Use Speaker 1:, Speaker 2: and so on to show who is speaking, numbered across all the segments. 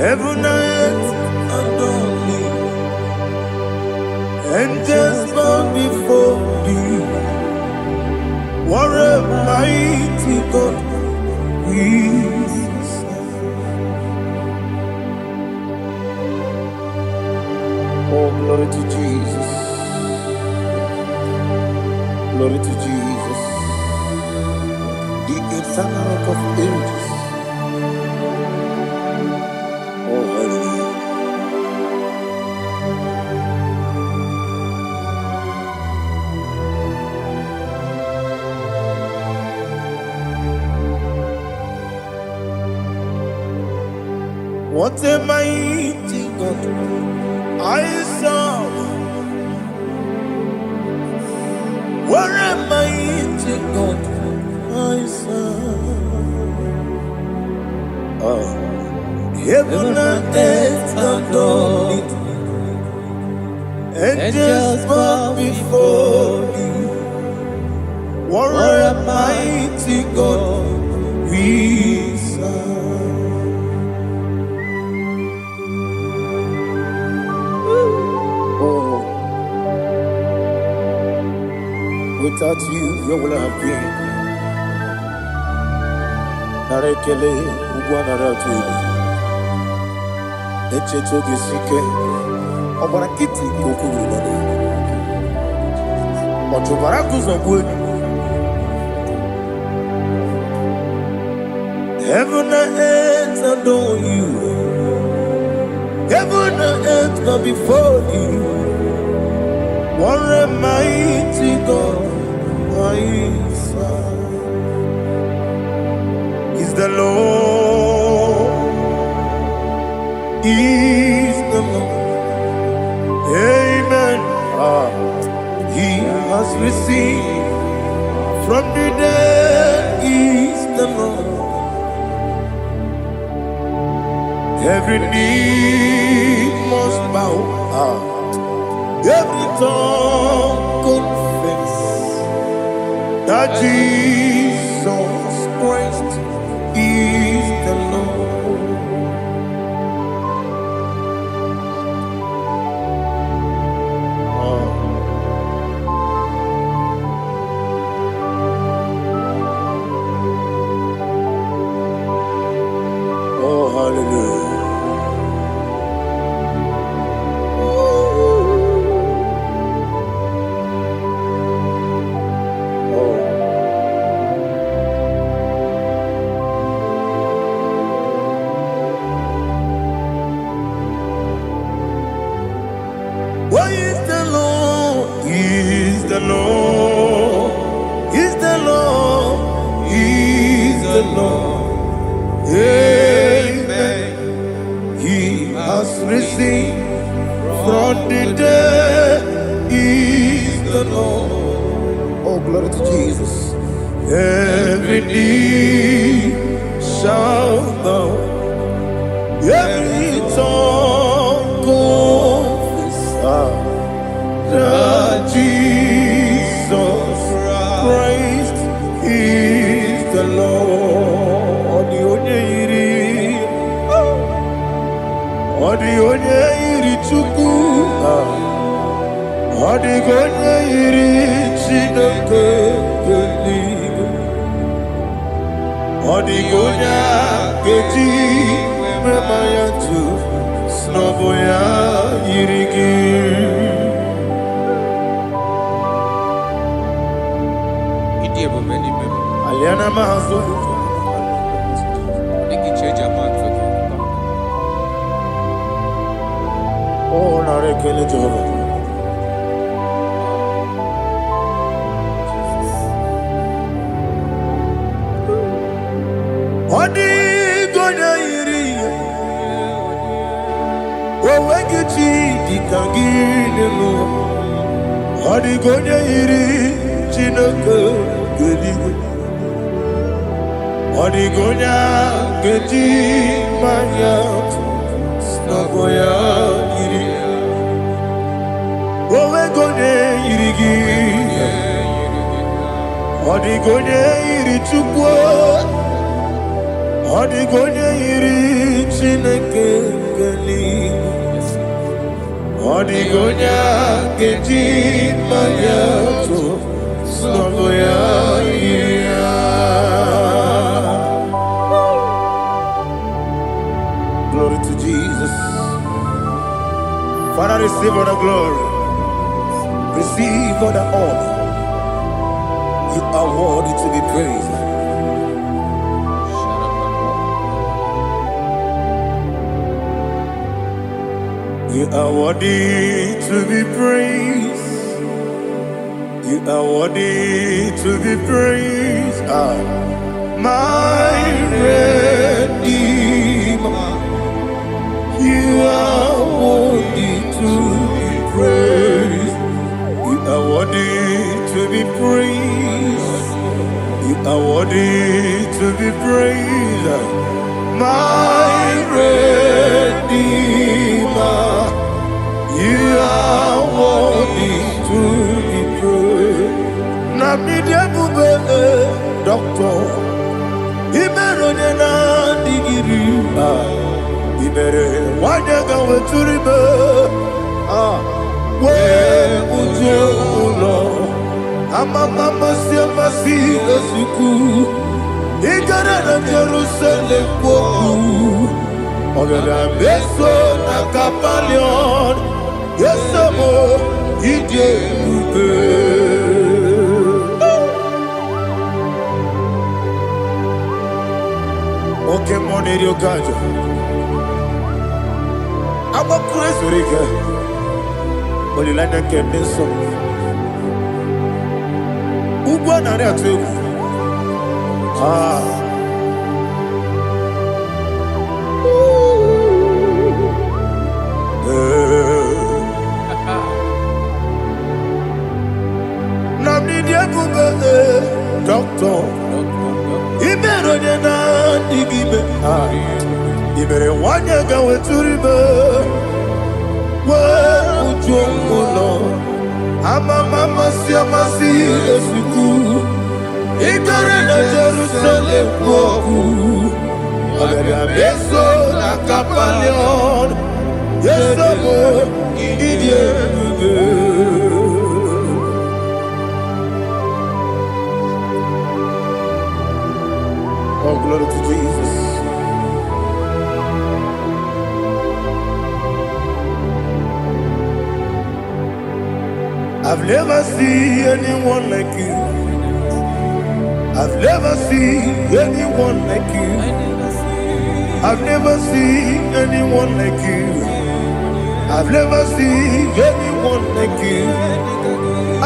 Speaker 1: Heaven and earth adore thee. Angels bow before thee. What a mighty God we serve. Oh, glory to Jesus. Glory to Jesus. The eternal rock of ages. Oh, hallelujah. What a mighty God I serve. What a mighty God I serve. Oh. Heaven and earth adore it. Angels bow before thee. What a mighty God we serve. Oh, without you, where would I have been? Narekele, Ugwanaratu. Echetoge sike, Obarakiti kokuru. Otobaraku zogwe. Heaven and earth adore you. Heaven and earth bow before you. What a mighty God I serve. Is the Lord. Is the Lord. Amen. He has received from the dead. Is the Lord. Every knee must bow. Every tongue confess that Jesus Christ is the Lord. Oh, hallelujah. Why is the Lord? Is the Lord? Is the Lord? Is the Lord? Amen. He has risen from the dead. Is the Lord? Oh, glory to Jesus. Every knee shall bow. Every tongue confess that Jesus Christ is the Lord. Odi onye iri Chukwu, odi onye iri Chineke eluigwe, odi onye keji mema ya tu, snobo ya iri gị. Aliana mahazo. Oh, narekele Jehovah. Odi gonya iri, owegichi dikangile no. Odi gonya iri, Chineke geligwe. Odi gonya geji manya, snoboya iri. Owe gonya iri gi, odi gonya iri Chukwu. Odigonya iri Chineke geli. Odigonya keji mayato sogoya ira. Glory to Jesus. Father, receive all the glory. Receive all the honor. You are worthy to be praised. You are worthy to be praised. You are worthy to be praised. My Redeemer. You are worthy to be praised. You are worthy to be praised. You are worthy to be praised. My Redeemer. You are worthy to be praised. Namidia bube doctor. Imeronye na digiri. Ibere wanyaga weturibe. We ujo ulo. Mama siamasi esiku. Igara na Jerusalem woku. Ogada beso na kapalion. Yesamo ije ube. Okay, money yo kajo. I'm a crazy rigger. Only like that can be so. Ugwa na rea tegu. Namni dia bube doctor. Ibero de na digibe. Ibere wanyaga weturibe. We ujongulo. Mama siamasi esiku. Igare na Jerusalem woku. Agada beso na kapalion. Yesamo idie ube. Oh, glory to Jesus. I've never seen anyone like you. I've never seen anyone like you. I've never seen anyone like you. I've never seen anyone like you.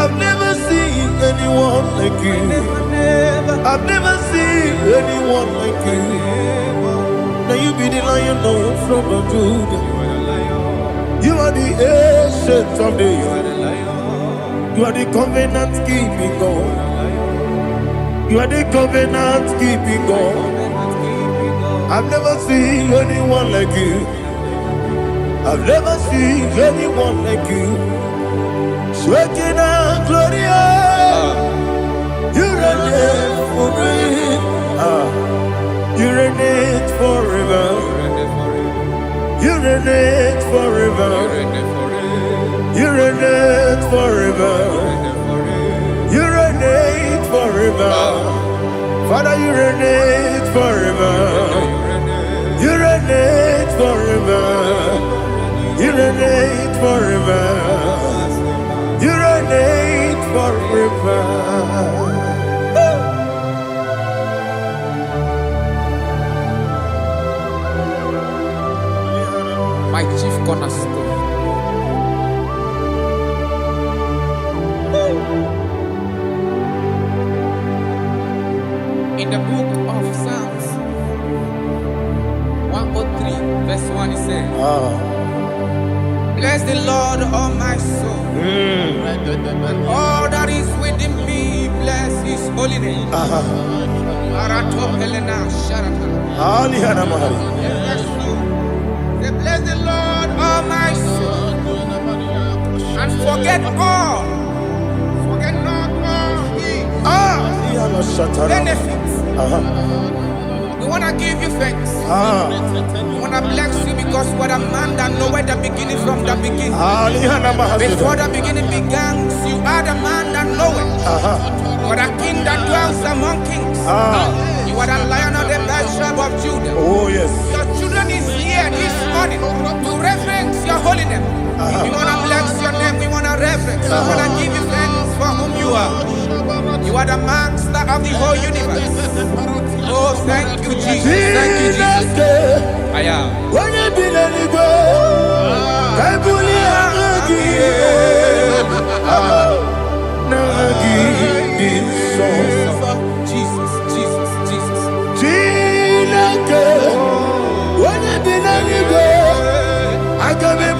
Speaker 1: I've never seen anyone like you. I've never seen anyone like you. Now you be the Lion from the Judah. You are the ancient of days. You are the covenant keeping God. You are the covenant keeping God. I've never seen anyone like you. I've never seen anyone like you. Shekinah Gloria, you reign forever. You reign forever. You reign forever. You reign forever. You reign forever. Father, you reign forever. You reign forever. You reign forever. You reign forever.
Speaker 2: My chief cornerstone. In the book of Psalms 103 verse 1 it says, bless the Lord, all my soul, and all that is within me, bless his holy name. Bless the Lord, all my soul, and forget not all his benefits. The want to give you thanks. I want to bless you because you are a man that knows where the beginning from the beginning. Before the beginning began, you are the man that knows it. You are the king that dwells among kings. You are the lion of the tribe of Judah.
Speaker 1: Oh, yes.
Speaker 2: Your children is here this morning to reverence your holiness. We want to bless your name. We want to reverence. We want to give you thanks for whom you are. You are the master of the whole universe. Oh, thank you, Jesus. Thank you, Jesus. I am.
Speaker 1: When you be the Igbo, I
Speaker 2: Jesus, Jesus, Jesus.
Speaker 1: When you be the Igbo, I can be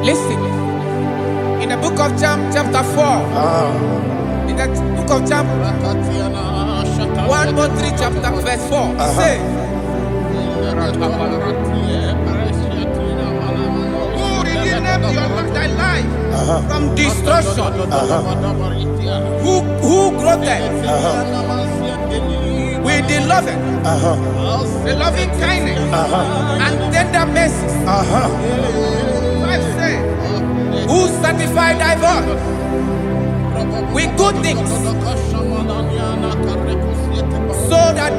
Speaker 2: Listen, in the book of John, chapter 4, in the book of John, 1:3, chapter verse 4, it says, who redeemed thy life from destruction? Who grew them with the loving kindness and tender mercies? Who sanctify thy voice with good things, so that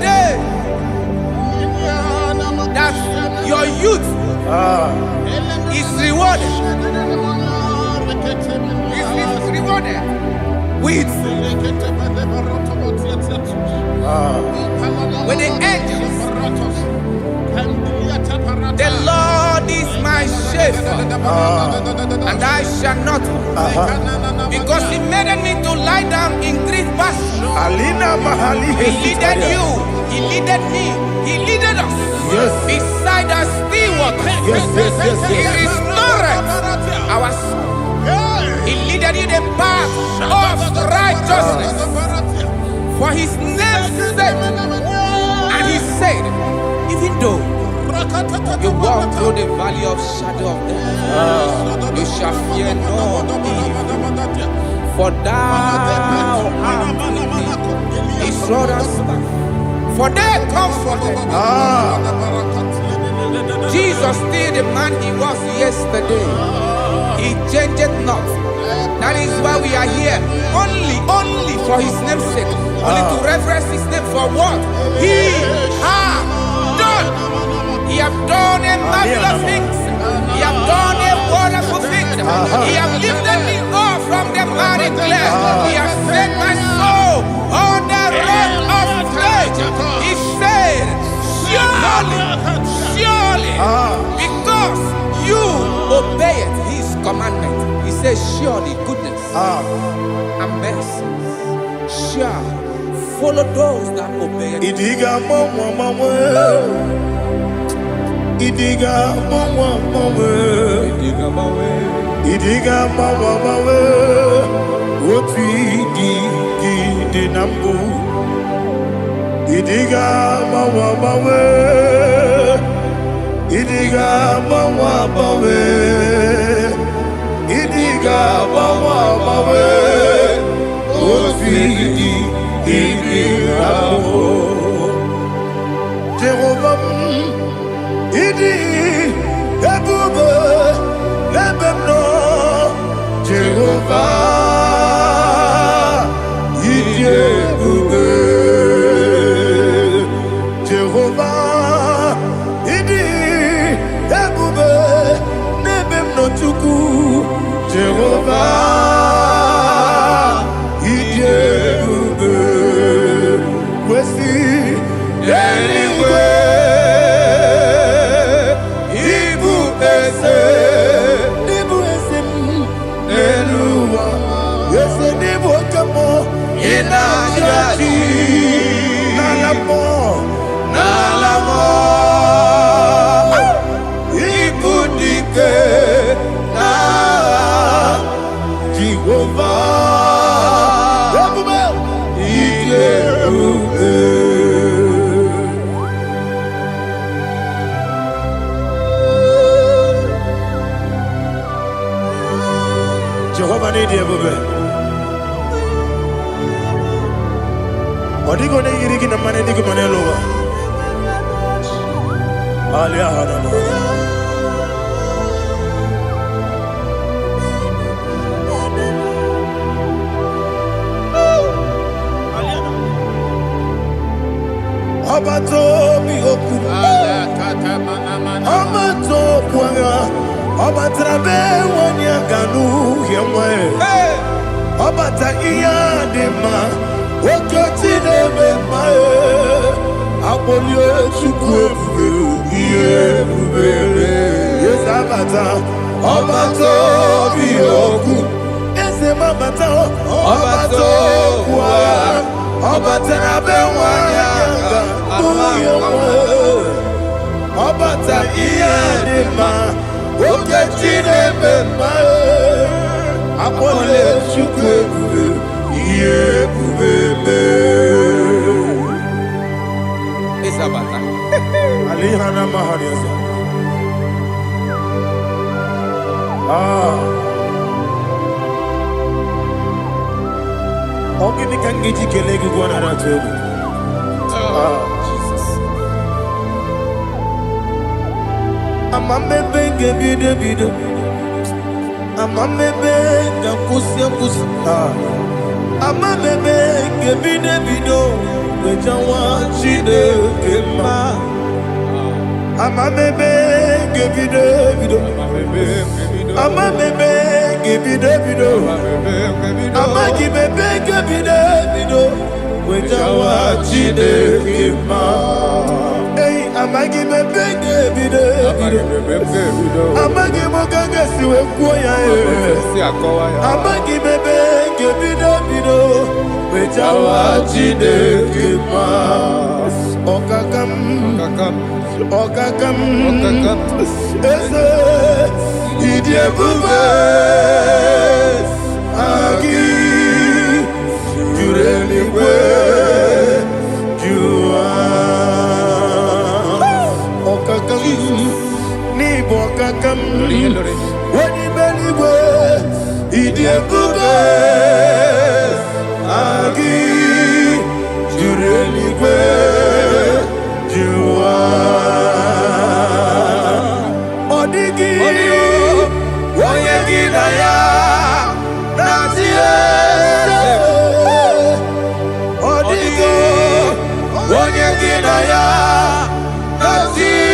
Speaker 2: your youth is rewarded. Is rewarded. with the angels. The Lord is my shepherd, and I shall not want, because He made me to lie down in green pastures. He leaded you, He leaded me, He leaded us beside the still waters. He restored our soul. He leaded you the path of righteousness for His name's sake. And He said, even though you walk through the valley of shadow of death, you shall fear no evil, for thou art with me. His rod and staff, for they comforted. Jesus still the man He was yesterday. He changed not. That is why we are here. Only for His name's sake. Only to reverence His name for what He has done. He has done a marvelous things. He has done a wonderful thing. He has lifted me up from the miry clay. He has set my soul on the rock of faith. He said, surely, because you obeyed His commandment. He says, surely goodness and mercy shall follow those that obey it.
Speaker 1: Idiga mawe Oti di nambu Idiga mawe Idiga mawe Idiga mawe Oti di nambu Jehovah Idi ebube lebemno Jehovah Idi ebube Jehovah Idi ebube lebemno chuku Jehovah Idi ebube wesi anyway Jehovah need you, baby. Odigo ne yirigi na mane digo mane lowa. Alia hana mo. Abato mi oku. Abato kwanga. Obatrabe wanya ganu yemwe. Obata iya dema. Okoti deme mae. Abolio chukwe iye bubele. Yes abata. Obato biyoku. Ese mabata. Obato kwa. Obatrabe wanya ganu yemwe. Obata iya dema. Oketine bemae Apole chukwe kube Iye kubebe
Speaker 2: Isabata
Speaker 1: Alihana mahariasa Ogini kangiji kelegi gwana ratogu Amamebe ngebido Amamebe ngakusi Amamebe ngebido Wejawa chide kema Amamebe ngebido Ama bebe gibi de bido. Ama gibi gibi de bido. Wejawa chide kima. Hey, ama gibi gibi de bido. Ama gibi gaga siwe kuya e. Ama gibi gibi de bido. Wejawa chide kima. Okakam. Eze idie bube agi jureligwe jua okakam ni bokakam wani beligwe idie bube agi jureligwe jua odigi oyegi na ya natie odigi oyegi na ya natie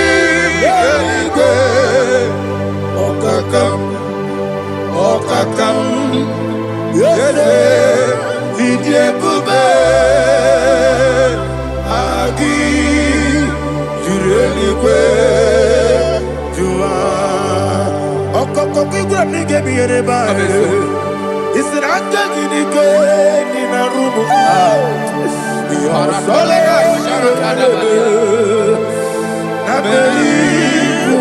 Speaker 1: okakam yele idie bube agi jureligwe jua okokoko igwe nige bi yereba isira akagidike ni na rumu sole na beli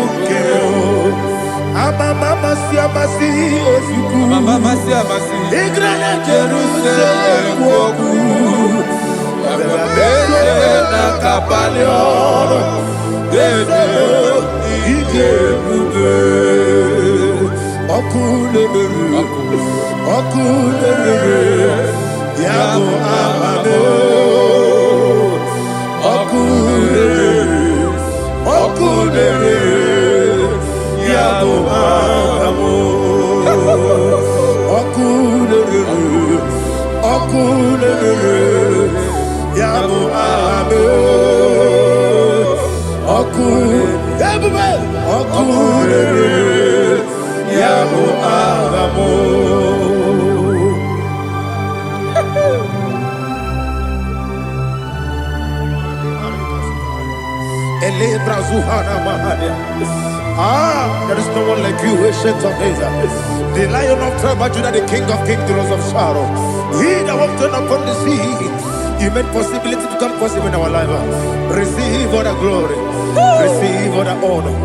Speaker 1: ukeo mama siamasi ofiku igre na Jerusalem woku bebe na kapalion bebe ige bube okulere yabo amamo okulere yabo amamo okulere yabo amamo okulere yabo amamo. There is no one like you, ancient of days. The Lion of tribe of Judah, the King of kings, the Rose of Sharon. He that walked upon the sea, He made possibility to come possible in our life. Receive all the glory, receive all the honor,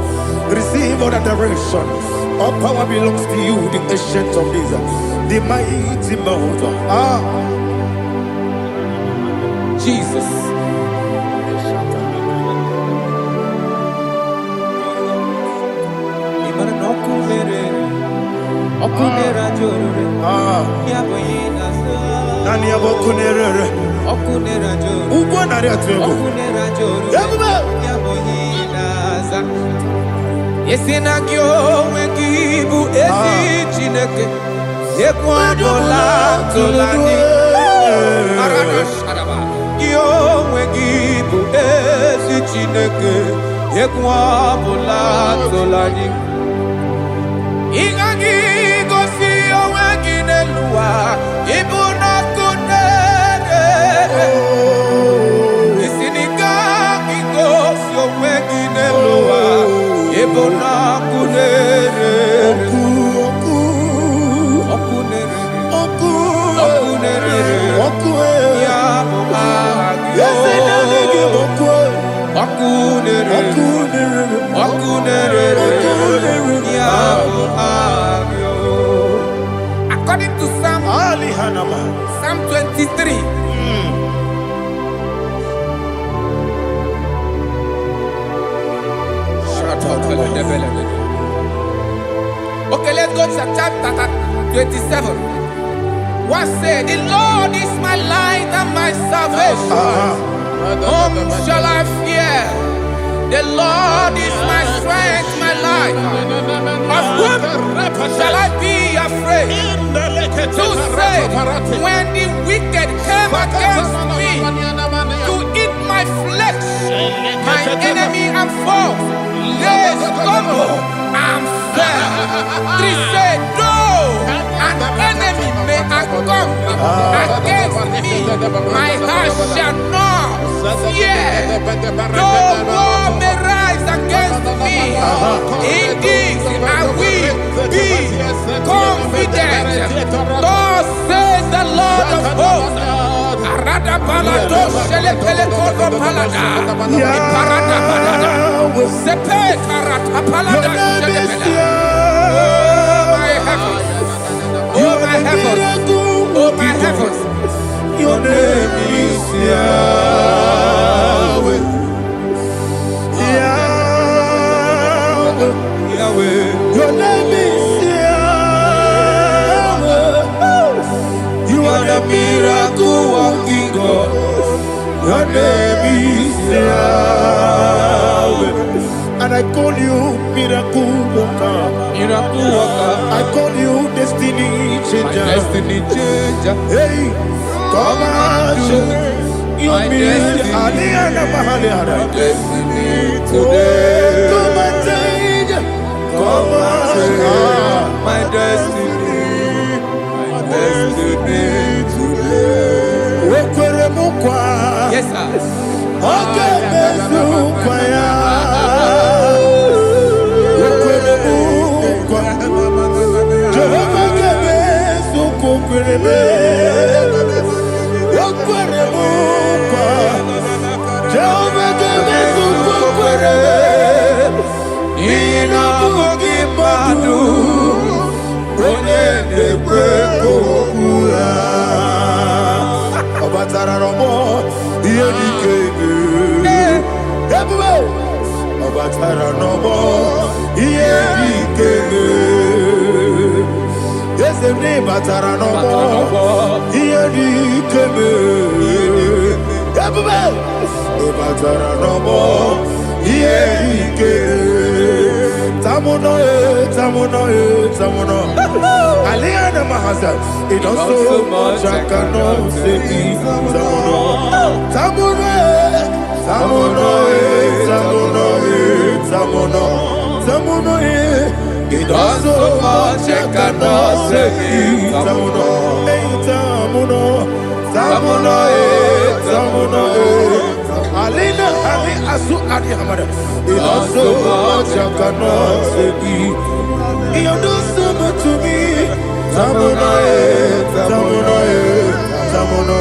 Speaker 1: receive all the direction. All power belongs to you, the ancient of days, the mighty mountain. Jesus.
Speaker 2: Okunera jorore, yaboyina so.
Speaker 1: Nani abokunera?
Speaker 2: Okunera jorore.
Speaker 1: Ugo nari atwego.
Speaker 2: Okunera jorore. Yaboyina za. Yesina kyo wekibu esi chineke. Yekwadola tolani. Arana sharaba. Kyo wekibu esi chineke. Yekwadola tolani. Igagi gosi oweginelua ibuna kunere isinika gosi oweginelua ibuna kunere okunere ya muagyo okunere ya muagyo. According to Psalm 23. Okay, let's go to chapter 27. What said? The Lord is my light and my salvation. Whom shall I fear? The Lord is my strength, my life. Of whom shall I be afraid? To say, when the wicked came against me to eat my flesh, my enemy and foe, they stumble and fell. 3 against me, my heart shall not fear. Though war may rise against me, in this I will be confident. Thus says the Lord of hosts. Arada balado shele pele kodo palada. Iparada balada. Sepe karata palada shele pele. Oh my heavens. Oh my heavens.
Speaker 1: Your name is Yahweh. Yahweh. Yahweh. Your name is Yahweh. You are the miracle working God. Your name is Yahweh. And I call you miracle worker.
Speaker 2: Miracle worker.
Speaker 1: I call you destiny changer.
Speaker 2: Destiny changer.
Speaker 1: Hey, come on, you mean Aliana Mahaliana.
Speaker 2: Destiny today.
Speaker 1: Come on, change. Come on,
Speaker 2: my destiny. My destiny today. Yes, sir.
Speaker 1: Okay, Batara no more. Here he came. Batara no more. Here he came. Tamuno, tamuno, tamuno. Aliana Mahasa. It also much I cannot say. Tamuno, tamuno, tamuno, tamuno, tamuno, tamuno. It also much I cannot say. Tamuno, tamuno, tamuno, tamuno. Alina, Ali Asu Adi Hamada. It also much I cannot say. You do so much to me. Tamuno, tamuno, tamuno.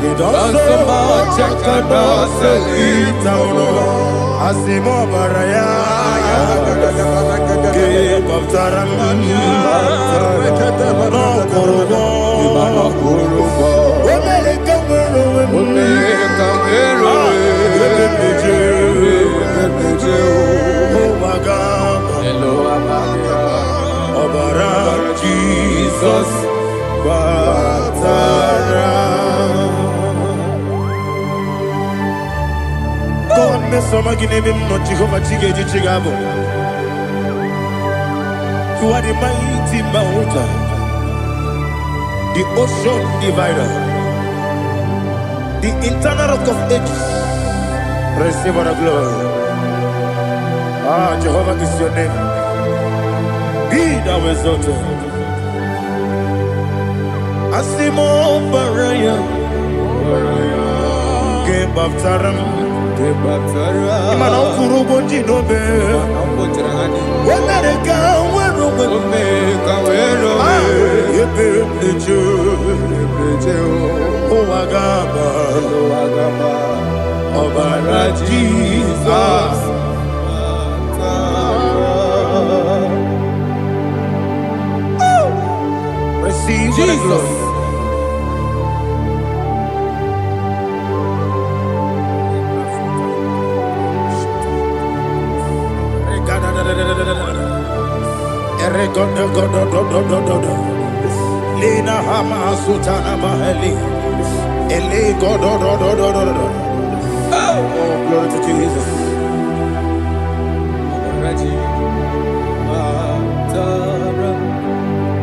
Speaker 1: It also much I cannot say. Tamuno. Asimo Baraya. Jesus God me some gine me no Jehovah chige chigabo. You are the mighty mountain, the ocean divider, the internal rock of ages. Receive all the glory. Ah, Jehovah is your name. Be thou exalted. Asimo Baraya, Game of Taram, Imano Kurubonji Nobe, America, Jesus. Receive Jesus. Lina Hama Sutana Mahali. Ele God. Oh, glory to Jesus.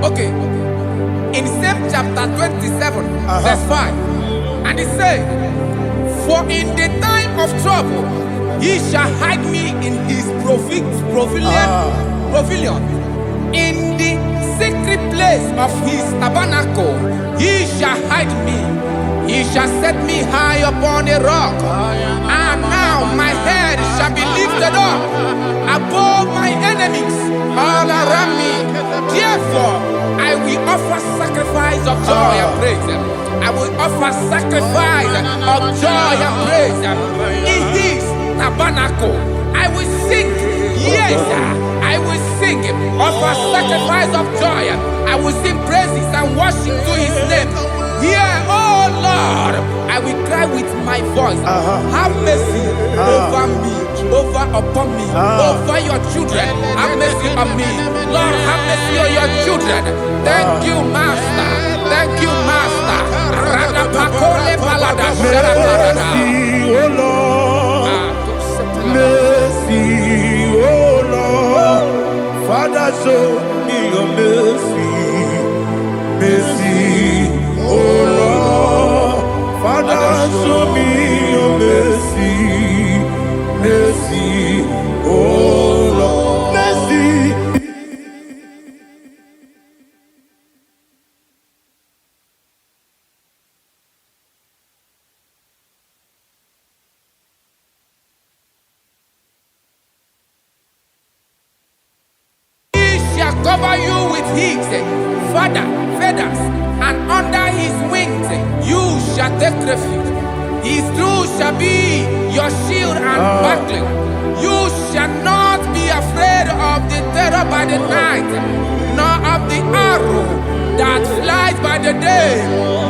Speaker 2: Okay. In same chapter 27, verse 5, and it says, "For in the time of trouble, he shall hide me in his pavilion, in the secret place of his tabernacle, he shall hide me. He shall set me high upon a rock. And now my head shall be lifted up above my enemies all around me. Therefore, I will offer sacrifice of joy and praise. I will offer sacrifice of joy and praise in his tabernacle. I will sing, yes, I will sing, offer sacrifice of joy. I will sing praises and worship to his name. Here, oh Lord, I will cry with my voice. Have mercy over me, upon me, over your children. Have mercy on me. Lord, have mercy on your children. Thank you, Master. Thank you, Master.
Speaker 1: Mercy, oh Lord. Mercy, oh Lord. Father, show me your mercy. Mercy, oh Lord. Father, show me your mercy. Mercy, oh Lord. Mercy.
Speaker 2: Cover you with his feathers, and under his wings you shall take refuge. His truth shall be your shield and buckler. You shall not be afraid of the terror by the night, nor of the arrow that flies by the day,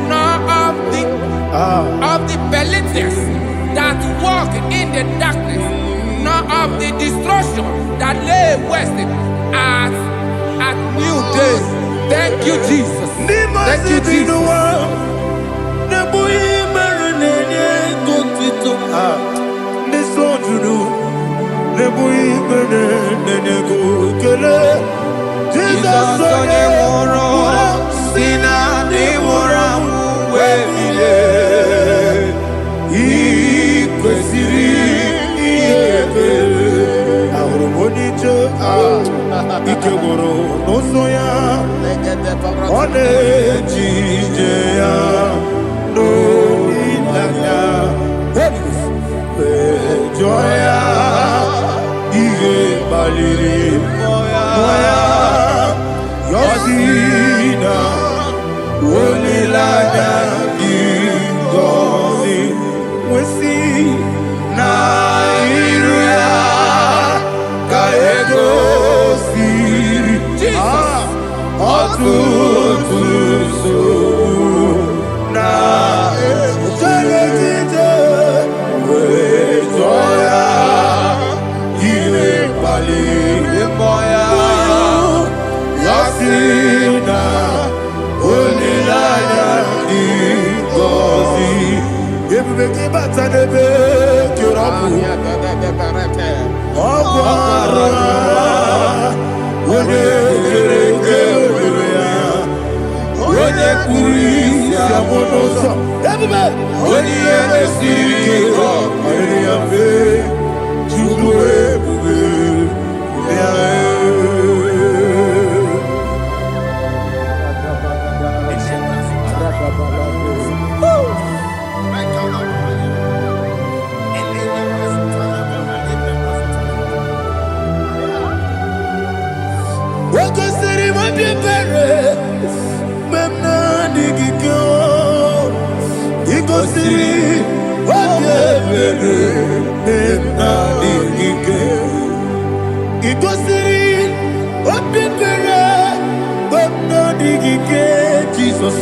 Speaker 2: nor of the pestilence that walk in the darkness, nor of the destruction that lay waste at new day. Thank you, Jesus. Thank you, Jesus.
Speaker 1: Ikegoro n'osoya one jijeya n'olilanya ejoya ihe baliri moya yosina olilanya ngozi wesi na iruya ka ego Jesus,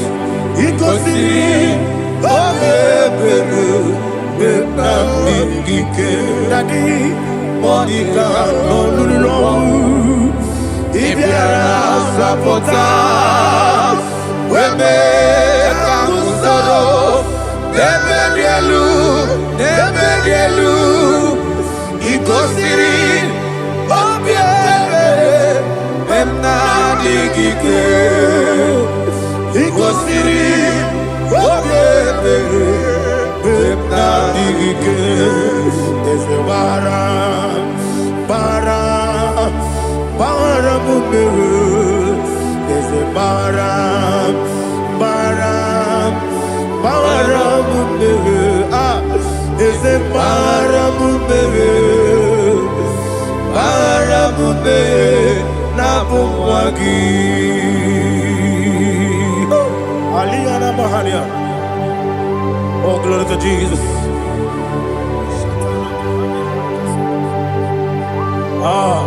Speaker 1: Baram, Baram, Baram, ah, is it Baram, Baram, Nabumwagi, Aliana Mahalia. Oh, glory to Jesus. Ah.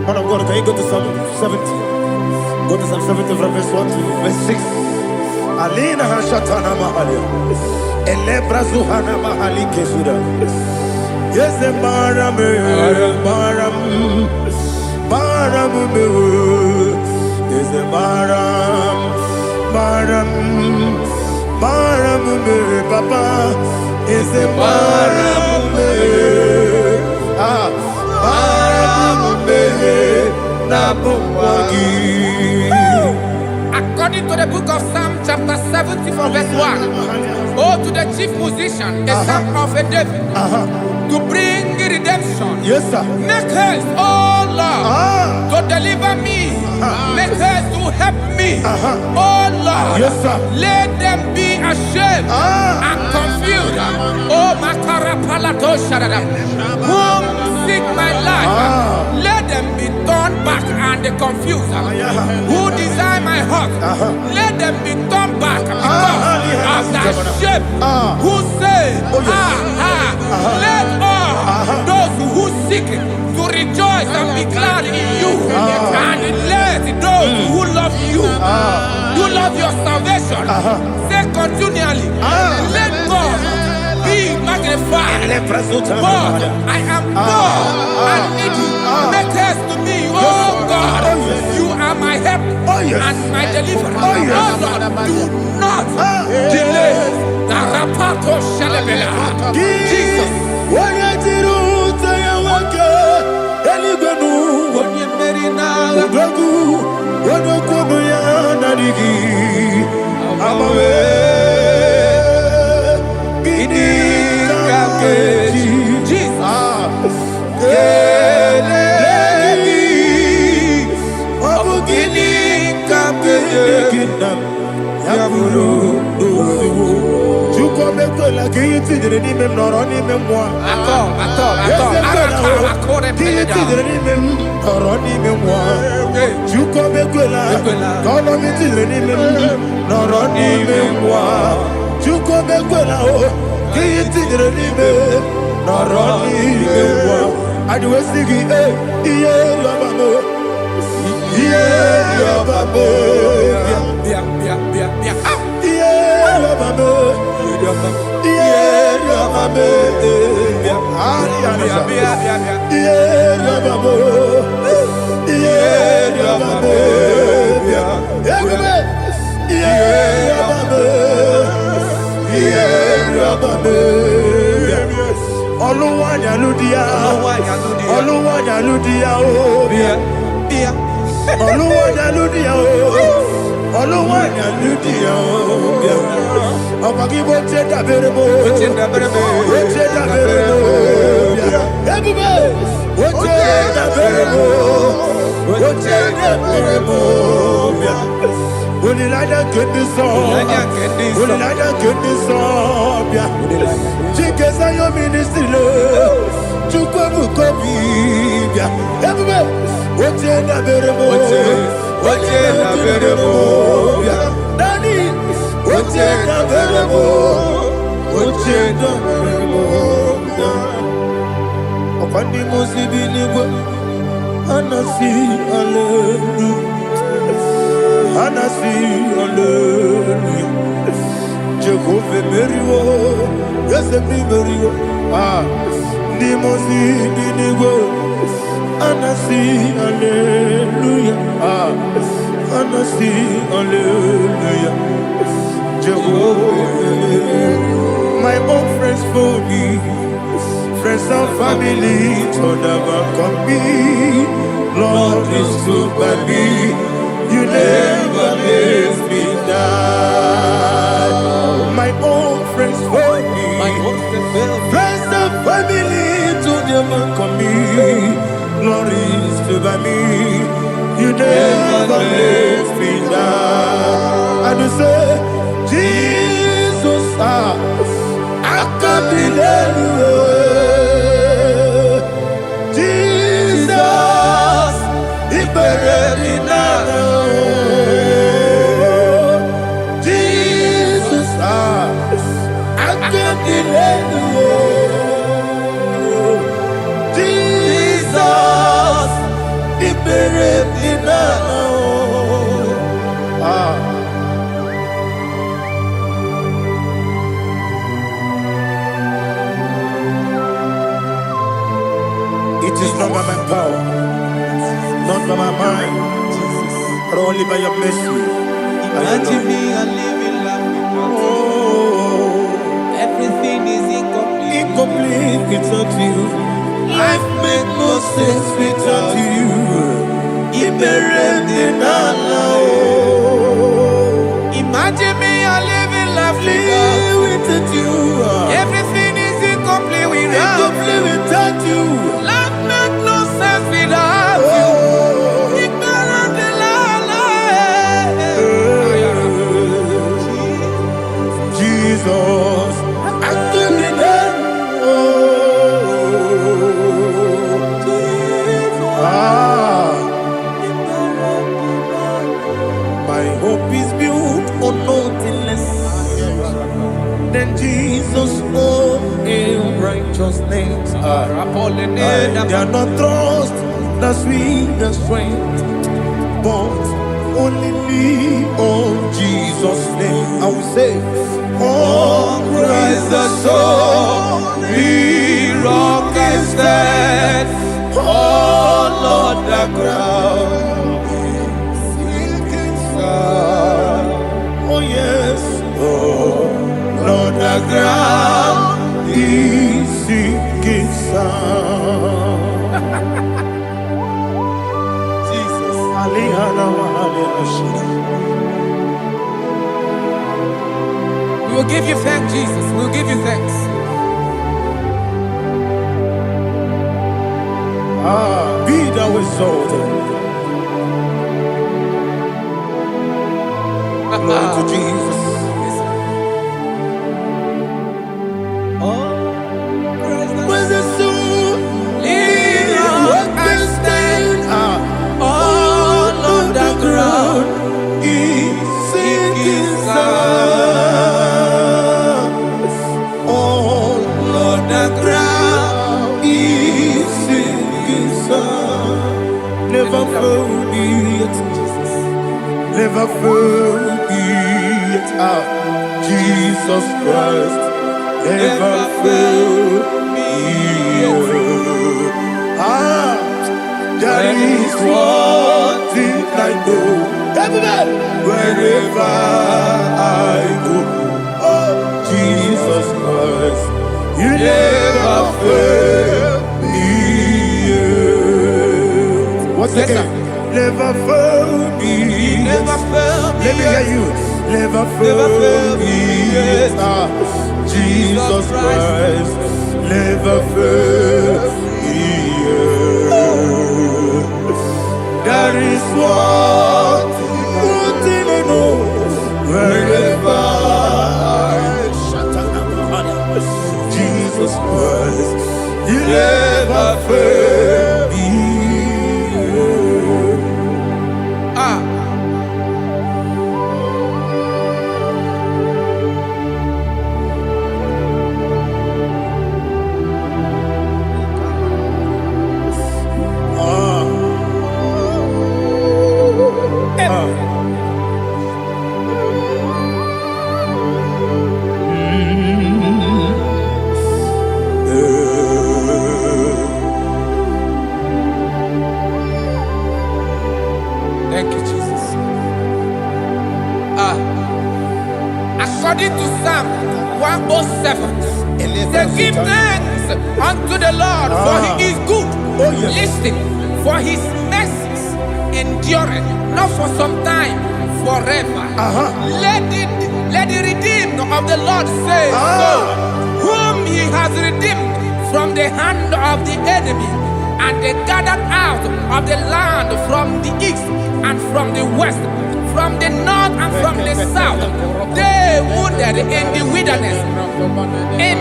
Speaker 1: Man of God, can you go to Psalm 70? Go to Psalm 70 from verse 1 to verse 6. Alina Hashatana Mahalia. Elebra Zuhana Mahali Kesuda. Yes, the Baram, Baram, Baram, yes, the Baram, Baram, Baram, Papa, is the Baram, ah, Baram, Nabumwagi.
Speaker 2: According to the book of Psalm chapter 70 from verse 1, oh, to the chief musician, a psalm of a David, to bring redemption.
Speaker 1: Yes, sir.
Speaker 2: Make haste, oh Lord, to deliver me. Make haste to help me. Oh Lord,
Speaker 1: yes, sir.
Speaker 2: Let them be ashamed and confused. Oh, Makarapalato Shadada, whom seek my life, let them be turned back and confused. Who desire my heart, let them be turned back because of that shape. Who say, let all those who seek to rejoice and be glad in you, and let those who love you, who love your salvation, say continually, let God be magnified. God, I am poor and needy. Make haste to me, oh God. You are my help and my deliverer. Oh Lord, do not delay. Jesus.
Speaker 1: My own friends for me, friends and family to never come me. Lord is good by me, you never let me die. My own friends for me, friends and family to never come me. Jesus, he buried in Jesus, I can't delay you. Jesus, he buried in It is not by my power, not by my mind, but only by your mercy.
Speaker 2: Imagine me and living life without you. Everything is incomplete.
Speaker 1: Incomplete without you. Life makes no sense without you.
Speaker 2: Imagine me and living life
Speaker 1: without you.
Speaker 2: Everything is incomplete without
Speaker 1: you.
Speaker 2: Life makes no sense without you.
Speaker 1: Jesus, I can't my hope is built on nothing less than Jesus' own righteousness. They are not trust the sweetest strength, but only lean on Jesus' name. I will say, oh, Christ the solid rock and stand. Oh, Lord, the ground is sinking sand. Oh, yes, oh, Lord, the ground is sinking sand. Jesus,
Speaker 2: we will give you thanks, Jesus. We will give you thanks.
Speaker 1: Be thou exalted. Glory to Jesus. Where's the soul? What can stand? All on the ground is sinking sand. All on the ground is sinking sand. Never forget, never forget, Jesus Christ. Never fail me. There is one thing I know. Wherever I go, oh, Jesus Christ, you never fail me. What's the name? Never fail me.
Speaker 2: Never fail me.
Speaker 1: Let me hear you. Never fail me. Jesus Christ, never fail me. There is one thing I know. Wherever Jesus Christ, you never fail me.
Speaker 2: Thank you, Jesus. According to Psalm 107, they give thanks unto the Lord, for he is good. Listen, for his mercies endureth not for some time, forever. Let the redeemed of the Lord say so, whom he has redeemed from the hand of the enemy, and they gathered out of the land from the east and from the west, from the north and from the south. They wandered in the wilderness, in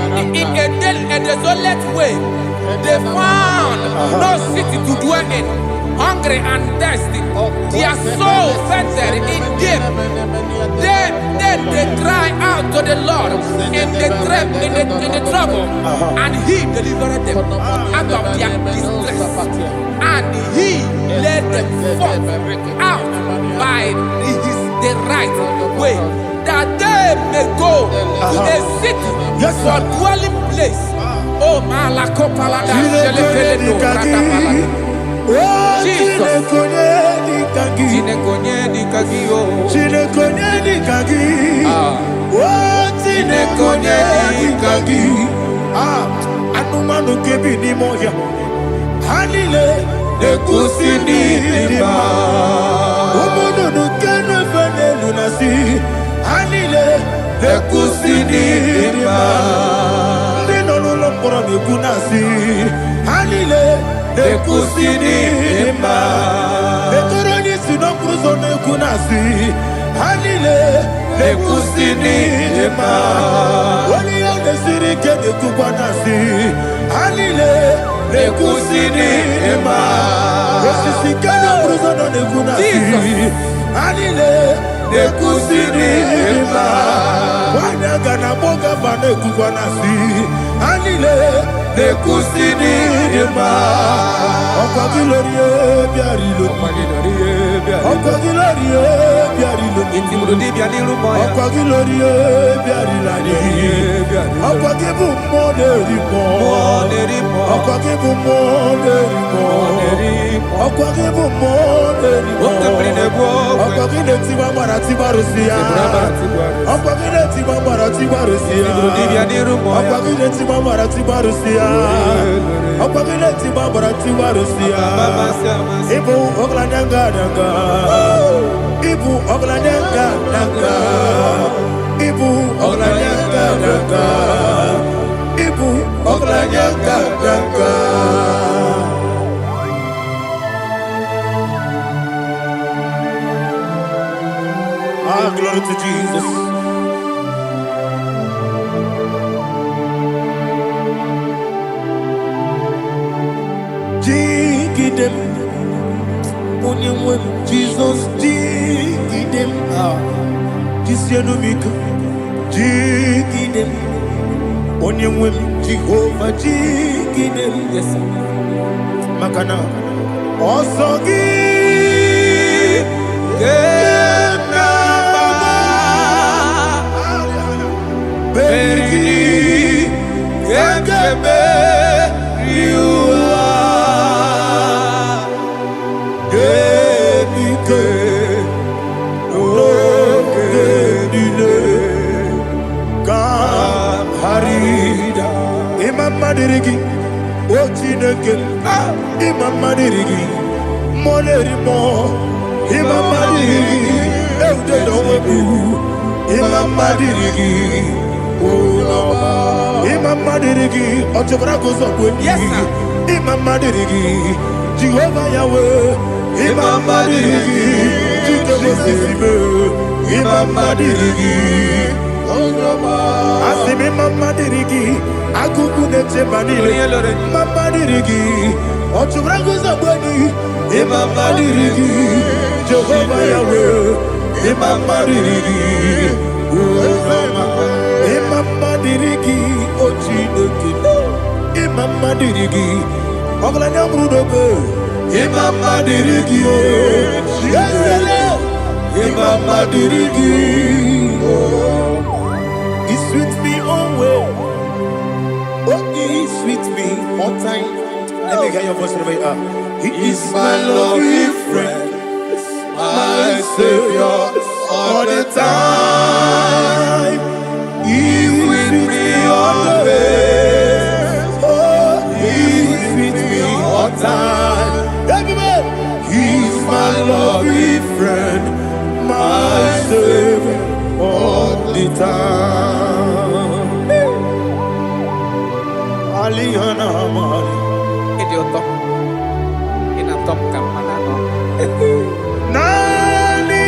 Speaker 2: a desolate way. They found no city to dwell in, hungry and thirsty. Their soul fettered in deep. They cry out to the Lord in the trouble, and He delivered them out of their distress, and He led them forth out by the right way, that they may go to a city for dwelling place. Oh, Malakopalada, Jesus.
Speaker 1: Anumanu kebi ni moya Hanile Nekusini lima Umudu nukene fene lunasi Hanile Nekusini lima Nino lulopora nukunasi Hanile Nekusini lima Netoroni sinokruzo nukunasi Hanile Nekusini lima Wali ya nesiri kene kubanasi Hanile Nekusini lima Nesisi kene bruzo nukunasi Hanile Nekusini lima Wanaga na boga bane kubanasi Hanile Nekusini lima Okwa gilorie biarilo Okwa gilorie biarilo Okwa gilorie biarilani Okwa gibu moderimo Okwa gibu moderimo Okwa gibu moderimo Okwa gileti mamarati barusia Okwa gileti mamarati barusia Okwa gileti mamarati barusia Okwa gileti mamarati barusia Ibu oglanyanga danga Ibu oglanyanga danga Ibu oglanyanga danga Ibu oglanyanga danga Ah, glory to Jesus. Jigidem, Onyemwem, Jesus, Jigidem, Jisianumika, Jigidem, Onyemwem, Jehovah, Jigidem, yes, Makana, Osogi, Berigi, Yakebe, you are Gebike, no Gedile, Kam Harida, Imam Madirigi, Ochineke, Imam Madirigi, Molerimo, Imam Madirigi, Eudedobu, Imam Madirigi. Imam Madirigi, Ochobrako Zokwe.
Speaker 2: Yes, sir.
Speaker 1: Imam Madirigi, Jehovah Yahweh. Imam Madirigi, Jehovah Sisibe. Imam Madirigi, Asim Imam Madirigi, Akuku Neche Manile. Imam Madirigi, Ochobrako Zokwe. Imam Madirigi, Jehovah Yahweh. Imam Madirigi, Imam Madirigi, Ochineke, Imam Madirigi, Oglanya Brudobe, Imam Madirigi, Yesele, Imam Madirigi, He's with me always, oh, He's with me all time. Let me hear your voice right now. He is my lovely friend, my Savior, all the time. He's with me always. Oh, He's with me all time. Everybody, He's my lovely friend, my Savior, all the time. Aliyana Mari.
Speaker 2: Idioto. Inatom kamanano.
Speaker 1: Nani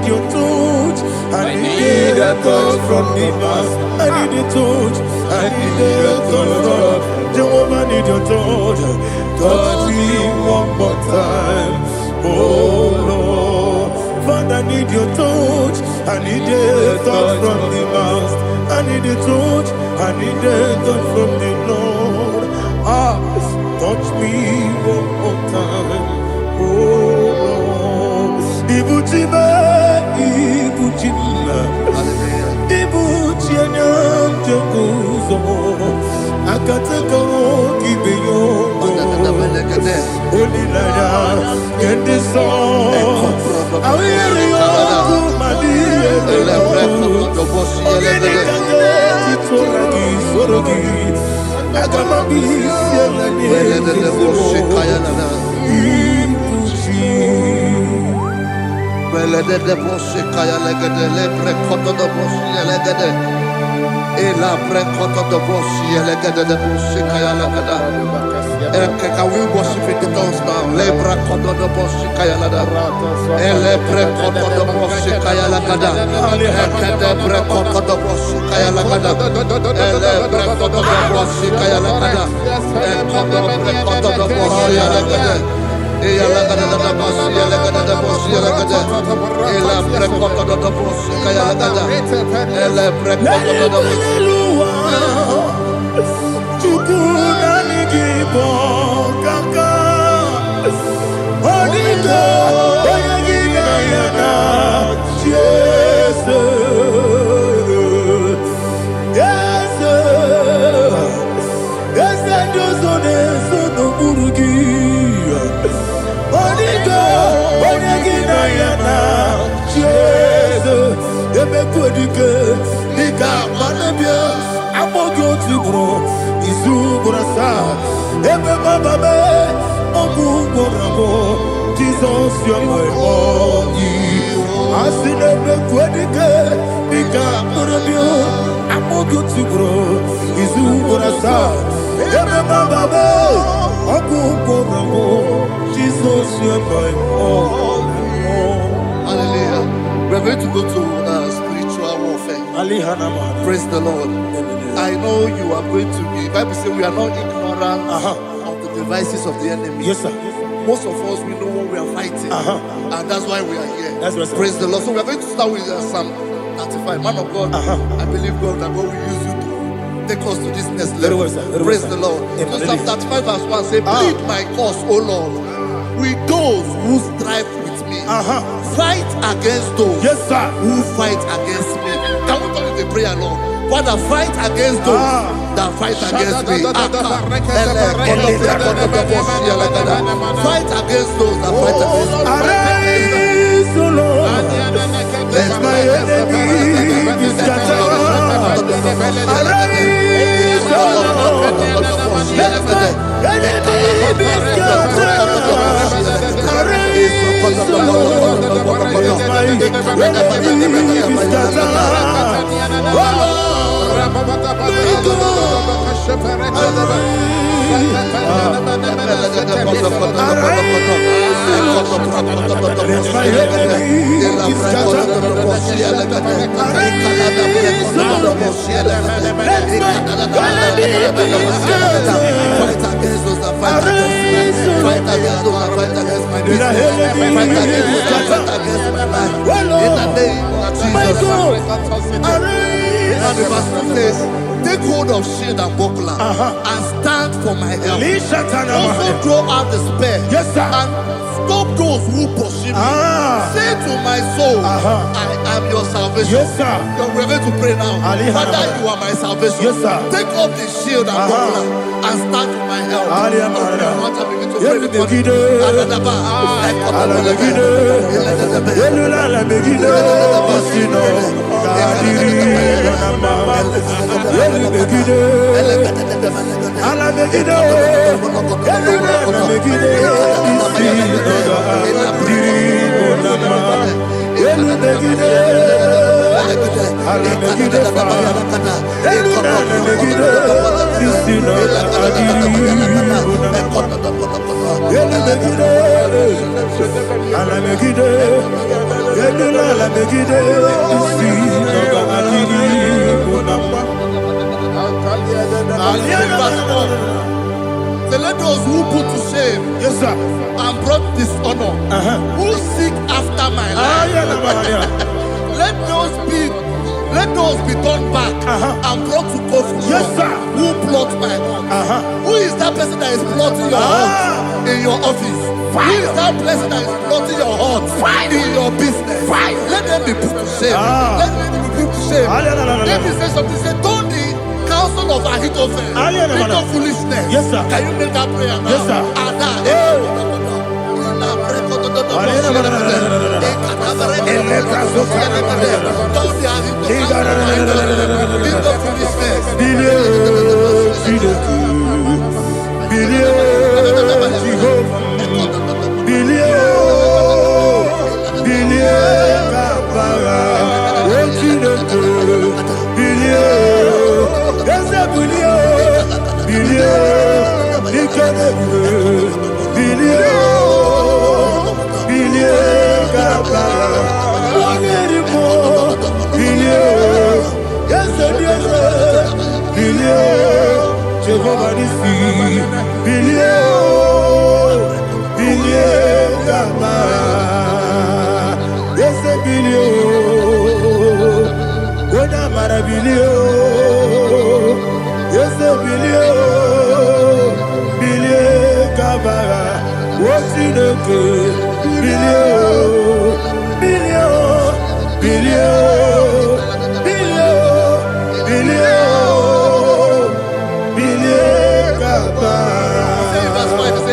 Speaker 1: need your touch. I need a touch from the master. I need a touch. I need a touch from Jehovah. Need your touch. Touch me one more time. Oh Lord, Father, I need your touch. I need a touch from the master. I need a touch. I need a touch from the Lord. Touch me one more time. Oh Lord, Ibuchima, Ibuchima, Ibuchianya, Jacuzo, Akatako, Gibeyo, Olilaya, get this song. I will hear you, my dear.
Speaker 3: Can we worship in the tongues now? Lebra kodo do boshi kaya lada. Elebre kodo do boshi kaya lada. Ekede bre kodo do boshi kaya lada. Elebre kodo do boshi kaya lada. Ekodo bre kodo do boshi lada. Eya lada da boshi lada da boshi lada. Elebre kodo do boshi kaya lada. Elebre kodo do boshi.
Speaker 1: Jesus, you are my all. I see the quadrique, big up for you. I'm more good to grow. Is who would I say? Jesus, you are my all.
Speaker 3: Hallelujah. We're going to go to spiritual warfare. Praise the Lord. I know you are going to be. Bible says we are not ignorant of the devices of the enemy.
Speaker 1: Yes, sir.
Speaker 3: Most of us, we know what we are fighting. And that's why we are here.
Speaker 1: That's right,
Speaker 3: praise the Lord. So we are going to start with Psalm 35. Man of God, I believe God that God will use you to take us to this next level. Praise the Lord. So Psalm 35 verse 1 say, plead my cause, O Lord, with those who strive with me. Fight against those who fight against me. Can we call it a prayer, Lord? Father, fight against those that fight against me. Fight against those that fight against me.
Speaker 1: Arise, O Lord, let my enemy be scattered. Arise, O Lord, let my enemy be scattered. Arise, O Lord, let my enemy be scattered. O Lord,
Speaker 3: take hold of shield and buckler and stand for my help. Also draw out the spear and stop those who pursue me. Say to my soul, I am your salvation. We're going to pray now. Father, you are my salvation. Take off the shield and buckler and stand for my help.
Speaker 1: I
Speaker 3: So let those who put to shame,
Speaker 1: yes, sir,
Speaker 3: and brought dishonor, who seek after my life, let those be turned back and brought to confusion.
Speaker 1: Yes, sir.
Speaker 3: Who plot my hurt? Who is that person that is plotting your hurt in your office? Who is that person that is plotting your hurt in your business? Let them be put to shame. Let them be put to shame. Let me say something. Say, don't the counsel of Ahithophel think of foolishness.
Speaker 1: Yes, sir.
Speaker 3: Can you make that prayer now?
Speaker 1: Yes, sir.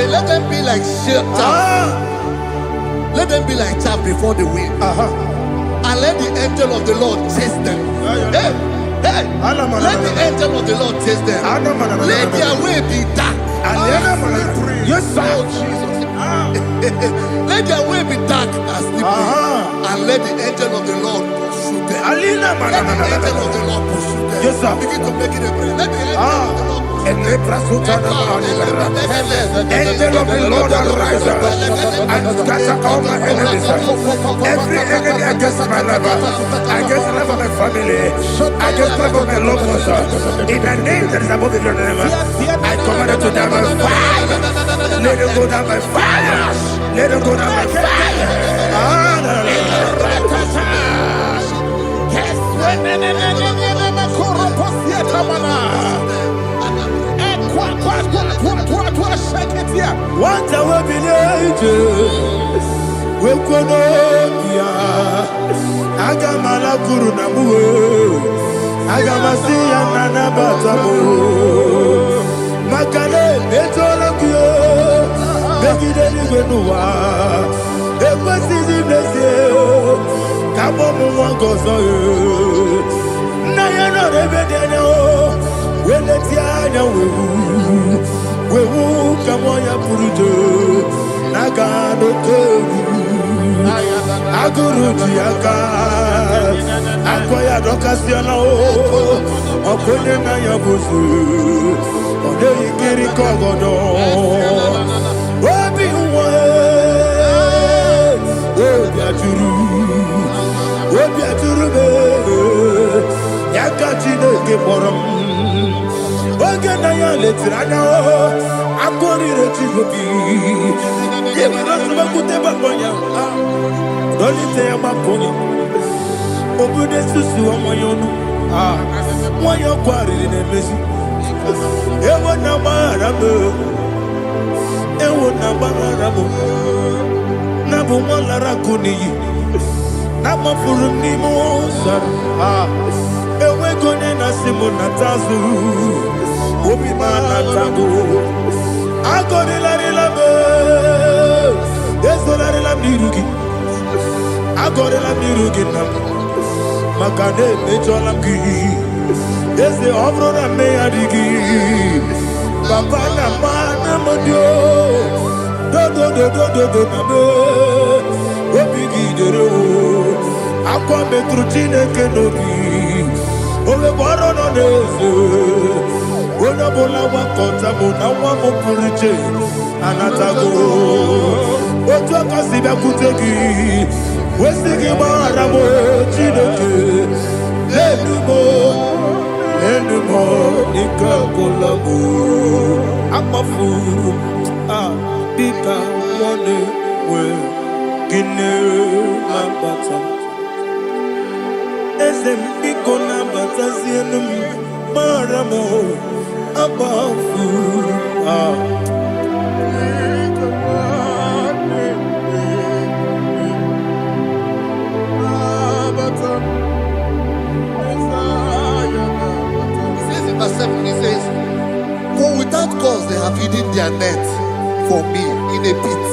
Speaker 3: Let them be like chaff. Let them be like chaff before the wind. And let the angel of the Lord chase them. Hey, let the angel of the Lord chase them. Let their way be dark.
Speaker 1: Yes, sir.
Speaker 3: Oh, Jesus. Let their way be dark and slippery. And let the angel of the Lord pursue them. Let the angel of the Lord pursue them.
Speaker 1: Yes, sir.
Speaker 3: Begin to make it a prayer. Let the angel of the Lord
Speaker 1: Angel of the Lord arise and scatter all my enemies. Every enemy against my life, against the life of my family, against the life of my loved ones. In the name that is above your name, I command it to die by fire. Let it go down by fire. Let it go down by fire. What I will be we could Agamala Kurunamu, Agamasia Nana Batamu, Makale, Betolakio, Begideni Genua, the Passis in the Seal, Kabomu Wangozo, Nayana Rebedeno, when the Tiana we will come on your Purujo, Nagano Tobu, Aguru Tiaka, Akoya Docasiano, Okonena Yabusu, Ode Ikiri Kogodo, Obi Obiaturu, Yakachino Gemorum. Oganaya letrana akori rechivobi yebara sama kuteba bonya dolite amakonya obude susu amoyonu moyo kwari nemesi ewo na marabe na bu molara kuniyi na mafuru ni mo sar ewe gone na simona tazu Obi mana tango, agore la relabe, desore la mirugi, agore la mirugi nam, makane mejola ki, dese obro na me adigi, papa na mana modio, do na me, obi gidero, akwa metrutine kenobi, ole baro no neze. Bona bola wakota bona wamo puriche anatago. Otu akasiba kutegi Wesigi maramo chineke. Lenumo nikakolamu. Amafu dika one we kine mabata. Ezem bikona batazienum maramo abafu.
Speaker 3: Verse 7, he says, for without cause they have hidden their net for me in a pit.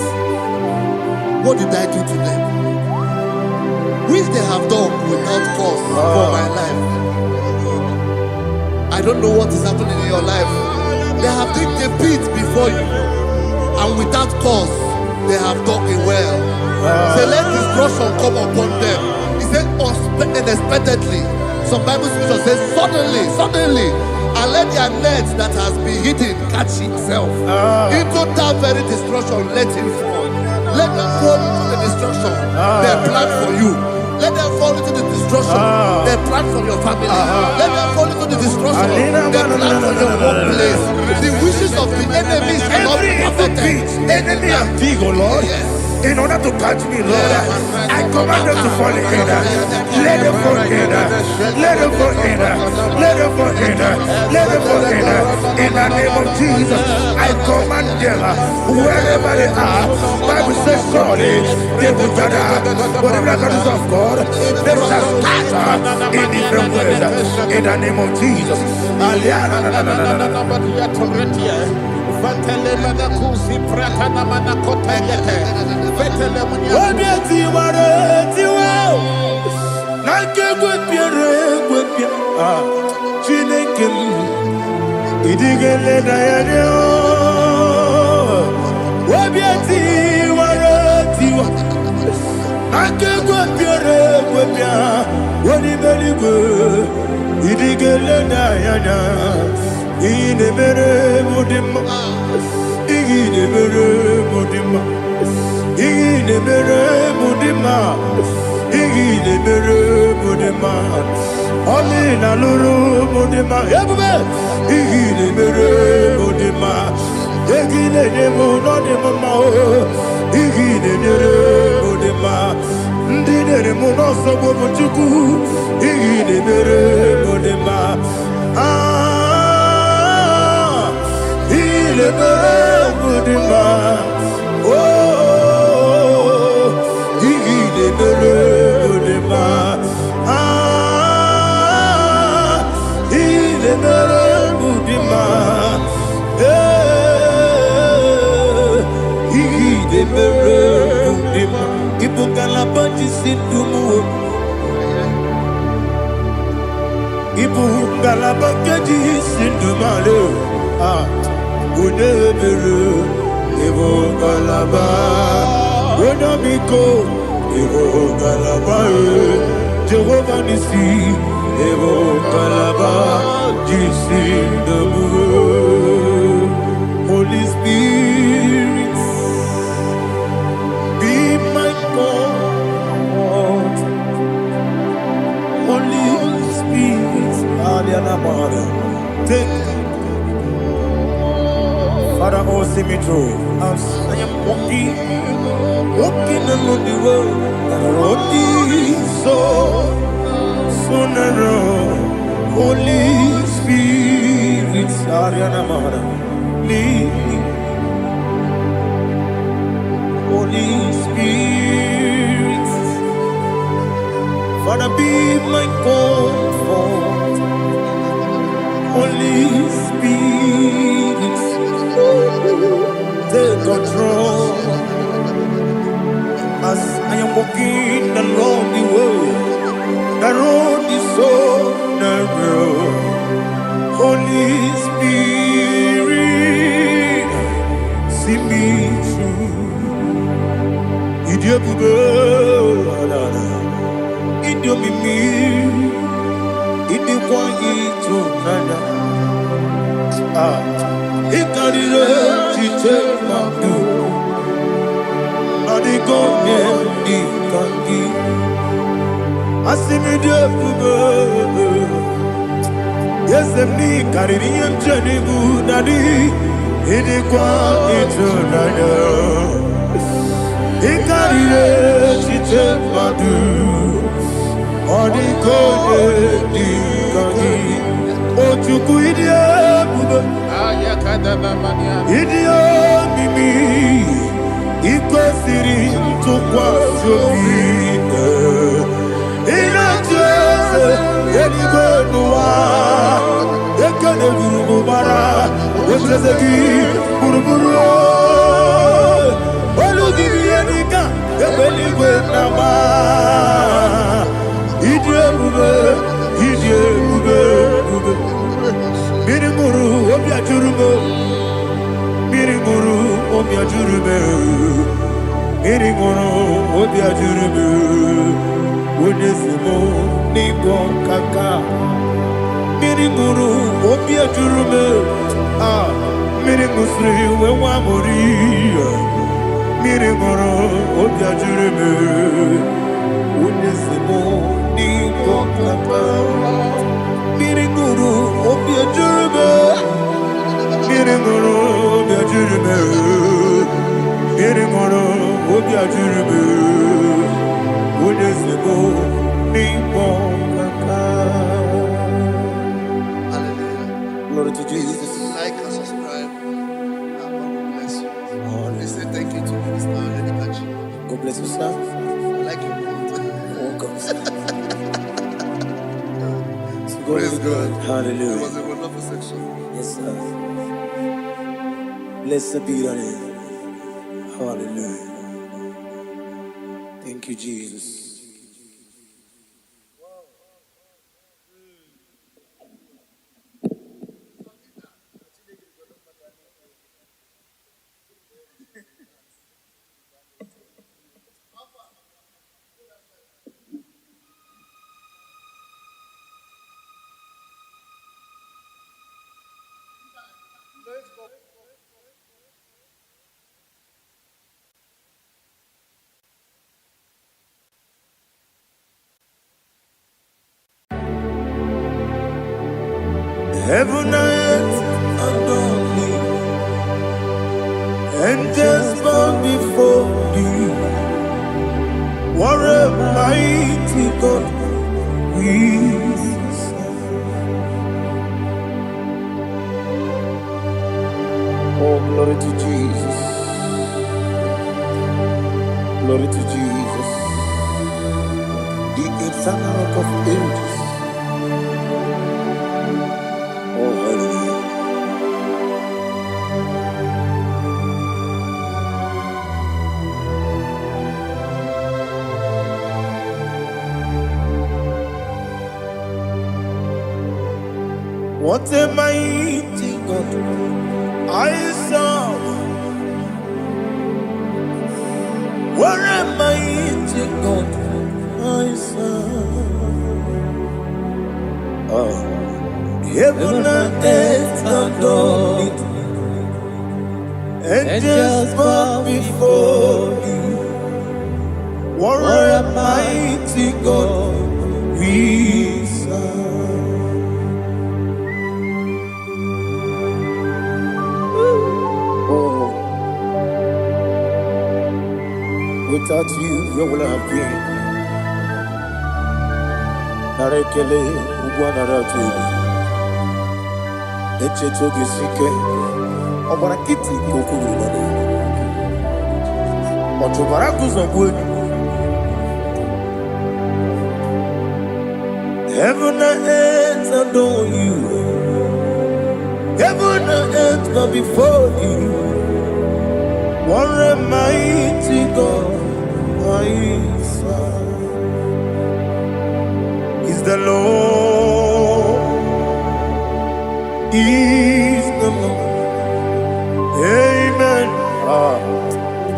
Speaker 3: What did I do to them? Which they have done without cause for my life. I don't know what is happening in your life. They have digged a pit before you, and without cause they have dug a well. Say, let destruction come upon them. He said, unexpectedly. Some Bible scripture says, suddenly, and let their net that has been hidden catch itself. Into that very destruction, let it fall. Let them fall into the destruction they plan for you. Let them fall into the destruction they plan for your family. Let them fall into the destruction they plan for your workplace. The wishes of the enemies are not perfected.
Speaker 1: Enemy and dig, oh Lord.
Speaker 3: Yes.
Speaker 1: In order to catch me, Lord, I command them to fall in. Let them fall in. Let them fall in. Let them fall in. Let them fall in. In the name of Jesus, I command them wherever they are. Bible says surely they will gather. But if the is of God, they shall scatter in different ways. In the name of Jesus. Only na luru modema, igile mere modema, igile nemo no dema mo, igile mere modema, ndine mo no sobo buchuku, igile mere modema, igile mere modema, oh, igile mere modema. Jehovah Nissi, Evo Kalaba, Jisi Damu, Holy Spirit, be my God. Holy Spirit, Adiana Mara, take Father, oh, see me through. As I am walking along the road, the road is so narrow. Holy Spirit, Ariana Mara, lead me. Holy Spirit, Father, be my comfort. Holy Spirit, take control. As I am walking along the road is so narrow. Holy Spirit, see me through. Idio bugo, idio mimi, idio kwa ito nana. Ikarire chite madu. Yes, me carrying Jenny Budadi. He quite he carried Chite Madu. Or the code di Kagi. O Chukuidia Buba. Idia Mimi. Iko Siri to Quasovina. Mirimuru, Obia Jurume, Mirimusri, Wamoria, Mirimuru, Obia Jurume, Unisimo, Nigo Kaka, Mirimuru, Obia Jurume, Mirimuru, Obia Jurume, Mirimuru, Obia Jurume, Unisimo, Nigo Kaka. Glory to Jesus.
Speaker 3: Like and subscribe. God bless you. They say thank you to Minister Lady Kachi.
Speaker 1: God bless you, sir.
Speaker 3: I like you.
Speaker 1: Welcome, sir. So
Speaker 3: Praise God.
Speaker 1: Hallelujah.
Speaker 3: It was a wonderful section.
Speaker 1: Yes, sir. Blessed be your name. Hallelujah. Thank you, Jesus. Heaven and earth adore me, angels bow before thee. What a mighty God we serve. Oh, glory to Jesus. Glory to Jesus. The eternal rock of ages. Oh, hallelujah. What a mighty God I serve. What a mighty God I serve. Oh. Heaven and earth adore it. Angels bow before thee. What a mighty God we serve. Oh, without you, where would I have been? Narekele, Ugwanaratu. Echetogizike, Obarakiti, Kokuru, Otobarakus of wood. Heaven and earth adore you. Heaven and earth bow before you. What a mighty God I serve. Is the Lord. Is the Lord. Amen.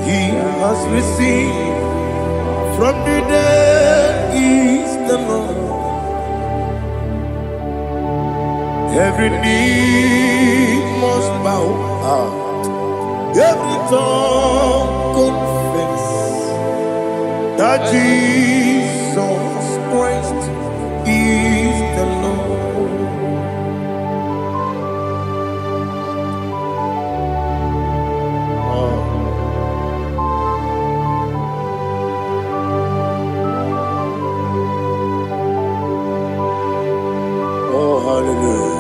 Speaker 1: He has received from the dead. Is the Lord. Every knee must bow. Every tongue confess that Jesus Christ is the Lord. Oh, hallelujah.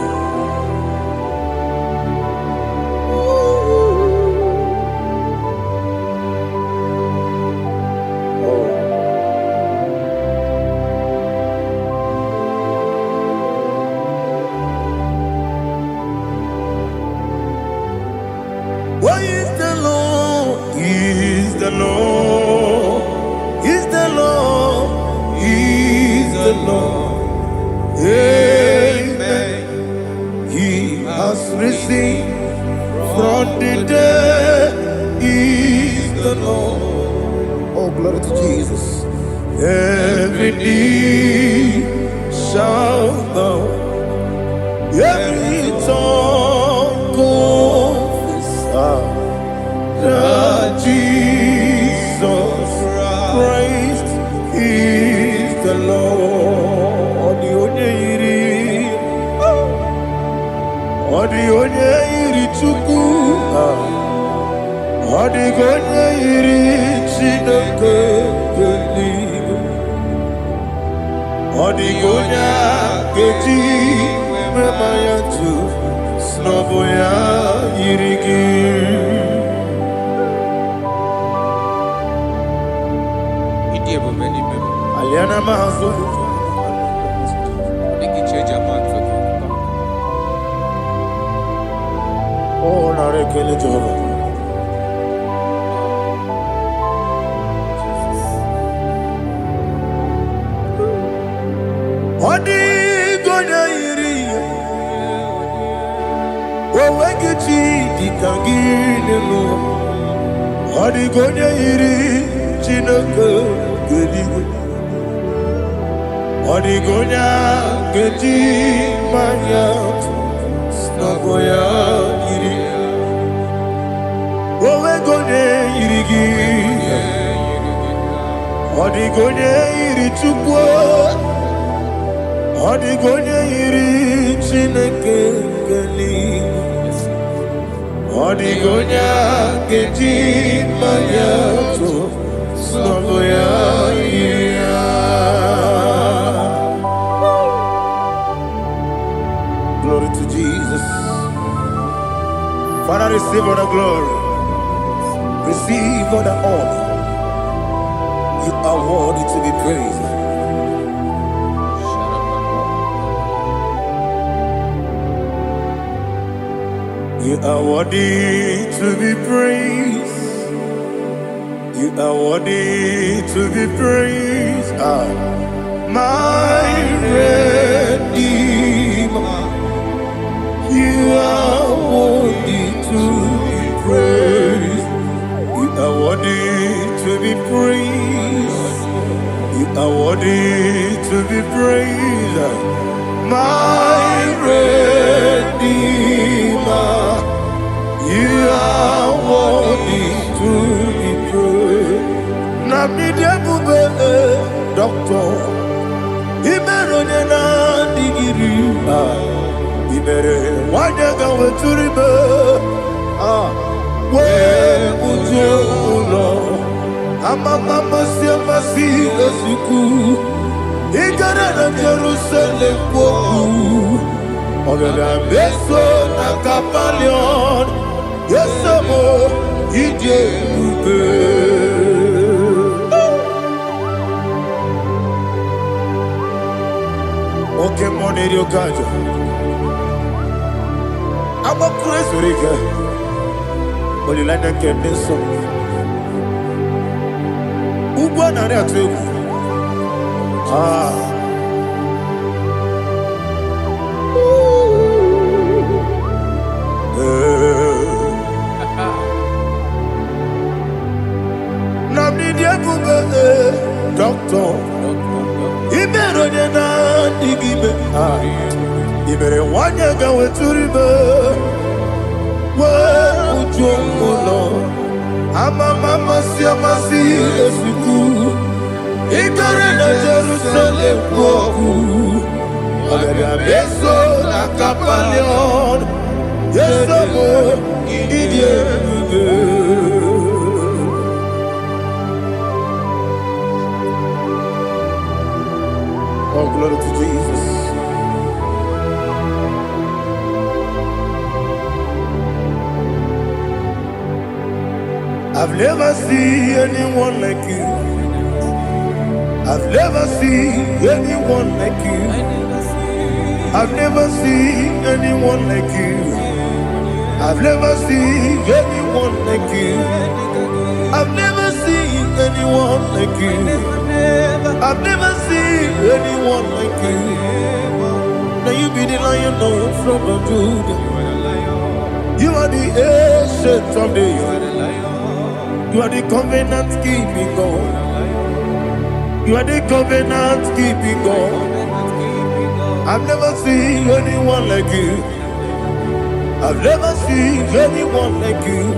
Speaker 1: Why is the Lord? Is the Lord? Is the Lord? Is the Lord? Amen. He has risen from the dead. Is the Lord? Oh, glory to Jesus. Every knee shall bow. Every tongue confess that Jesus Christ is the Lord. Odi onye iri Chukwu, odi onye iri Chineke eluigwe, odi onye keji mema ya tu snobo ya iri gị. Aliana mahazo. Oh, narekele Jehovah. Odi gonya iri, owegichi dikangine no. Odi gonya iri, Chineke geligwe. Odi gonya geji manya, snoboya iri. Owe gonya iri gi, odi gonya iri Chukwu. Odi gonya iri Chineke geligwe. Odi gonya geji manya to snoboya iri. Glory to Jesus. Father, receive all the glory. Receive all the honor. You are worthy to be praised. You are worthy to be praised. You are worthy to be praised. My Redeemer. You are worthy to be praised. You are worthy to be praised. You are worthy to be praised. My Redeemer. You are worthy to be praised. Namidebube, Doctor. Imeronye na digiri. Ibere wanyaga weturibe we ujo ulo amama masi esiku igara na Jerusalem kwoku ogada beso na kapalion yesemo ije ube oke moneri okajo I'm a crazy rigger. Only like that can be so. Ubana reatu. Namni dia bube doctor. Ibero de na digibe. Ibere wanya gawe turibe. Ujomulo ama mama si esiku Ikarena Jerusalem woku Agada beso na kapalion Yesomo idie Oh, glory to Jesus. I've never seen anyone like you. I've never seen anyone like you. I've never seen anyone like you. I've never seen anyone like you. I've never seen anyone like you. I've never seen anyone like you. Now you be the Lion from the Judah. You are the ancient of days. You are the covenant keeping God. You are the covenant keeping God. I've never seen anyone like you. I've never seen anyone like you.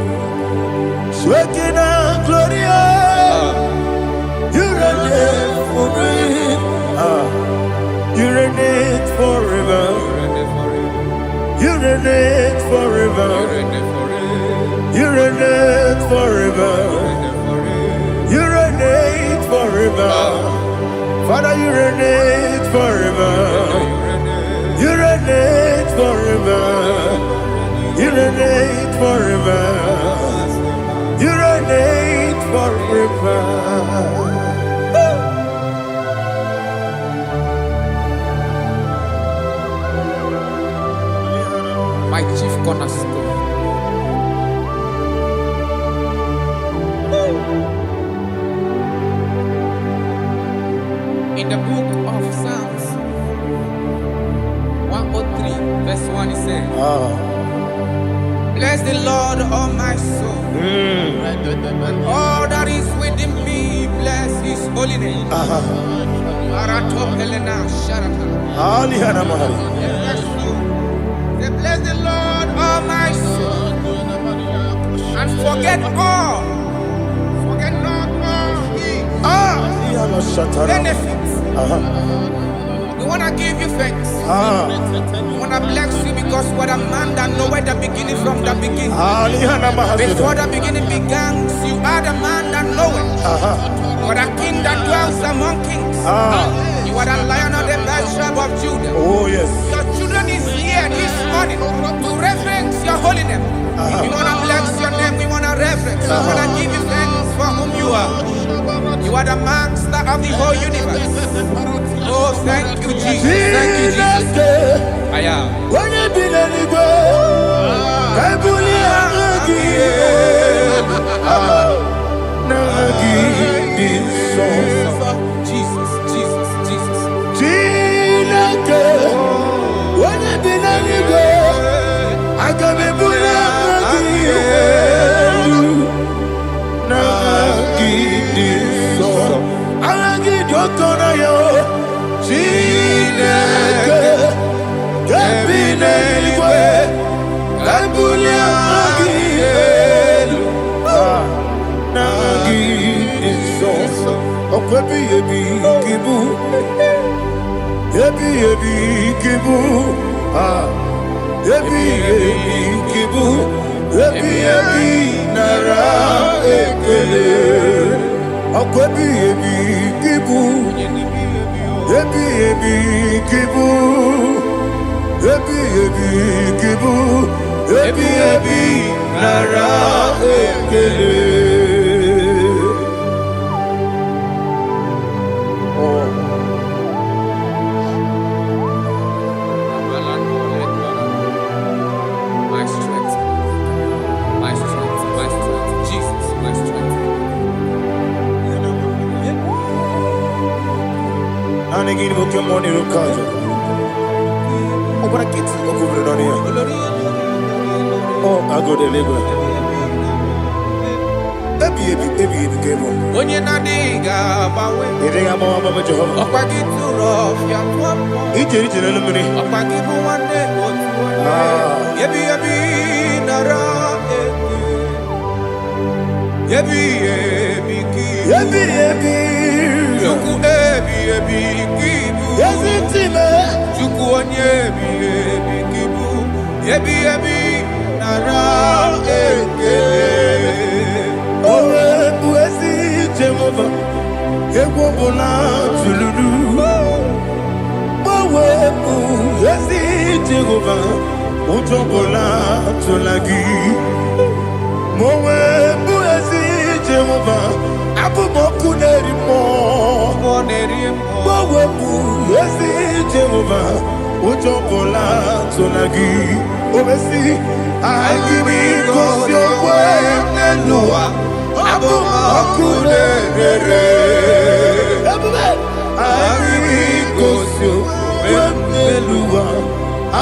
Speaker 1: Shekinah Gloria, you reign forever. You reign forever. You reign forever. You reign forever. You reign forever. Father, you reign forever. You reign forever. You reign forever. You reign forever.
Speaker 2: My chief cornerstone. In the book of Psalms 103, verse 1, it says, bless the Lord, all my soul, and all that is within me, bless his holy name. Bless the Lord, all my soul, and forget not all his benefits. We want to give you thanks. We want to bless you because what a man that know where the beginning from the beginning. Before the beginning began, you are the man that know it. You are the king that dwells among kings. You are the Lion of the tribe of Judah.
Speaker 1: Oh yes.
Speaker 2: Your children is here this morning to reverence your holy name. We want to bless your name. We want to reverence. We want to give you thanks for whom you are. You are the master of the whole universe. Oh, thank you, Jesus. Thank you, Jesus. I am.
Speaker 1: When you be the Igbo, I
Speaker 2: Jesus, Jesus, Jesus.
Speaker 1: When you be the Igbo, I can be
Speaker 2: My strength, my strength, my strength, Jesus, my strength.
Speaker 1: And again, we come on in the Oh, I go to Lagos.
Speaker 2: Onye na diga bawe.
Speaker 1: Iriga mama baba Jehovah.
Speaker 2: Okpagi turo fia tuapo.
Speaker 1: Ije na lumini.
Speaker 2: Okpagi mu wande otu wande. Yebi nara eke. Yebi ki.
Speaker 1: Ebi ebi.
Speaker 2: Chuku ebi ebi kibu.
Speaker 1: Yezitime.
Speaker 2: Chuku onye ebi ebi kibu. Ebi ebi nara ekele.
Speaker 1: Owe buezi Jehova. Egwobona tululu. Owe buezi Jehova. Utobola tulagi. Mowe buezi Jehova. Abumoku nerimo. Mowe buezi Jehova. Utobola tulagi. Obesi. Agimi kosyo wenelua. Abumoku nerere. Agimi kosyo wenelua.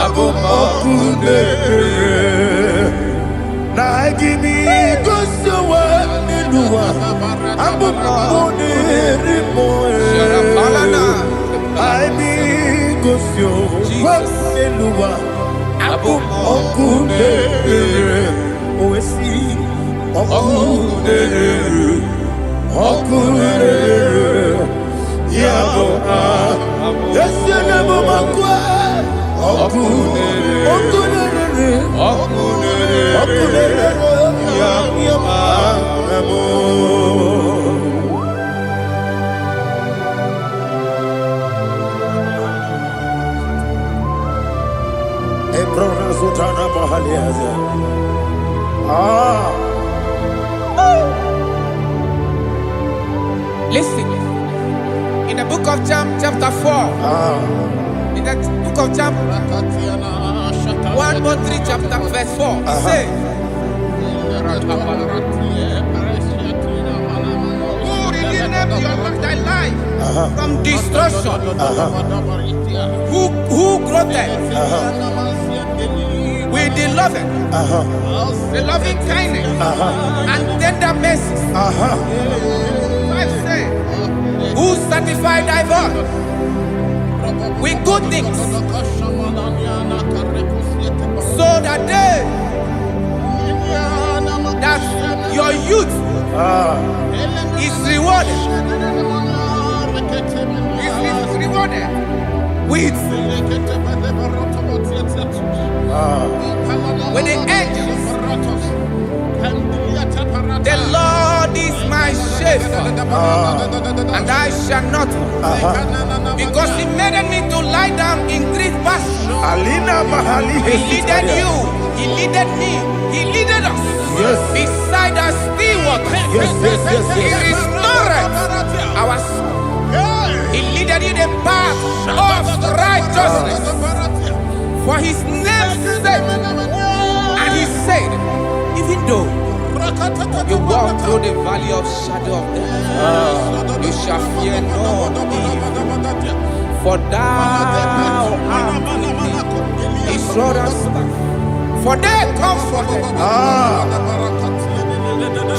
Speaker 1: Abumoku nerere. Na agimi kosyo wenelua. Abumoku nerimo. Agimi kosyo wenelua. Abumoku nerere. Oesi. Okunere, okunere, yabo yesene bomakwa, okunere, okunere, okunere, okunere, yabo. Ebrona zutana mahaliaza.
Speaker 2: Listen, in the book of John, chapter 4, in the book of John, 1:3, chapter verse 4, it says, who redeemed thy life from destruction, who groweth with the loving kindness and tender mercies. Who satisfy thy voice with good things, so that your youth is rewarded. Is rewarded with the angels. The Lord is my shepherd, and I shall not, because He made me to lie down in green pastures. He leaded you, He leaded me, He leaded us beside the still waters. He restored our soul. He leaded in the path of righteousness for His name's sake. And He said, even though you walk through the valley of shadow of death, you shall fear no evil, for thou art with me. His rod and staff, for they comforted.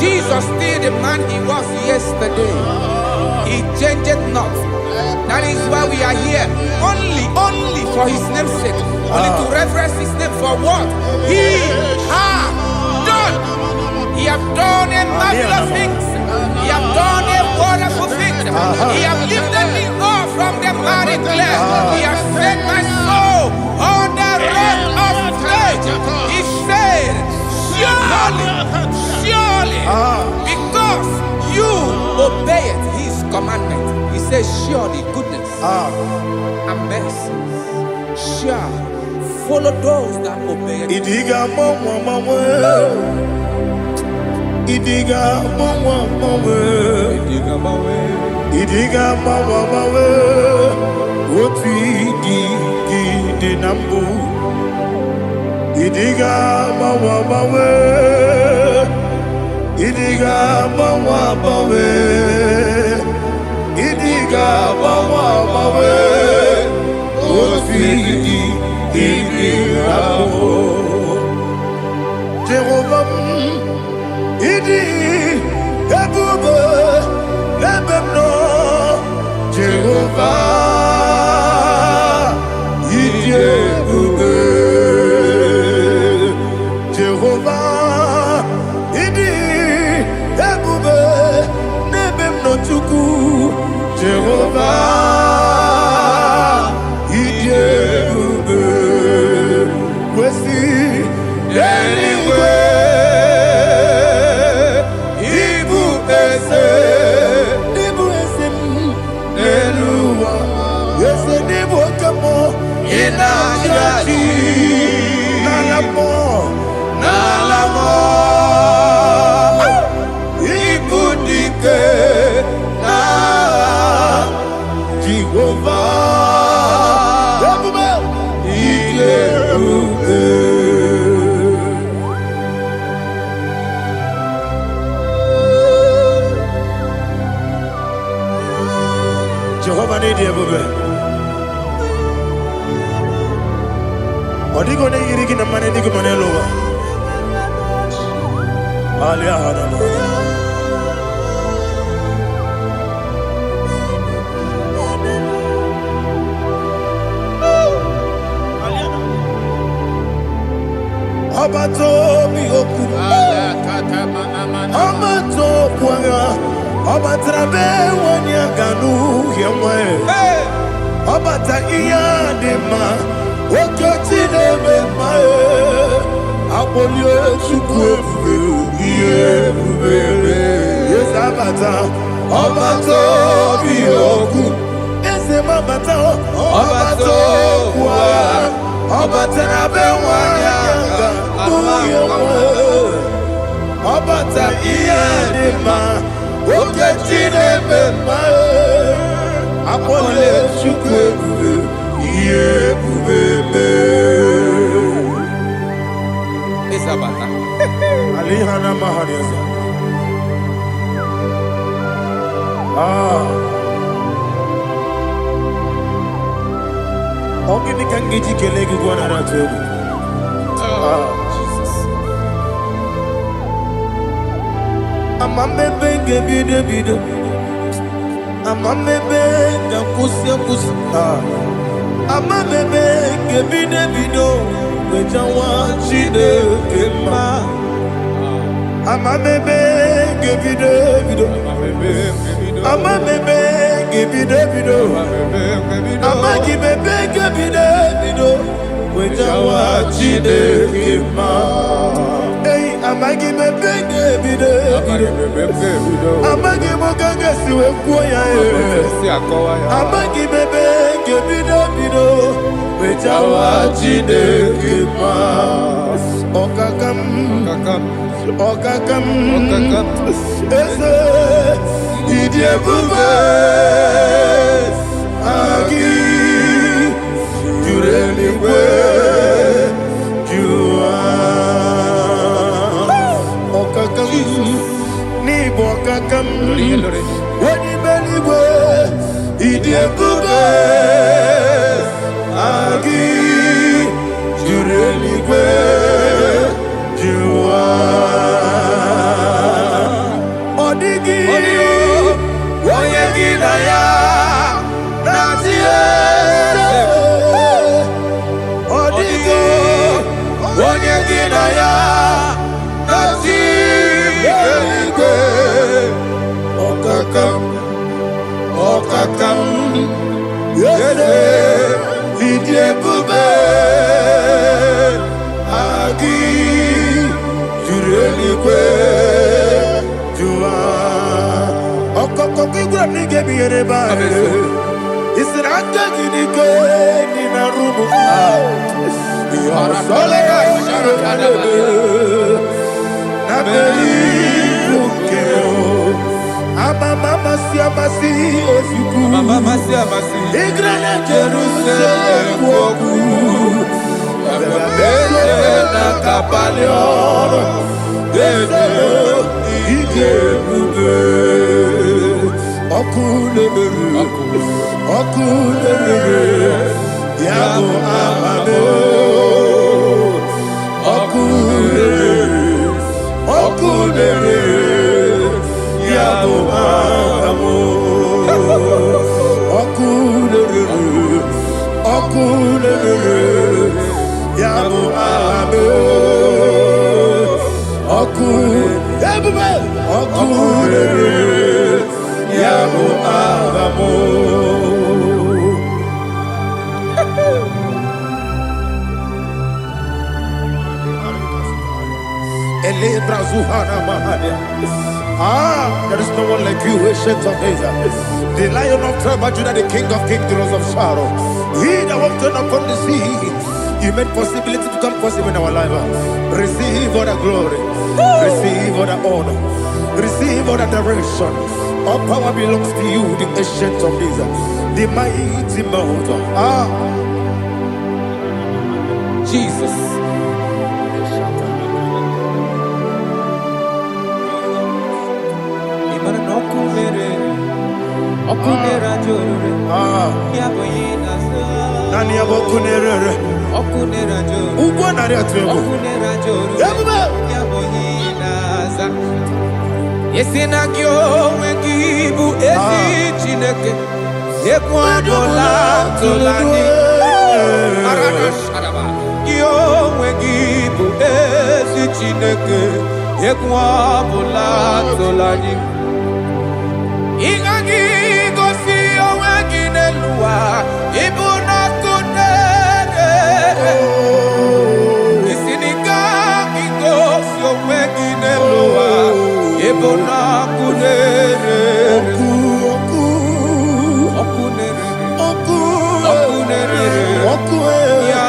Speaker 2: Jesus still the man He was yesterday. He changed not. That is why we are here, only for His name's sake, only to reverence His name for what He has done. He have done a marvelous things. He have done a wonderful thing. He have lifted me up from the miry clay. He has set my soul on the rock of faith. He said, surely, because you obeyed His commandment. He says, surely goodness and mercy shall follow those that obey it.
Speaker 1: Idiga mawe otu di nambu. Idiga mawe Idiga mawe Idiga mawe otu di nambu. Jehovah Idi ebube lebemno Jehovah Idi ebube Jehovah Idi ebube lebemno Yes, the name of Kamo. Inajaji. Nalamo. Nalamo. Ibudike. Na. Jehovah. Jehovah need you, baby. Odi go ne yiri kina mane di ko mane lowa. Alia hana mo. Abato mi oku. Abato kwanga. Obatrabe wanya ganu yemwe. Obata iya dema. Okoti nebe mae. Abolio chukwe iye bubebe. Yes abata. Obato biyoku. Ese mabata. Obato kwa. Obatrabe wanya ganu yemwe. Obata iya dema. Oketi nebe mae. Apole chukwe iye bubebe.
Speaker 2: Isabata.
Speaker 1: Alihana mahariasa. Ogini kangiji kelegi gwana ratubu.
Speaker 2: Jesus.
Speaker 1: Amamebe gebide bide. Amamebe gakusia kusi. Amamebe gebide bido. Wejawa chide kema. Amamebe gebide bido. Amamebe gebide bido. Amagibebe gebide bido. Wejawa chide kema. Hey, amagibebe gebide bido. Amagiboganga siwe kuya. Amagibebe gebide bido. Wejawa chide kema. Okakam. Ese idie bube. Agi jureligwe jua. Okakam ni bokakam. Wani beligwe idie bube. Agi jureligwe jua. Odigi oyegi na ya natie. Odigi oyegi na ya natie. Okakam yede idie bube. Agi jureligwe jua. Okoko kigura nige biyere ba. Isiraka ginike nina rumu. Yosole nabeli ukeo. Mama siamasi osuku.
Speaker 2: Mama siamasi.
Speaker 1: Igrana Jerusalem woku. Bebe na kapalion. Bebe ije bube. Okulere. Yabo amame. Okulere. Yabo amamo. Okulere. Yabo amamo. Okulere. Yabo amamo. Ele brazuhana mahania. There is no one like you, ancient of days. The Lion of tribe of Judah, the King of kings, the Rose of Sharon. He that walked upon the sea. You made possibility to come possible in our life. Receive all the glory. Receive all the honor. Receive all the direction. All power belongs to you, the ancient of days, the mighty mountain.
Speaker 2: Jesus. Yesinagyo wegibu ezi Chineke ekwadola tolani arada sharaba yo wegibu ezi Chineke ekwadola tolani ingagi gosi oweginelua ibuna kunere isiniga gosi oweginelua ibuna kunere ya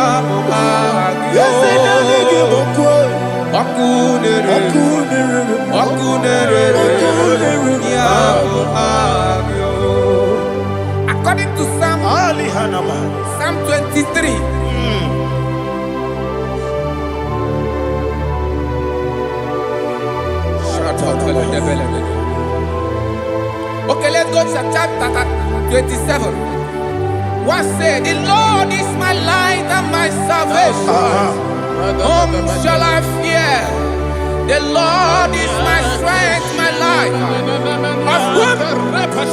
Speaker 2: according to Psalm 23. Okay, let's go to chapter 27. What said? The Lord is my light and my salvation. Whom shall I fear? The Lord is my strength, my life. Of whom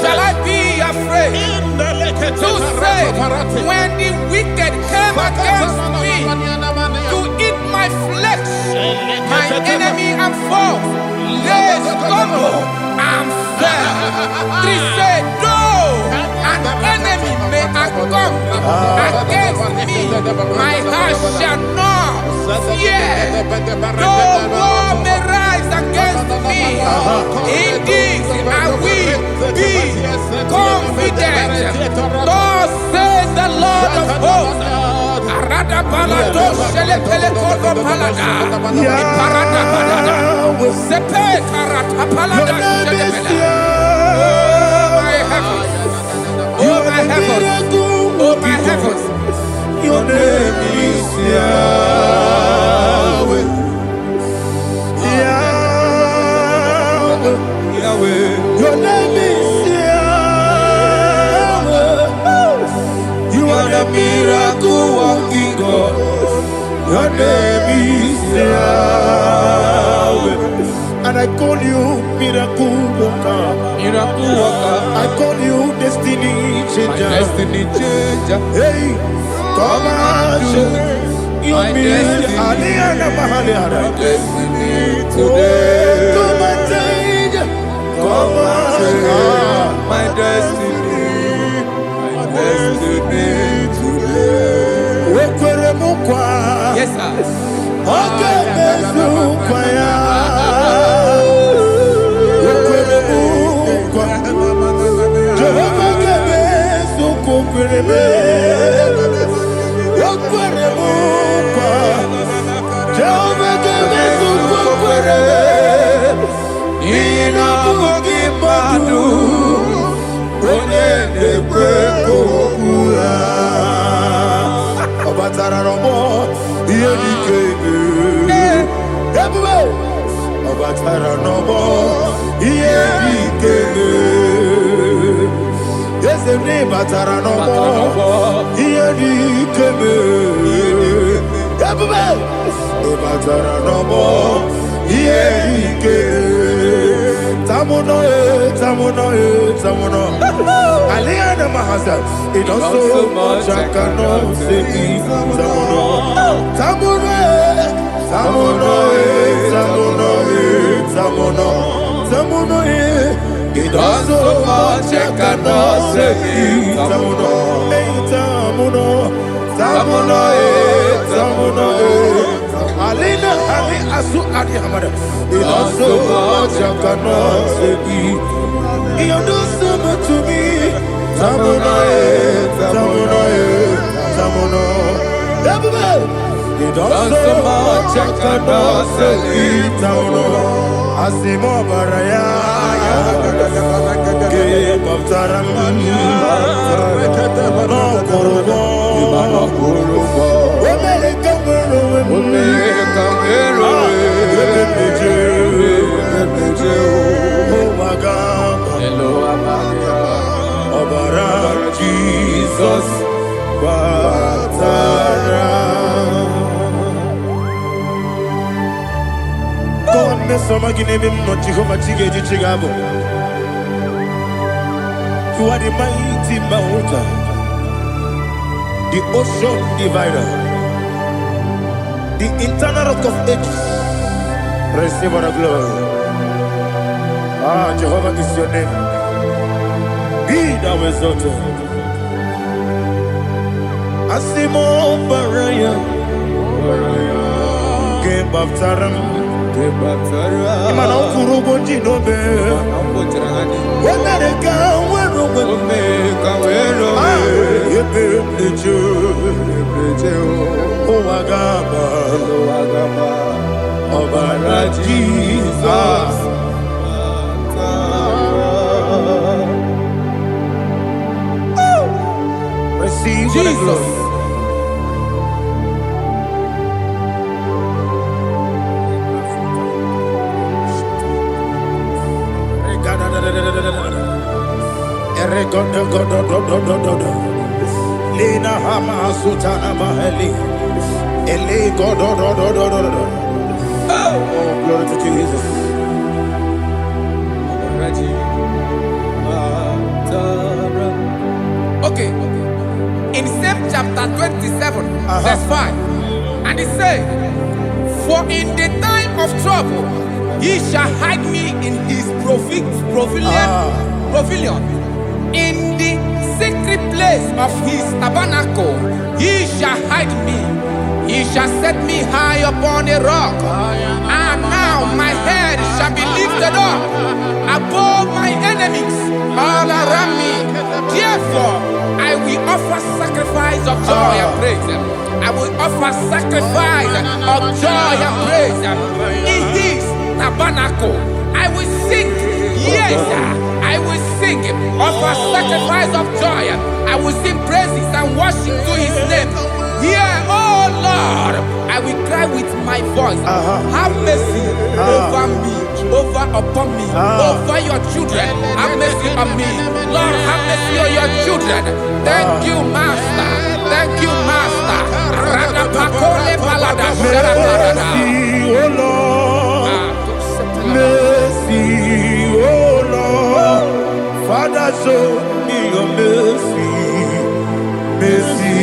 Speaker 2: shall I be afraid? To say, when the wicked came against me to eat my flesh, my enemy and foe, they stumble and fell. 3 say, though an enemy may come against me, my heart shall not fear. Though war may rise against me, in this I will be confident. Thus says the Lord of hosts. Arada balado shele pele kodo palada. Iparada balada. Sepe karata palada shele pele. Oh my heavens. Oh my heavens. Oh my heavens.
Speaker 1: Your name is Yahweh. Yahweh.
Speaker 2: Yahweh.
Speaker 1: Your name is Yahweh. You are the miracle working God. Your name is Yahweh. And I call you miracle worker.
Speaker 2: Miracle worker.
Speaker 1: I call you destiny changer.
Speaker 2: Destiny changer.
Speaker 1: Hey, come on, you mean Aliana Mahaliana.
Speaker 2: Destiny today.
Speaker 1: Come on, change. Come on,
Speaker 2: my destiny. My destiny today. Yes, sir.
Speaker 1: Okay, it also much I cannot say. It also much I cannot say. Alina Ali Asu He does so much I cannot say it. He does so much to me. Tamunae, he does so much I cannot say it. Tamuno, Asimo Baraya, Give of Taramania, no Kurubo, Jesus, Batara. God, me some give him not Jehovah Chigabo. You are the mighty mountain, the ocean divider, the internal rock of ages. Receive our glory. Ah, Jehovah is your name. Be thou exalted. Asimo Baraya, Game of Taram, Imano Kurubo Jinobe, Wamerika, Wemeka, Oagaba, Obara Jesus. Receive Jesus. Lina Hama Sutana Maheli. Ele Godo. Oh, glory to Jesus.
Speaker 2: Okay. In same chapter 27, verse 5, and it says, for in the time of trouble, he shall hide me in his pavilion. In the secret place of his tabernacle, he shall hide me. He shall set me high upon a rock. And now my head shall be lifted up above my enemies all around me. Therefore, I will offer sacrifice of joy and praise. I will offer sacrifice of joy and praise in his tabernacle. I will sing, yes, I will sing, offer sacrifice of joy. I will sing praises and worship to his name. Here, oh Lord, I will cry with my voice. Have mercy over me, upon me, over your children. Have mercy on me. Lord, have mercy on your children. Thank you, Master. Thank you, Master.
Speaker 1: Mercy, oh Lord. Mercy, oh Lord. Father, show me your mercy. Mercy,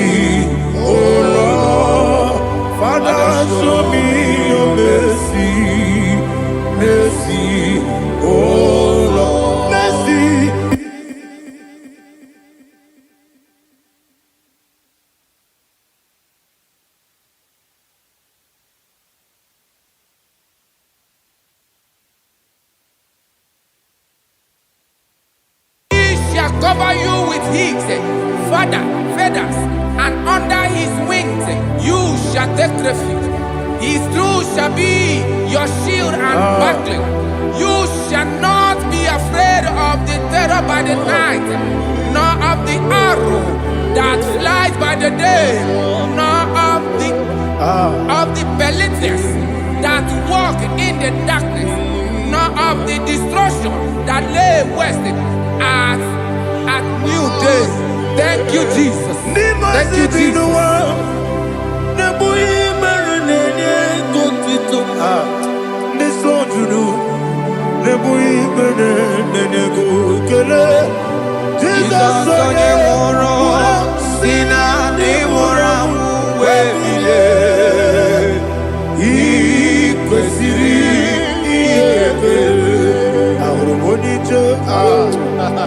Speaker 1: oh Lord. Father, show me your mercy. Mercy, oh Lord. Mercy.
Speaker 2: Cover you with his feathers, and under his wings you shall take refuge. His truth shall be your shield and buckler. You shall not be afraid of the terror by the night, nor of the arrow that flies by the day, nor of the pestilence that walk in the darkness, nor of the destruction that lay waste at new day. Thank you, Jesus. Thank you, Jesus.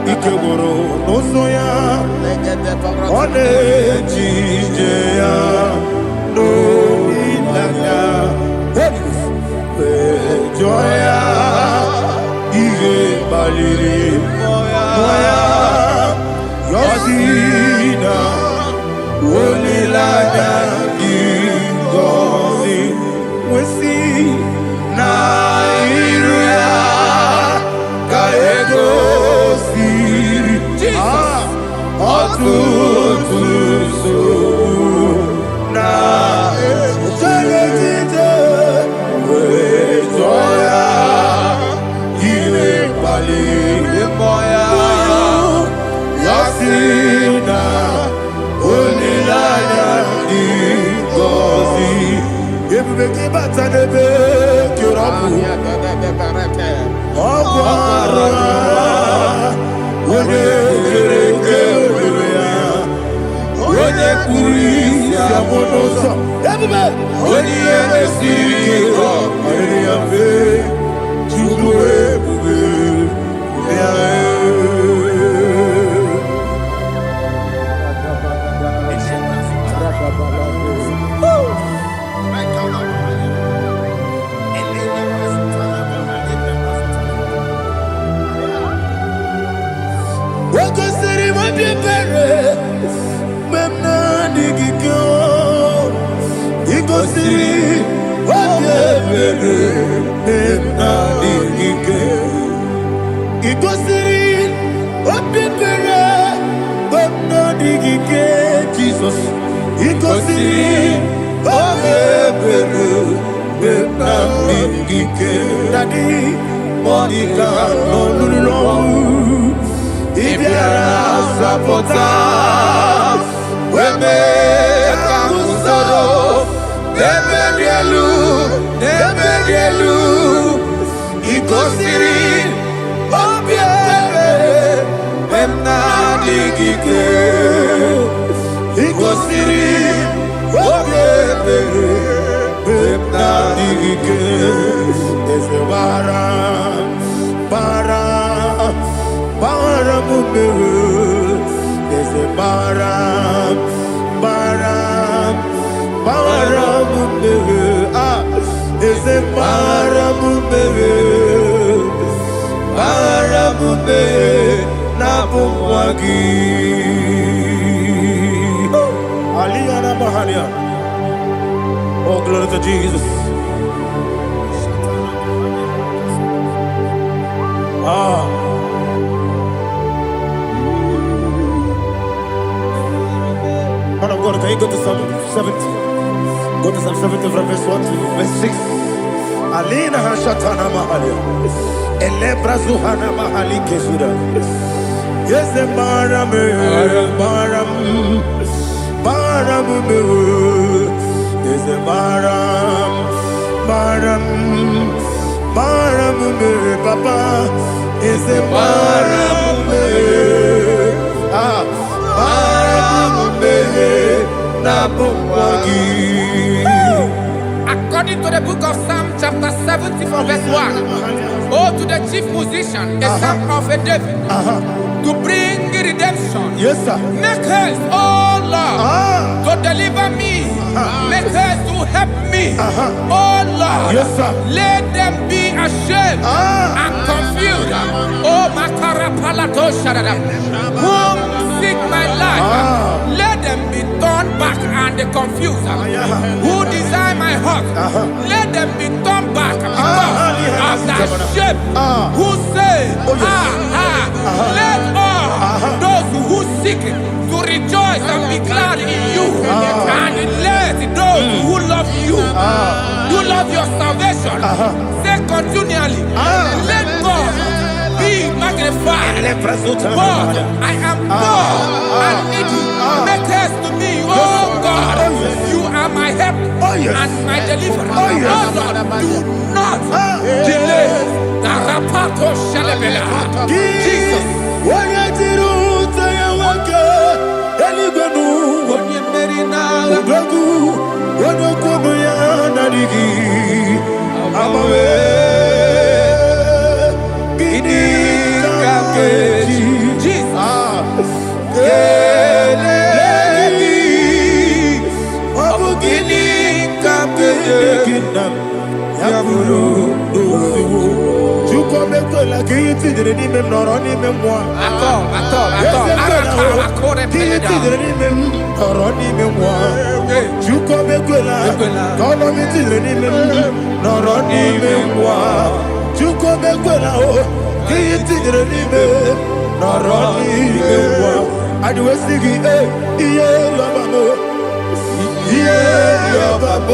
Speaker 1: Ikegoro nosoya one jijeya no ilaya paliri moya yosina olilada ingozi wesi na iruya kaego siri otutu so na telejide wejoya ile paliri moya yosina olilada ingozi ebubeki batanebe kyorabu ọgbara onye kereke onye kpuru isi abụ n'ụzọ ebube onye ihe na-esiri ike ọrịrị ya mfe chukwu ebube ya Wakosiri mabibere memna digiko ikosiri mabibere memna digike ikosiri mabibere memna digike Jesus ikosiri mabibere memna digike Daddy Monica no Ibiara sapota weme kamusoro debedielu ikosiri obiere memna digike ikosiri obiere memna digike ezebara there's a baram there's a baramumbe napumwagi Aliyana Mahalia. Oh, glory to Jesus. Man of God, can you go to Psalm 70? Go to Psalm 70 from verse 1 to verse 6. Alina Hashatana Mahalia. Elebra Zuhana Mahali Kesuda. Yes, the Baram. Yes, the Baram. Papa. Yes, the Baram.
Speaker 2: According to the book of Psalm chapter 70 from verse 1, oh, to the chief musician, a psalm of a David, to bring redemption.
Speaker 1: Yes, sir.
Speaker 2: Make haste, oh Lord, to deliver me. Make haste to help me. Oh Lord,
Speaker 1: yes, sir.
Speaker 2: Let them be ashamed and confused. Oh, Makara Palato Shadada, whom seek my life, let them be turned back and confused. Who desire my heart, let them be turned back because of that shape. Who say, let all those who seek to rejoice and be glad in you, and let those who love you, you love your salvation, say continually, let God be magnified. God, I am God and needy. Make haste to me, oh God. You are my help and my deliverer. Oh Lord, do not delay. Jesus.
Speaker 1: tidere n'ime m nọrọ n'ime mmụọ. Ka ihe tidere n'ime m nọrọ n'ime mmụọ. Chukwu ekwela ka ọnọdụ tidere n'ime m nọrọ n'ime mmụọ. Chukwu ekwela ka ihe tidere n'ime m nọrọ n'ime mmụọ. Adịwesi gị ihe yọba m. Ihe yọba m.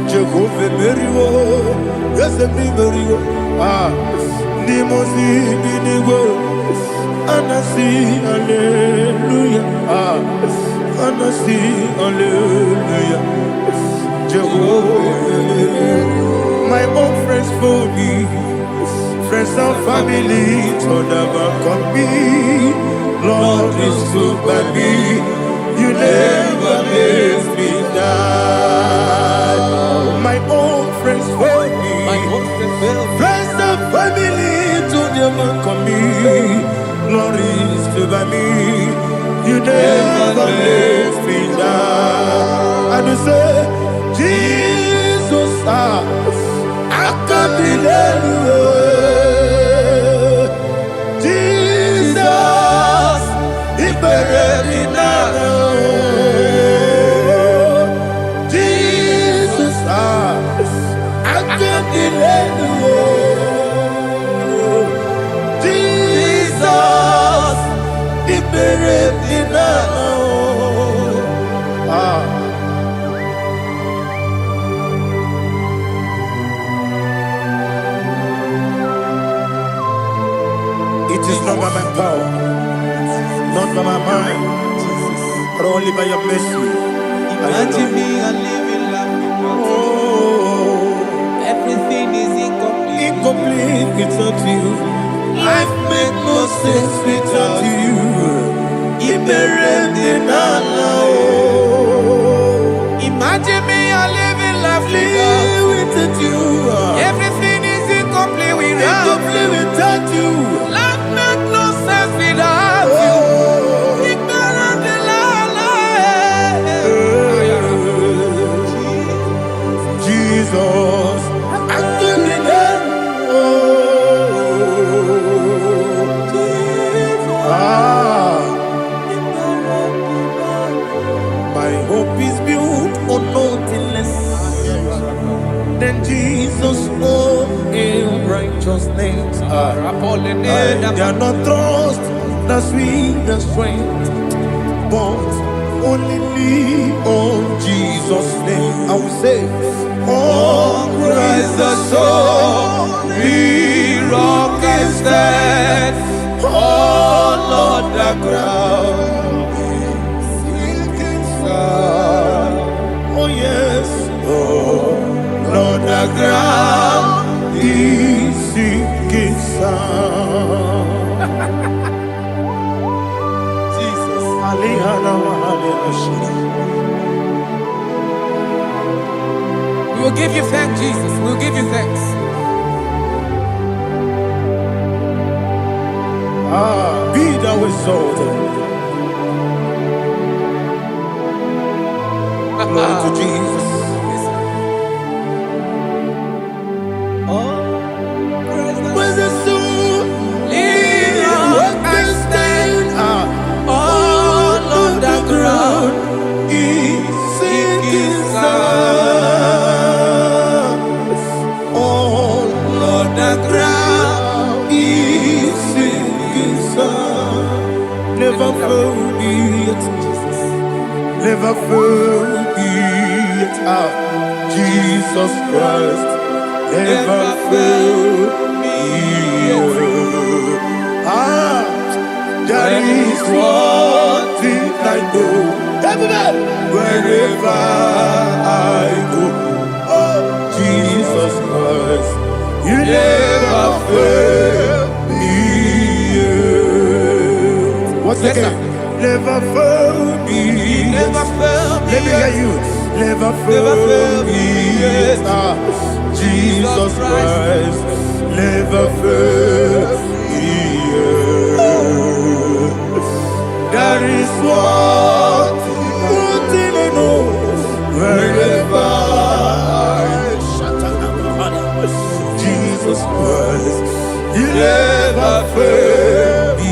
Speaker 1: Jehovah Meriwo, yes, Meriwo, Nimosi Binigo, Anasi, hallelujah, Anasi, hallelujah, Jehovah, my own friends for me, friends and family, told never come me, Lord is good by me, you never leave me down. My own friends for me, friends and family, told never come me, Lord is good by me, you never leave me down. And you say, Jesus, I can't believe you. Jesus, He buried in Jesus, I can't believe you. Jesus, He buried in It is not by my power, not by my mind, but only by your mercy.
Speaker 2: Imagine me a living life without you. Everything is incomplete.
Speaker 1: Incomplete without you. Life makes no sense without you.
Speaker 2: Imagine me a living life
Speaker 1: without you.
Speaker 2: Everything is incomplete without
Speaker 1: you.
Speaker 2: Life makes no sense without you.
Speaker 1: Jesus, my hope is built on nothing less than Jesus' own righteousness. They are not trust the sweetest strength, but only lean on Jesus' name. I will say, oh, Christ the soul, the rock is dead. Oh, Lord, the ground is sinking sun. Oh, yes, oh, Lord, the ground is sinking sun. Jesus,
Speaker 2: We will give you thanks, Jesus. We will give you thanks.
Speaker 1: Be thou exalted. Glory to Jesus. never failed me yet. Never failed me yet. Jesus Christ never failed me yet. There is one thing I know. Wherever I go, Jesus Christ, you never fail me. What's the name? Never fail me.
Speaker 2: Never fail me.
Speaker 1: Let me hear you. Never fail me. Jesus Christ, never fail me. There is one thing I know. Wherever Jesus Christ, you never fail me.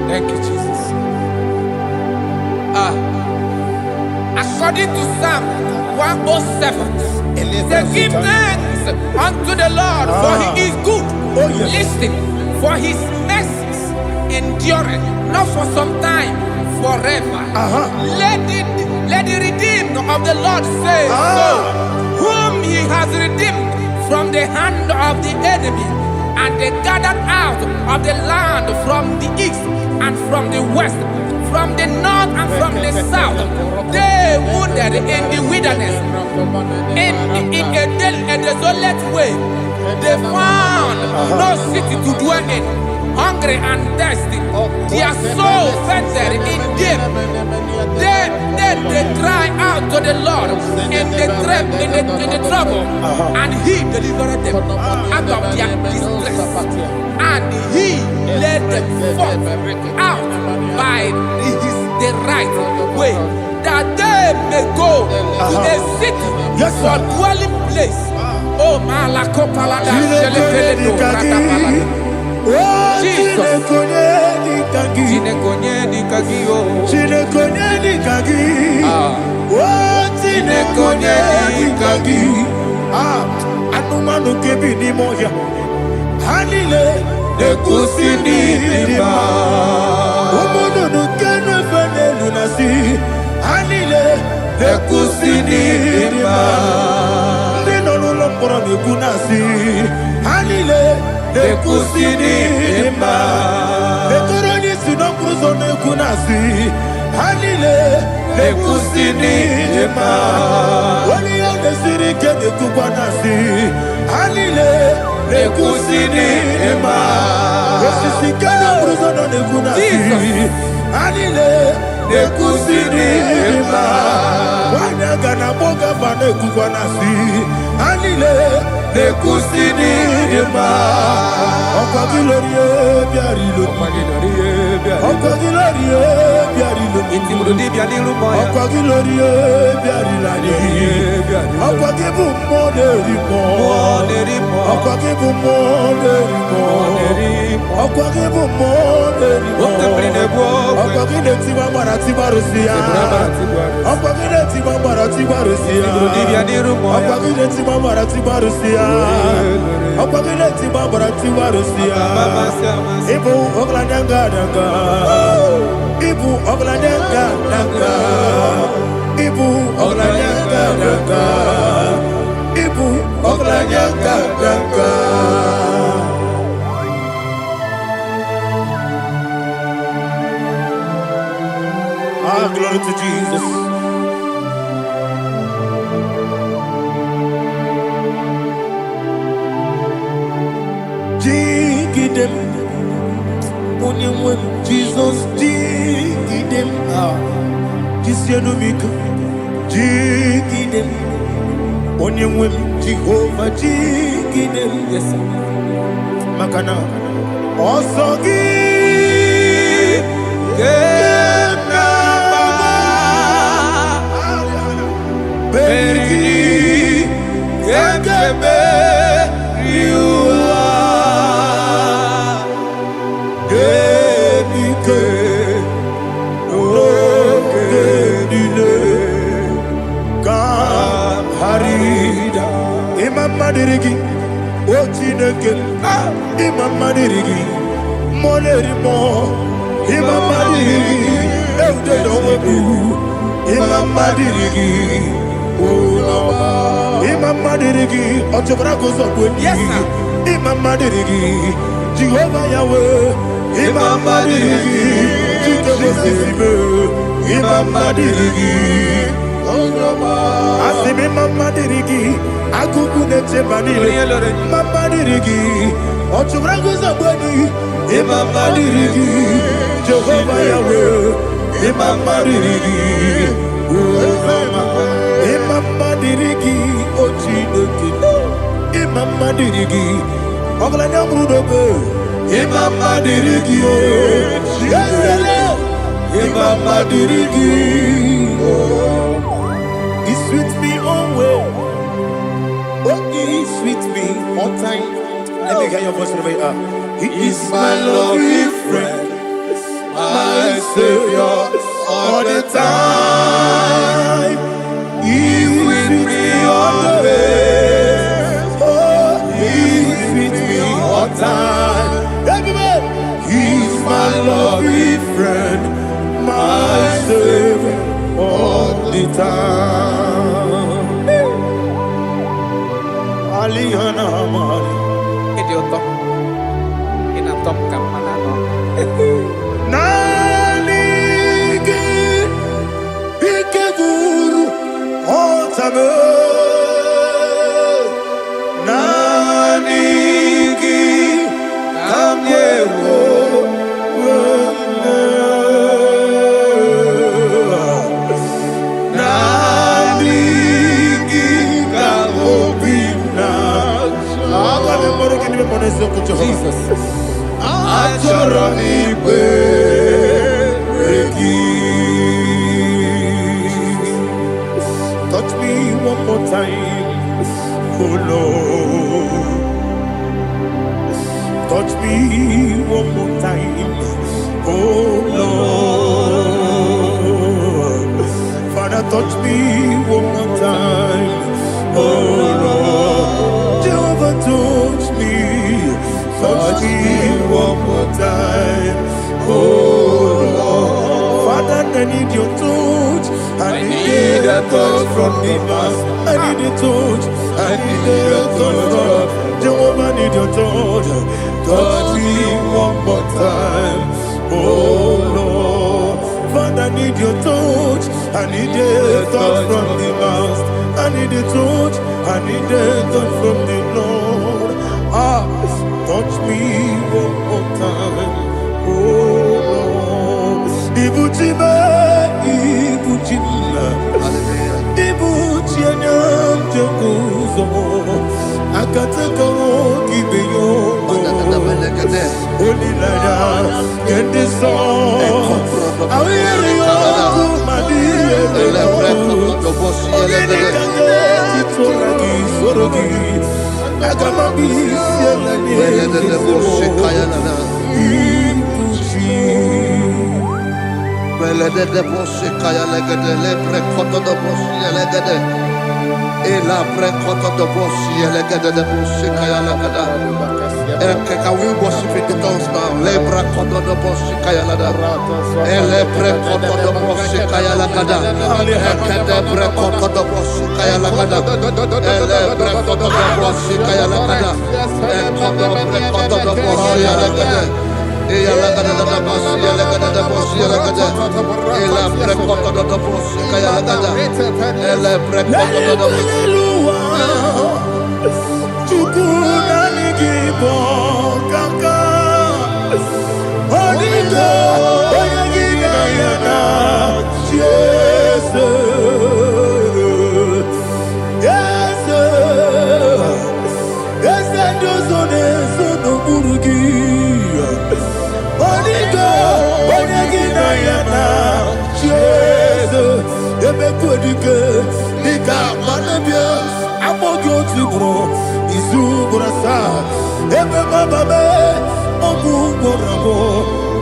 Speaker 2: Thank you, Jesus. According to Psalm 107, they give thanks unto the Lord, for he is good. Listen, for his mercies endureth, not for some time, forever. Let the redeemed of the Lord say so, whom he has redeemed from the hand of the enemy, and they gathered out of the land from the east and from the west, from the north and from the south. They wandered in the wilderness, in a desolate way. They found no city to dwell in, hungry and thirsty. Their soul fainted in deep. They cry out to the Lord in the trouble, and he delivered them out of their distress, and he led them forth out by the right way, that they may go to a city for dwelling place. Oh, Malakopalada, Jesus.
Speaker 1: Anumanu kebi ni moya. Hanile nekusini lima. Umudu nukene fene lunasi. Hanile nekusini lima. Ndino lulopora nukunasi. Hanile nekusini lima. Nekoroni sinokruzo nekunasi. Hanile nekusini lima. Wali yone sirike nekubanasi. Hanile nekusini lima. Wesisikana bruzo nekunasi. Hanile nekusini lima. Wanyaga na boga vane kubanasi. Hanile nekusini lima. Okwa gilorie biarilo. Okwa gilorie biarilo. Okwa gilorie biarilani. Okwa gibu moderimo. Okwa gibu moderimo. Okwa gibu moderimo. Okwa gile tiba mara tiba rusia. Okwa gile tiba mara tiba rusia. Okwa gile tiba mara tiba rusia. Okwa gile tiba mara tiba rusia. Ibu oglanyanga danga. Ibu oglanyanga danga. Ibu oglanyanga danga. Ibu oglanyanga danga. Glory to Jesus. Jigidem, Onyemwem, Jesus, Jigidem, Jisianumika, Jigidem, Onyemwem, Jehovah, Jigidem, yes, Makana, Osogi. Enike Oke Dile Harida Imamadirigi Ochineke Imamadirigi Molerimo Imamadirigi Eudedowebu Imamadirigi Imamadirigi Otobragozobweni Imamadirigi Jehovah Yahweh Imamadirigi Jikebosisibe Imamadirigi Asimi Mamadirigi Akuku Neche Banile Mamadirigi Otobragozobweni Imamadirigi Jehovah Yahweh Imamadirigi Imamadirigi Ochineke Imamadirigi Oglanya Murudobe Imamadirigi Imamadirigi He sweet me always. Oh, he sweet me all time. Let me hear your voice from here. He is my lovely friend, my Savior all the time. He with me always. Oh, he with me all time. He's my lovely friend, my Savior all the time. Aliyana Mari.
Speaker 2: Idioto. Inatom kamanano.
Speaker 1: Nanigi Ikeguru Otame Nanigi Kamyewo Nanigi Kamobina Jesus Achoronibe touch me one more time, oh Lord. Touch me one more time, oh Lord. Father, touch me one more time, oh Lord. Jehovah, touch me one more time, oh Lord. Father, I need your touch. I need a touch from the past. I need a touch. I need a touch from Jehovah. I need your touch. Touch me one more time, oh Lord. Father, I need your touch. I need a touch from the past. I need a touch. I need a touch from the Lord. Touch me one more time, oh Lord. Ibuchime, Ibuchime, Ibuchianyam Jakuzo, Akataka Kibeyongo, Olilaya, get this song. I hear you, my dear,
Speaker 3: Can we worship in the tongues now? Lebra kodo do bosi kaya lada. Ele pre kodo do bosi kaya lada. Ekede pre kodo do bosi kaya lada. Ele pre kodo do bosi kaya lada. Ekodo pre kodo do bosi lada. Eya lada da bosi lada da bosi lada. Ele pre kodo do bosi kaya lada. Ele pre kodo do bosi.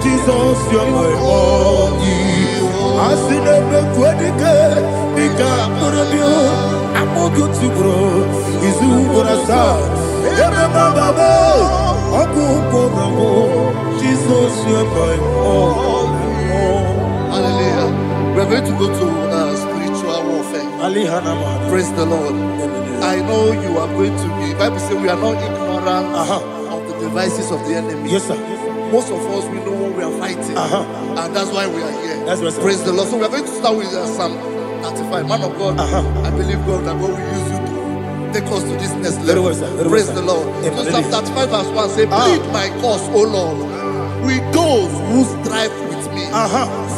Speaker 1: Jesus, you're my all. I see the Bequedica, Nika, Murabio, I'm more good to grow. Is who what I saw. Jesus, you're my all.
Speaker 3: Hallelujah. We're going to go to spiritual warfare. Praise the Lord. I know you are going to be. Bible says we are not ignorant of the devices of the enemy.
Speaker 1: Yes, sir.
Speaker 3: Most of us, we know what we are fighting. And that's why we are here.
Speaker 1: That's right, sir.
Speaker 3: Praise the Lord. So we are going to start with Psalm 35. Man of God, I believe God that God will use you to take us to this next level. Praise the Lord. So Psalm 35 verse 1 say, plead my cause, O Lord, with those who strive with me.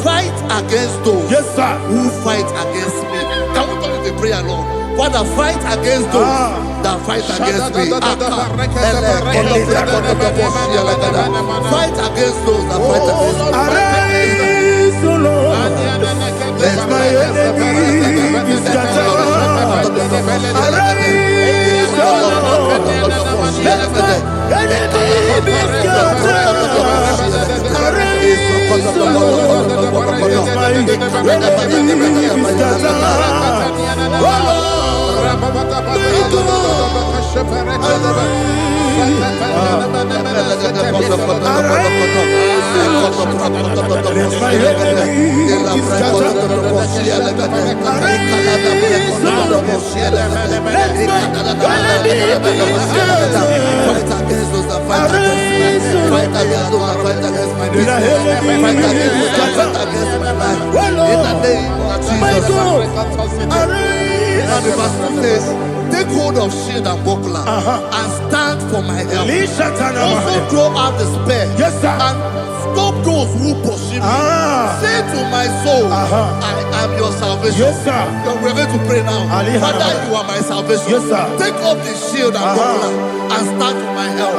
Speaker 3: Fight against those who fight against me. Can we call it a prayer, Lord? Father, fight against those that fight against me. Fight against those that fight against me.
Speaker 1: Arise, O Lord, let my enemy be scattered. Arise, O Lord, let my enemy be scattered. Arise, O Lord, let my enemy be scattered. Oh Lord,
Speaker 3: and the verse 2 says, take hold of shield and buckler and stand for my help. Also draw out the spear and stop those who pursue me. Say to my soul, I am your salvation. We're going to pray now. Father, you are my salvation. Take up the shield and buckler and stand for my help.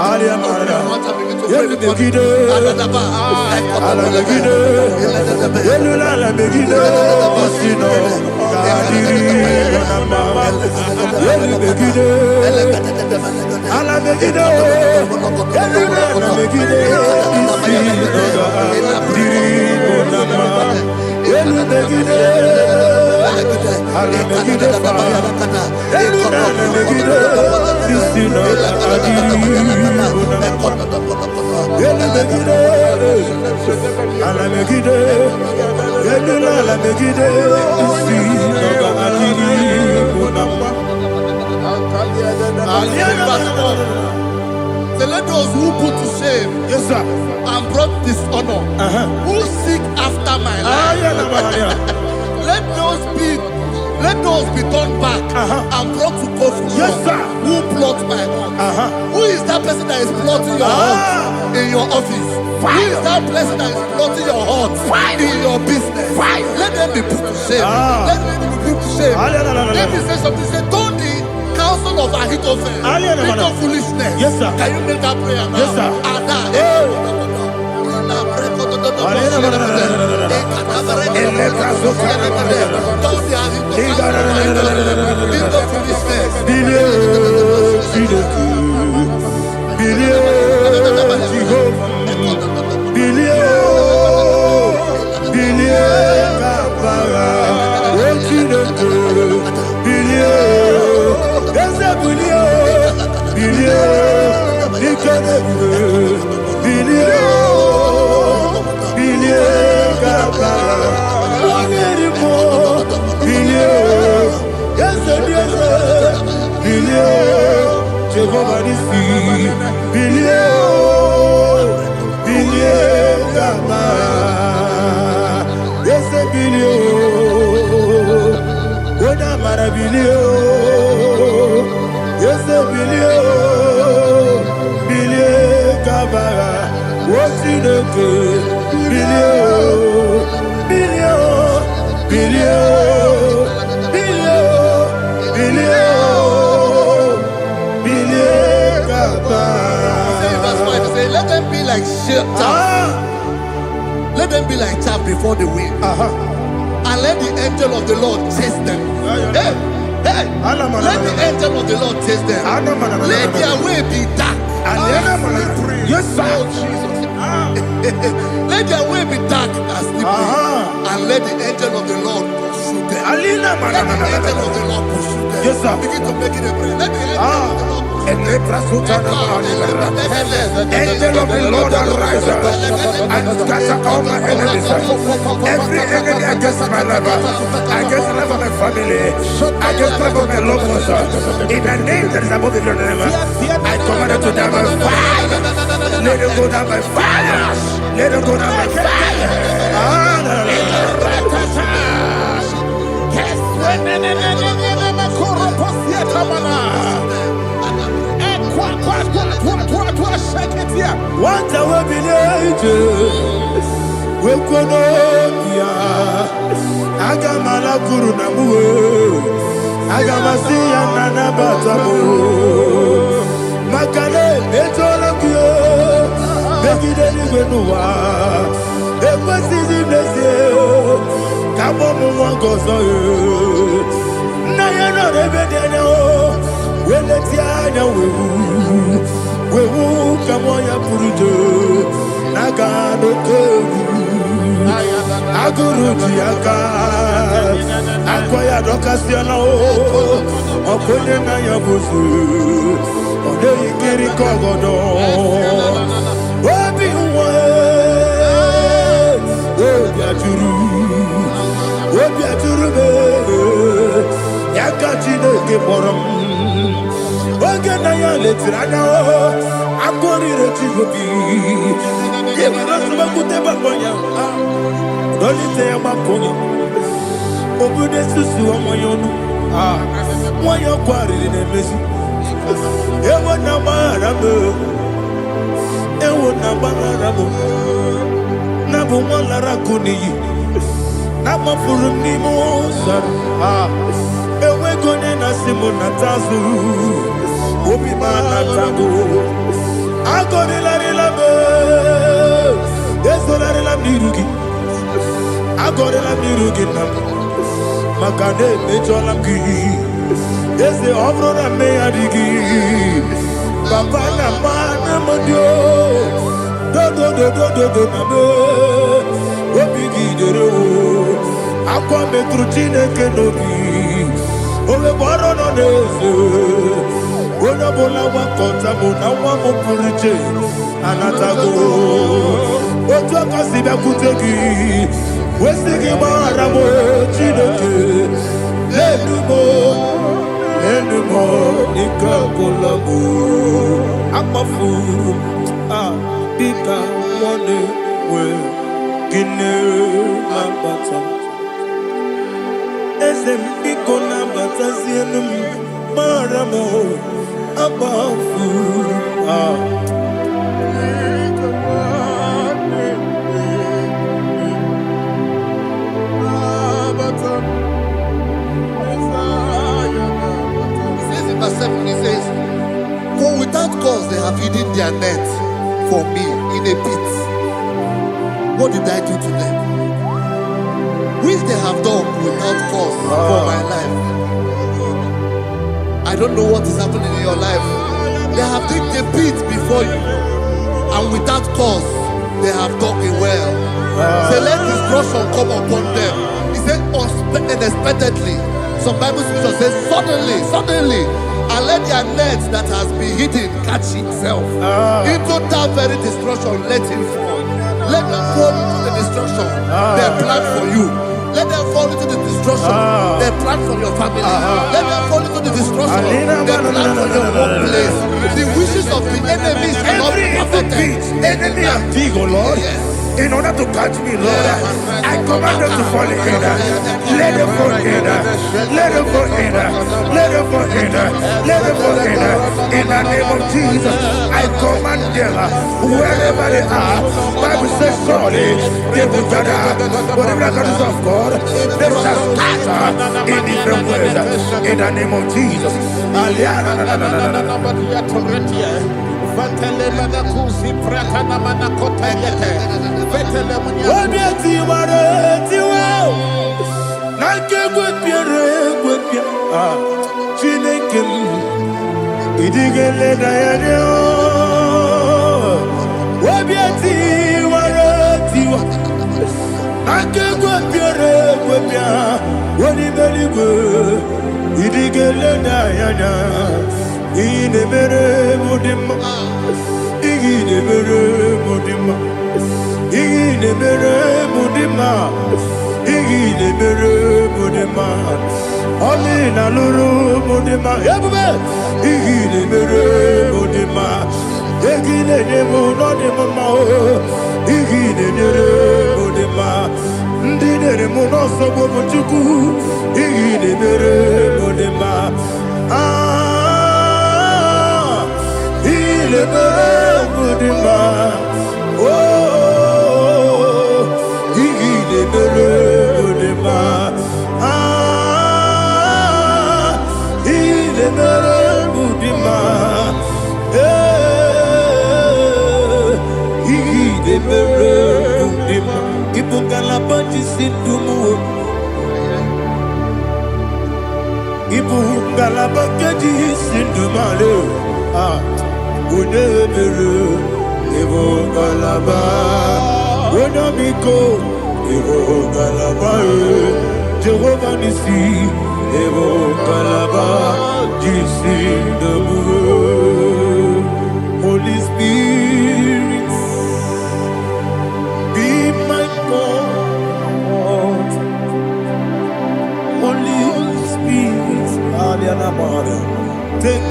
Speaker 3: So let those who put to shame and brought dishonor, who seek after my life, let those be turned back and brought to confusion. Who plot my heart? Who is that person that is plotting your heart in your office? Who is that person that is plotting your heart in your business? Let them be put to shame. Let them be put to shame. Let me say something. Say, don't the counsel of Ahithophel become foolishness. Can you make that prayer now? Let them be like chaff. Let them be like chaff before the wind. And let the angel of the Lord chase them. Let the angel of the Lord chase them. Let their way be dark
Speaker 1: Yes, sir.
Speaker 3: Oh, Jesus. Let their way be dark as sleeping, and let the angel of the Lord pursue them. Let the angel of the Lord pursue them.
Speaker 1: Yes, sir.
Speaker 3: Begin to make it a prayer. Let the angel of the Lord pursue them.
Speaker 1: Angel of the Lord arise and scatter all my enemies. Every enemy against my life, against the life of my family, against the life of my loved ones. In the name that is above the name, I command it to die by fire. Let it go down by fire. Let it go down by fire. What I will believe, we could know. Agamala Guru Namu, Agamasia Nana Batamu, Makale, Etolakio, Begideni Benua, Equasi Nesio, Kabomu Wangozo, Nayana Rebedeno, Weletiana Wewu, Kamoya Purujo, Nagano Kogu. Aguru Jiaka, Akwaya Dokasiana, Okonye na Yabuzu, Ode Ikiri Kogodo, Obi Uwe, Obi Aturu, Yakachine Kiborum, Ogana Yaletrana, Akori Rechigobi, Yevasubakuteba. Don't say I'm a pony. Open the susu on my own. Why you're quarry in a mess? Ever number, Ewo Nabarabu. Nabu Malaracuni. Nama for Nimo, son. Ewe Gonena Simonatazu. Obi Manatago. I got a love. There's no love Nirugi. Agora mirugina, makane mecholamki. Ese obro na me adigi. Papa na mana modio. Do na me. Obigi dero. Aqua metrutine kenobi. Ole baro no neze. Ona bola wakota mona wamo puriche. Anatago. Otua kasiba kutegi. Wesigi maramo chideke Lenumo Nikakolabu Amafu Bika Wane We Gine Nambata Esem Biko Nambata Zienum Maramo Amafu
Speaker 3: He says, for without cause they have hidden their net for me in a pit. What did I do to them? Which they have done without cause for my life. I don't know what is happening in your life. They have digged a pit before you, and without cause they have dug it well. Say, let destruction come upon them. He said, unexpectedly. Some Bible scripture says, suddenly, and let their net that has been hidden catch itself. Into that very destruction, let it fall. Let them fall into the destruction they plan for you. Let them fall into the destruction they plan for your family. Let them fall into the destruction they plan for your workplace. The wishes of the enemies are not perfected.
Speaker 1: Enemy of thee, O Lord. Yes. In order to catch me, Lord, I command them to fall in. Let them fall in. Let them fall in. Let them fall in. Let them fall in. In the name of Jesus, I command them wherever they are. Bible says surely they will gather. Whatever the God of God, they shall scatter in different ways. In the name of Jesus. Chineke idigele na ya Apiere kwepia, wani beligwe, idigele dayana, ine mere mudima, ine mere mudima, ine mere mudima, ine mere mudima, ali na luru mudima, yabube, ine mere mudima, ine nemo no dema mao, ine mere mudima. Ndinere munoso bobuchuku igide mere modema ile mere modema oh igide mere modema ile mere modema igide mere modema Ibugalabati sindumu Ibugalabakadi sindumale Unebere Ibugalaba Unamiko Ibugalaba Jehovah Nisi Ibugalaba Jisindumu Holy Spirit Be my God, Holy Spirit, take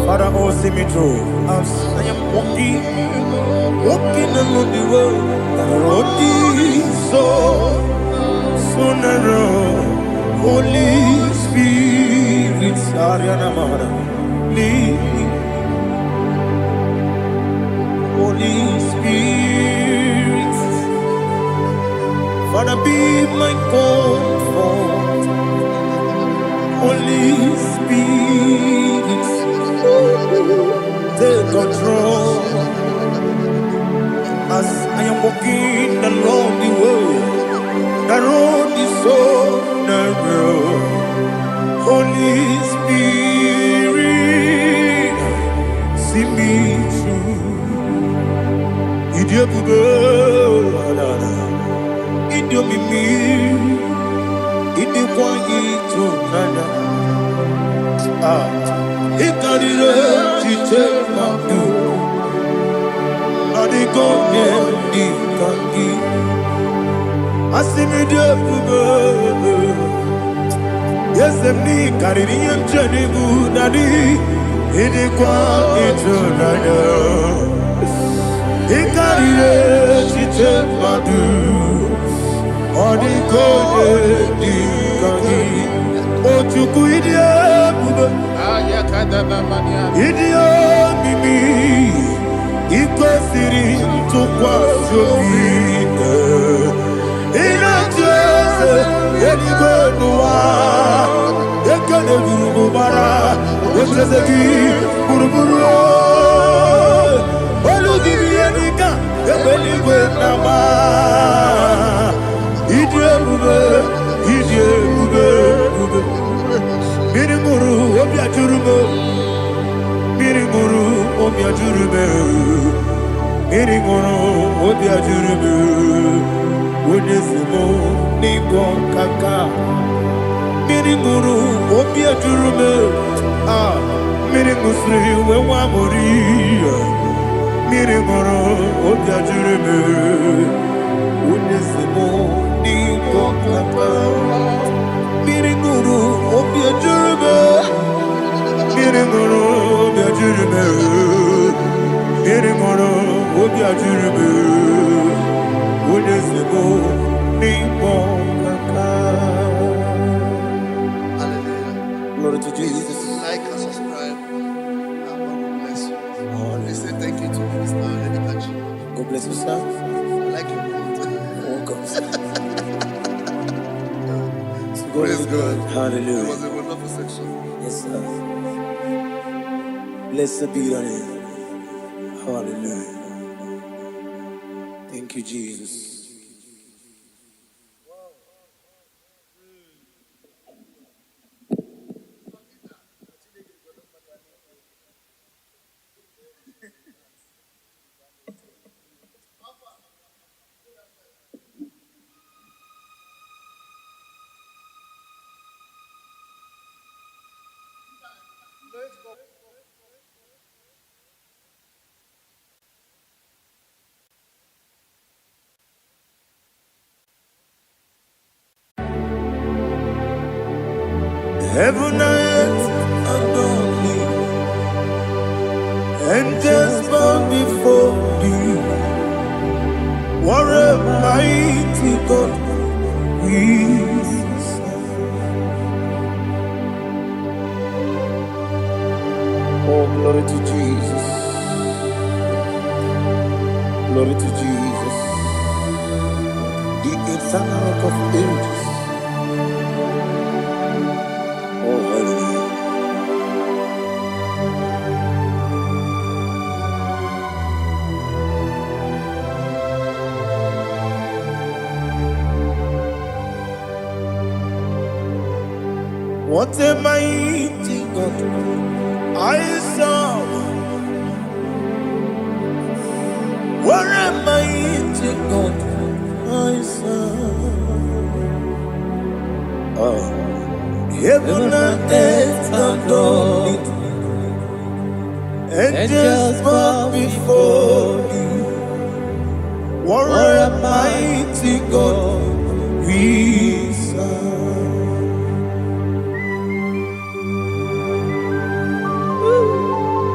Speaker 1: Father, oh, see me through. As I am walking along the road, the road is so narrow. Holy Spirit, lead me. Holy Spirit, Father, be my comfort. Holy Spirit, take control as I am walking along the road. The road is so narrow. Holy Spirit, see me through. Idiabube, Idiomimi, Idikwani to Nana. Ikarire, Chichemadu, Adigone, Ikangi, Asimidiabube. Yes, Emni, Kaririam Janibu, Nadi, Idikwani to Nana. Ikarire chichemadu Odikone dikagi Ochuku idie bube Idie mimi Iko siri tukwa shobine Ina jese Yenigwe nuwa Yekane gurubu bara Wechezeki buruburu Olugibiyenika Ebeligwe nama Idiebube Mirimuru obiajurube Mirimuru obiajurube Mirimuru obiajurube Unesimo nigo kaka Mirimuru obiajurube Mirimusri wewamuri Mirimuru obiajurube Unesimo nigo kaka Mirimuru obiajurube Mirimuru obiajurube Mirimuru obiajurube Unesimo nigo kaka.
Speaker 3: Hallelujah.
Speaker 1: Glory to Jesus.
Speaker 3: Please like and subscribe. God bless you. Please say thank you to Minister. Let me touch you.
Speaker 1: God bless you, sir.
Speaker 3: I like you.
Speaker 1: Welcome.
Speaker 3: Praise God.
Speaker 1: Hallelujah.
Speaker 3: It was a wonderful section.
Speaker 1: Yes, sir. Blessed be your name. Hallelujah. Thank you, Jesus. Heaven and earth adore thee. Angels bow before thee. What a mighty God we serve. Oh, glory to Jesus. Glory to Jesus. The eternal rock of ages. Oh, hallelujah. What a mighty God I serve. What a mighty God I serve. Oh. Heaven and earth adore it. Angels bow before thee. What a mighty God we serve.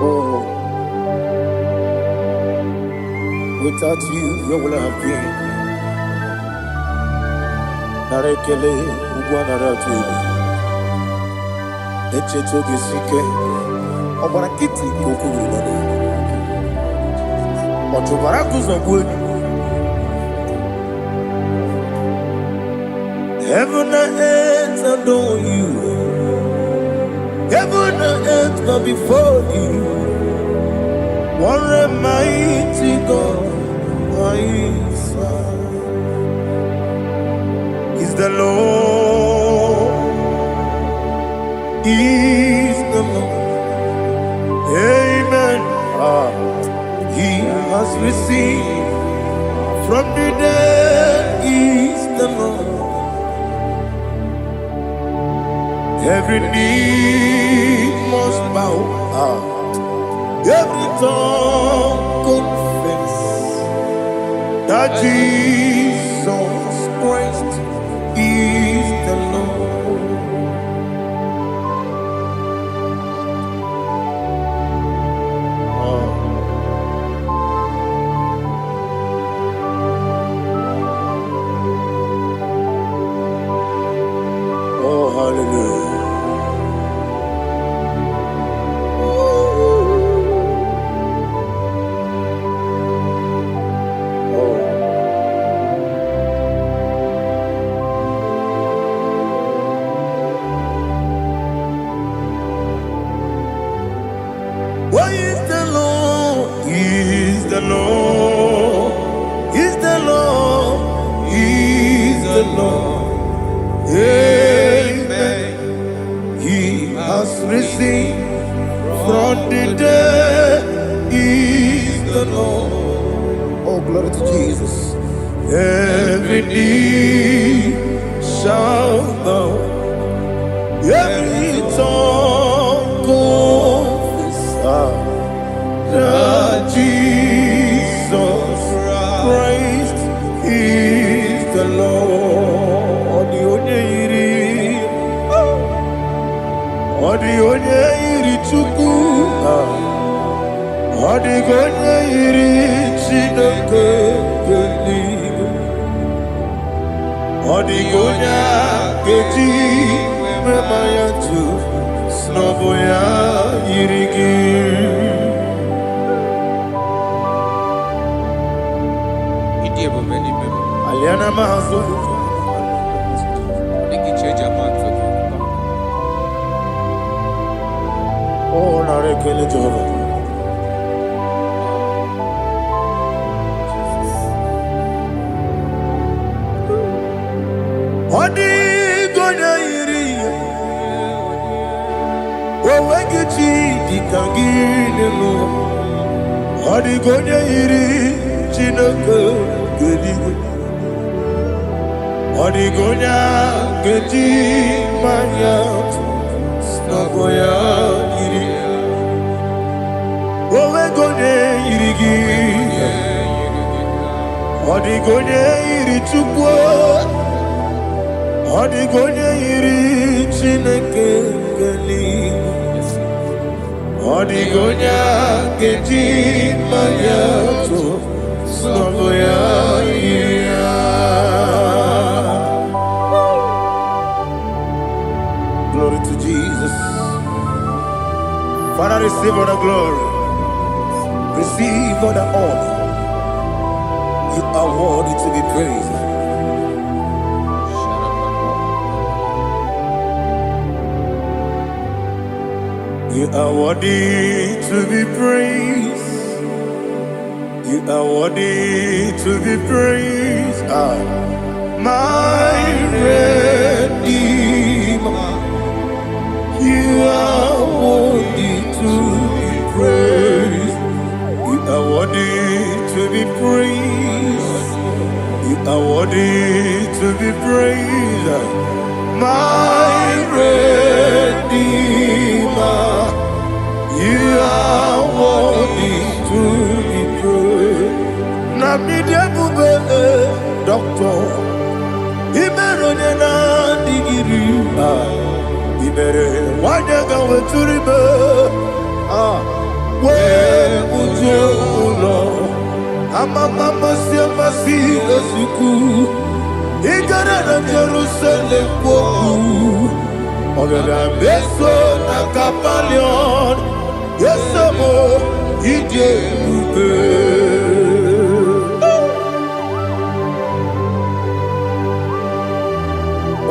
Speaker 1: Oh, without you, where would I have been? Narekele, Ugwanaratu. Echetoge sike, Obarakiti kokuru. Otobaraku zogwe. Heaven and earth adore you. Heaven and earth bow before you. What a mighty God I serve. Is the Lord. Is the Lord. Amen. He has received from the dead. Is the Lord. Every knee must bow. Every tongue confess that Jesus Christ is the Lord. Oh, hallelujah. Why is the Lord? Is the Lord? Is the Lord? Is the Lord? Amen. He has risen from the dead. Is the Lord? Oh, glory to Jesus. Every knee shall bow. Every tongue confess that Jesus Christ is the Lord. The only Chukwu, the only Chineke, the only Keji, Memayatu, Snoboya Irigi. Aliana Mahazo. Oh, Narekele Jehovah. Odi gonya iri. Owegichi dikangine no. Odi gonya iri Chineke gedigo. Odi gonya geji manya snaboya iri. Owe gonya irigi. Odi gonya iri chukwu. Odi gonya iri Chineke. Odigonya keji mayato soboya iya. Glory to Jesus. Father, receive all the glory. Receive all the honor. You are worthy to be praised. You are worthy to be praised. You are worthy to be praised. My Redeemer. You are worthy to be praised. You are worthy to be praised. You are worthy to be praised. My Redeemer. You are worthy to be praised. Nabidia bube doctor. Imeronye na digiri. Ibere wanyaga weturibe. We ujo ulo. Mama siamasi esiku. Igara na Jerusalem woku. Ogada beso na kapalion. Yesamo ije ube.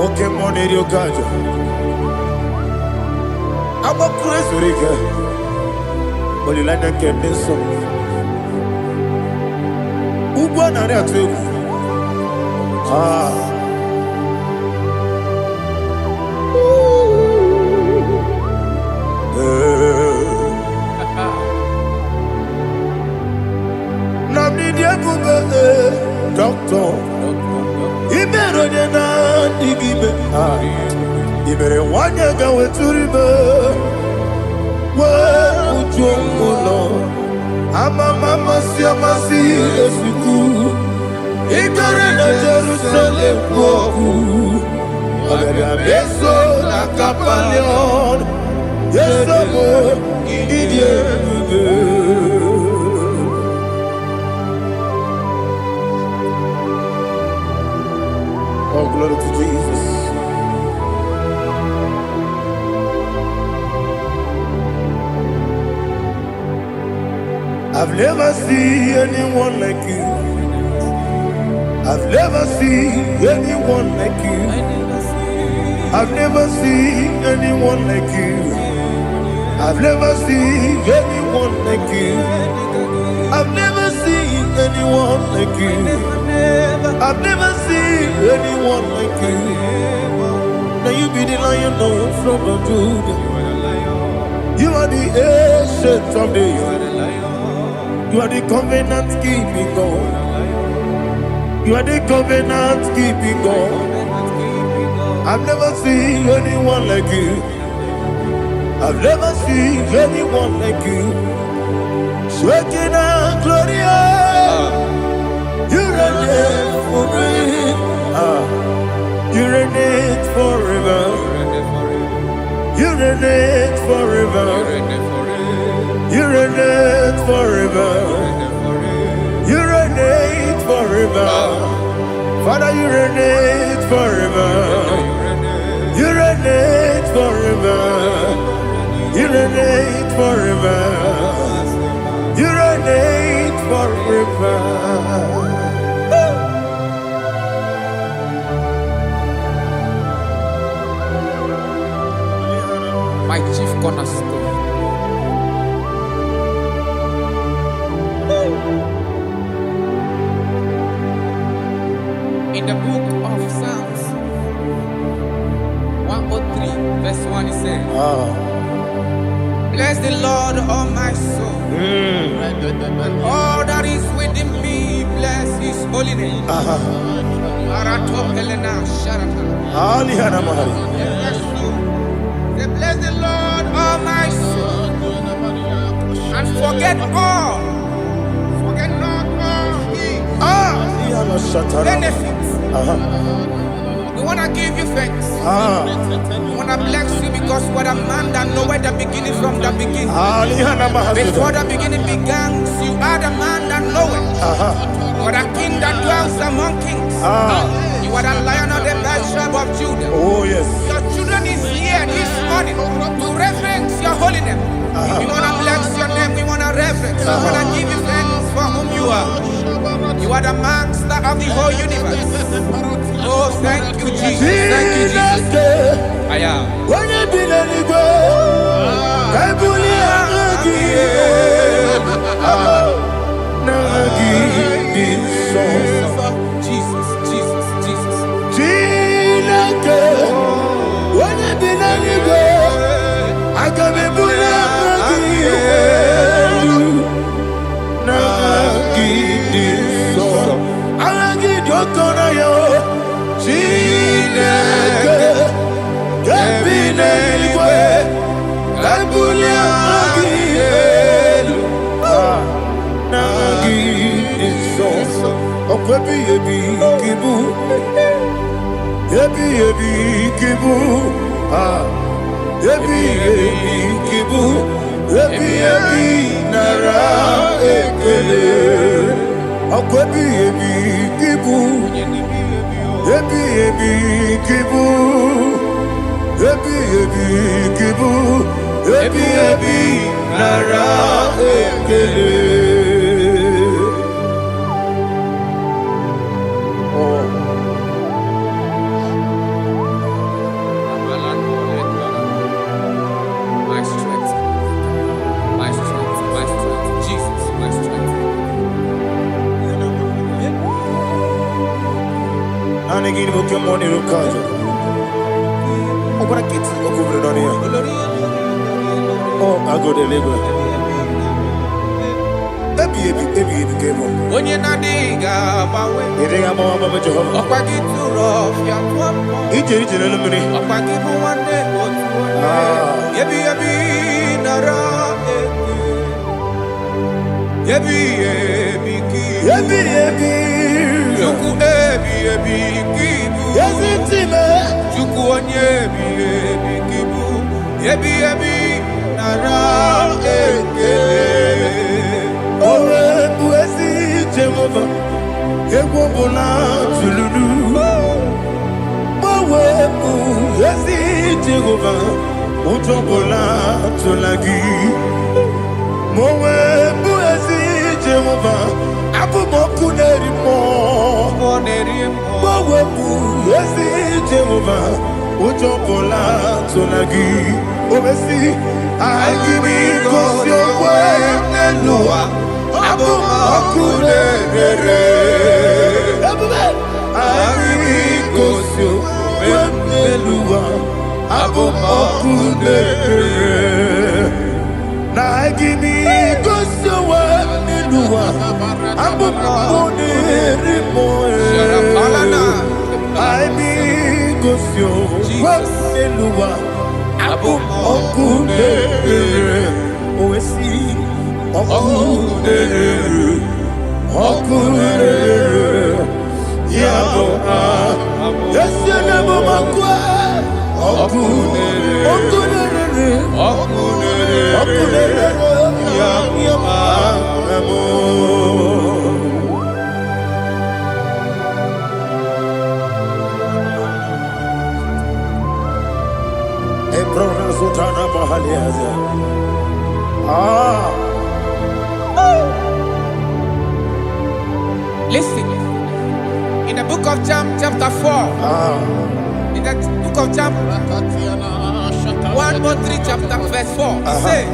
Speaker 1: Okay, money yo gajo. I'm a crazy rigger. But you like that getting some. Ugo na rea tugu. Doctor, Ibero na digibe. Ibere wanyaga weturibe. We ujongulo. Mama siamasi esiku. Igare na Jerusalem woku. Ogada beso na kapalion. Yesamo idie ube. Oh, glory to Jesus. I've never seen anyone like you. I've never seen anyone like you. I've never seen anyone like you. I've never seen anyone like you. I've never seen anyone like you. I've never seen anyone like you. Now you be the Lion from the Judah. You are the ancient of days. You are the covenant keeping God. You are the covenant keeping God. I've never seen anyone like you. I've never seen anyone like you. Shekinah Gloria. You reign forever. You reign forever. You reign forever. You reign forever. You reign forever. Father, you reign forever. You reign forever. You reign forever. You reign forever.
Speaker 2: My chief cornerstone. In the book of Psalms 103 verse 1 it says, bless the Lord, all my soul, and all that is within me, bless his holy name. Bless the Lord, all my soul, and forget not all his benefits. The want to give you thanks. I want to bless you because what a man that know where the beginning from the beginning. Before the beginning began, you are the man that know it. You are the king that dwells among kings. You are the lion of the tribe of Judah.
Speaker 1: Oh yes.
Speaker 2: Your children is here this morning to reverence your holiness. We want to bless your name. We want to reverence. We want to give you thanks for whom you are. You are the master of the whole universe. Oh, thank you, Jesus. Thank you, Jesus. I am.
Speaker 1: When you be the Igbo, I
Speaker 2: Jesus, Jesus, Jesus.
Speaker 1: When you be the Igbo, I can be
Speaker 2: My strength, my strength, my strength, Jesus, my strength.
Speaker 1: Anegini boke moni rukaja. Obara kiti okubure doni ya. Oh, ago de lego. Ebi kemo.
Speaker 2: Onye na diga bawe.
Speaker 1: Iriga mama baba Jehovah.
Speaker 2: Okwagi turo fia tuampo.
Speaker 1: Ije na lumini.
Speaker 2: Okwagi muwane otuwane. Ebi nara eke. Ebi ki. Juku ebi kibu.
Speaker 1: Yazitime.
Speaker 2: Juku onye ebi kibu. Ebi nara eke.
Speaker 1: Owe buezi Jehovah. Ego bona tululu. Owe buezi Jehovah. Ujo bona tulagi. Mowe buezi Jehovah. Abu moku nerimo. Mowe buezi Jehovah. Ujo bona tulagi. Obesi. I give you cause your way Nelua. Abu Makunere. I give you cause your way Nelua. Abu Makunere. I give you cause your way Nelua. Abu Makunere. I be cause your way Nelua. Abu Makunere. Oesi. Makunere. Yabo yes you never makwa. Makunere. Yabo. Ebrona Sultana Mahaliaza.
Speaker 2: Listen, in the book of John chapter 4, in the book of John 1:3 chapter verse 4, it says,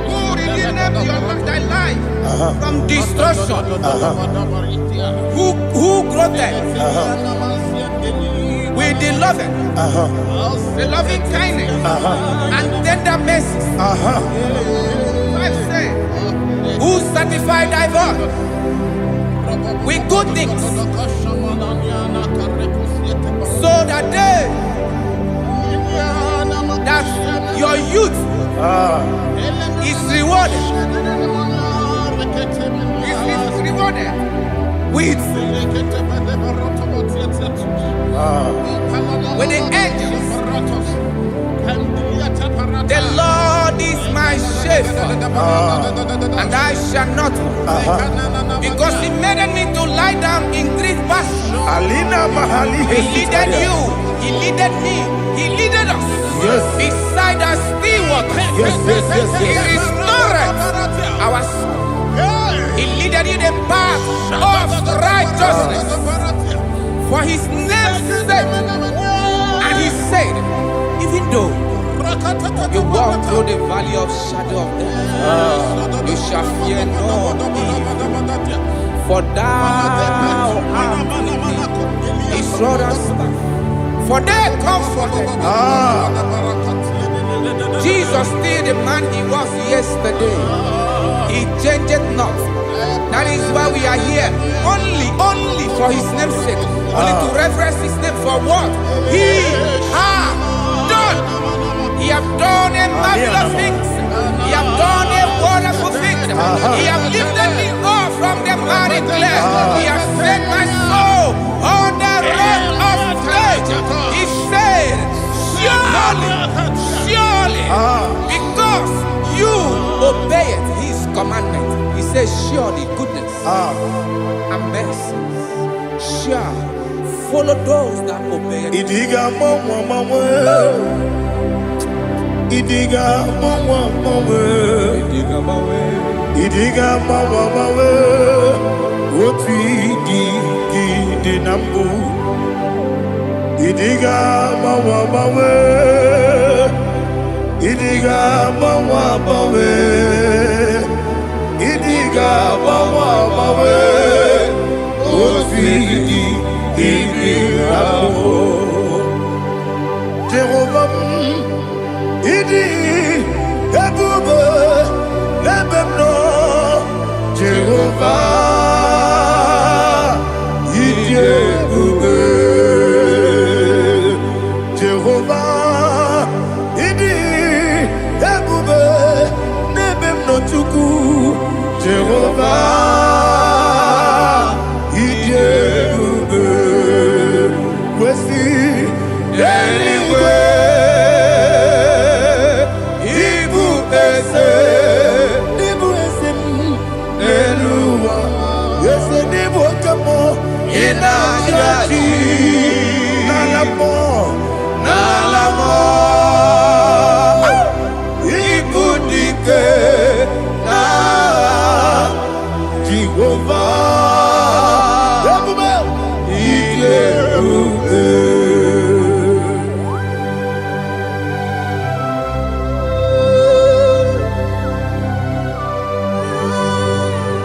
Speaker 2: who redeemed thy life from destruction, who growth with the loving kindness and tender mercies. Who sanctify thy voice with good things, so that your youth is rewarded. Is rewarded with and I shall not want. Because he made me to lie down in green pastures. He leaded you, he leaded me, he leaded us.
Speaker 1: Yes.
Speaker 2: Beside us still waters.
Speaker 1: Yes.
Speaker 2: He restored our soul. He leaded you the path of righteousness for his name's sake. And he said, even though you walk through the valley of shadow of death, you shall fear no evil, for thou art with me. His rod and staff, for they comforted. Jesus still the man he was yesterday. He changed not. That is why we are here. Only for his name's sake. Only to reverence his name for what he has done. He have done a marvelous things. He have done a wonderful thing. He have lifted me up from the miry clay. He has set my soul on the rock of faith. He said, surely, because you obeyed his commandment. He says, surely goodness and mercy shall follow those that obey it.
Speaker 1: Idiga mama, Idiga mama, what we did nambu. Idiga mama, Idiga mama, Idiga mama, what we did nambu. Jehovah, Idi ebube lebemno Jehovah Idi ebube Jehovah Idi ebube lebemno Chukwu Jehovah Idi ebube wesi anyway. Nalamo, Ibudike, na Jehovah,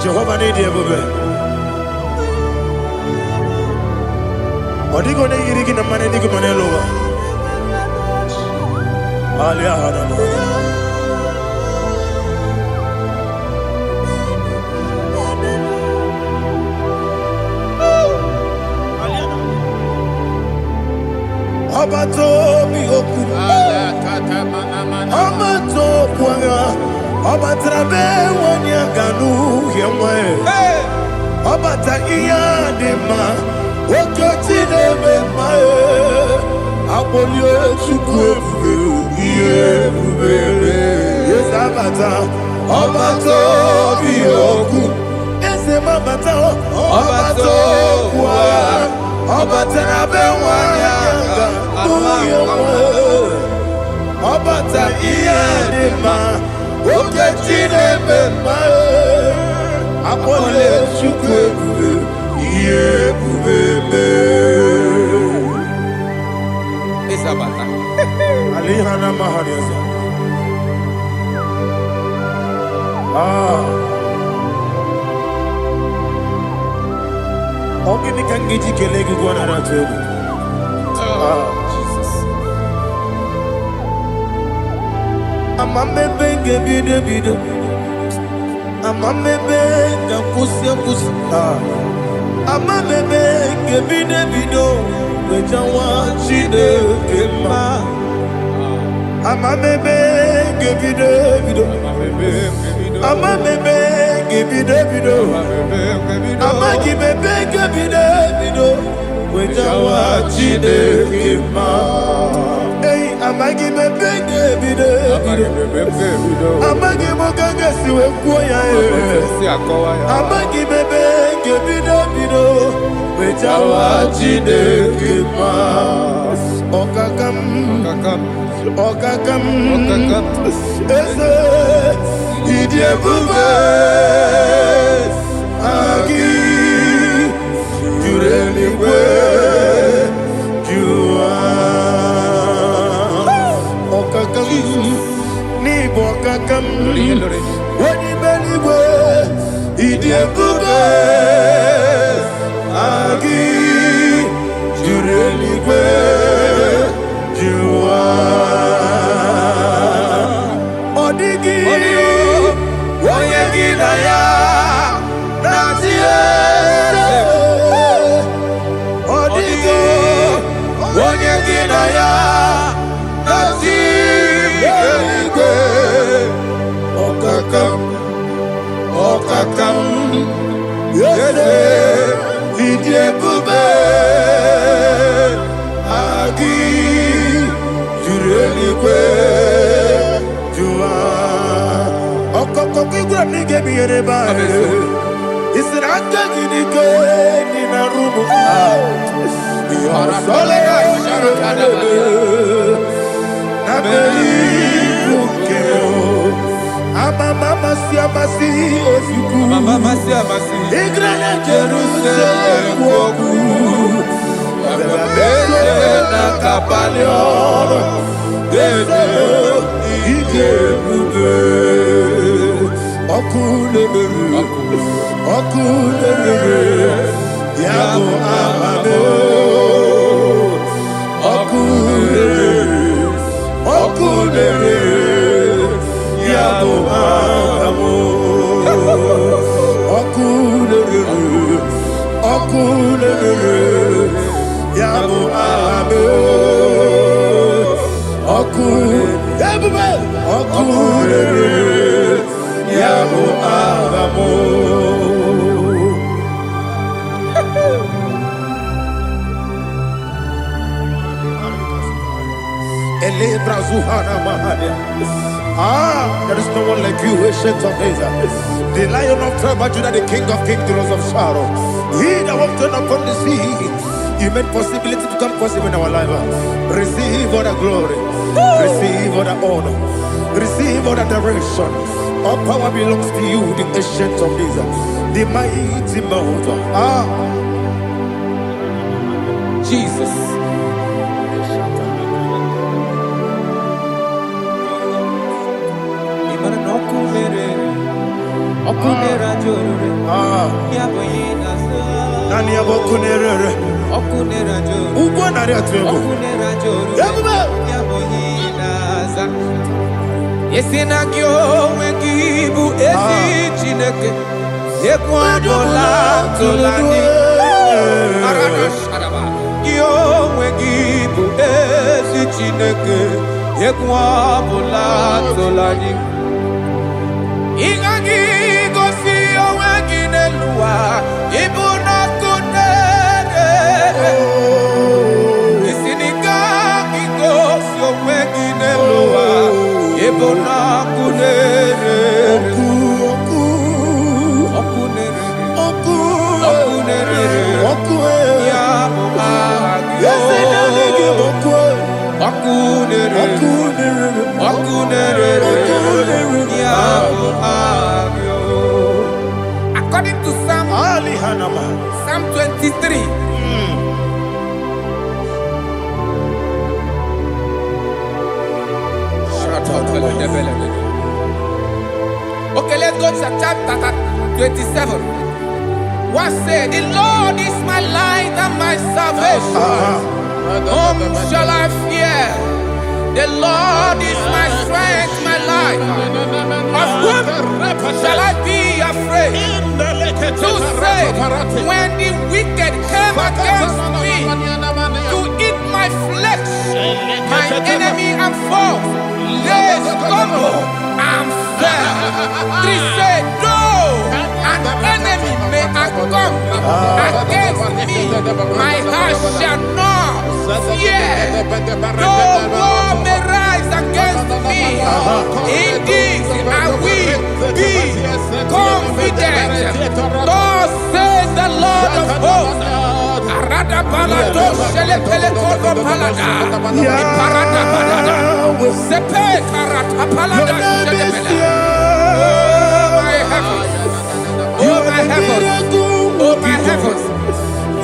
Speaker 1: Jehovah need you. Odigo ne yirigi na mane digo manelowa. Alia hadama. Abato mi oku. Abato kwanga. Abatrabe wanya ganu yemwe. Abata iya dema. Okoti nebe mae, apolio chukwu ebube, yesabata, obato biyoku, esemabata, obato kwa, obata nabe wanyanga, uyewe, obata iyadema, okoti nebe mae, apolio chukwu ebube.
Speaker 2: Isabata.
Speaker 1: Alihana Mahariasa. Ogini kangiji kelegi gwana ratu.
Speaker 2: Jesus.
Speaker 1: Amame benge bide. Amame benga kusi. Amame benge bide. Wejawa chide kema. Amame benge bide. Amame benge bide. Amagi benge bide. Wejawa chide kema. Hey, amagi benge bide. Amagi mogaga siwe kuya Amagi bebe gebido bido Bejawa jide kima Okakam Eze Idie bube Agi Jureli we Jua Okakam Ni bokakam Wani beli we Idie bube Agi Jureli we Jua Odigi Oyegi na ya Nazie Odigi Oyegi na ya Nazie Okakam Yese Idie bube Agi Jurelikwe Jua Okokokigura nige biyereba Isiraka ginike Nina rumu Yosolega Sharakadaba Nabeli Ukeo Mama siamasi osuku Mama siamasi Igrana Jerusalem woku Bebe na kapalion Bebe ije bube Okule Yabo amamo Okule Yabo amamo Okule Yabo amamo Okule Yabo amamo There is no one like you, ancient of days. The Lion of tribe of Judah, the King of kings, the Rose of Sharon. He that walked upon the sea, He made possibility to come possible in our life. Receive all the glory, receive all the honor, receive all the direction. All power belongs to you, the ancient of days, the mighty mountain.
Speaker 2: Jesus. Okunera jorore, yaboyina so.
Speaker 1: Nani abokunera?
Speaker 2: Okunera jorore.
Speaker 1: Ugbo nari atwego.
Speaker 2: Okunera jorore, yaboyina za. Yesina kyo wengibu esi chineke. Ekwadola tolani. Arana sharaba. Kyo wengibu esi chineke. Ekwadola tolani. Ingagi gosi owegi nelua ibuna kunere isinika gosi owegi nelua ibuna kunere okunere ya agyo okunere according to Psalm 23. Okay, let's go to chapter 27. What said? The Lord is my light and my salvation. Whom shall I fear? The Lord is my strength, my life. Of whom shall I be afraid? To say, when the wicked came against me to eat my flesh, my enemy and foe, they stumble and fell. 3 say, though an enemy may have come against me, my heart shall not fear. Though war may rise against against me. In this I will be confident. Thus says the Lord of hosts. Arada balado shele pele kodo palada. Iparada balada. Sepe karata palada shele pele. Oh my heavens. Oh my heavens. Oh my heavens.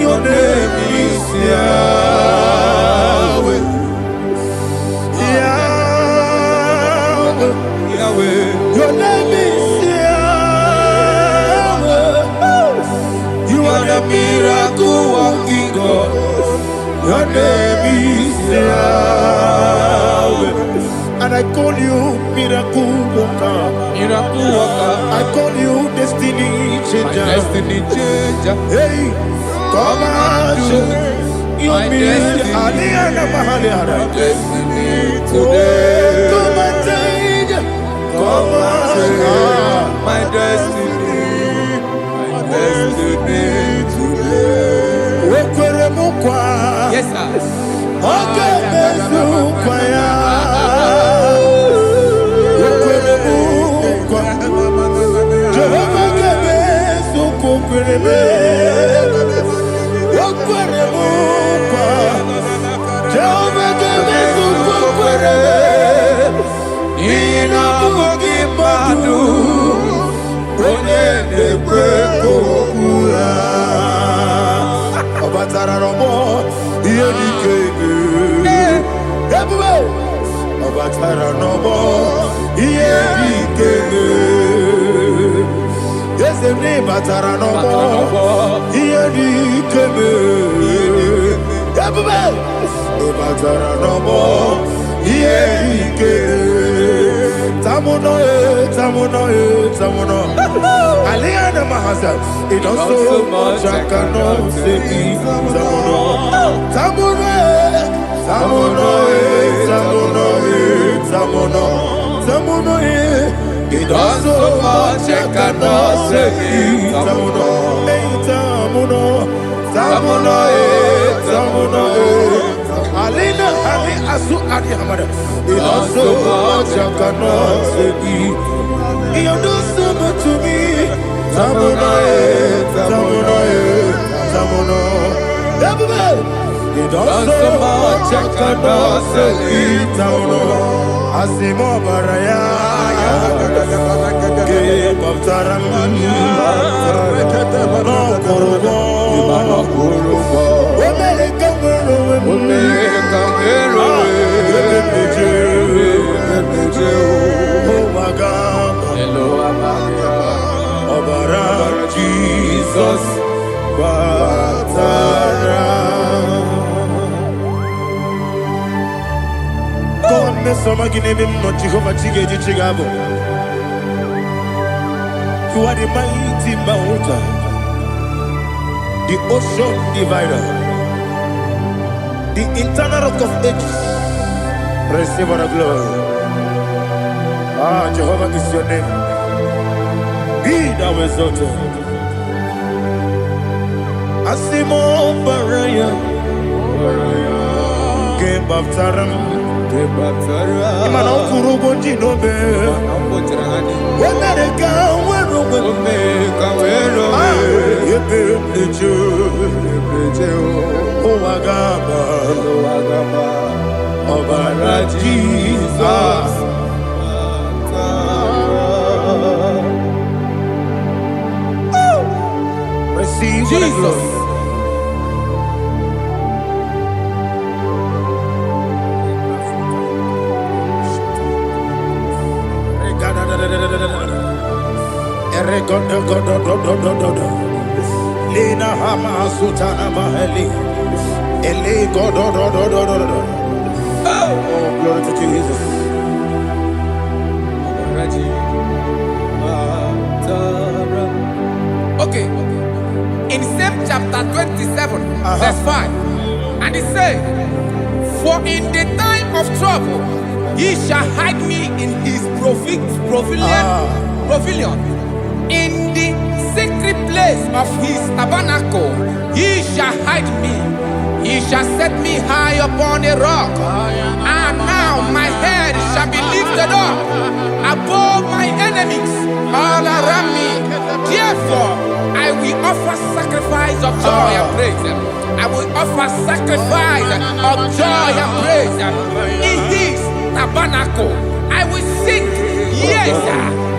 Speaker 1: Your name is Yahweh. Yahweh. Yahweh. Your name is Yahweh. You are the miracle working God. Your name is Yahweh. And I call you miracle worker.
Speaker 2: Miracle worker.
Speaker 1: I call you destiny changer.
Speaker 2: Destiny changer.
Speaker 1: Hey, come on, you mean Aliana Mahaliara.
Speaker 2: Destiny
Speaker 1: today. Come and change. Come on,
Speaker 2: my destiny. My destiny today. Yes, sir.
Speaker 1: Okay, Mesukaya. Jehovah Kebe Sukukurebe. Jehovah Kebe Sukukurebe. Ina Mugi Madu. Onye Nekwe Kokura. Obatara Romo. Iye Kebe. Obatara Romo. Iye Kebe. Yesene batara nobo, iye di kebe. Yabube, batara nobo, iye di kebe. Tamuno, tamuno, tamuno. Aliana mahasa, it does so much I cannot say. Tamuno, tamuno, tamuno, tamuno, tamuno, tamuno. It does so much I cannot say. Tamuno, tamuno, tamuno, tamuno. Alina, Ali, Asu, Adi Hamada. It does so much I cannot say. You do so much to me. Tamuno, tamuno, tamuno. It does so much I cannot say. Tamuno, Asimo Baraya. Give up Taram, no Korobo, Jesus, God, me some give him no Jehovah Chige Chigabo. You are the mighty mountain, the ocean divider, the internal rock of ages. Receive all the glory. Ah, Jehovah is your name. Be thou exalted. Asimo Baraya, Game of Taram, Imano Kurubo Jinobe, America, Obara Jesus. Receive Jesus. Lina Hama Sutana Maheli. Ele God. Oh, glory to Jesus.
Speaker 2: Okay. In same chapter 27, verse 5, and it says, "For in the time of trouble, he shall hide me in his pavilion. In the secret place of his tabernacle, he shall hide me. He shall set me high upon a rock. And now Now my head shall be lifted up above my enemies all around me. Therefore, I will offer sacrifice of joy and praise. I will offer sacrifice of joy and praise in His tabernacle. I will sing, yes,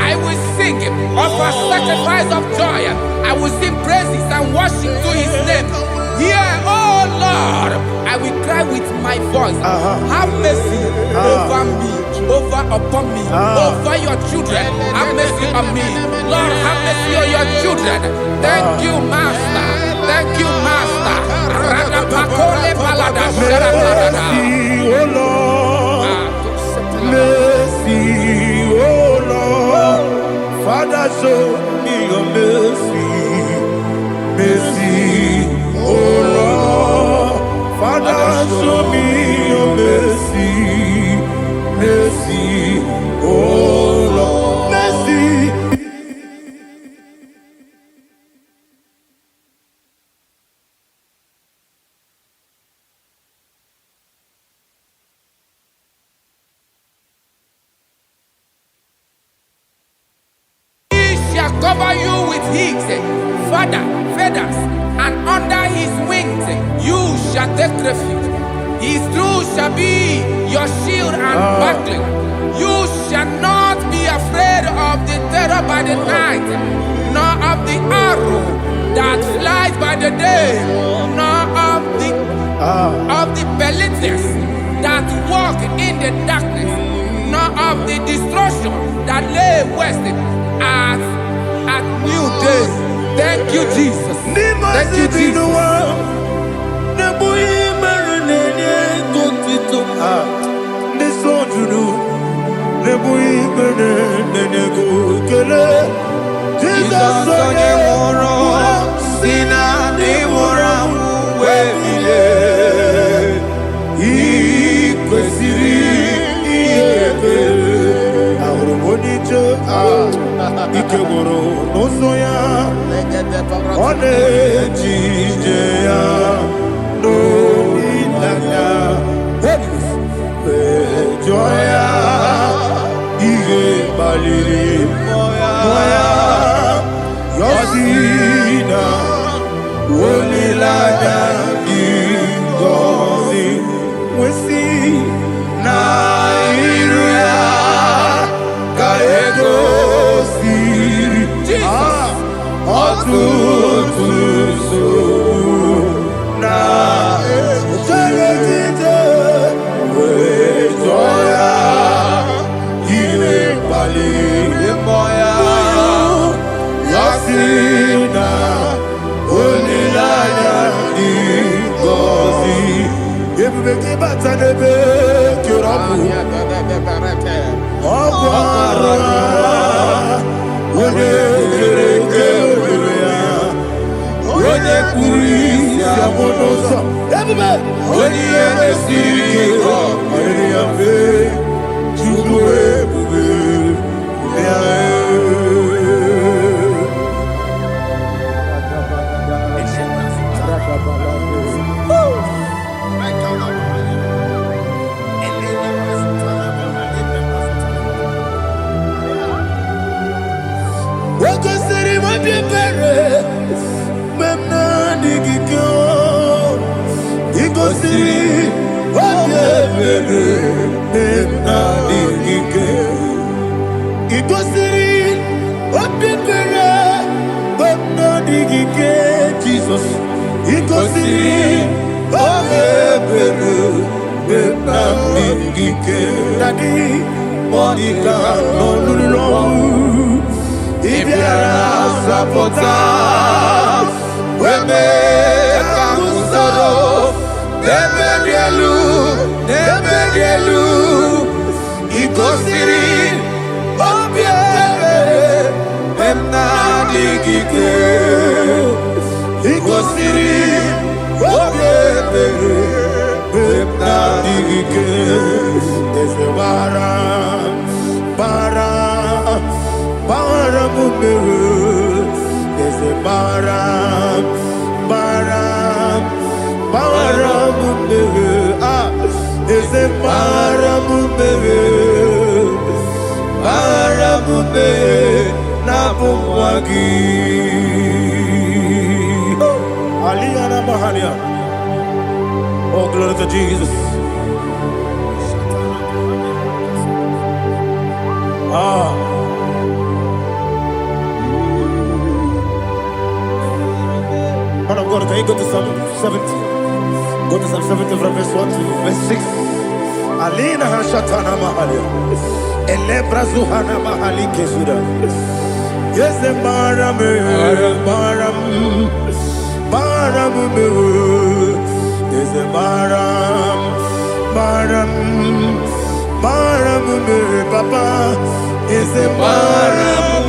Speaker 2: I will sing, offer sacrifice of joy. I will sing praises and worship to His name. Hear, oh Lord, I will cry with my voice. Have mercy over me, over upon me, over your children. Have mercy on me. Lord, have mercy on your children. Thank you, Master. Thank you, Master.
Speaker 1: Mercy, oh Lord. Mercy, oh Lord. Father, show me your mercy. Mercy, oh Lord. Father, show me your mercy. Mercy, oh Lord. Mercy.
Speaker 2: Shall cover you with his feathers, and under his wings you shall take refuge. His truth shall be your shield and buckler. You shall not be afraid of the terror by the night, nor of the arrow that flies by the day, nor of the pestilence that walk in the darkness, nor of the destruction that lay waste at new day. Thank you, Jesus. Thank you, Jesus.
Speaker 1: Ikegoro n'ụzọ ọ na-ejije ya n'olileanya jụọ ya ihe kpaliri mmụọ ya yọzi na olileanya dị ngọzi nwesị na iru ya ka ego ọtụtụ nsogbu na echere wee jụọ ya ihe kpaliri mmụọ ya ya si na olileanya dị ngọzi ebube gị bata n'ebe kere ọgwụ ara onye kere eke were ya onye kpụrụ isi abụ n'ụzọ ebube onye ihe mesiri ike ọ kpaliri ya mfe Chukwu ebube ya Wakosiri mabibere memna digiko Ikosiri mabibere memna digike Ikosiri mabibere memna digike Jesus Ikosiri mabibere memna digike Daddy Monica no lulu Ibiara sapota weme kamusoro nebedielu ikosiri obiere emna digike ikosiri obiere emna digike ezebara Bara mumbewe, there's a bara mumbewe, there's a Oh, glory to Jesus. Man of God, can you go to Psalm 70? Go to Psalm 70 from verse 1 to verse 6. Alina Hashatana Mahalia. Elebra Zuhana Mahali Kesuda. Yes, the Maram, yes, the Maram, Papa, is the Maram,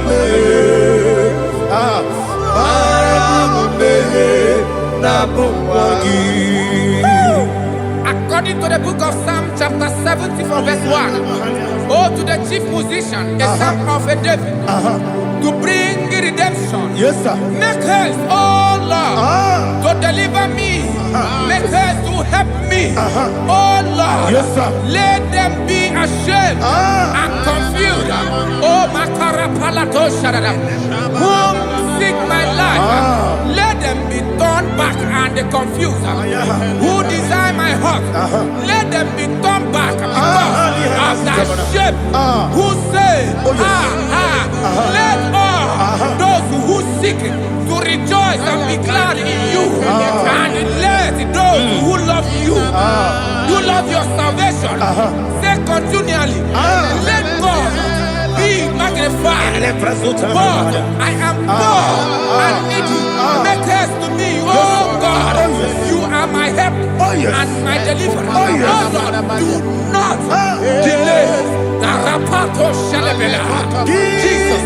Speaker 2: According to the book of Psalm chapter 70 from verse 1, oh, to the chief musician, a psalm of a David, to bring redemption.
Speaker 1: Yes, sir.
Speaker 2: Make haste, oh Lord, to deliver me. Make haste to help me. Oh Lord,
Speaker 1: yes, sir.
Speaker 2: Let them be ashamed and confused. Oh Makara Palato Shadada, whom seek my life, let them be turned back and confused. Who desire my heart, let them be turned back because of that shame. Who say, let all those who seek to rejoice and be glad in you, and let those who love you, who love your salvation, say continually, let God be magnified. God, I am poor and needy. Make haste to me, oh God. You are my help and my deliverer. Oh Lord, do not delay. Tarapato Shalabela. Jesus.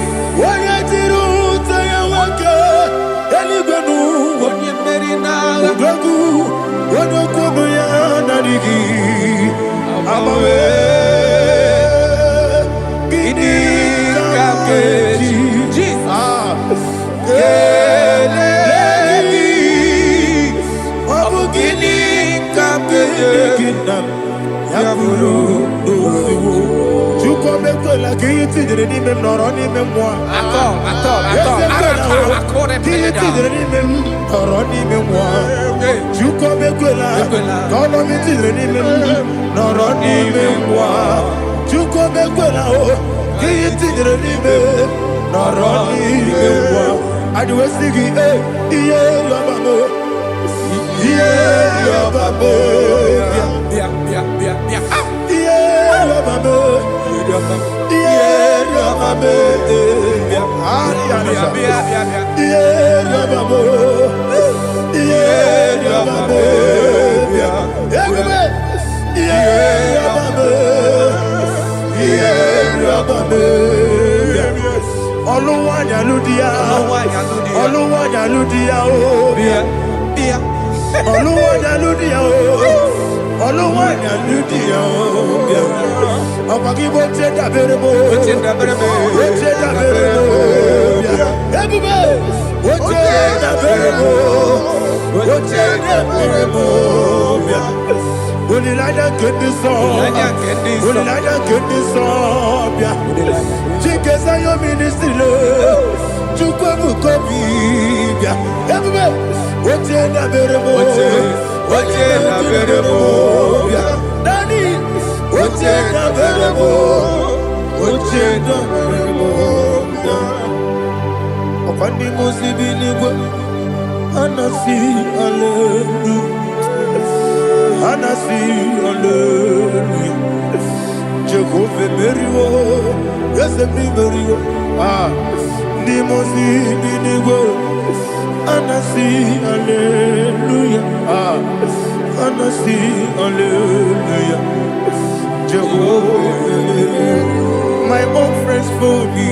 Speaker 1: My own friends for me,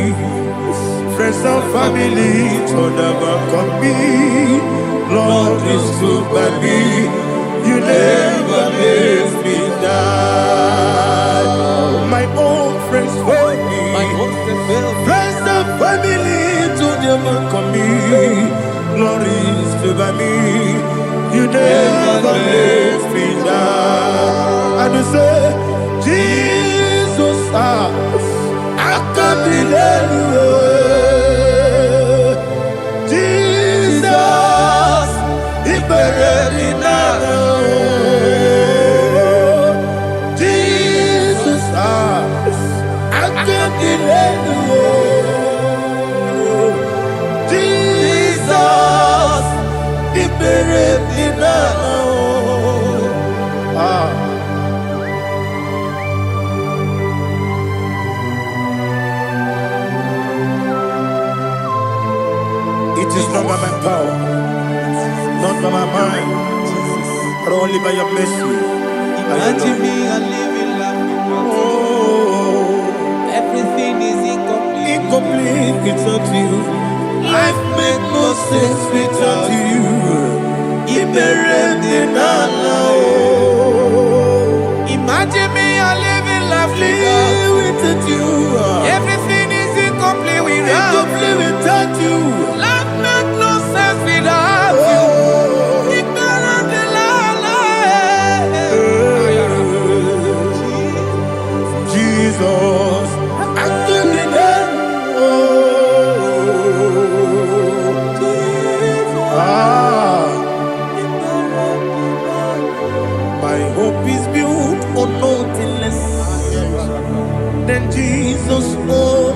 Speaker 1: friends and family turn never come me. Lord is good by me, you never let me die. My own friends for me, friends and family turn never come me. Lord is good by me, you never let me die. I do say, Jesus, I can't delay you. Jesus, He buried in Jesus, I can't delay you. Jesus, He buried in It is not by my power, not by my mind, but only by your mercy.
Speaker 2: Imagine me a living life without you. Everything is incomplete.
Speaker 1: Incomplete without you. Life makes no sense without you.
Speaker 2: Imagine me a living life
Speaker 1: without you.
Speaker 2: Everything is incomplete
Speaker 1: without you.
Speaker 2: Life makes no sense without you.
Speaker 1: Jesus, I can't my hope is built on nothing less than Jesus' own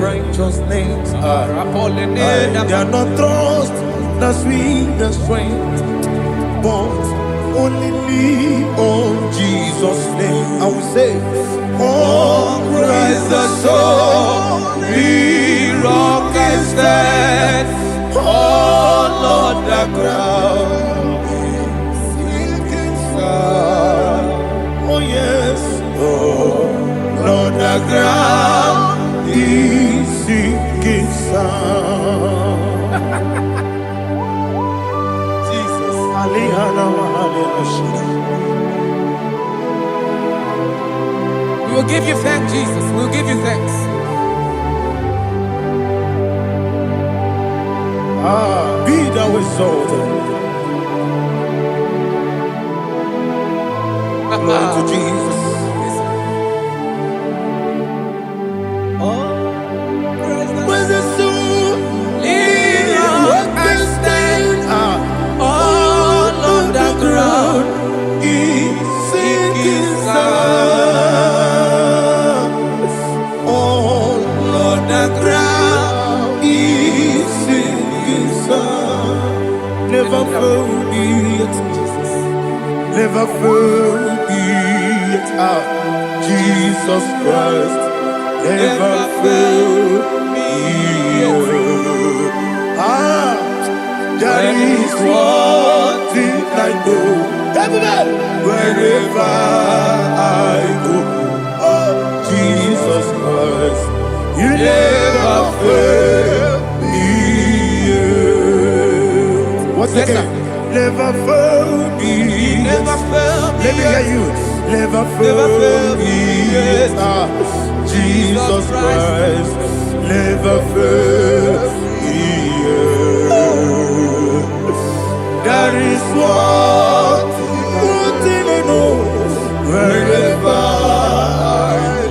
Speaker 1: righteousness. They are not trust, the sweet strength, but only lean on Jesus' name. I will say, oh, Christ the solid rock is dead. Oh, Lord, the ground is sinking sun. Oh, yes, oh, Lord, the ground is sinking sun. Jesus,
Speaker 2: we will give you thanks, Jesus. We will give you thanks.
Speaker 1: Be thou exalted. Glory to Jesus. Where's the soul? What can stand? All on the ground is sinking sun. All on the ground is sinking sun. Never forget, never forget, Jesus Christ. Never fail me. There is one thing I know. Wherever I go, oh Jesus Christ, you never fail me. What's again? Never fail me.
Speaker 2: Never fail me.
Speaker 1: Let me hear you. Never fail me. Jesus Christ, never fail me. There is one thing I know. Wherever I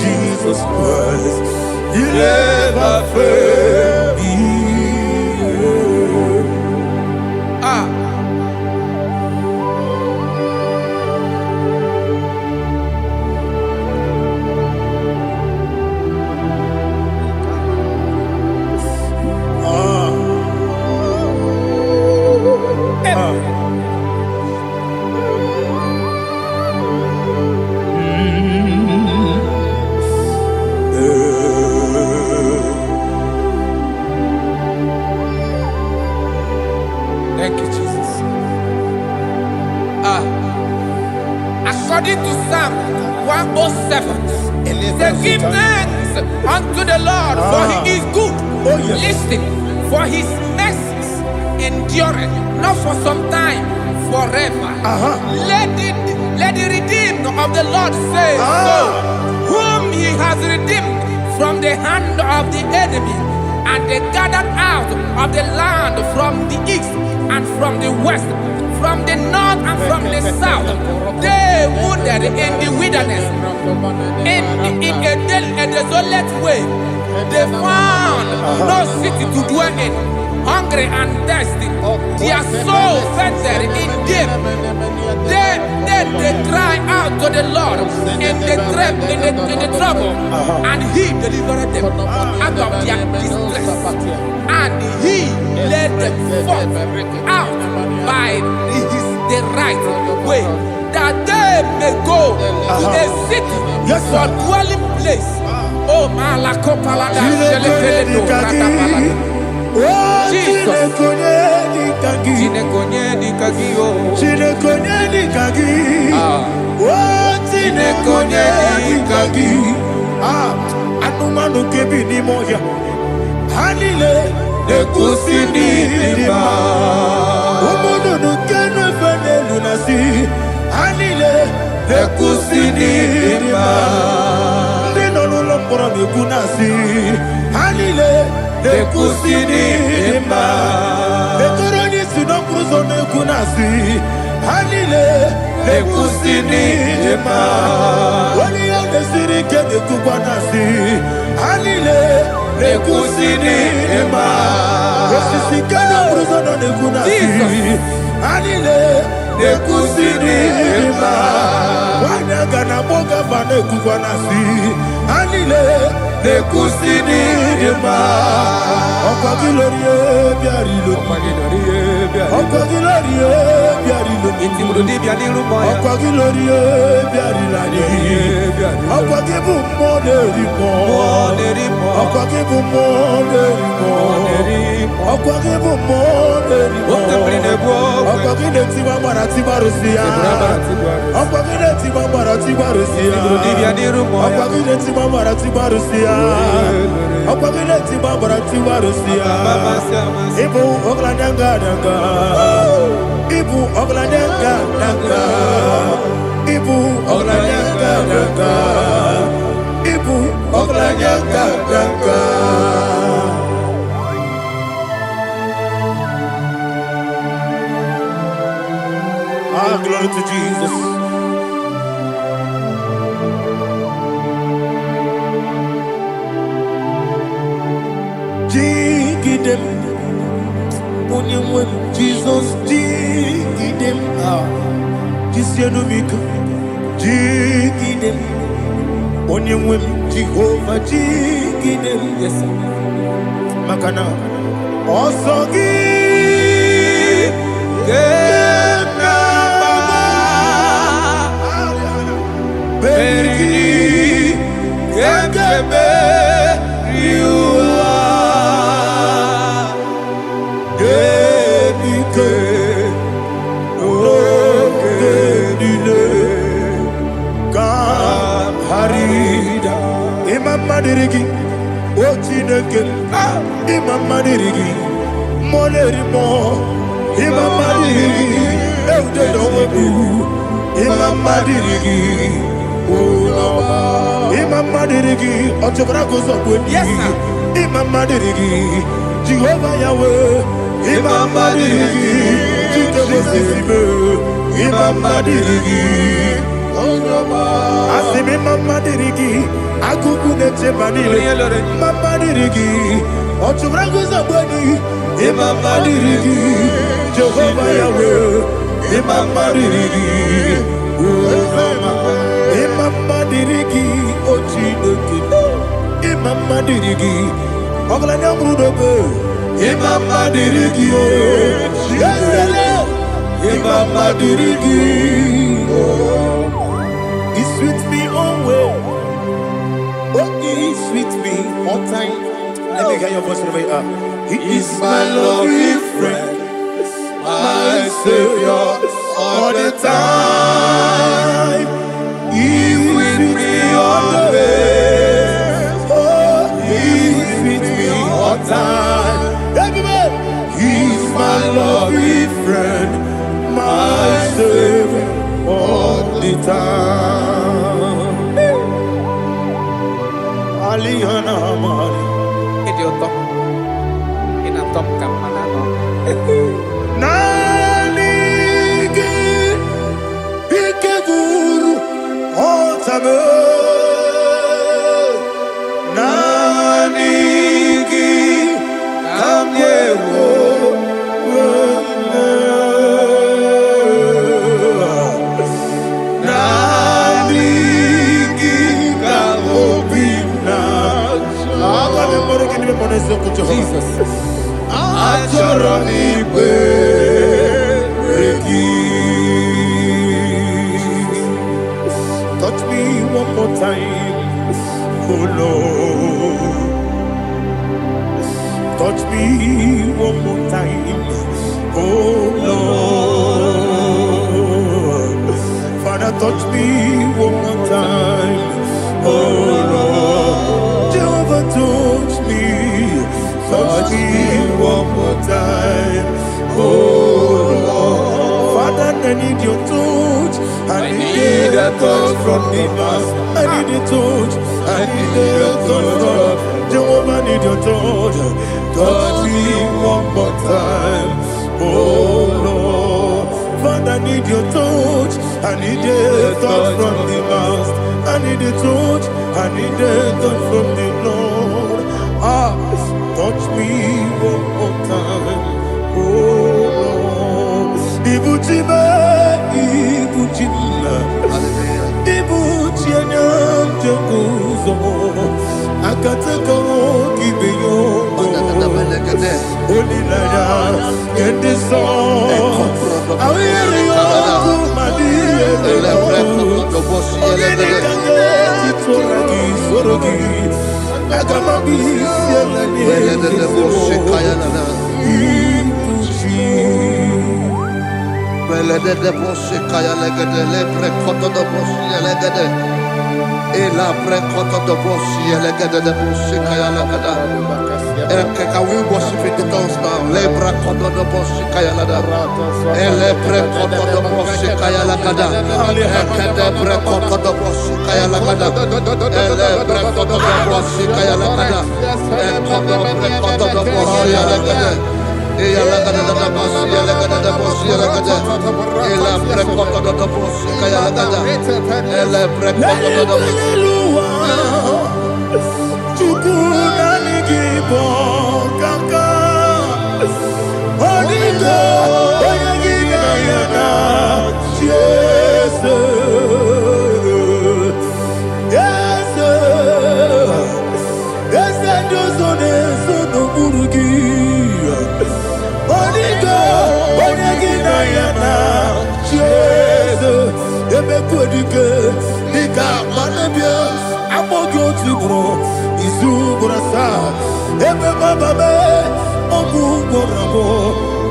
Speaker 1: Jesus Christ, you never fail me.
Speaker 2: Thank you, Jesus. According to Psalm 107, they give thanks unto the Lord, for He is good. Listen, for His mercies endureth not for some time, forever. Let the redeemed of the Lord say so, whom He has redeemed from the hand of the enemy, And they gathered out of the land from the east and from the west, from the north and from the south. They wandered in the wilderness, in a desolate way. They found no city to dwell in, hungry and thirsty. Their soul fainted in deep. They cry out to the Lord in the trouble, and He delivered them out of their distress, and He led them forth out by the right way, that they may go to a city for dwelling place. Oh, Malakopalada, Jesus.
Speaker 1: Anumanu kebi ni moya Hanile Nekusini Dima Umudu nukenu fene lunasi Hanile Nekusini Dima Ndino nulopura mikunasi Hanile Nekusini Dima Netoroni sinokruzo nekunasi Hanile Nekusini Dima Wali ya nesiri kene kubwanasi Hanile Nekusini Dima Wesisi kene bruzo no nekunasi Hanile Nekusini Dima Wanaga na boga vane kubwanasi Hanile Nekusini Dima Okwa gilorie biarilo Okwa gilorie biarilo Okwa gilorie biarilo Okwa gilorie biarilo Okwa gibu moderimo Okwa gibu moderimo Okwa gibu moderimo Okwa gine tiba marati barusia Okwa gine tiba marati barusia Okwa gine tiba marati barusia Okwa gine tiba marati barusia Ibu oglanyanga danga Ibu oglanyanga danga Ibu oglanyanga danga Ibu oglanyanga danga Ah, glory to Jesus. Jigidem, Onyemwem, Jesus, Jigidem, Jisianumika, Jigidem, Onyemwem, Jehovah, Jigidem, yes, Makana, Osogi, Beri, Gekebe, Riua, Gedike, Gedile, Harida, Imam Madirigi, Ochineke, Imam Madirigi, Molerimo, Imam Madirigi, Eudedobu, Imam Madirigi. Imam Madirigi, Otobrako Zobuni, Imam Madirigi, Jehovah Yahweh, Imam Madirigi, Jehovah Imam Madirigi, Asim Imam Madirigi, Akukune Chebanile, Imam Madirigi, Otobrako Zobuni, Imam Madirigi, Jehovah Yahweh, Imam Madirigi, Imam Madirigi, Ochineke, Imam Madirigi, Oglanya Brudobe, Imam Madirigi, Imam Madirigi, He's with me always, He's with me all time. Let me hear your voice wherever you are. He is my loving friend, my Savior, all the time. He's with me always. Oh, He's with me all time. Everybody, He's my loving friend, my Savior, all the time. Aliyana Mari. Nanigi ikeguru otame. Nanigi kamyewo. Jesus. Touch me one more time, oh Lord. Touch me one more time, oh Lord. Father, touch me one more time, oh Lord. Jehovah, touch me. Touch me one more time, oh Lord. Father, I need your touch. I need a touch from the Master. I need a touch. I need a touch from Jehovah. I need your touch. Touch me one more time, oh Lord. Father, I need your touch. I need a touch from the Master. I need a touch. I need a touch from the Lord. Touch me one more time, oh Lord. Ibuchima, Ibuchima, Ibuchianya, Jaguzo, Akataka, Kibeyo, Olilaya, get this song. I will hear you, Madia, Sorogi.
Speaker 3: Can we worship in the tongues now? Lebra koto do boshi kaya lada. Ele pre koto do boshi kaya lada. Ekede pre koto do boshi kaya lada. Ele pre koto do boshi kaya lada. Ekodo pre koto do boshi lada. Eya lada da boshi lada da boshi lada. Ele pre koto do boshi kaya lada. Ele pre koto do boshi.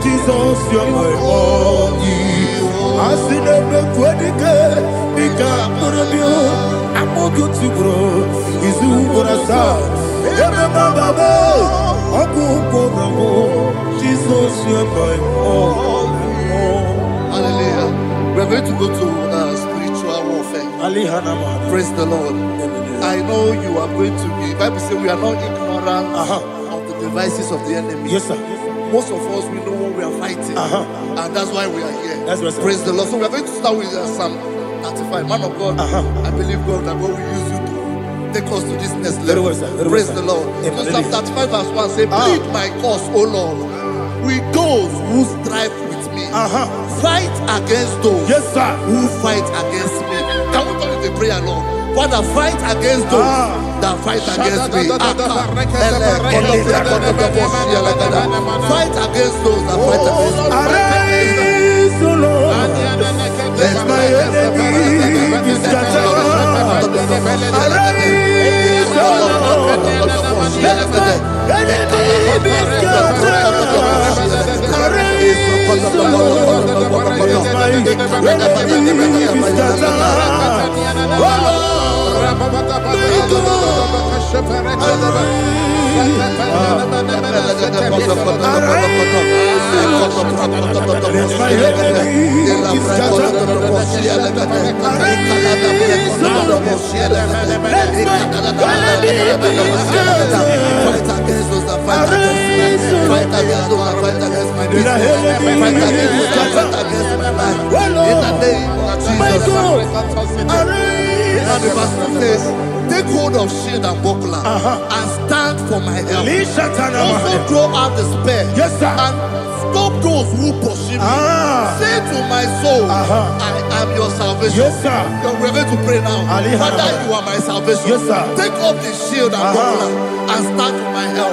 Speaker 1: Jesus, you're my all. I see never quitting. I'm more good to grow. Is who I saw. Jesus, you're my all.
Speaker 3: Hallelujah. We're going to go to spiritual warfare. Praise the Lord. I know you are going to be. Bible says we are not ignorant of the devices of the enemy.
Speaker 1: Yes, sir.
Speaker 3: Most of us, we know what we are fighting. And that's why we are here.
Speaker 1: That's right, sir.
Speaker 3: Praise the Lord. So we are going to start with Psalm 35. Man of God, I believe God that God will use you to take us to this next level.
Speaker 1: Well, sir.
Speaker 3: Praise the Lord. So Psalm 35 verse 1 say, plead my cause, O Lord, with those who strive with me. Fight against those who fight against me. Can we call it a prayer, Lord? Father, fight against those that fight against me. Fight against those that fight against me.
Speaker 1: Arise, O Lord. Let my enemy be scattered. Arise, O Lord. Let my enemy be scattered. Arise, O Lord. Let my enemy be scattered. Oh Lord. Fight against
Speaker 3: fight against my business, fight against my life. In the name of Jesus. And the verse 2 says, take hold of shield and buckler and stand for my help. Also throw out the spear and stop those who pursue me. Say to my soul, I am your salvation. We're going to pray now. Father, you are my salvation. Take up the shield and buckler and stand for my help.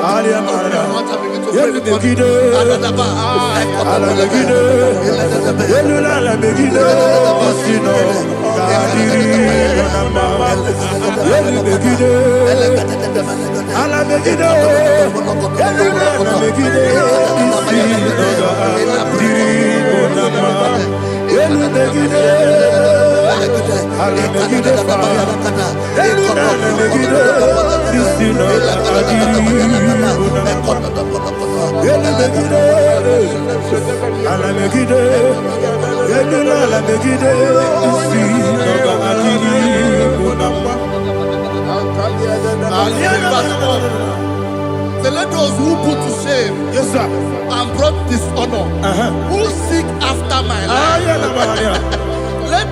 Speaker 3: So let those who put to shame and brought dishonor, who seek after my life, let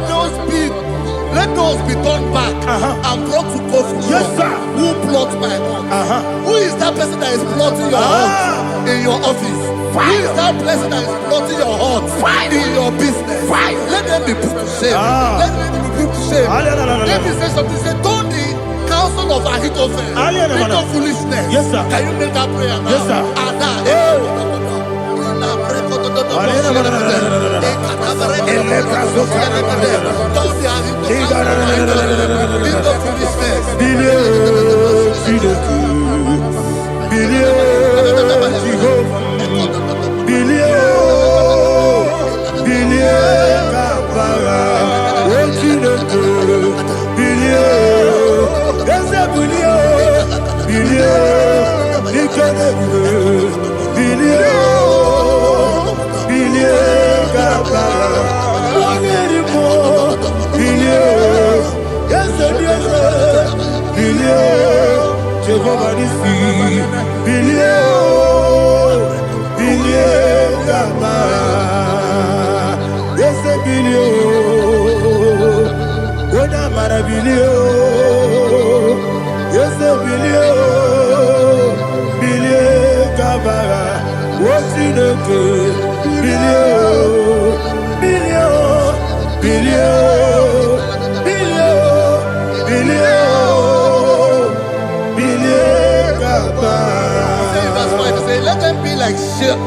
Speaker 3: those be turned back and brought to confusion. Who plot my heart? Who is that person that is plotting your heart in your office? Who is that person that is plotting your heart in your business? Let them be put to shame. Let them be put to shame. Let me say something. Say, don't the counsel of Ahithophel into foolishness. Can you make that prayer now? Let them be like chaff.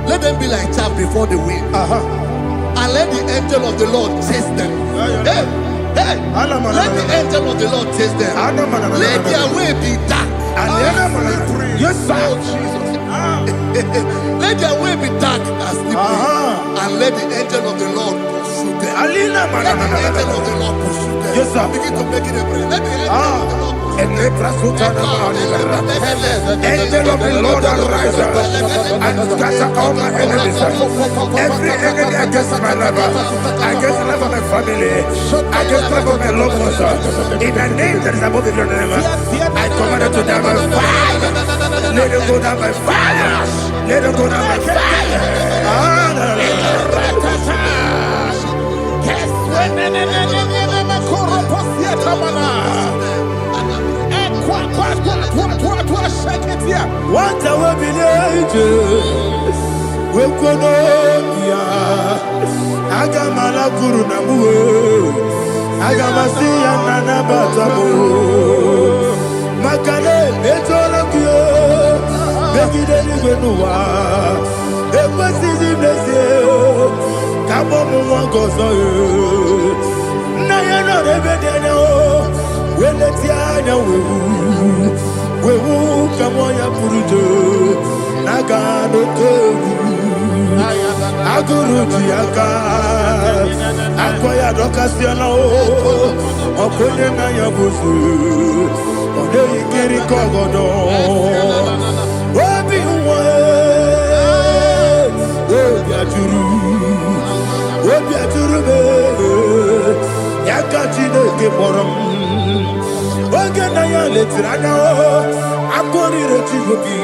Speaker 3: Let them be like chaff before the wind. And let the angel of the Lord chase them. Let the angel of the Lord chase them. Let their way be dark. Let their way be dark and slippery. And let the angel of the Lord pursue them. Let the angel of the Lord pursue them. Begin to make it a prayer. Let the angel of the Lord
Speaker 1: Angel of the Lord arise and scatter all my enemies. Every enemy against my life, against the life of my family, against the life of my loved ones. In the name that is above the name, I command it to die by fire. Let it go down by fire. Let it go down by fire. What I will be angels, we could Agamala Guru Namu, Agamasia Nana Batamu, Makale, Etolakio, Begideni Benua, Equasi Blessio, Kabomu Wangozo, Nayana Rebedeno, Weletia, we will come on your Purujo, Nagano Kogu, Aguru Tiaka, Akoya Docasiano, Okonena Yabusu, Ode Kiri Kogodo, Obi Obiaturu, Yakachino Giborum. Oganaya letrana, akori retivoki,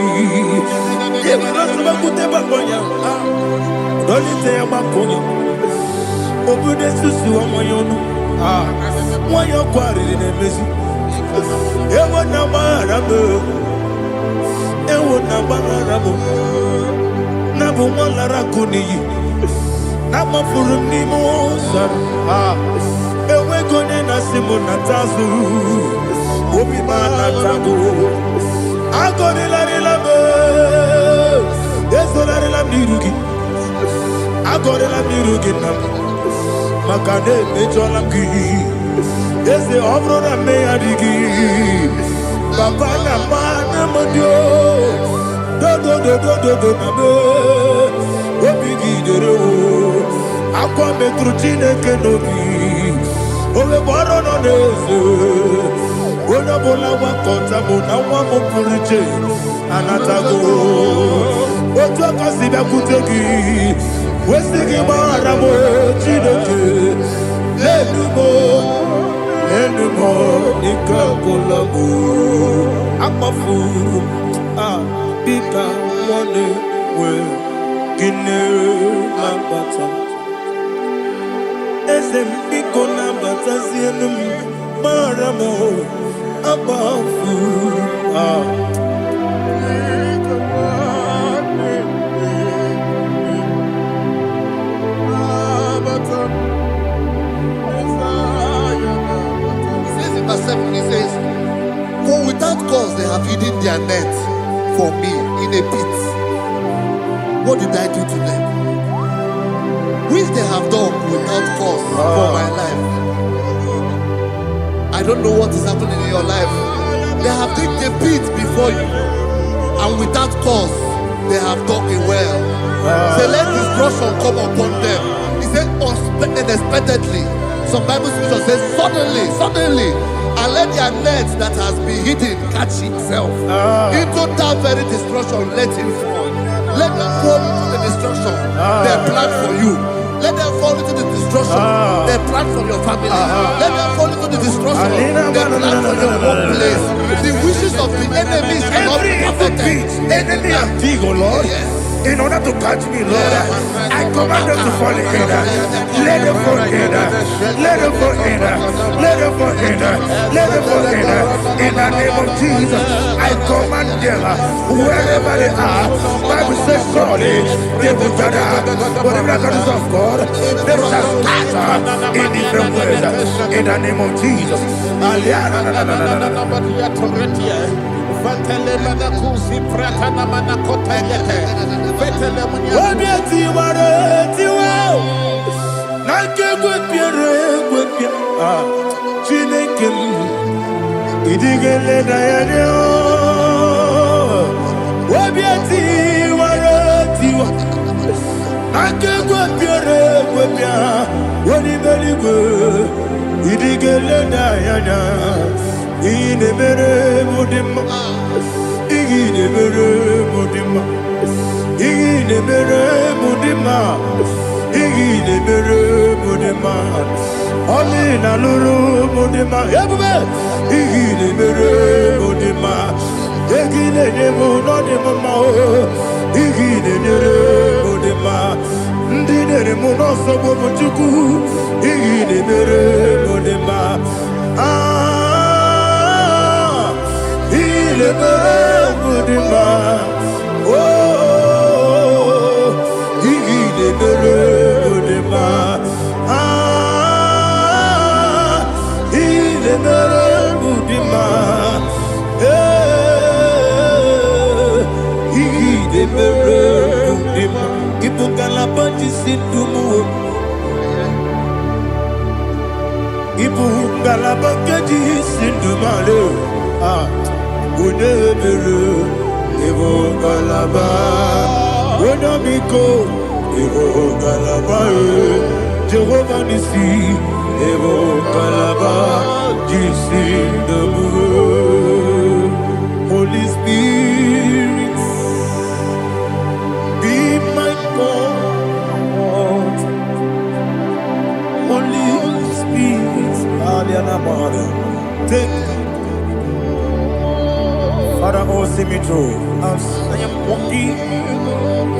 Speaker 1: Father, oh, see me through.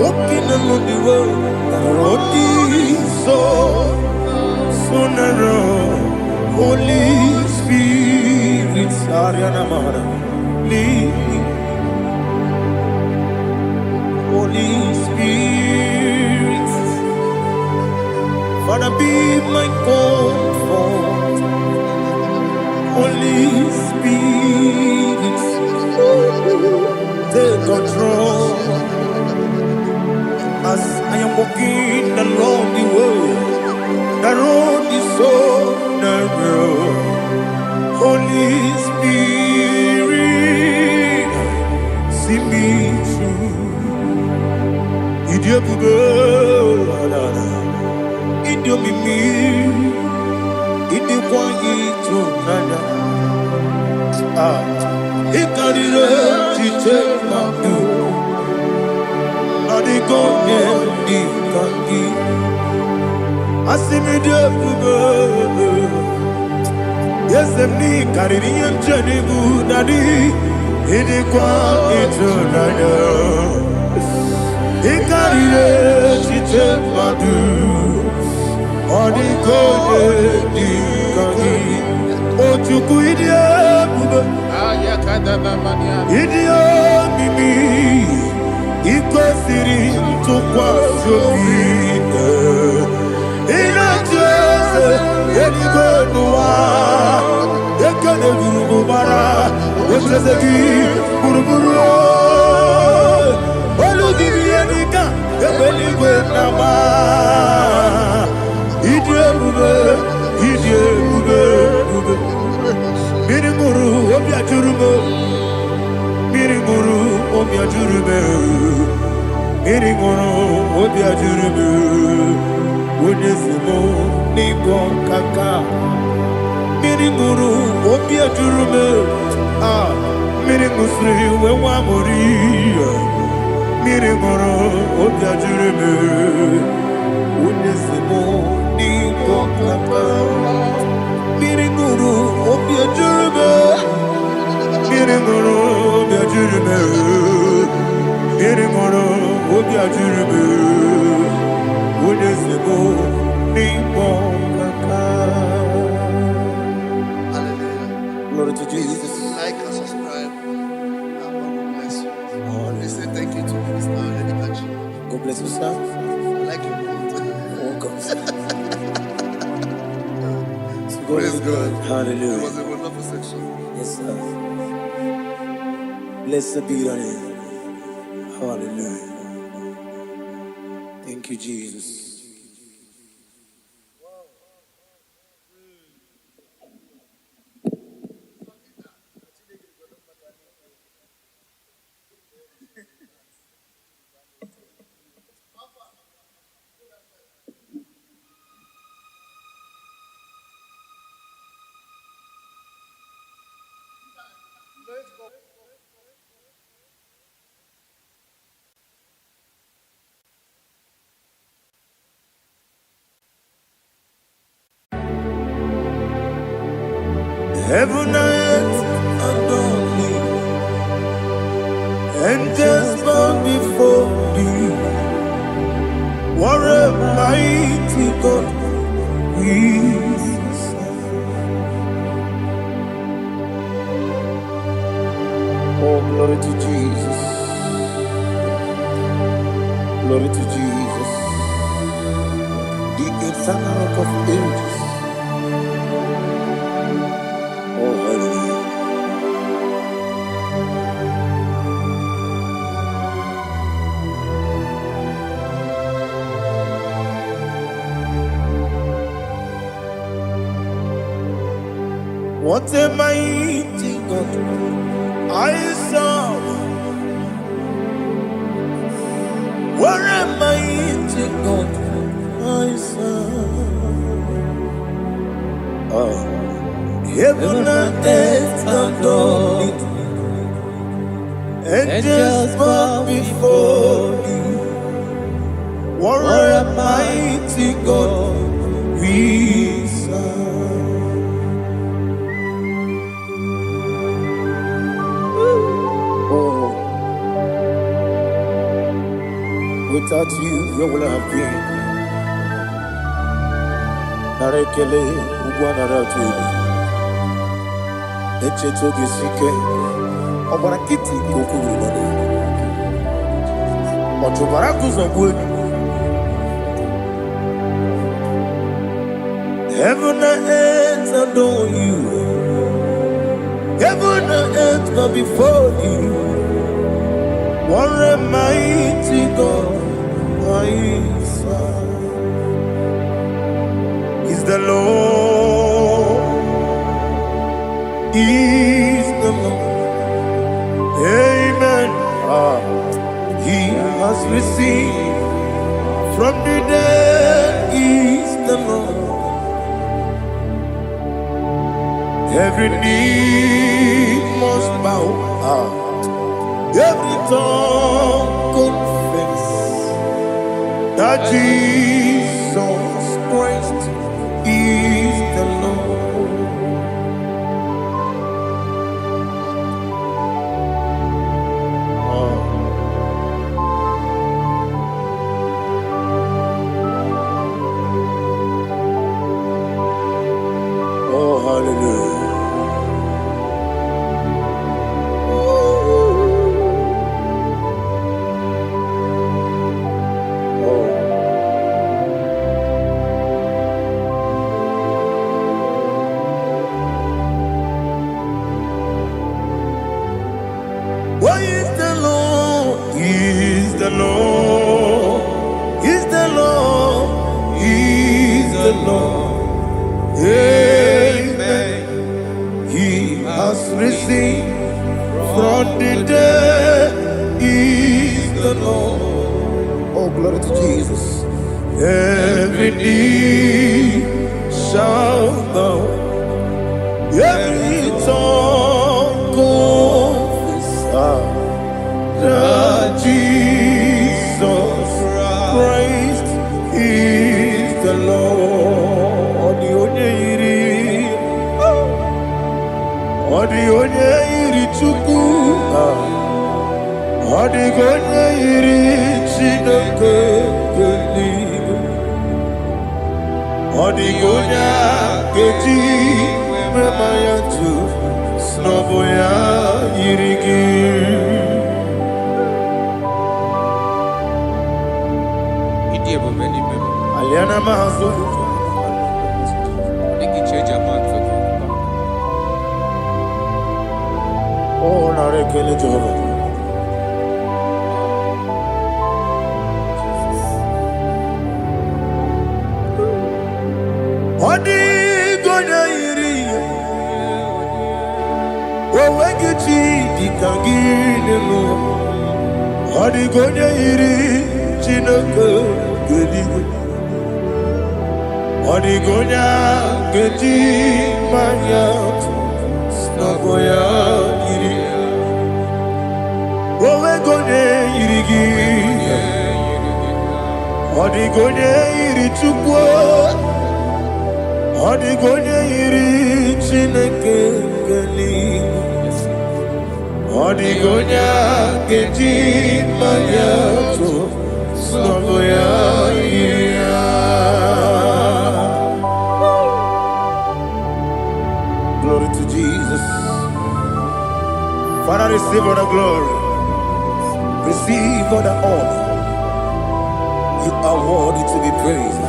Speaker 1: walking along the road. The road is so narrow. Holy Spirit, Ariana Mara, lead. Holy Spirit, Father, be my comfort. Holy Spirit, take control as I am walking along the way. The road is so narrow. Holy Spirit, see me through. Idiobube, Idiomimi, Idikwanyito nana. Ikarire chitemaku, Adigonye ikangi. Asimidiobube, Yesemni kaririye chenibu nadi. Idikwanyito nana. Ikarire chitemadu, Adigonye ikangi. Ojuku idiobube, Idiomimi, Ikosiri tukwa sopite. Inatese, Edigwenua, Ekane gurubara, Oteseki, Buruburu. Olugibi Edika, Ebeligwe Nama. Idiobube, Idiobube, Mirimuru, Obiajurume, Mirimuru, Obiajurume, Mirimuru, Obiajurume, Unesimo, Nigon Kaka, Mirimuru, Obiajurume, Mirimusri, Wewamuri, Mirimuru, Obiajurume, Unesimo, Nigon Kaka. Miringuru, Obiajurume, Miringuru, Obiajurume, Miringuru, Obiajurume, Unesimo, Nipo Kaka.
Speaker 3: Hallelujah.
Speaker 1: Glory to Jesus.
Speaker 3: Please like and subscribe. And God will bless you. Please say thank you to Mr. Edikachi.
Speaker 1: God bless you, sir.
Speaker 3: I like you.
Speaker 1: Welcome.
Speaker 3: Praise God.
Speaker 1: Hallelujah.
Speaker 3: It was a wonderful section.
Speaker 1: Yes, sir. Blessed be your name. Hallelujah. Thank you, Jesus. Heaven and earth adore me, angels bow before thee. What a mighty God we serve. Oh, glory to Jesus. Glory to Jesus. The eternal rock of ages. Oh, hallelujah. What a mighty God I serve. What a mighty God I serve. Oh. Heaven and earth adore it, angels bow before thee. What a mighty God we serve. Oh, Without you, where would I have been? Narekele, Ugwanaratu. Echetogi Sike. Obarakiti Kokuru. Otobaraku. Heaven and earth adore you. Heaven and earth bow before you. What a mighty God I serve. Is the Lord. Is the Lord. Amen. He has received from the dead. Is the Lord. Every knee must bow, every tongue confess that Jesus Christ is the Lord. Oh, hallelujah. Why is the Lord? He is the Lord. He's the Lord. He's the Lord. Amen. He has risen from the dead. He's the Lord. Oh, glory to Jesus. Every knee shall bow. Every tongue confess that Jesus Christ is the Lord. Odi onye iri Chukwu, odi onye iri Chineke eluigwe, odi onye ga-eji mema ya tu n'ọbụ ya yiri gị. Aliana mazo. Oh, narekele Jehovah. Odi gonya iri, owegichi dikagine mo. Odi gonya iri, Chineke eluigwe. Odi gonya geji manya n'ọbụ ya yiri. Owe gonya yiri gị. Odi gonya yiri Chukwu. Odi gonya yiri Chineke eluigwe. Odi gonya geji manya n'ọbụ ya yiri. Glory to Jesus. Father, receive all the glory. Receive all the honor. You are worthy to be praised.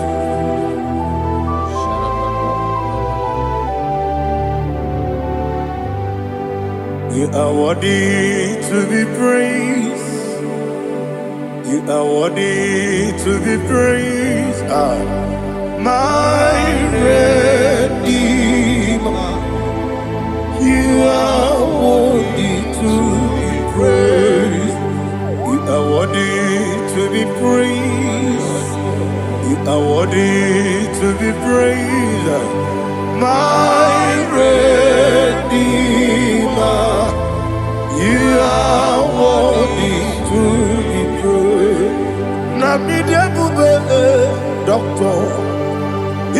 Speaker 1: You are worthy to be praised. You are worthy to be praised. My Redeemer. You are worthy to be praised. You are worthy to be praised. You are worthy to be praised. My Redeemer. You are worthy to be praised. Namidebube, Doctor.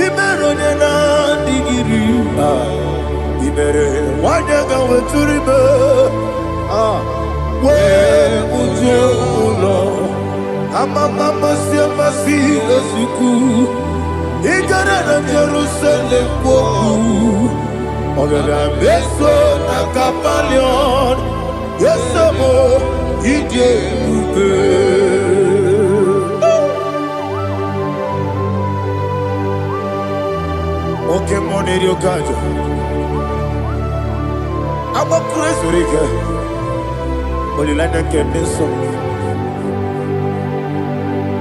Speaker 1: Imeronena digiri. Ibere wanyaga weturibe we ujo ulo Amama siamasi esiku. Igara na Jerusalem woku. Ogada beso na kapalion. Yesamo ide ube. Okay, money rio kajo. I'm a crazy rigger. Only like that can be so.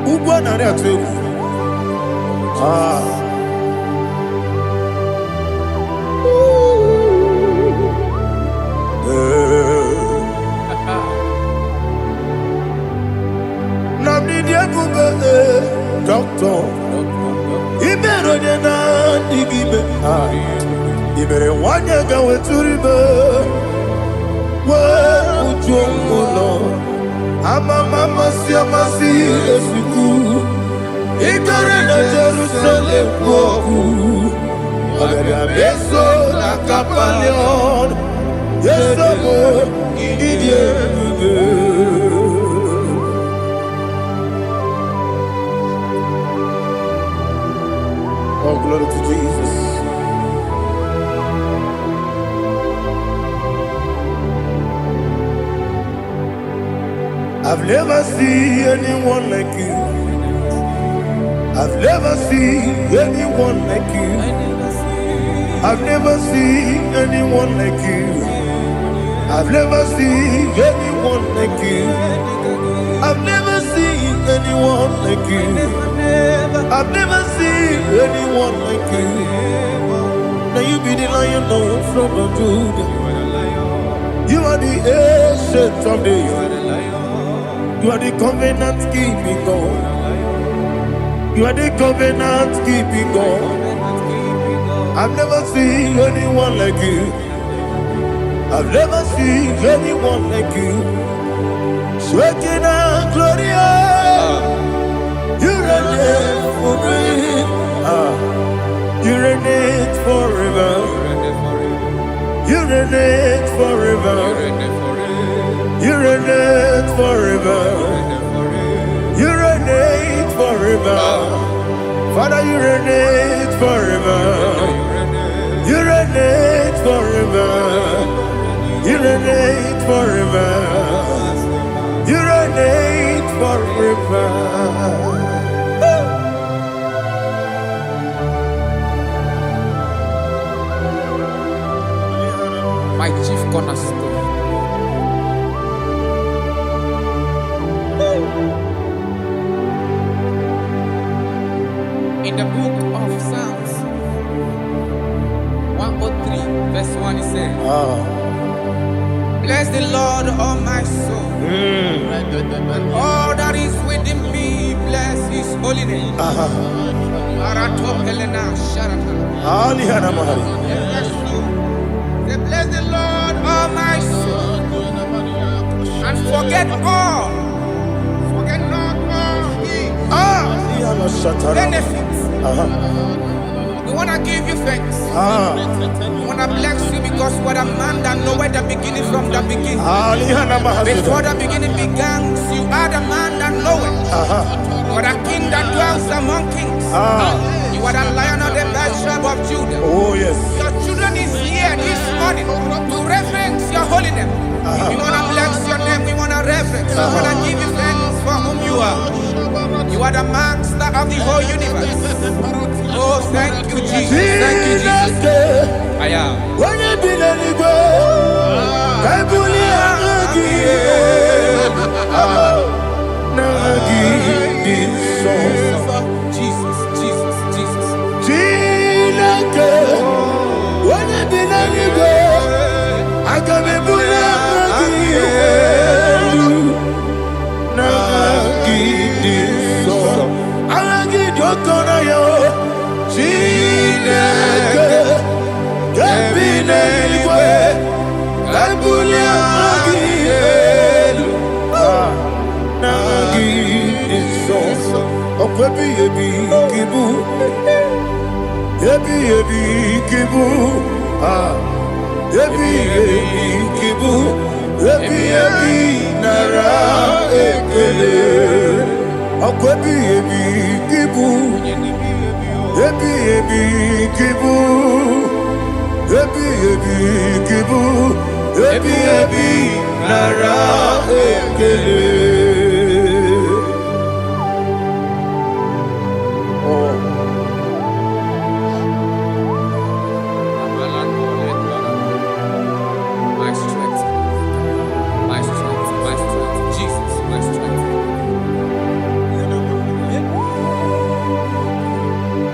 Speaker 1: Ugo na ria tu. Namni dia kube doctor. Ibero de na digibe. Ibere wanya gawe turibe. Wa ujongulo. Mama siamasi esiku. Igara na Jerusalem woku. Agara beso na kapalion. Yesamo idie ube. Oh, glory to Jesus. I've never seen anyone like you. I've never seen anyone like you. I've never seen anyone like you. I've never seen anyone like you. I've never seen anyone like you. I've never seen anyone like you. Now you be the lion from the Judah. You are the ancient of days. You are the covenant keeping God. You are the covenant keeping God. I've never seen anyone like you. I've never seen anyone like you. Shekinah Gloria, you reign forever. You reign forever. You reign forever. You reign forever. You reign forever. Father, you reign forever. You reign forever. You reign forever. You reign forever.
Speaker 2: My chief cornerstone. In the book of Psalms 103 verse 1 it says, bless the Lord, all my soul, and all that is within me, bless his holy name. Bless the Lord, all my soul, and forget not all his benefits. We want to give you thanks. We want to bless you because what a man that know where the beginning from the beginning. Before the beginning began, you are the man that know it. You are the king that dwells among kings. You are the lion of the best tribe of Judah.
Speaker 1: Oh yes.
Speaker 2: Your children is here this morning to reverence your holy name. We want to bless your name. We want to reverence. We want to give you thanks for whom you are. You are the master of the whole universe. Oh, thank you, Jesus. Thank you, Jesus. I am. Jesus, Jesus, Jesus.
Speaker 1: Akwebi ebi kibu, ebi kibu, ebi kibu, ebi nara ekele. Oh.
Speaker 2: My strength, my strength, my strength, Jesus, my strength.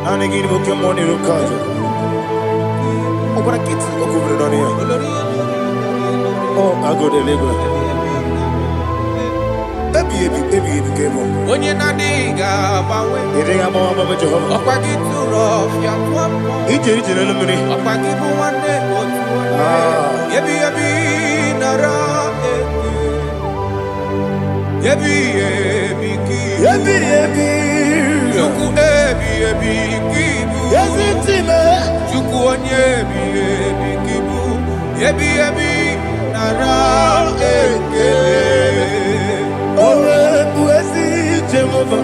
Speaker 1: Anegini boke moni rukaja. Obara kiti okubere donia. Oh, ago de lego. Ebi kemo.
Speaker 2: Onye na diga bawe.
Speaker 1: Ere ama baba Jehova.
Speaker 2: Okwagi turo fia twampo.
Speaker 1: Ije na lumini.
Speaker 2: Okwagi mu wane otu. Ebi nara eke. Ebi ki.
Speaker 1: Ebi.
Speaker 2: Chuku ebi kibu.
Speaker 1: Yazitime.
Speaker 2: Chuku onye ebi kibu. Ebi nara eke.
Speaker 1: Owe buezi Jehova.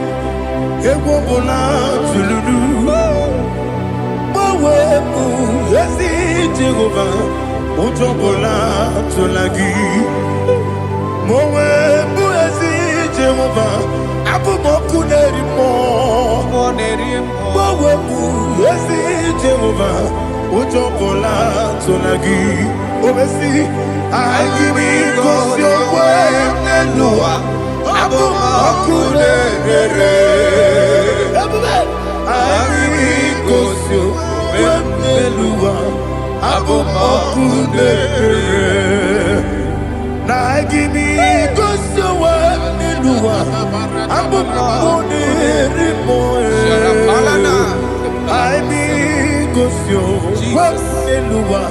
Speaker 1: Egwo bona tululu. Owe buezi Jehova. Ojo bona tulagi. Mowe buezi Jehova. Abu moku nerimo. Mowe buezi Jehova. Ojo bona tulagi. Obesi. I give you cause your way Nelua. Abu moku nerere. I give you cause your way Nelua. Abu moku nerere. Na I give you cause your way Nelua. Abu moku nerimo. I be cause your way Nelua.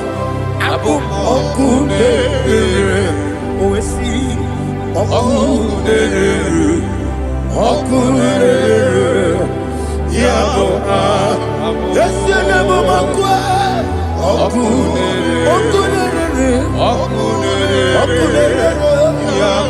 Speaker 1: Abu okudere, owesi okudere, yabo yesenebo makwa okudere, yabo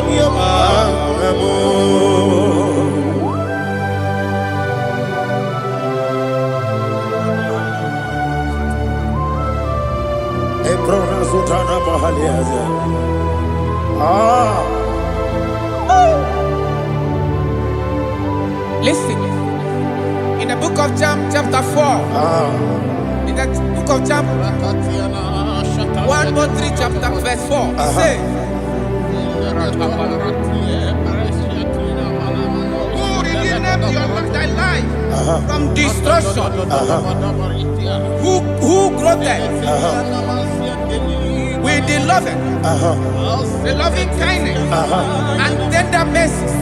Speaker 1: Sultana Bahaliaza.
Speaker 2: Listen, in the book of John, chapter 4, in the book of John, 1:3, chapter verse 4, it says, who redeemed thy life from destruction? Who growth with the the loving kindness, and tender mercies.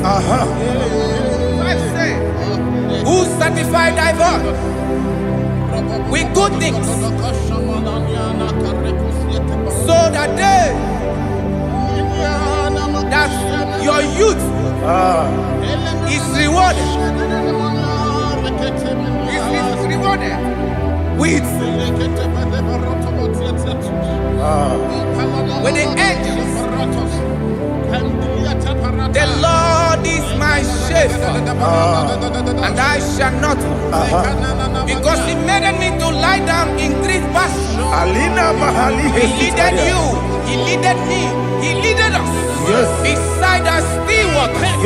Speaker 2: Who sanctify thy voice with good things, so that your youth is rewarded. Is rewarded with the angels. The Lord is my shepherd, and I shall not, because He made me to lie down in green pastures. He leaded you, He leaded me, He leaded us beside the still waters.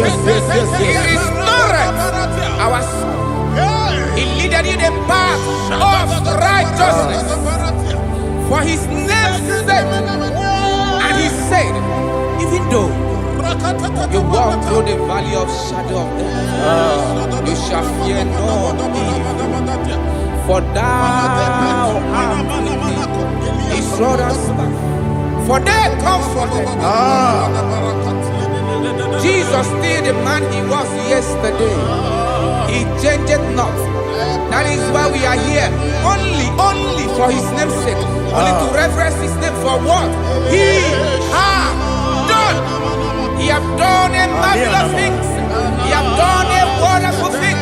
Speaker 2: He restored our soul. He leaded you the path of righteousness for His name's sake. And He said, even though you walk through the valley of shadow of death, you shall fear no evil, for thou art with me. His rod and staff, for they comforted. Jesus still the man He was yesterday. He changed not. That is why we are here. Only for His name's sake. Only to reverence His name for what He has done. He has done a marvelous things. He has done a wonderful thing.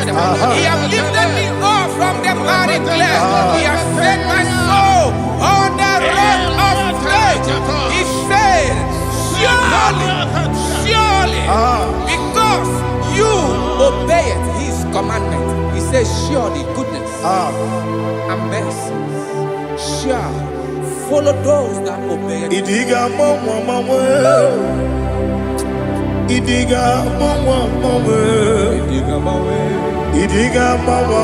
Speaker 2: He has lifted me up from the miry clay. He has set my soul on the rock of faith. He said, surely, because you obey commandment. He says, surely goodness and mercy shall follow those that obey.
Speaker 1: Idiga mama, Idiga mama, Idiga mama,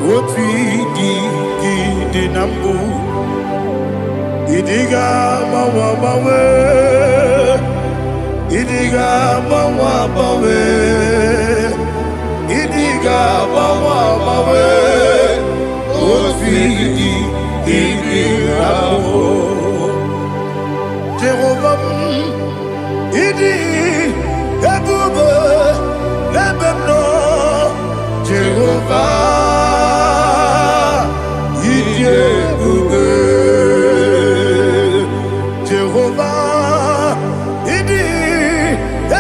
Speaker 1: what we did nambu. Idiga mama, Idiga mama, Idiga mama, what we did nambu. Jehovah, Idi, Ebube, Lebemno, Jehovah, Idi, Ebube, Jehovah, Idi,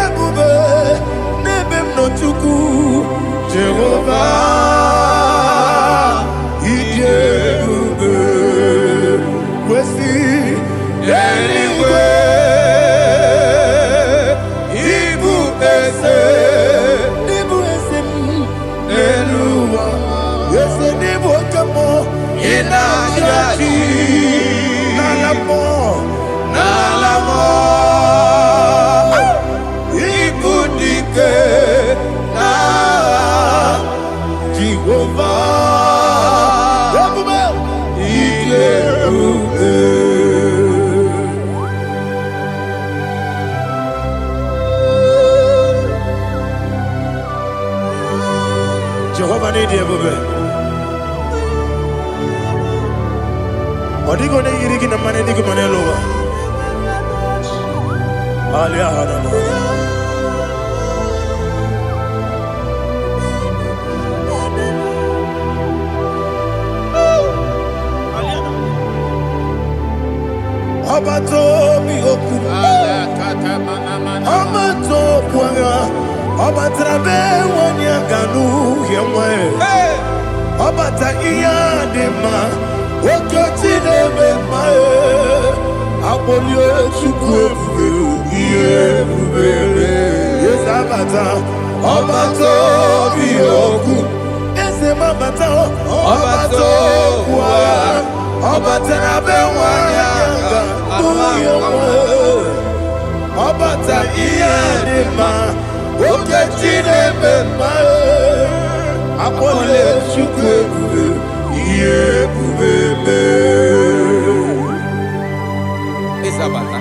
Speaker 1: Ebube, Lebemno Chuku, Jehovah, Idi, Ebube, Wesi, anyway. Nalamo, Ibudike, na Jehovah, Jehovah need Ebube. Odigo ne yirigi na mane digo mane lowa. Alia hana. Abato mi oku. Abato puanga. Abatrabe wanya ganu yemwe. Abata iya dema. Okoti nebe mae, apolio chukwu ebube, yes abata, obato biyoku, ese mabata, obato kwa, obata na bewanyanga, obata iya dema, okoti nebe mae, apolio chukwu ebube.
Speaker 2: Isabata.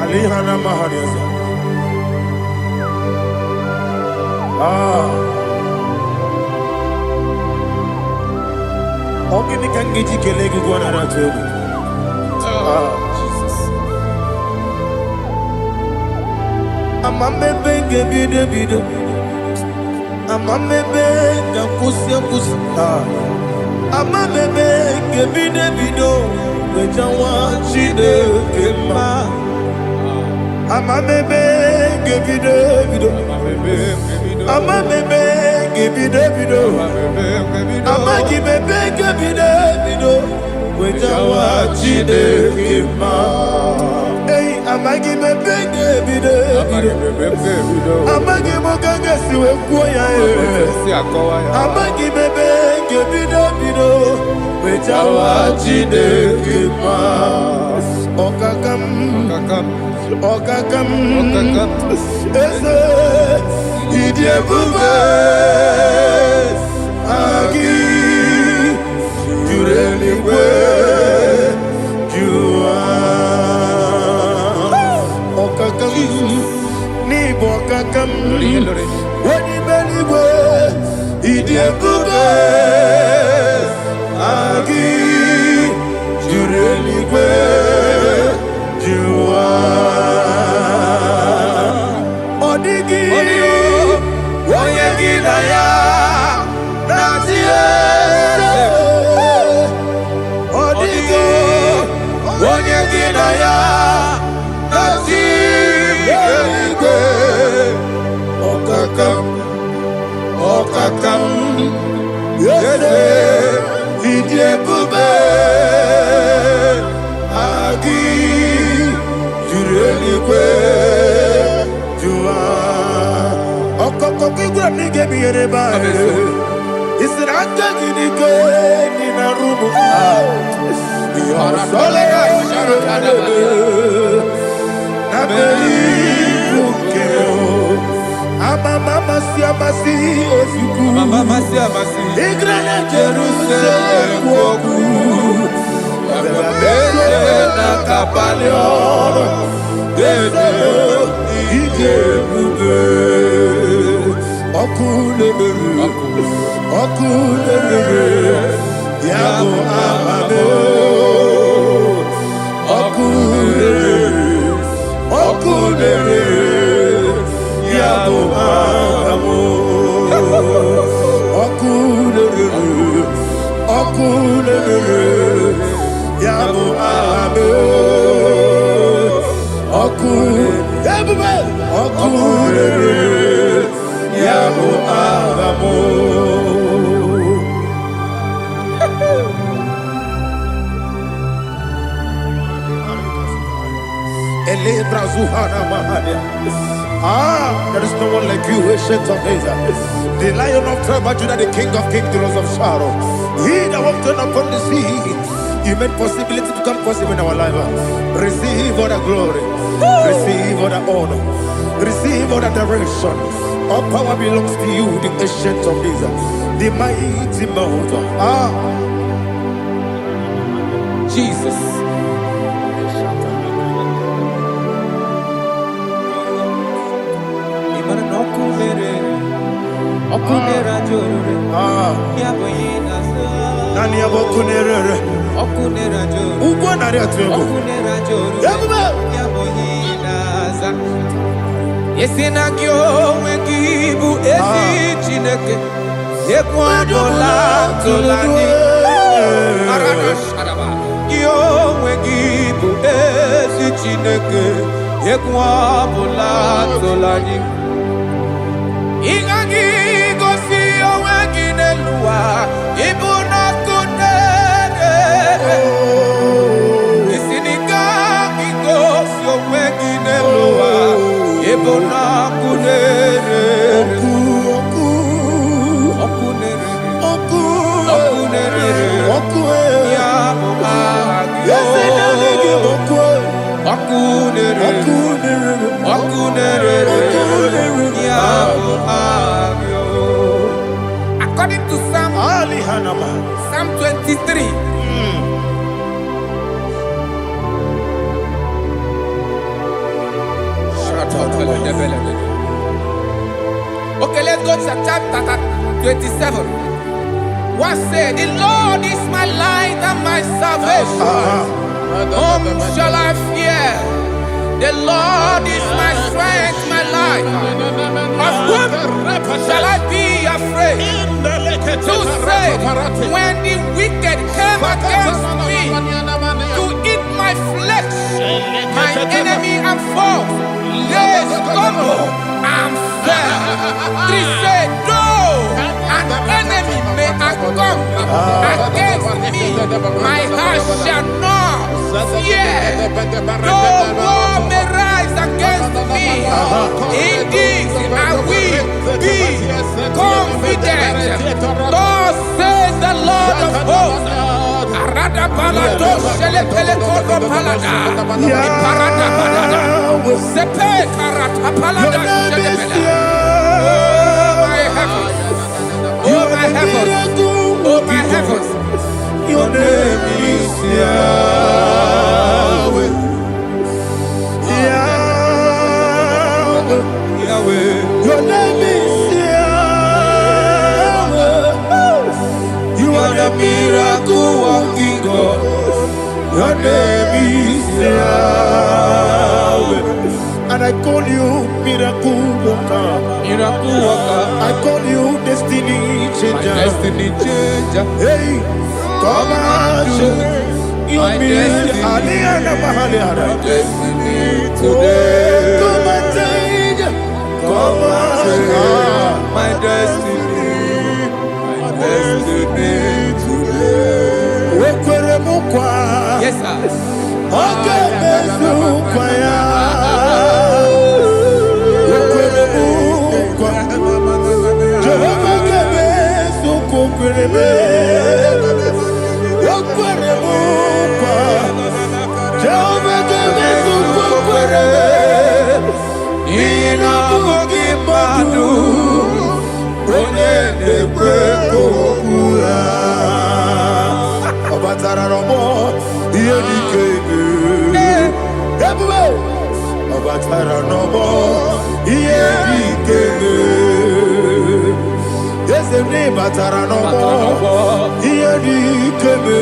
Speaker 1: Alihana Mahariasa. Ogini kangiji kelegu gwana ratu.
Speaker 2: Jesus.
Speaker 1: Amame benge bido. Amame benga kusia. Amame benge bido. Wejawa chide kema. Amame benge bido. Amame benge bido. Amagi benge bido. Wejawa chide kema. Hey, amagi benge bido. Amagi moganga siwe kuya. Amagi benge bido. Wejawa chide kema. Okakam. Ese Idi Ebube Agi Jureligwe Jua Okakam Nibo Okakam Wani Beligwe Idi Ebube Agi Jureligwe Jua Odigi Oyegi Daya Natie Odigi Oyegi Daya Natie Okakam Yese Idi Ebube Agi Jureligwe Jua Okokokigwe There is no one like you, ancient of days. The Lion of tribe of Judah, the King of kings, the Rose of Sharon. He that walked upon the sea, He made possibility to come possible in our life. Receive all the glory, receive all the honor, receive all the direction. All power belongs to you, the ancient of days, the mighty mountain.
Speaker 2: Jesus. Yesinagyo wekibu esi chineke yekwadola tolani arana sharaba yo wekibu esi chineke yekwadola tolani ingagi gosi oweginelua ibuna kunere isiniga gosi oweginelua ibuna kunere According to Psalm 23. Okay, let's go to chapter 27. What said? The Lord is my light and my salvation. Whom shall I fear? The Lord is my strength, my life. Of whom shall I be afraid? To say, when the wicked came against me to eat my flesh, my enemy and foe, they stumble and fell. Three said, though an enemy may come against me, my heart shall not fear. Though war may rise against me, in this I will be confident. Thus says the Lord of hosts. Arada palado shele pele kodo palada. Iparada palada. Sepe karata palada shele pele. Oh my heavens, oh my heavens, your name is Yahweh. Yahweh, Yahweh, your name is Yahweh. You are the miracle working God. Your name is Yahweh. And I call you miracle worker. Miracle worker. I call you destiny changer. My destiny changer. Hey, come on, your destiny. My destiny today. Come on, change. Come on, my destiny. My destiny today. Yes, sir. Okay,
Speaker 1: batara nobo iye dikeme. Yesene batara nobo iye dikeme.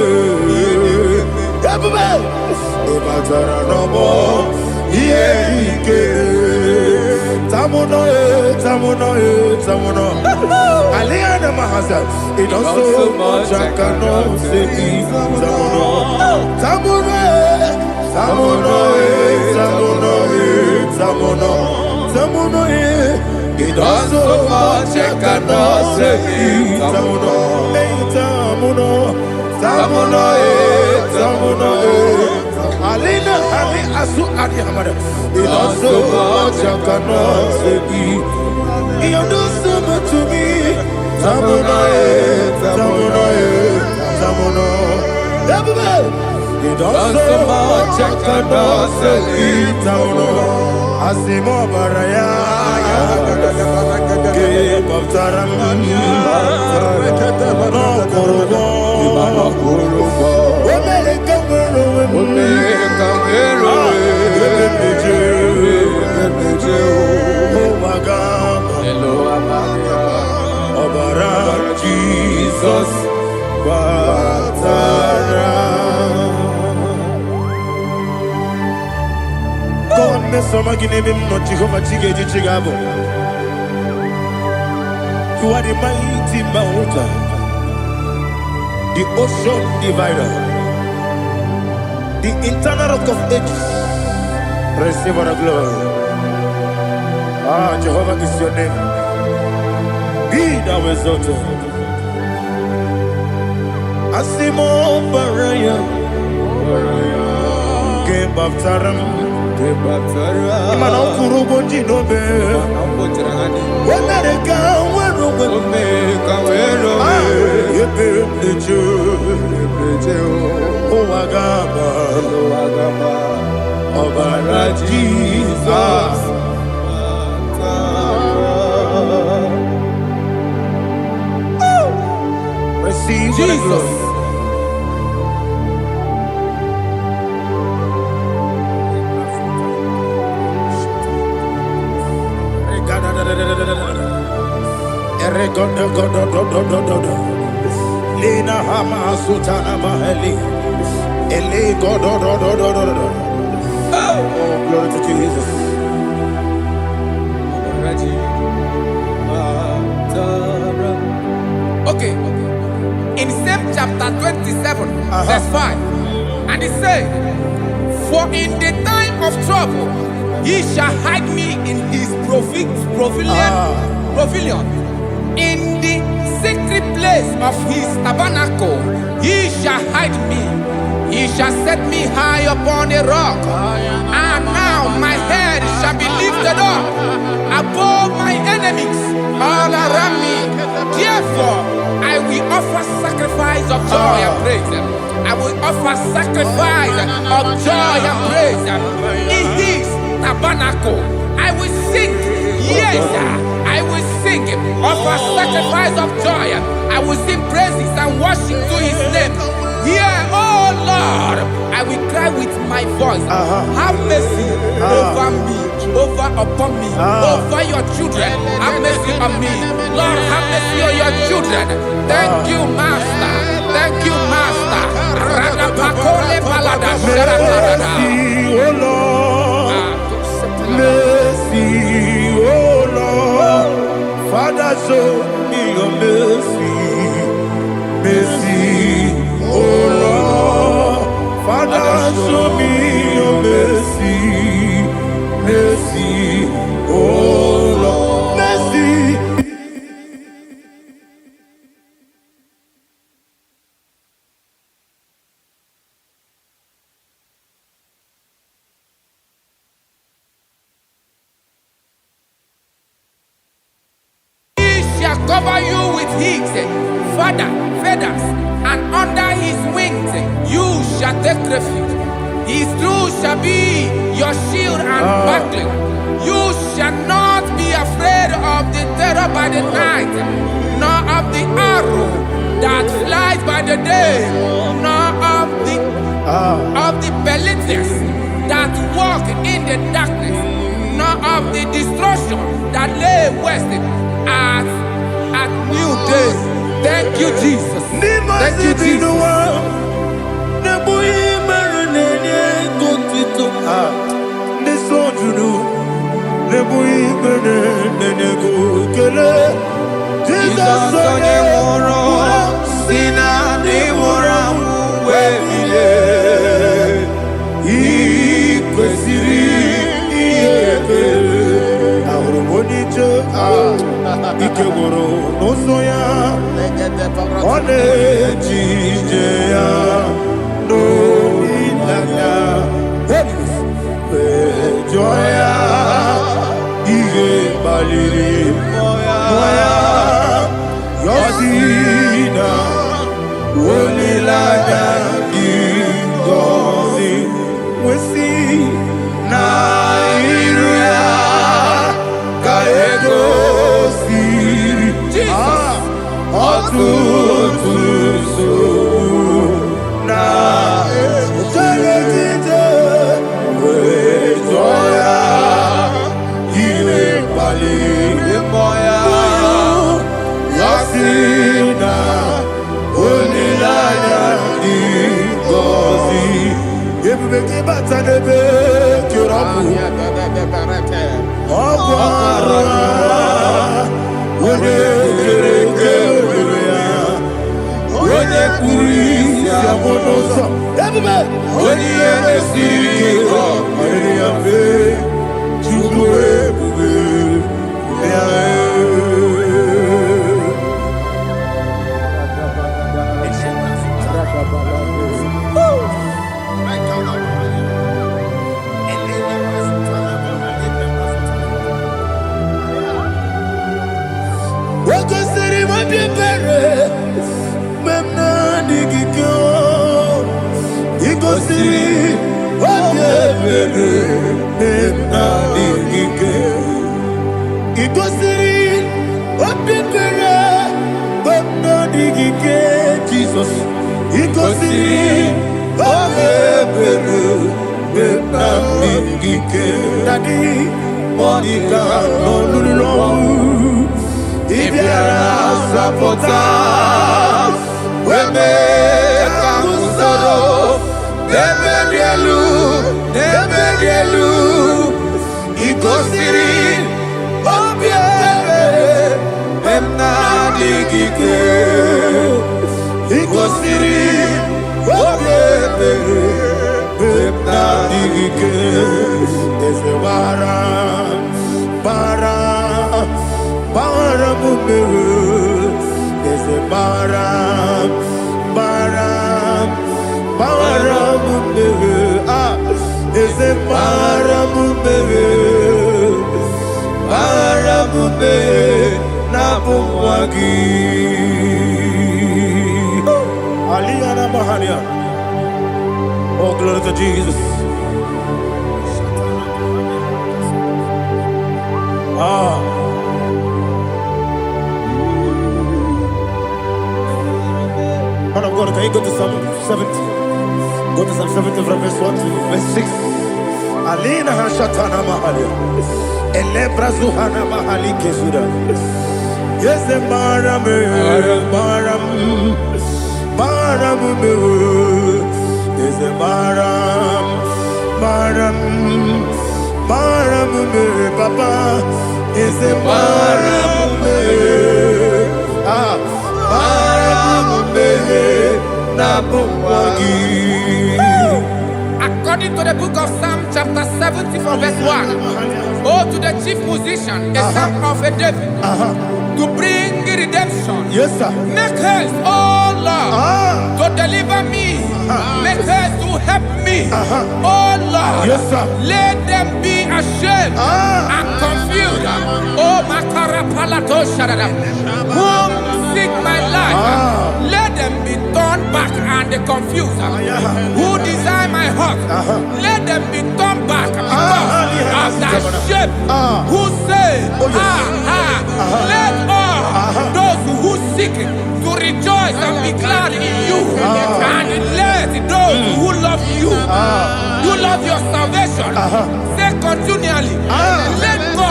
Speaker 1: Yabube batara nobo iye dikeme. Tamuno Aliana Mahasa. It does so much I cannot say. Tamuno, it does so much I cannot say. Tamuno, Alina, Ali Asu Adi Hamada. It does so much I cannot say. You do so much to me. Tamuno. You do so much I cannot say. Tamuno. Asimo Baraya. Give up Taram. No Kurugo. Jesus Batara. God me some gine me no Jehovah Chige Chigabo. You are the mighty mountain, the ocean divider, the internal rock of ages. Receive all the glory. Ah, Jehovah is your name. Be thou exalted. Asimo Baraya, Game of Taram, Imano Kurubo Jinobe, Wanareka, Wagaba, Obara Jesus. Receive Jesus. Lina Hama Sutana Maheli. Ele God. Oh, glory to Jesus.
Speaker 2: Okay. In same chapter 27, verse 5, and it says, for in the time of trouble, he shall hide me in his pavilion. In the secret place of his tabernacle, he shall hide me. He shall set me high upon a rock. And now my head shall be lifted up above my enemies all around me. Therefore, I will offer sacrifice of joy and praise. I will offer sacrifice of joy and praise. In his tabernacle, I will sing. Yes, I will sing. Offer sacrifice of joy. I will sing praises and worship to his name. Here, oh Lord, I will cry with my voice. Have mercy over me, upon me, over your children. Have mercy on me. Lord, have mercy on your children. Thank you, Master. Thank you, Master.
Speaker 1: Mercy, oh Lord. Mercy, oh Lord. Father, show me your mercy. Mercy, oh Lord. Father, show me your mercy. Mercy, oh Lord. Mercy.
Speaker 2: Cover you with his feathers, and under his wings you shall take refuge. His truth shall be your shield and buckler. You shall not be afraid of the terror by the night, nor of the arrow that flies by the day, nor of the pestilence that walk in the darkness, the destruction that lay west at new day. Thank you, Jesus. Thank you, Jesus. Jesus onye nwụrụ si na ndị nwụrụ anwụ wee bilie, ị kwesịrị ihe ekele.
Speaker 1: Ahụrụ m onye ije ike gwụrụ n'ụzọ ya, ọ na-eji ije ya n'olileanya, wee jụọ ya ihe kpaliri mmụọ ya, ya si na olileanya dị ngọzi nwesị na iru ya ka egosiri ọtụtụ nsogbu na ejegide, wee jụọ ya ihe kpaliri mmụọ ya, ya si na olileanya dị ngọzi. Ebube gị bata n'ebe kere ọkụ, ọkụ ara onye kere eke were ya, onye kpụrụ isi abụ n'ụzọ. Ebube onye ihe mesiri ike ọ kpaliri ya mfe, Chukwu ebube ya. Wakasiri mabibere memna digiko, ikosiri mabibere memna digike, ikosiri mabibere memna digike. Jesus, ikosiri mabibere memna digike. Daddy, Monica, no lulu. Ibiara sapota, weme kamusoro, nebelielu, ikosiri, obiere, emna digike, ikosiri, obiere, emna digike. Ese bara mumere, ese bara mumere, ese bara mumere, na bumwagi. Aliyana Mahalia. Oh, glory to Jesus. Man of God, can you go to Psalm 70? Go to Psalm 70 from verse 1 to verse 6. Alina Hashatana Mahalia. Elebra Zuhana Mahali Kesuda. Yes, the Maram. Yes, the Maram. Papa. Yes, the Maram.
Speaker 2: According to the book of Psalm chapter 70 from verse 1, oh, to the chief musician, a psalm of a David, to bring redemption.
Speaker 1: Yes, sir.
Speaker 2: Make haste, oh Lord, to deliver me. Make haste to help me. Oh Lord,
Speaker 1: yes, sir.
Speaker 2: Let them be ashamed and confused. Oh, Makara Palato Shadadam, whom seek my life, let them be turned back and confused. Who desire my heart, let them be turned back because of that shape. Who say, let all those who seek to rejoice and be glad in you, and let those who love you, you love your salvation, say continually, let God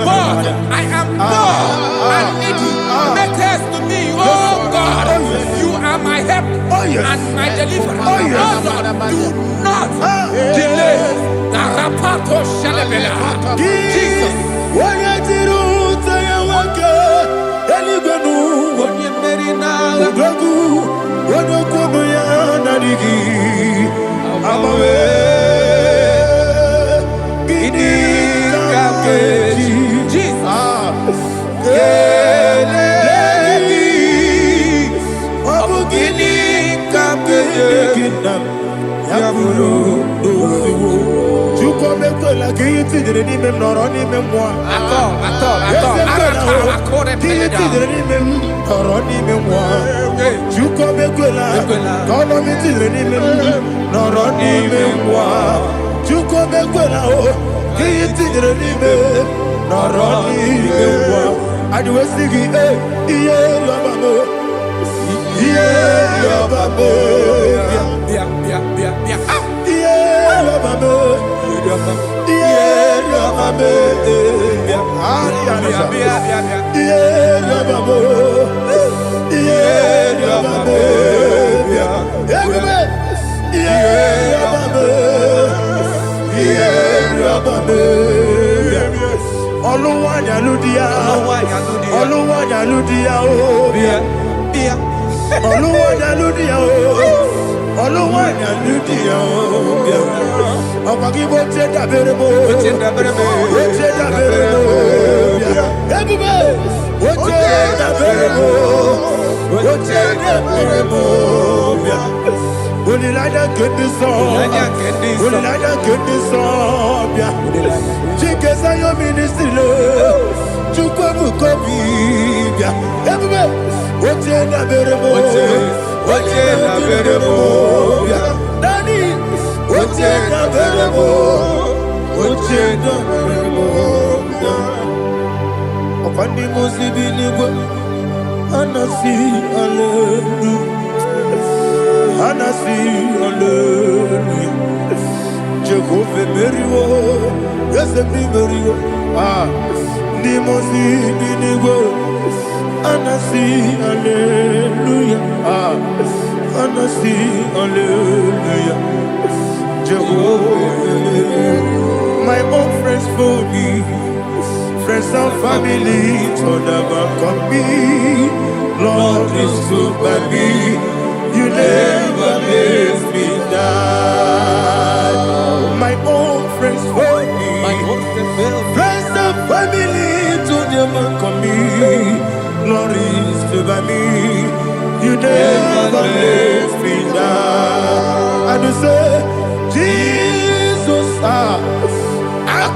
Speaker 2: God, I am poor and needy. Make haste to me, oh God. You are my help and my deliverer. Oh Lord, do not delay. Jesus.
Speaker 1: My own friends for me, friends and family told never come me. Lord is good by me, you never let me die. My own friends for me, friends and family told never come me. Lord is good by me, you never let me die. And you say, Jesus, I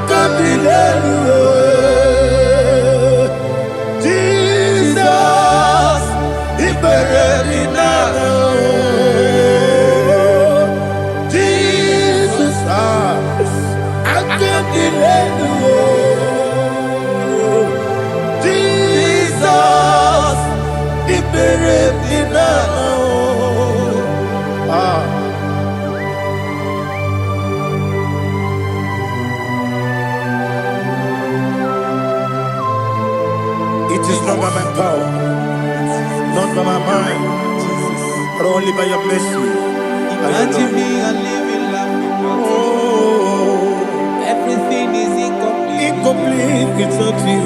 Speaker 1: can't delay you. Jesus, He buried me now. Jesus, I can't delay you. Jesus, He buried me now. It is not by my power, not by my mind, but only by your mercy.
Speaker 2: Imagine me and living life without you. Everything is incomplete.
Speaker 1: Incomplete without you.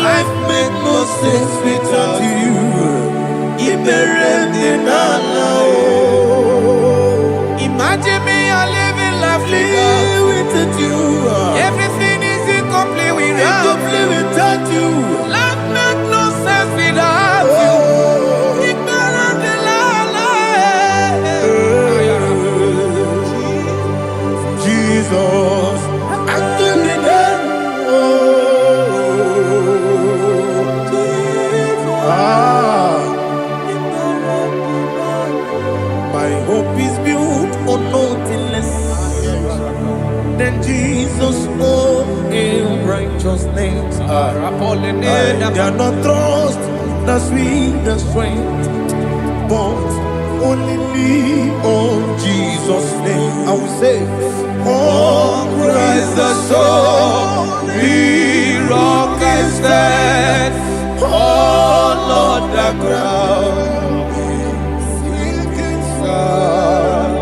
Speaker 1: Life makes no sense without you.
Speaker 2: Imagine me and living life
Speaker 1: without you.
Speaker 2: Everything is incomplete without
Speaker 1: you.
Speaker 2: Life makes no sense without you.
Speaker 1: Jesus, I can't my hope is built on nothing less than Jesus' own righteousness. I cannot trust the sweet the strength, but only on Jesus' name. I will say, on Christ the soul.
Speaker 2: stands. Oh Lord, the ground is sinking sand.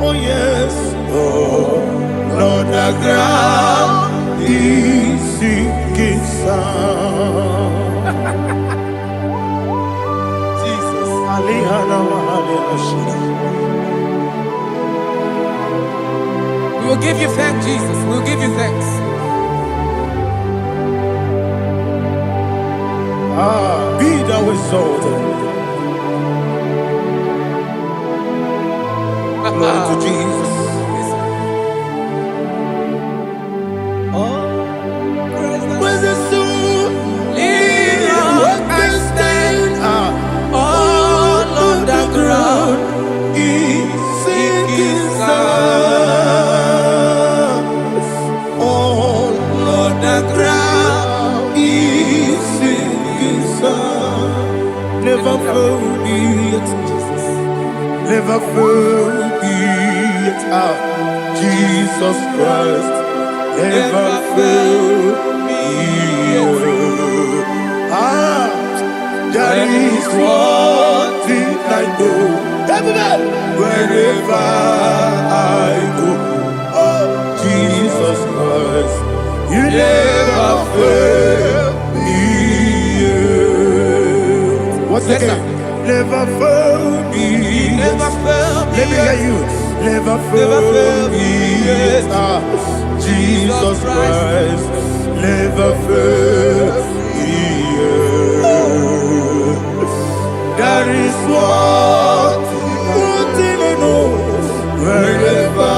Speaker 1: Oh yes, oh Lord, the ground is sinking sand.
Speaker 2: Jesus. We will give you thanks, Jesus. We will give you thanks.
Speaker 1: Be thou exalted. Glory to Jesus. Where's the soul? What can stand? All on the ground is sinking sand. All on the ground is sinking sand. Never found it, never found it. Jesus Christ never failed me. That is one thing I know. Wherever I go, oh Jesus Christ, you never fail me. Once again, never fail me.
Speaker 2: Never fail me.
Speaker 1: Let me hear you. Never fail me. Jesus Christ never fail me. That is one thing I know. Wherever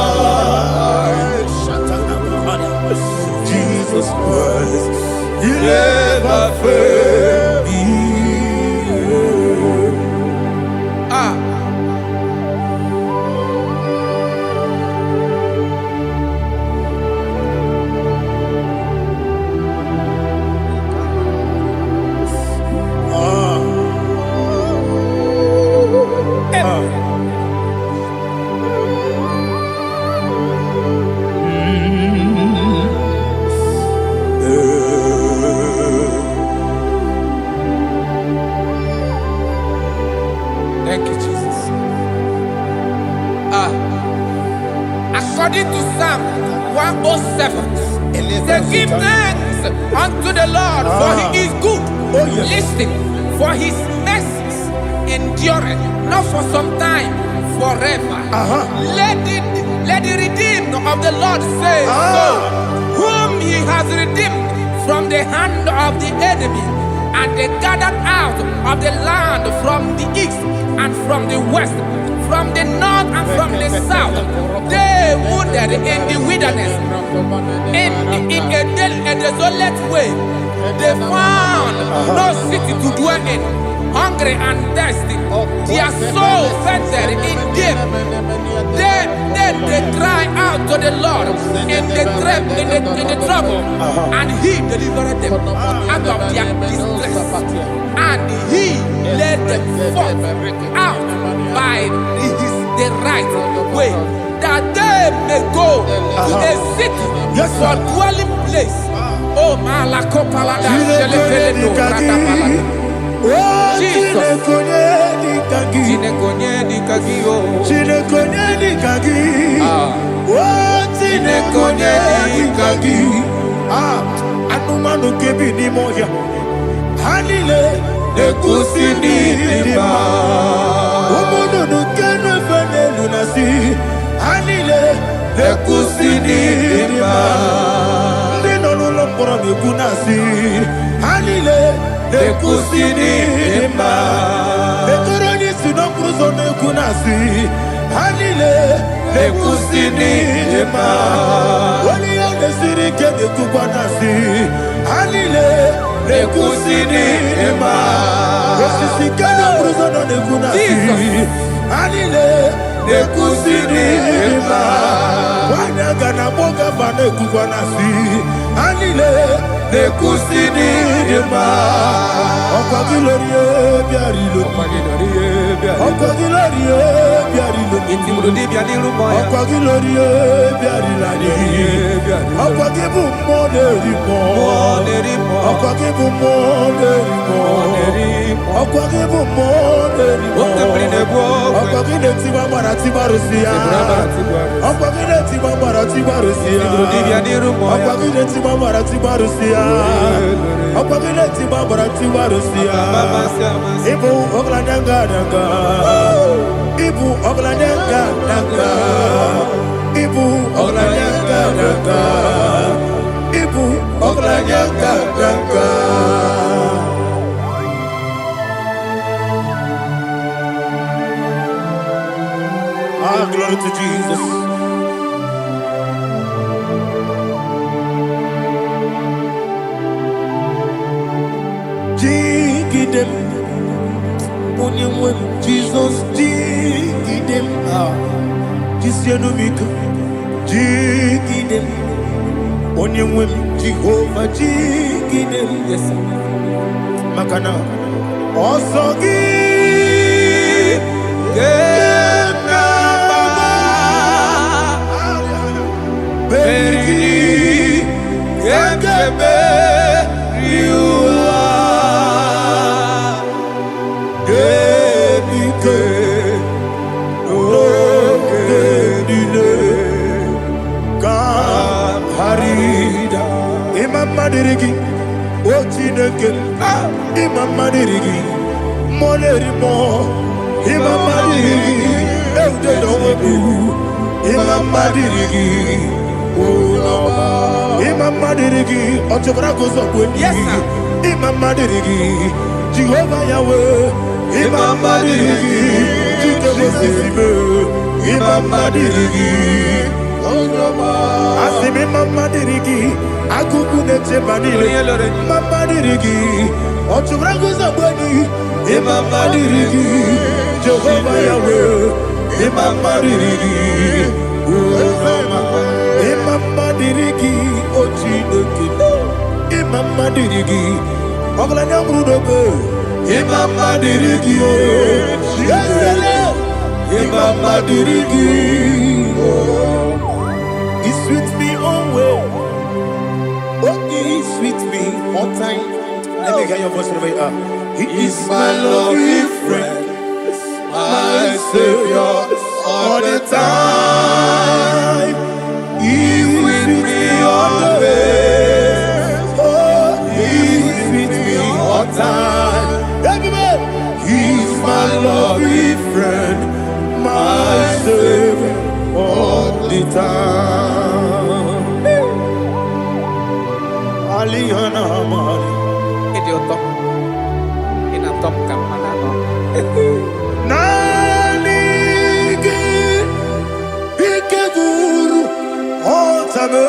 Speaker 1: Jesus Christ, you never fail me.
Speaker 2: Thank you, Jesus. According to Psalm 107, they give thanks unto the Lord, for he is good. Listen, for his mercies endureth, not for some time, forever. Let the redeemed of the Lord say so, whom he has redeemed from the hand of the enemy, and they gathered out of the land from the east and from the west, from the north and from the south. They wandered in the wilderness, in a desolate way. They found no city to dwell in, hungry and thirsty. Their soul fainted in them. They cry out to the Lord in the trouble, and he delivered them out of their distress, and he led them forth out by the right way, that they may go to a city for dwelling place. Oh, Malakopalada, Jesus.
Speaker 1: Anumanu kebi ni moya. Hanile nekusini lima. Umudu nukenu fene lunasi. Hanile nekusini lima. Nino lulopora nekunasi. Hanile nekusini lima. Netoroni sinokruzo nekunasi. Hanile nekusini lima. Wali yane sirike nekubwanasi. Hanile nekusini lima. Wasisikana bruzo nekunasi. Hanile nekusini lima. Wanaga na boga vane kubwanasi. Hanile nekusini lima. Okwa gilorie biarilo. Okwa gilorie biarilo. Okwa gilorie biarilani. Okwa gibu mo lerimo. Okwa gibu Ọ̀pọ̀gídé tí wọ́n mọ̀ra tí wọ́n rò sí ya. Ọ̀pọ̀gídé tí wọ́n mọ̀ra tí wọ́n rò sí ya. Ọ̀pọ̀gídé tí wọ́n mọ̀ra tí wọ́n rò sí ya. Ọ̀pọ̀gídé tí wọ́n mọ̀ra tí wọ́n rò sí ya. Ibu ọ̀gladanga danga. Ibu ọ̀gladanga danga. Ibu ọ̀gladanga danga. Ibu ọ̀gladanga danga. Ah, glory to Jesus. Jigidem, Onyemwem, Jesus, Jigidem, Jisianomika, Jigidem, Onyemwem, Jehovah, Jigidem, yes, Makana, Osogi, Beri, Gekebe, Riua, Gedike, Gedile, Harida, Imam Madirigi, Ochineke, Imam Madirigi, Molerimo, Imam Madirigi, Eudedobu, Imam Madirigi. Imam Madirigi, Otobragozo Bweni. Yes, sir. Imam Madirigi, Jehovah Yahweh. Imam Madirigi, Jitobosisibe. Imam Madirigi, Asim Imam Madirigi, Agubunete Manile. Imam Madirigi, Otobragozo Bweni. Imam Madirigi, Jehovah Yahweh. Imam Madirigi, Imam Madirigi, Ochineke, Imam Madirigi, Oglanya Mudobe, Imam Madirigi, Imam Madirigi, He sweet me always, He sweet me all time. Let me hear your voice wherever you are. He is my lovely friend, my Savior, all the time. He with me always. Oh, He with me all time. Everybody, He's my lovely friend, my Savior, all the time. Aliyana Mari.
Speaker 2: Idiot. In a top camera.
Speaker 1: Nanigi, Ikeguru, Otame.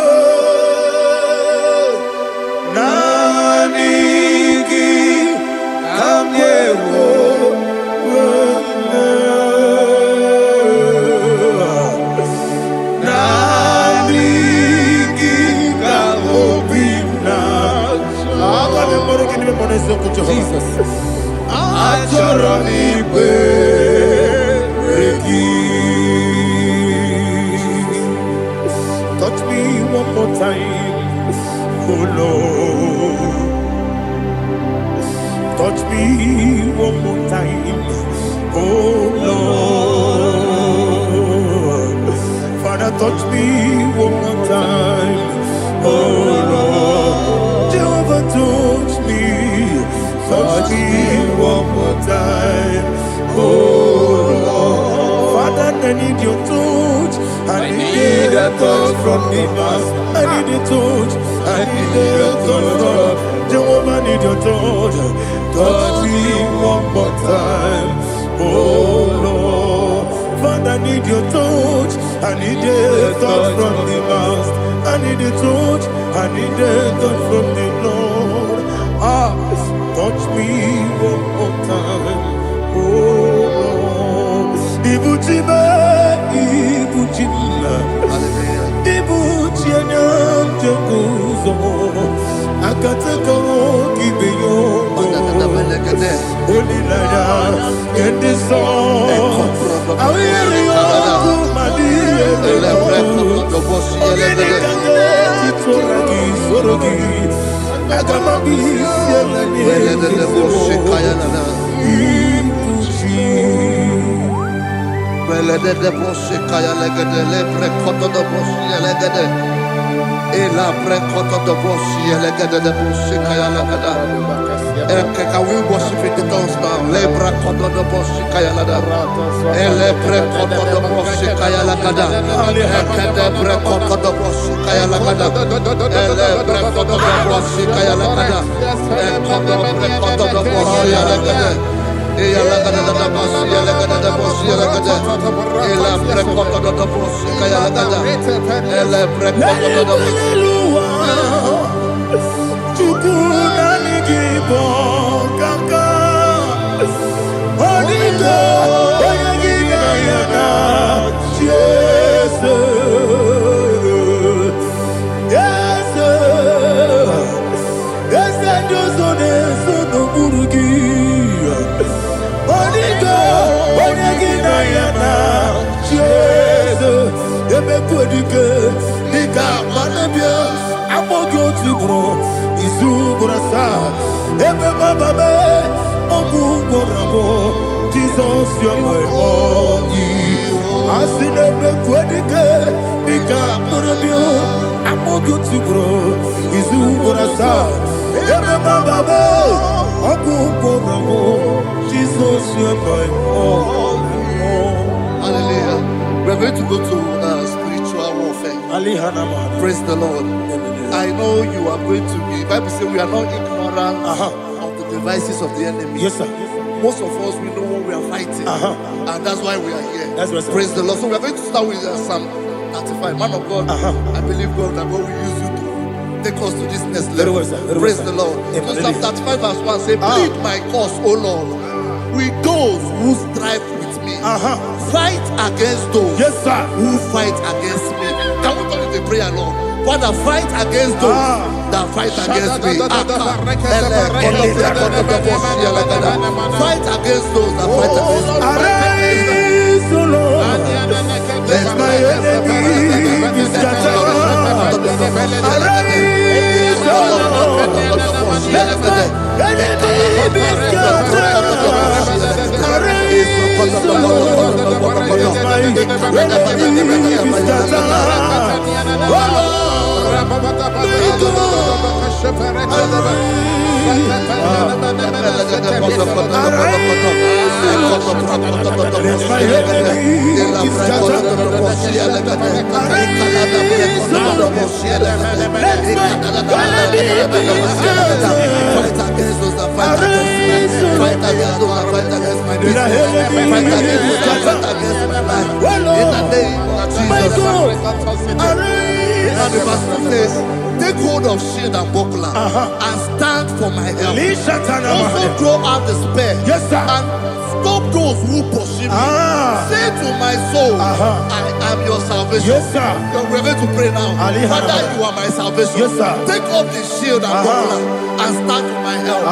Speaker 1: Nanigi, Kamyewo. Nanigi, Kamobina. Jesus. Touch me one more time, oh Lord. Touch me one more time, oh Lord. Father, touch me one more time, oh Lord. Jehovah, touch me one more time, oh Lord. Father, I need your touch. I need a touch from the past. I need a touch. I need a touch from Jehovah. I need your touch. Touch me one more time, oh Lord. Father, I need your touch. I need a touch from the past. I need a touch. I need a touch from the Lord. Touch me one more time, oh Lord. Ibuchime, Ibuchime, Ibuchime, Ibuchime, Akataka Kibeyo, Olilaya, get this song. I will hear you,
Speaker 3: Melede de bosse kaya legede le prekoto de bosse legede. Ela prekoto de bosse legede de bosse kaya legede. Can we worship in the tongues now? Le prekoto de bosse kaya legede. Ele prekoto de bosse kaya legede. Ekede prekoto de bosse kaya legede. Ele prekoto de bosse kaya legede. Ekodo prekoto de bosse legede. Ela gada da bosi, ela gada da bosi, ela gada. Ela prekoto da bosi, kaya gada. Ela prekoto da bosi.
Speaker 1: Chukuna nigibo kaka. Onigo, oyagina yana. Jesus, yes, yes, and Josone sono burugi. Onigo, oyagina yana. Jesus, ebe kodike, nika manabia. Amogo tibro, izubrasa. Ebe bababe, ogu borabo. Jesus, you're my only. Asinebe kodike, nika manabia. Amogo tibro, izubrasa. Ebe bababe, ogu borabo. Jesus, you're my only.
Speaker 3: Hallelujah. We're going to go to spiritual warfare. Praise the Lord. I know you are going to be. Bible says we are not ignorant of the devices of the enemy.
Speaker 1: Yes, sir.
Speaker 3: Most of us, we know what we are fighting, and that's why we are here.
Speaker 1: That's right, sir.
Speaker 3: Praise the Lord. So we are going to start with Psalm 35. Man of God, I believe God that God will use you to take us to this next level.
Speaker 1: Very well, sir. Very
Speaker 3: Praise
Speaker 1: well,
Speaker 3: the
Speaker 1: sir.
Speaker 3: Lord.
Speaker 1: Amen.
Speaker 3: So Psalm 35 verse 1 say, plead my cause, O Lord, with those who strive with me. Fight against those
Speaker 1: Yes, sir.
Speaker 3: who fight against me. Can we turn the prayer, Lord? Father, fight against those that fight against me. Fight against those that fight against me.
Speaker 1: Arise, O Lord. Let my enemy be scattered. Arise, O Lord. Let my enemy be scattered. Arise, O Lord. Let my enemy be scattered. Oh Lord.
Speaker 3: And the verse 2 says, take hold of shield and buckler and stand for my help. Also throw out the spear.
Speaker 1: Yes, sir.
Speaker 3: And stop those who pursue me. Say to my soul, I am your salvation.
Speaker 1: Yes, sir.
Speaker 3: We're going to pray now. Father, you are my salvation.
Speaker 1: Yes, sir.
Speaker 3: Take up the shield and buckler and stand for my help.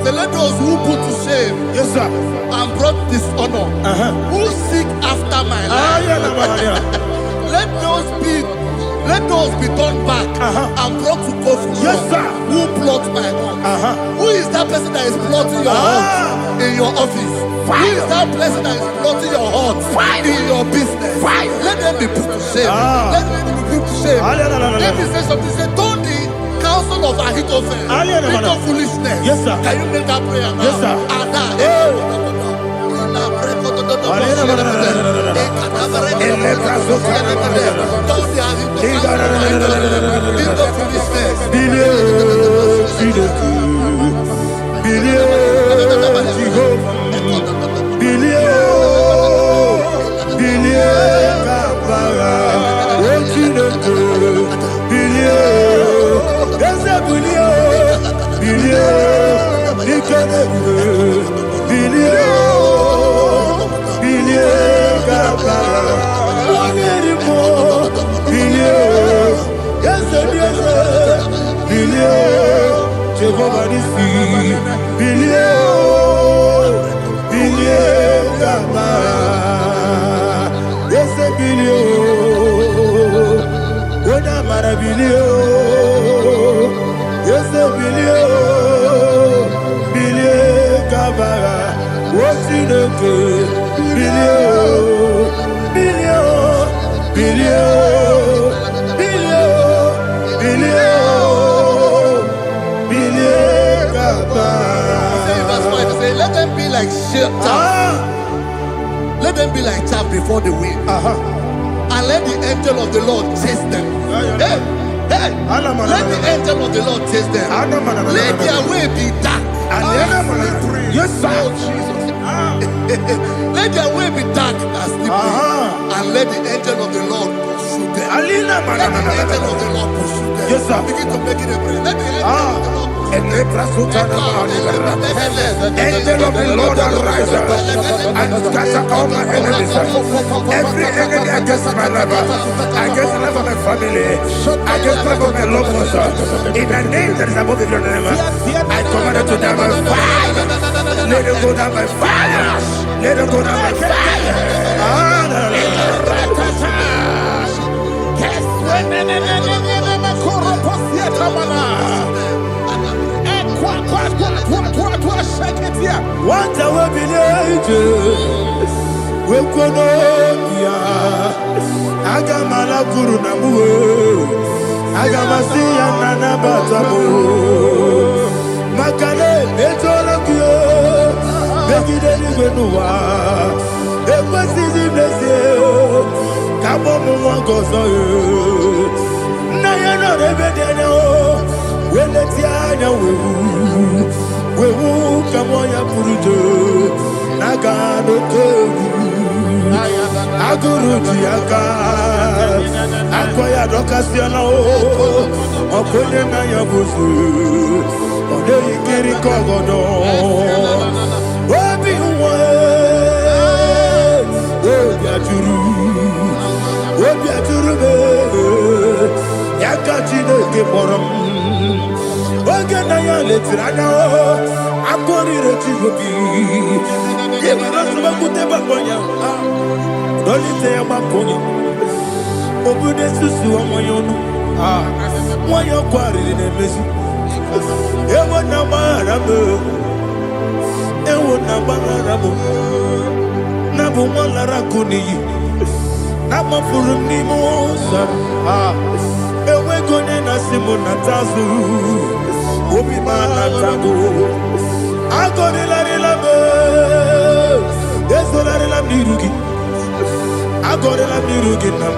Speaker 3: Let those who put to shame,
Speaker 1: yes, sir,
Speaker 3: and brought dishonor, who seek after my life, let those be turned back and brought to confusion.
Speaker 1: Yes, sir.
Speaker 3: Who plot my heart? Who is that person that is plotting your heart in your office? Who is that person that is plotting your heart in your business? Let them be put to shame. Let them be put to shame. Let me say something. Say, don't the counsel of Ahithophel into foolishness.
Speaker 1: Yes, sir.
Speaker 3: Can you make that prayer now?
Speaker 1: Yes, sir. bilie kabara ochineke bilie eze bilie bilie ikene bilie bilie kabara onirimo bilie eze bilie Jehovah Nissi bilie bilie kabara eze bilie ona mara bilie eze bilie bilie kabara ochineke bilie bilie bilie bilie bilie bilie kabara.
Speaker 3: Say, let them be like chaff. Let them be like chaff before the wind. And let the angel of the Lord chase them. Hey, hey. Let the angel of the Lord chase them. Let their way be dark.
Speaker 1: Yes, sir.
Speaker 3: Let their way be dark and slippery. And let the angel of the Lord pursue them. Let the angel of the Lord pursue them.
Speaker 1: Yes, sir.
Speaker 3: Begin to make it a prayer. Let the angel of the Lord pursue them.
Speaker 1: Angel of the Lord arise and scatter all my enemies. Every enemy against my life, against the life of my family, against the life of my loved ones. In the name that is above your name, I command it to down by fire. Let it go down by fire. Let it go down by fire. What I will be we kono ya agamala guru na muwe agamasi ya nana batamu makale betola kuyo begide ni gwenuwa ekwesi di blese kabo mu wangozo na ya no rebede ne o weleti anya wewu kamo ya purujo naga no tewu aguru jiaka akoya dokasiana o okonye na ya bozu ode ikiri kogodo obi uwe obi aturu be yaka chineke borom oge na ya letiranya o akori rechigobi yebara suba kute babonya dolite ya bakoni obude susu omoyonu moyo kwari ne mesu ewo na marabe na bu molara kuni na mafuru ni mosa ewe gone na simu na tazu obi mana tago agone la relabe desolare la mirugi agore la mirugi na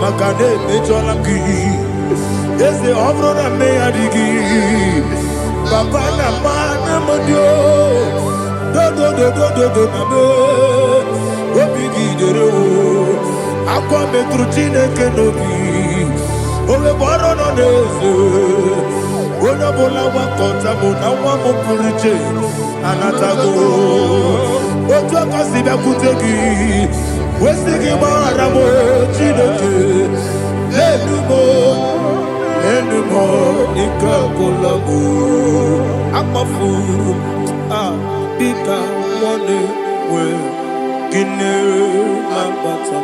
Speaker 1: makane mejola ki ese obro na me adigi papa na mana modio do na me obi gidere o akwa metrutine kenobi owe boro no neze ona bola wa kota mo na wa mo purije anatago ojo kasibe kutegi wesigi mara mo chineke enumo ikakolago amafu bika one we gine mabata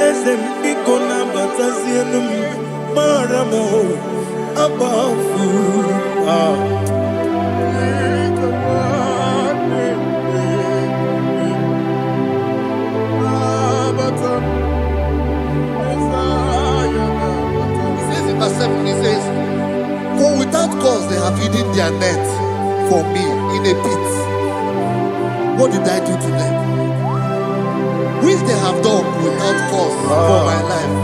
Speaker 1: ese biko na bata sienum mara mo abafu
Speaker 3: Verse 7, he says, for without cause they have hidden their net for me in a pit. What did I do to them? Which they have done without cause for my life.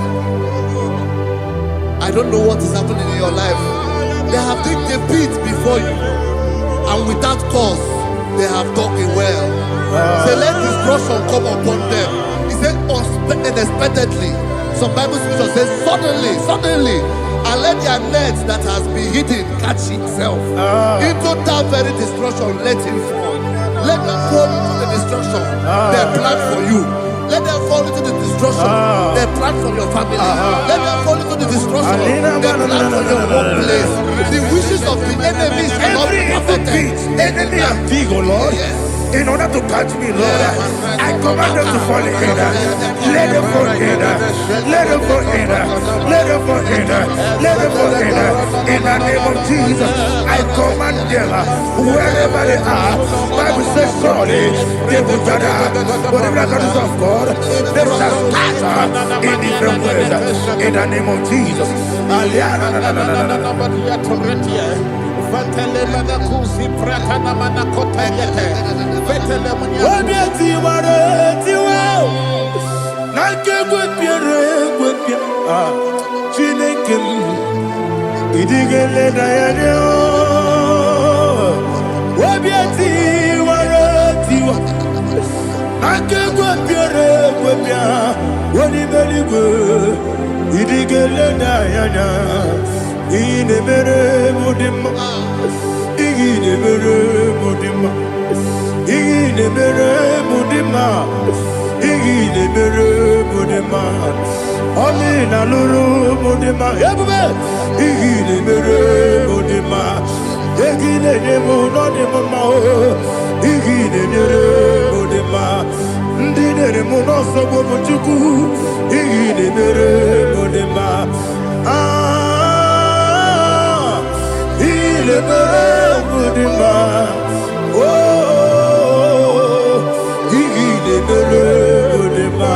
Speaker 3: I don't know what is happening in your life. They have digged a pit before you, and without cause they have dug a well. Say, let destruction come upon them. He said, unexpectedly. Some Bible scripture says, suddenly, and let their nets that has been hidden catch itself. Into that very destruction, let him fall. Let them fall into the destruction they plan for you. Let them fall into the destruction they plan for your family. Let them fall into the destruction they plan for your workplace. The wishes of the enemies cannot be perfected.
Speaker 1: Enemy are big, oh Lord.
Speaker 3: Yes.
Speaker 1: In order to catch me, Lord, I command them to fall in. Let them fall in. Let them fall in. Let them fall in. Let them fall in. In the name of Jesus, I command them wherever they are. Bible says surely they will gather. Whatever the is of God, they shall scatter in different ways. In the name of Jesus. Amina lulu modema ebube igile mere modema egile nemo no demo ma igile mere modema ndine mo no so bo chuku igile mere modema ile mere modema igile mere modema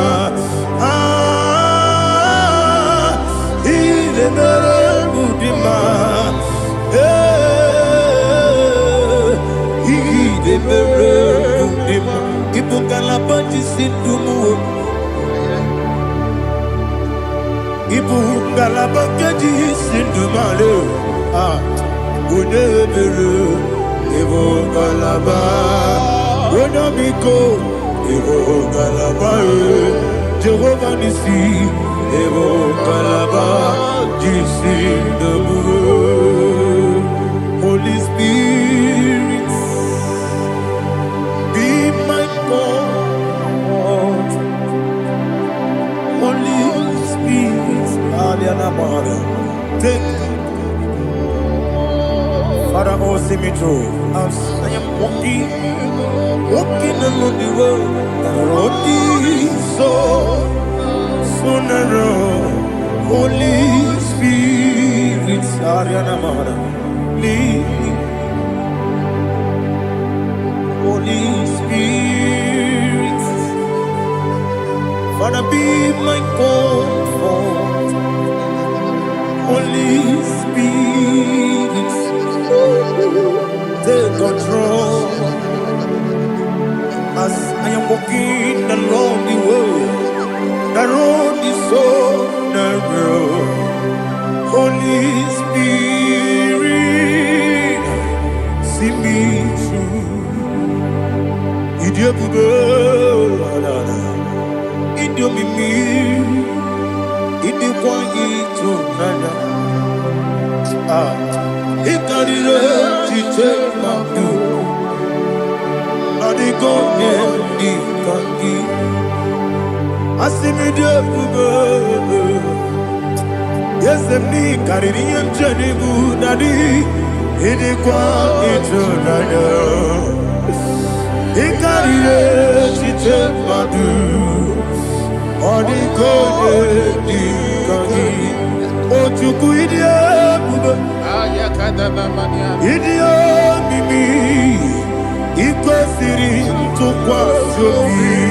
Speaker 1: Jehovah Nissi, Evo Kalaba, Jisi Dabu, Holy Spirit, be my God. Holy Spirit, Aliana Mara, take Father, oh, see me through. As I am walking along the road, the road is so narrow. Holy Spirit, Ariana Mara, lead me. Holy Spirit, Father, be my comfort. Holy Spirit, take control. As I am walking along the way, the road is so narrow. Holy Spirit, see me through. Idiopube, Idiomimi, Idikwanito Nana. Ikarire, Chichemaku. Adigo, Ikangi. Asimide bube, yes, me carry him Jenibu Nadi, Idikwa Itonana, Ikari Chichemadu, Odiko Dikani, Otuku Idia Bube, Idia Mimi, Iko Siri Tukwa Sophie.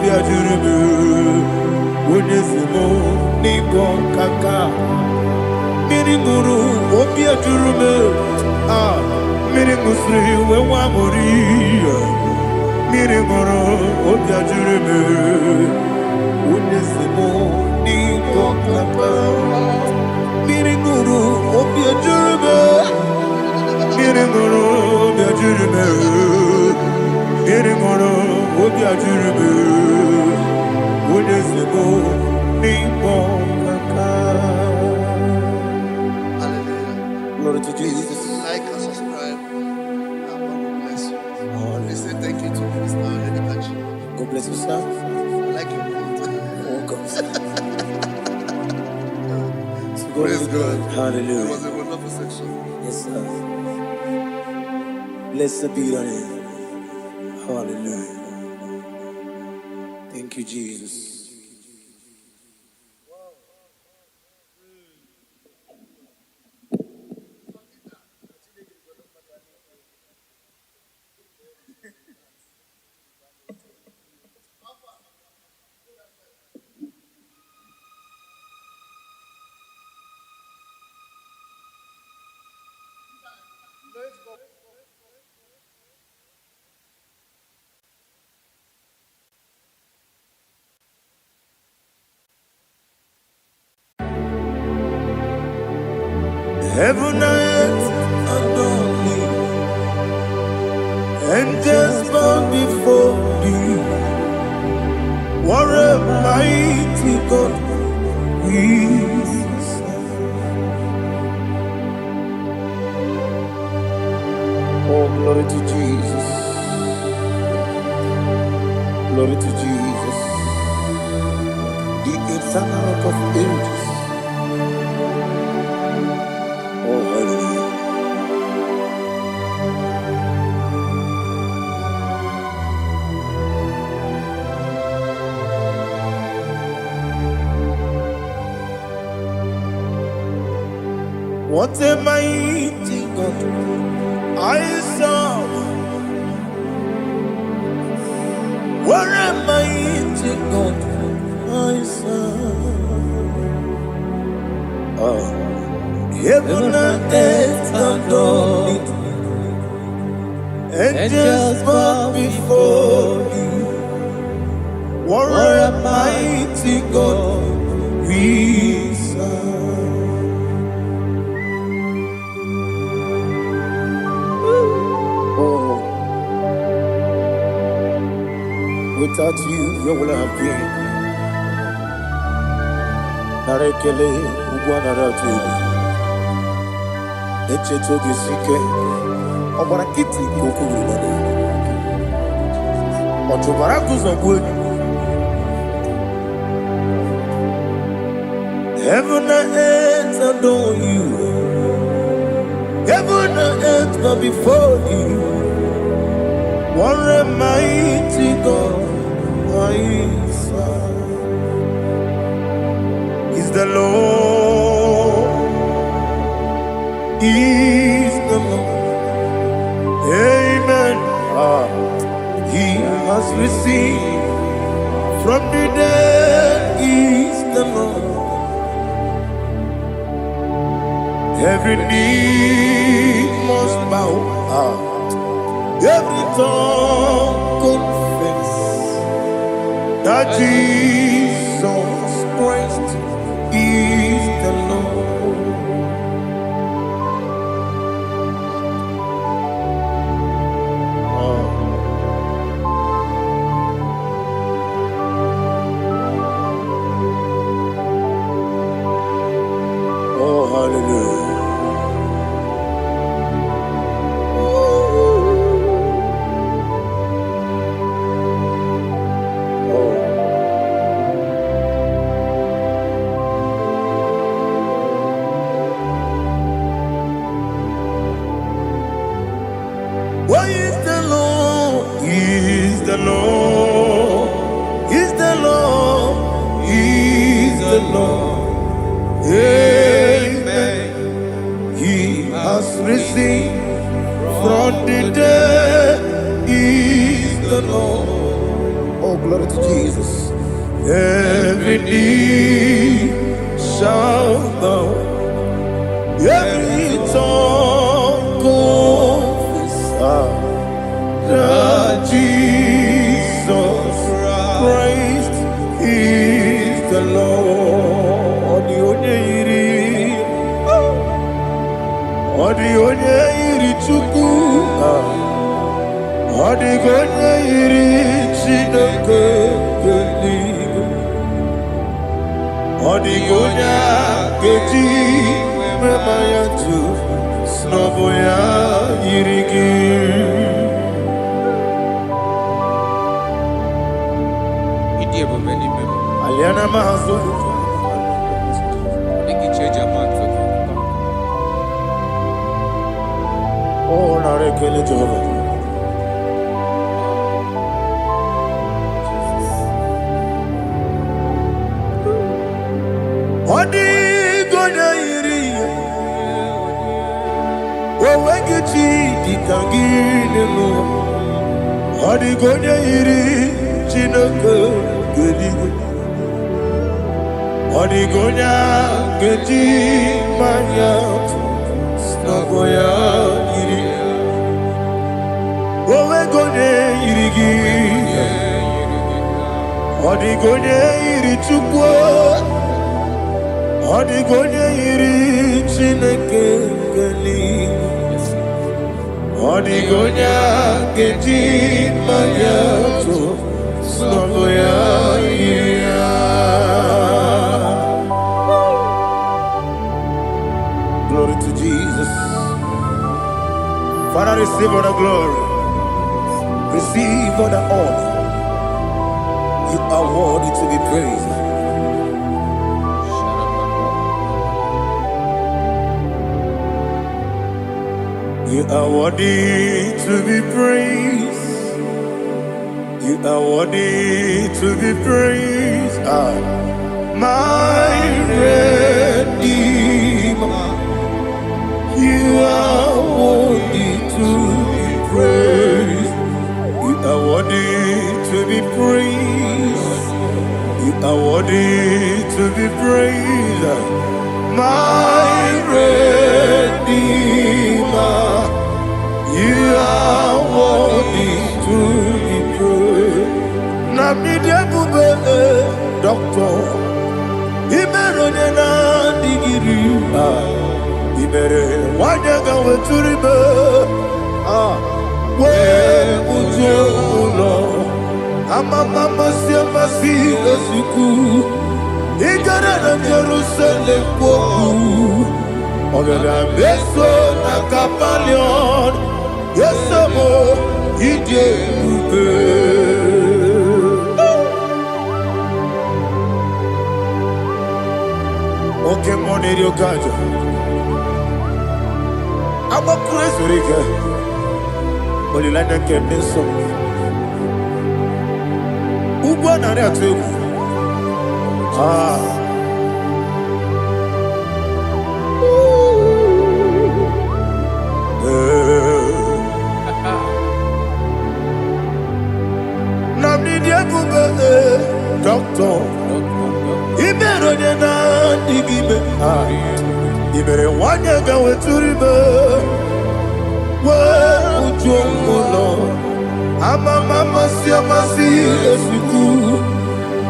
Speaker 1: obia jurube unyesimo nigo kaka miringuru obia jurube miringusri wewa moria miringuru obia jurube unyesimo nigo kaka miringuru obia jurube miringuru obia jurube miringuru obia jurube unyesimo nigo kaka. Glory to Jesus.
Speaker 3: Like and subscribe. And God will bless you. They say thank you to Minister Edekachi.
Speaker 1: God bless you, sir.
Speaker 3: I like your quote.
Speaker 1: Welcome.
Speaker 3: Praise God.
Speaker 1: Hallelujah.
Speaker 3: It was a wonderful section.
Speaker 1: Yes, sir. Blessed be your name. Hallelujah. Thank you, Jesus. Heaven and earth adore me, angels bow before thee. What a mighty God we serve. Oh, glory to Jesus. Glory to Jesus. The eternal rock of ages. Oh, hallelujah. What a mighty God I serve. What a mighty God I serve. Oh. Heaven and earth adore it, angels bow before thee. What a mighty God we serve. Oh, without you, where would I have been? Narekele, Ugwanaratu. Echetoge sike ọgbara kiti kokuru bado ọtụbara guzogbu. Heaven and earth adore you. Heaven and earth bow before you. What a mighty God I serve. Is the Lord. Is the Lord. Amen. He has received from the dead. Is the Lord. Every knee must bow. Every tongue confess that Jesus Christ is the Lord. Hallelujah. Why is the Lord? He is the Lord. He's the Lord. He's the Lord. Amen. He has risen from the dead. He's the Lord. Oh, Oh, glory to Jesus. Every knee shall bow, every tongue confess that Jesus Christ is the Lord. Onye iri Chukwu, onye iri Chineke eluigwe, onye ga-eji mema ya tu n'ọbụ ya yiri gị. Aliana mazo oh, narekele Jehova. Odigonya iri owegichi dikagine mo. Odigonya iri Chineke geligwe. Odigonya geji manya snagoya iri. Owegonya iri gi. Odigonya iri Chukwu. Odigonya iri Chineke geligwe. Odigonya geji manya snagoya iri. Glory to Jesus. Father, receive all the glory. Receive all the honor. You are worthy to be praised. You are worthy to be praised. You are worthy to be praised. My Redeemer. You are worthy to be praised. You are worthy to be praised. You are worthy to be praised. My Redeemer. You are worthy to be praised. Namidebube doctor. Imeronena digiri. Ibere wanyaga weturibe we ujo ulo amama siamasi esuku igara na Jerusalem kwoku ogara beso na kapalion yesamo ije ube oke moneri okajo I'm a crazy rigger. Only like that can be so. Ugo na rea tu. Namni dia kuga doctor. Ibero de na digibe. Ibere wanya gawe turibe. Ujomulo amama siamasi esuku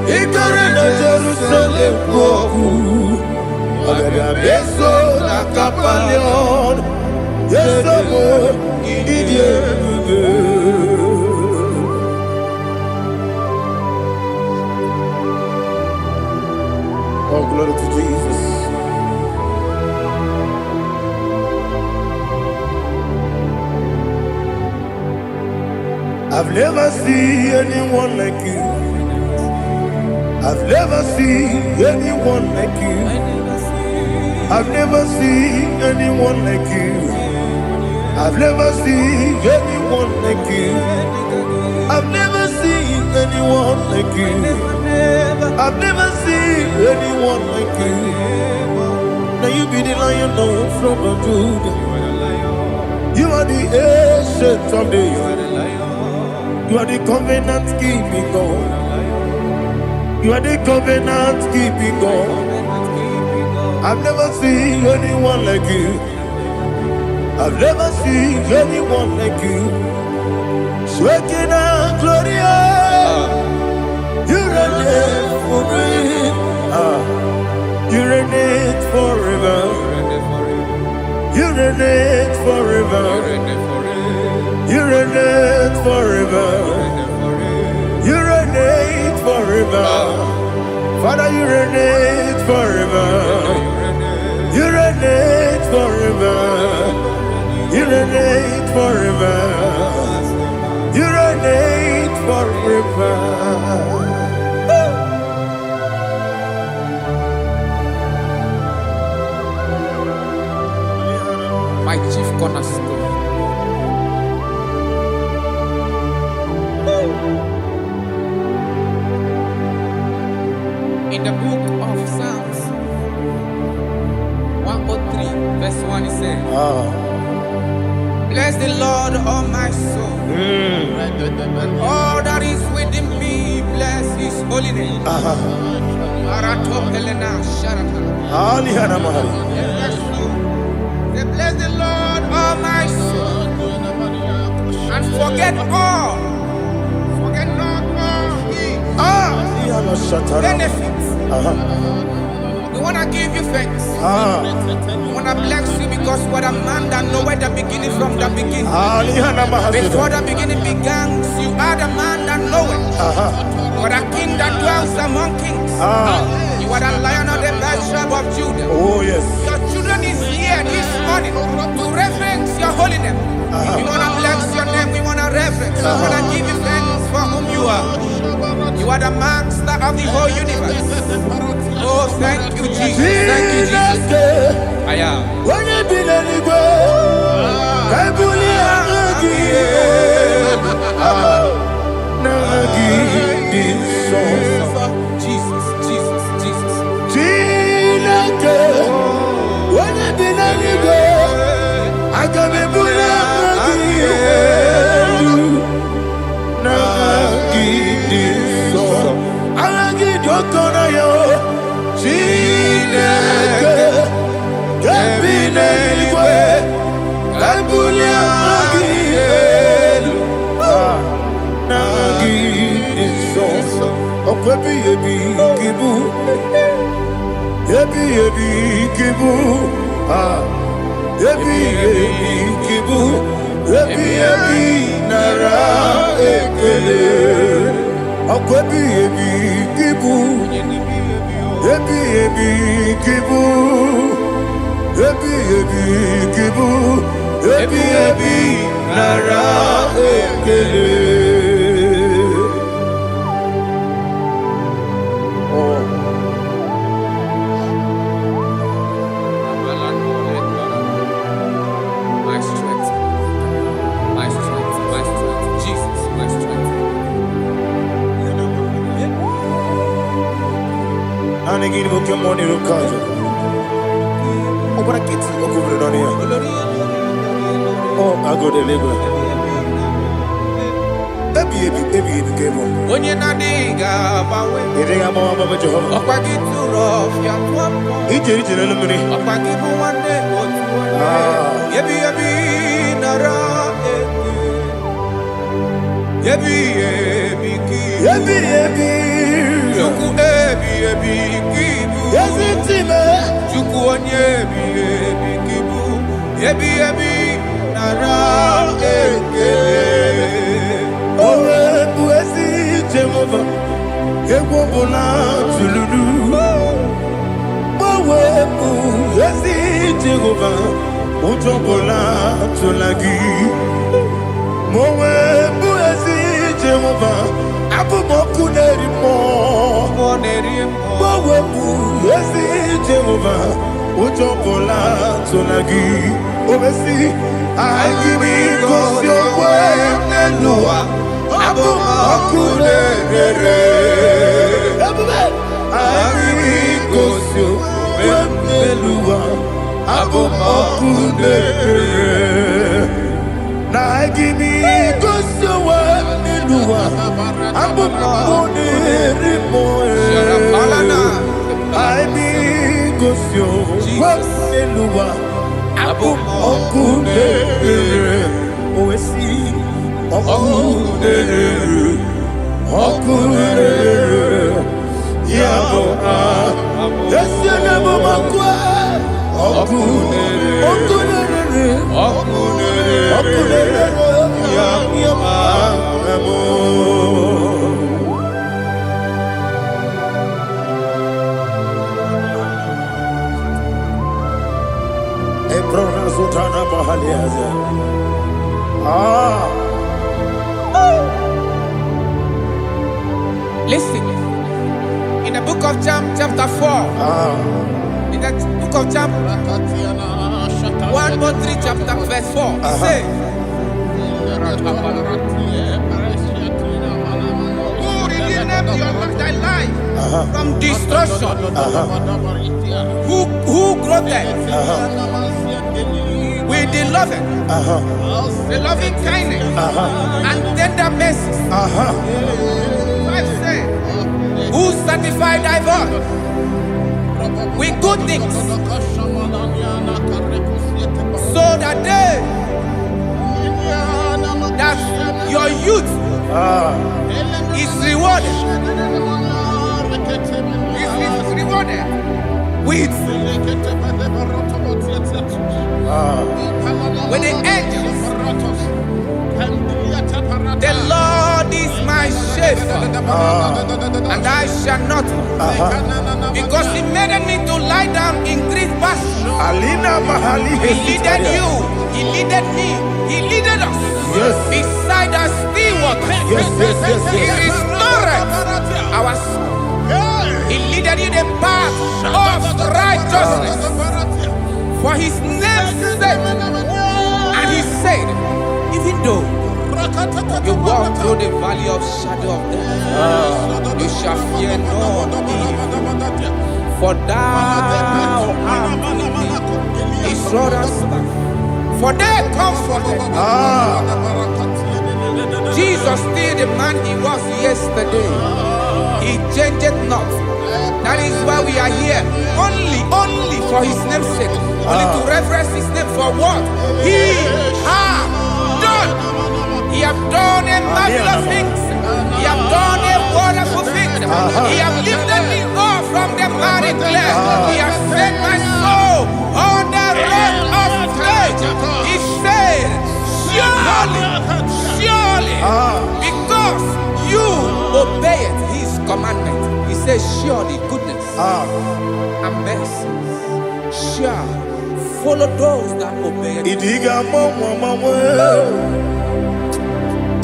Speaker 1: igare na Jerusalem kwoku ogara beso na kapalion yesamo idie oh, glory to Jesus. I've never seen anyone like you. I've never seen anyone like you. I've never seen anyone like you. I've never seen anyone like you. I've never seen anyone like you. I've never seen anyone like you. Now you be the Lion from Judah. You are the ancient of days. You are the covenant keeping God. You are the covenant keeping God. I've never seen anyone like you. I've never seen anyone like you. Shekinah Gloria, you reign for me. You reign forever. You reign forever. You reign forever. You reign forever. Father, you reign forever. You reign forever. You reign forever. You reign forever.
Speaker 2: My chief cornerstone. In the book of Psalms 103, verse 1, it says, bless the Lord, all my soul, and all that is within me, bless his holy name. Bless the Lord, all my soul, and forget not all his benefits. We want to give you thanks. We want to bless you because what a man that know where the beginning from the beginning. Before the beginning began, you are the man that know it. You are the king that dwells among kings. You are the lion of the tribe of Judah.
Speaker 1: Oh yes.
Speaker 2: Your children is here this morning to reverence your holy name. We want to bless your name. We want to reverence. We want to give you thanks for whom you are. You are the master of the whole universe. Oh, thank you, Jesus. Thank you, Jesus. I am. Jesus, Jesus, Jesus. My strength, my strength, my strength, Jesus, my strength.
Speaker 1: Anegini Pokemon Rukaja. Obrakiti Okubrania. Oh, I go to Lagos. Baby, came on.
Speaker 2: When you're not diga,
Speaker 1: You think I'm on Baba Jehovah?
Speaker 2: Opagi too rough, your pump.
Speaker 1: Each eliminate.
Speaker 2: Opagi for one day, or two. Yebi, nara, yebi, Juku, kibu.
Speaker 1: Yes, it's him.
Speaker 2: Juku, kibu. Yebi, nara,
Speaker 1: Jehovah, Ewobola Tululu. Mowebu, Esi Jehovah, Utobola Tulagi. Mowebu, Esi Jehovah, Abumoku Nerimo. Mowebu, Esi Jehovah, Utobola Tulagi. Obesi, I give you cause your way, Nelua. Abumakunere, Arigosio, Wemelua, Abumakunere. Na give me Gosio, Wemelu, Elua, Abumuni Rimoe, I be Gosio, Elua, Abum Okune, Oesi, Okune, Yabo, Yasenabo Makwa, Okune,
Speaker 2: Listen, in the book of chapter 4, in the book of 1:3, chapter verse 4, it says, who redeemed thy life from destruction? Who clothed with the loving kindness and tender mercies? Who sanctified thy body with good things, so that your youth is rewarded. Is rewarded with the angels. The Lord is my shepherd, and I shall not want, because He made me to lie down in green pastures. He leaded you, He leaded me, He leaded us beside the still waters. He restored our soul. He leaded you the path of righteousness for His name's sake. And He said, even though you walk through the valley of shadow of death, you shall fear no evil, for thou art with me. His rod and staff, for they comforted. Jesus still the man He was yesterday. He changed not. That is why we are here. Only for His name's sake. Only to reverence His name for what He has done. He has done a marvelous things. He has done a wonderful thing. He has lifted me up from the miry clay. He has set my soul on the rock of faith. He said, surely, because you obeyed His commandment. He says, surely goodness and mercy shall follow those that obey Him.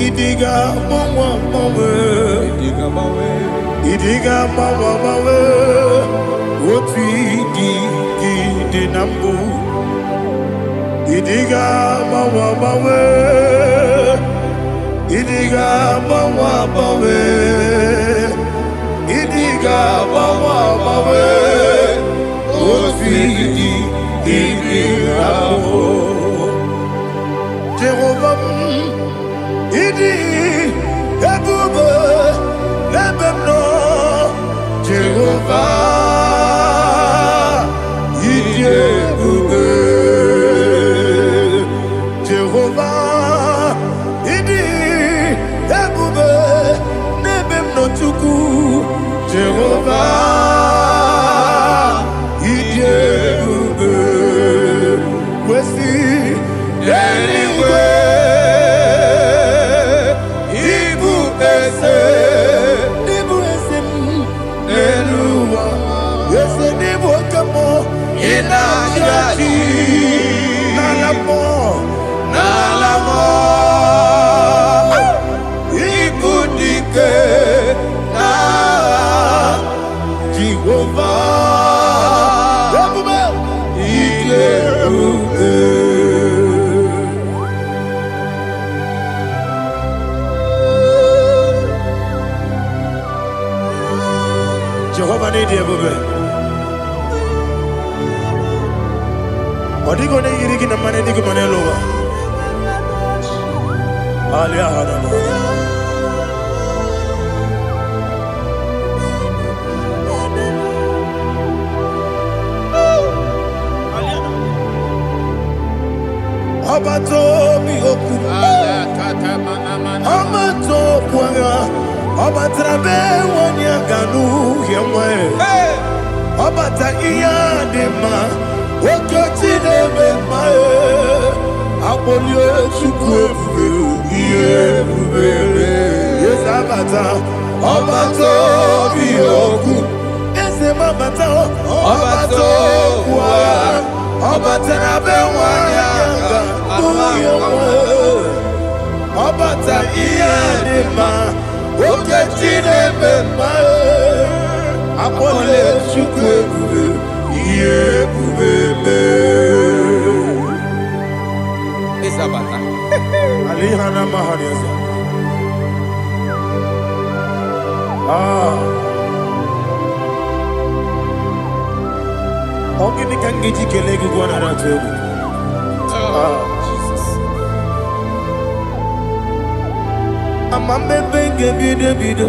Speaker 1: Idiga mawe, oti di nambu. Idiga mawe, idiga mawe, idiga mawe, oti di nambu. Jehovah, idi ebube ebemno. Jehovah, idi ebube. Jehovah, idi ebube nebemno chuku. Jehovah, idi ebube. Wesi anyway. Nalamo, ikudike na Jehovah, ikebube. Jehovah ni diebube. Odigo ne yirigi na mane digo mane lowa. Alia hada. Obato Bioku, Obato Puanga, Obatrabe, Wanya Ganu, Yamwe, Obata Iya Dema, Okotine Mae, Apolio Chukwu, Yes, Abata, Obato Bioku, Ese Mabata, Obato Puanga, Obatrabe, Wanya Obata iya dema, oketine bema, apole chukwe kube, iye kubebe.
Speaker 2: Isabata.
Speaker 1: Alihana mahariasa. Ogini kangiji kelegi gwana ratubu. Amamebe ngebido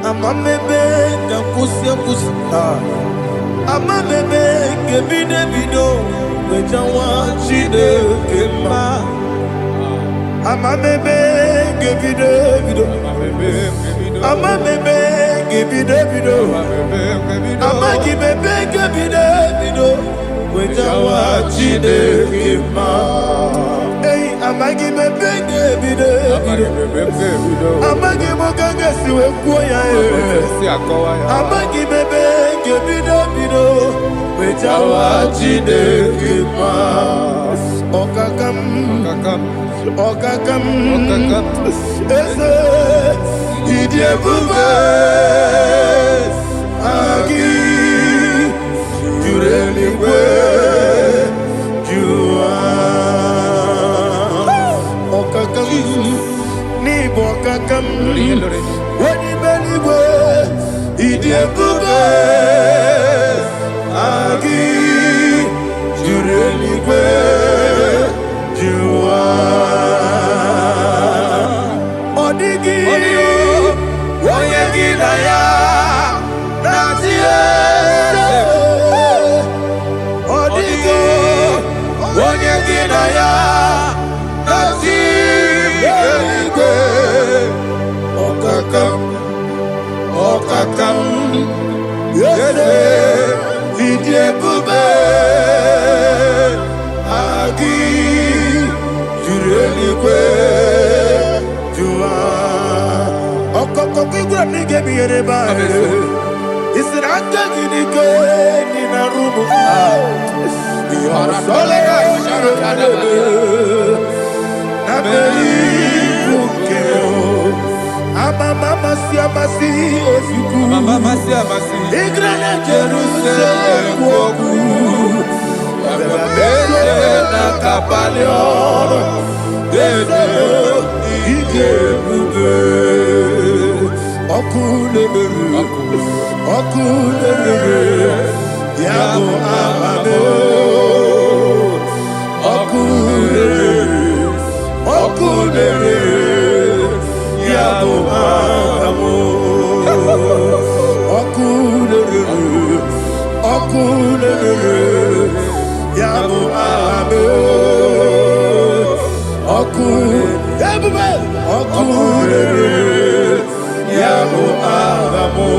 Speaker 1: Amamebe ngakusi Amamebe ngebido Wejawa chide kema Amamebe ngebido Amamebe ngebido Amagibebe ngebido Wejawa chide kema Amagi mebenge bide Amagi moganga siwe kuya Amagi mebenge bide Wejawa jide kima Okakam Ese Idie bube Agi Jureli kwe Kakam, Wadi Beligwe, Idie Bube, Agi, Jureligwe, Jua, Odigi, Oyegi Naya, Nazie, Odigi, Oyegi Naya, Nazie, Okakam, Yese, Idie Bube, Agi, Jureligwe, Jua, Okakokigura nige miyereba, Isiraka ginike, Nina Rumu, Yarasolega, Nabeli, Ukeo, Mama siamasi osuku Mama siamasi Igrana Jerusalem woku Bebe na kapalion Dede ike bube Okulere Yabo amabo Okulere Yabo amo, okulere, yabo amo, okulere, yabo amo.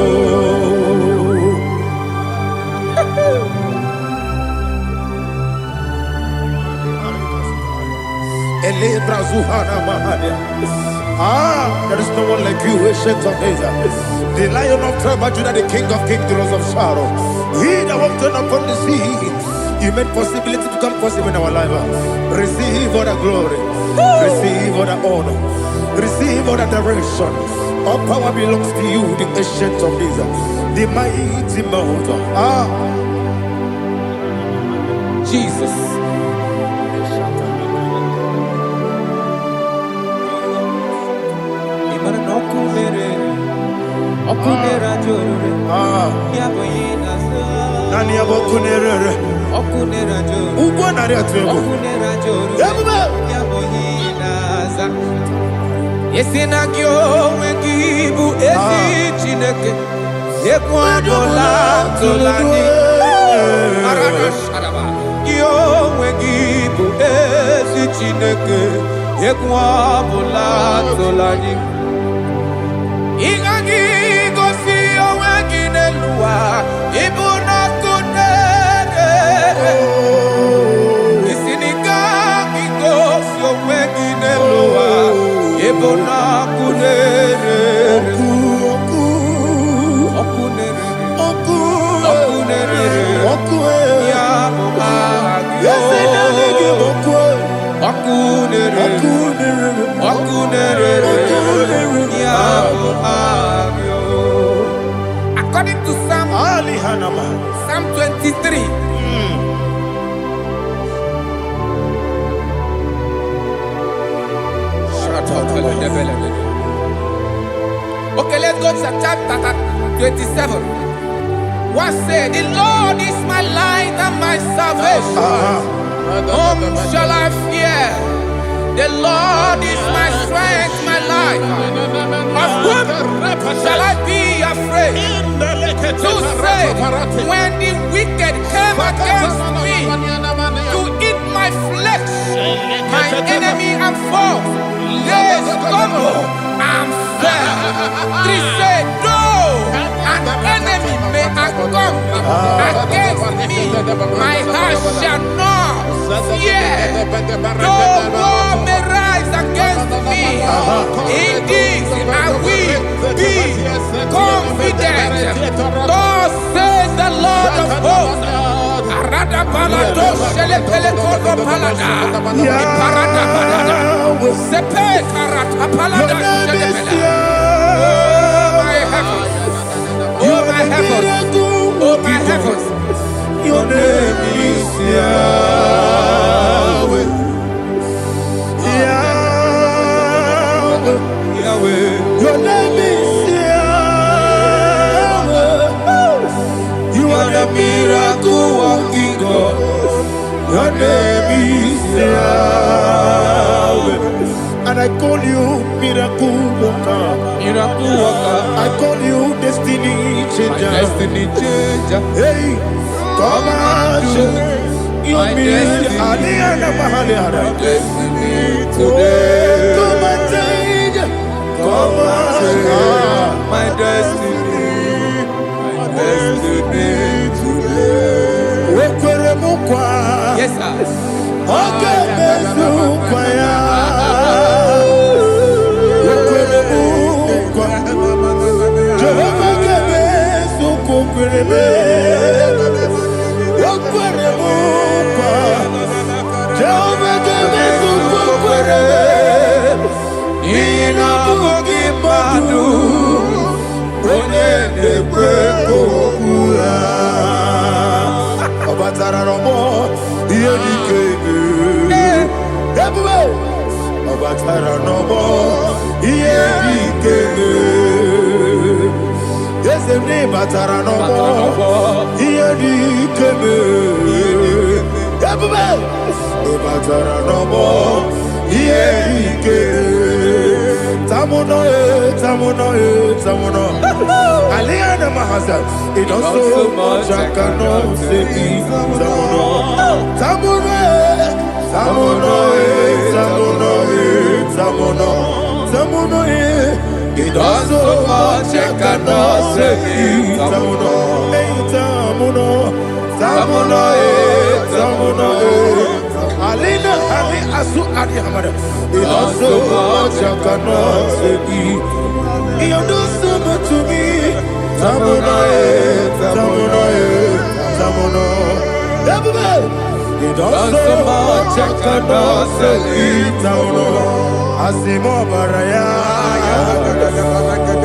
Speaker 1: Elebra zuhana mahania. There is no one like you, ancient of days. The Lion of tribe of Judah, the King of kings, the Rose of Sharon. He that walked upon the sea. You made possibility to come possible in our life. Receive all the glory. Receive all the honor. Receive all the direction. All power belongs to you, the ancient of days. The mighty mountain.
Speaker 2: Jesus. Okunera jorore, yaboyina sa.
Speaker 1: Nani abokunere?
Speaker 2: Okunera jorore.
Speaker 1: Ugwa nari atwego.
Speaker 2: Okunera jorore. Yaboyina sa. Yesina kyo wengibu esi chineke. Yekwadola tolani. Arana sharaba. Kyo wengibu si Chineke Yekwa bula tolani Ingagi gosi owegi nelua Ibuna kunere Isinika gosi owegi nelua Ibuna kunere According to Psalm 23. Okay, let's go to chapter 27. What said? The Lord is my light and my salvation. Whom shall I fear? The Lord is my strength, my life. Of whom shall I be afraid? To say, when the wicked came against me to eat my flesh, my enemy and foe, they stumble and fell. Three said, though an enemy may come against me, my heart shall not fear. Though war may rise against me, in this I will be confident. Thus says the Lord of hosts. Arada palado shele pele kodo palada. Iparada palada. Sepe karata palada shele pele. Oh my heavens. Oh my heavens. Oh my heavens. Your name is Yahweh. Yahweh. Yahweh. Your name is Yahweh. You are the miracle working God. Your name is Yahweh. And I call you miracle worker. Miracle worker. I call you destiny changer. Destiny changer. Hey, come on, your destiny. Destiny today. Come and change. Come on, my destiny. My destiny today. Yes, sir. Okay, it also so much I cannot say. It also so much I cannot say. Alina Ali Asu Adi Hamada. It also so much I cannot say. You do so much to me. Tamuno. It also much I cannot say. Tamuno. Asimo Baraya.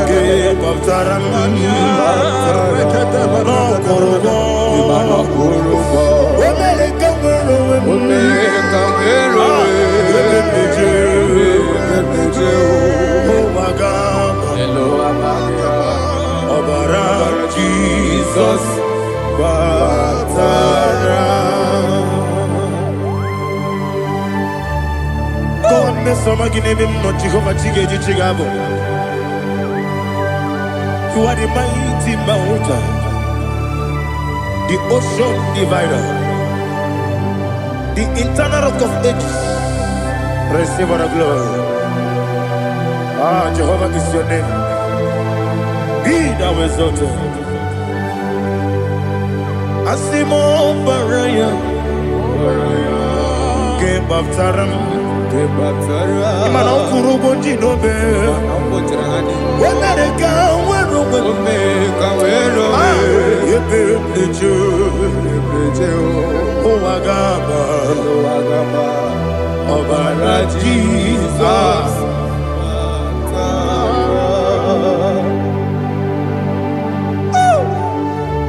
Speaker 2: Give up Taram. No Kurugo. Oh my God. Hello, Abara Jesus Batara. God me sama ginebe mo Jehovah Chigeji Chigabo. You are the mighty mountain, the ocean divider, the internal rock of ages.
Speaker 1: Receive the glory. Ah, Jehovah is your name. Be thou exalted. Asimo Baraya. Game of Taram. Imana Kurubo Dinobe. When I go, when Jesus.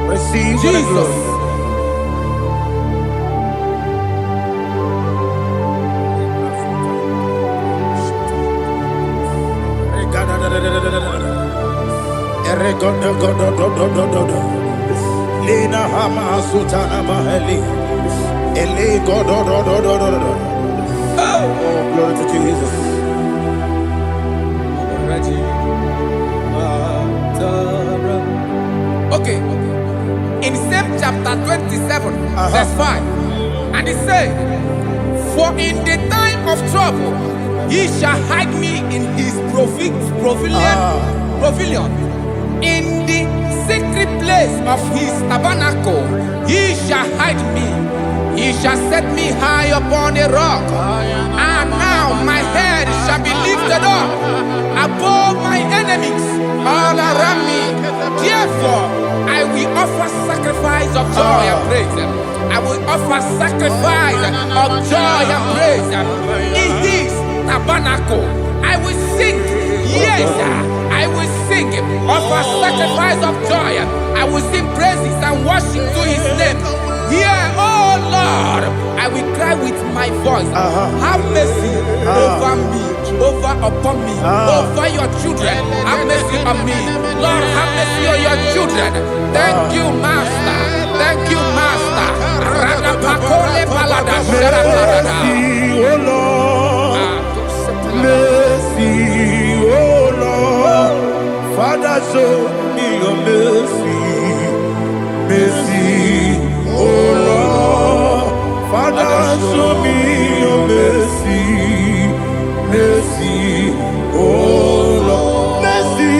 Speaker 1: Receive Jesus. Lena Hama Sutana Maheli. Ele God. Oh, glory to Jesus.
Speaker 2: Okay. In same chapter 27, verse 5, and it says, "For in the time of trouble, he shall hide me in his pavilion. In the secret place of his tabernacle, he shall hide me. He shall set me high upon a rock. And now my head shall be lifted up above my enemies all around me. Therefore, I will offer sacrifice of joy and praise. I will offer sacrifice of joy and praise in his tabernacle. I will sing, yes, I will sing, offer sacrifice of joy. I will sing praises and worship to his name. Here, oh Lord, I will cry with my voice. Have mercy over me, upon me, over your children. Have mercy on me. Lord, have mercy on your children. Thank you, Master. Thank you, Master.
Speaker 1: Mercy, oh Lord. Mercy, oh Lord. Father, show me your mercy. Mercy, oh Lord. Father, show me your mercy. Mercy, oh Lord. Mercy.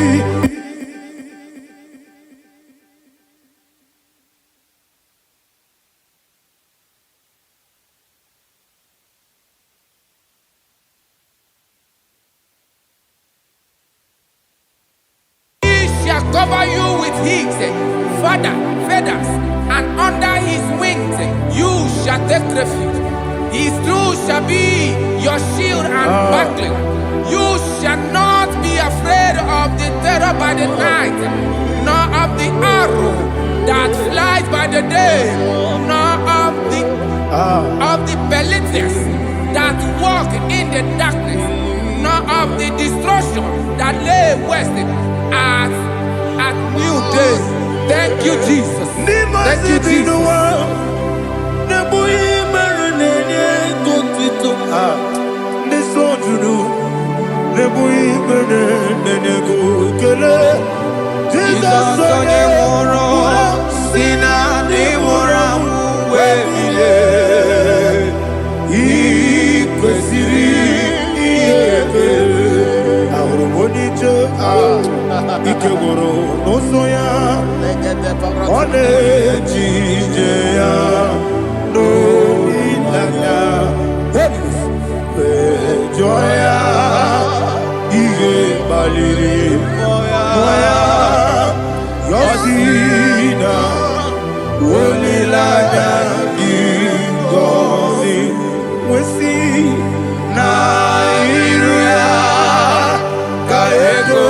Speaker 2: Cover you with his feathers, and under his wings you shall take refuge. His truth shall be your shield and buckler. You shall not be afraid of the terror by the night, nor of the arrow that flies by the day, nor of the pestilence that walk in the darkness, nor of the destruction that lay waste at new day. Thank you, Jesus. Thank you, Jesus.
Speaker 1: Ikegoro nosoya one jijeya no ilaya joya ige baliri moya yosina olilaya ingozi wesi na iruya kaego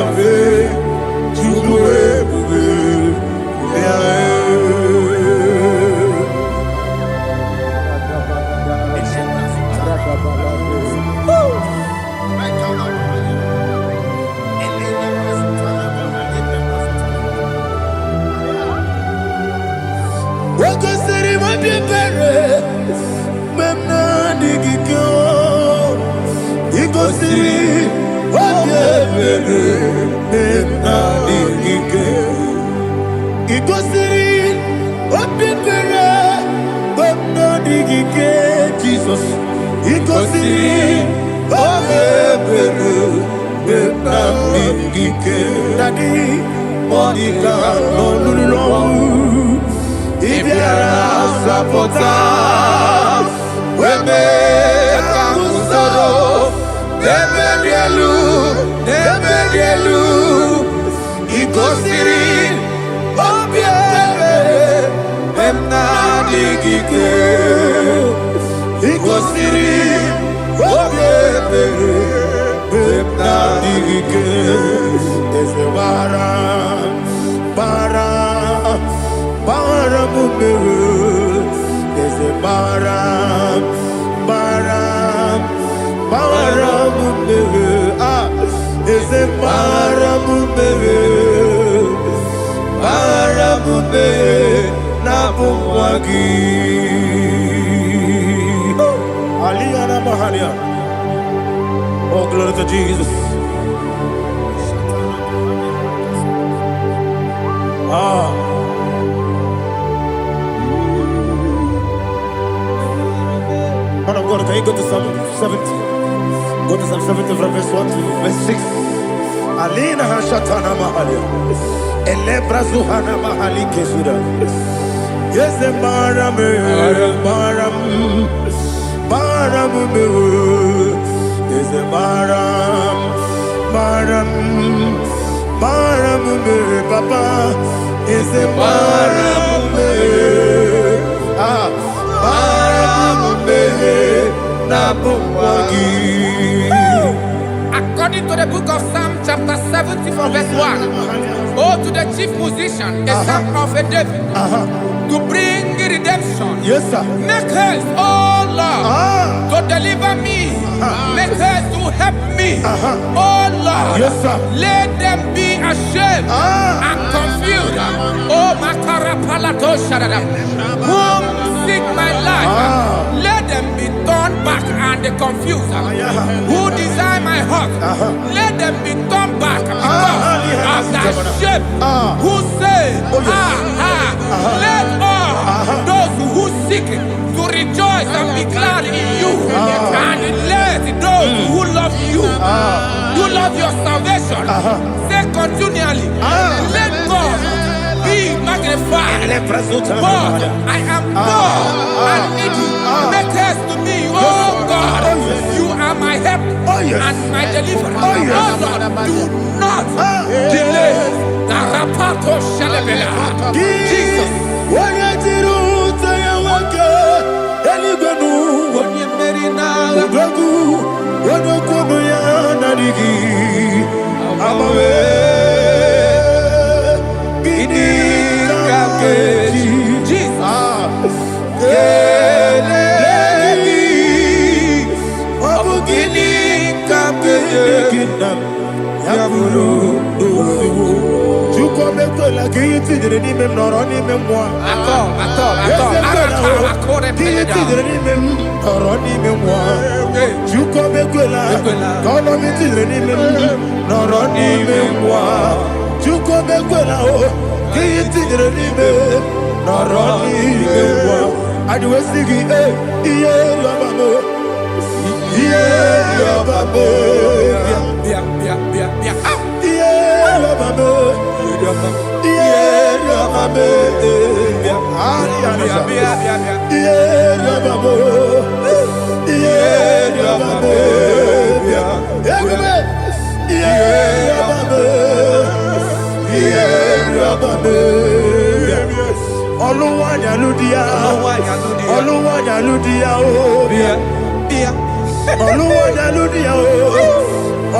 Speaker 1: Everybody, Jesus, oh, glory to Jesus. Man of God, can you go to Psalm 70? Go to Psalm 70 from verse 1 to verse 6. Alina Hashatana Mahalia. Elebra Zuhana Mahali Kesuda. Yes, the Baram, is the Baram, Papa, is the Baram,
Speaker 2: According to the book of Psalm chapter 70 from verse 1, oh, to the chief musician, a son of a David, to bring redemption.
Speaker 1: Yes, sir.
Speaker 2: Make haste, oh Lord, to deliver me. Make haste to help me. Oh Lord,
Speaker 1: yes, sir.
Speaker 2: Let them be ashamed and confused. Oh Makara Palato Shadada, whom seek my life, let them be turned back and confused. Who desire my heart, let them be turned back because of that shame. Who say, let all those who seek to rejoice and be glad in you, and let those who love you, who love your salvation, say continually, let God be magnified. God, I am poor and needy. Make haste to me, oh God. You are my help and my deliverer. Oh Lord, do not delay. Jesus.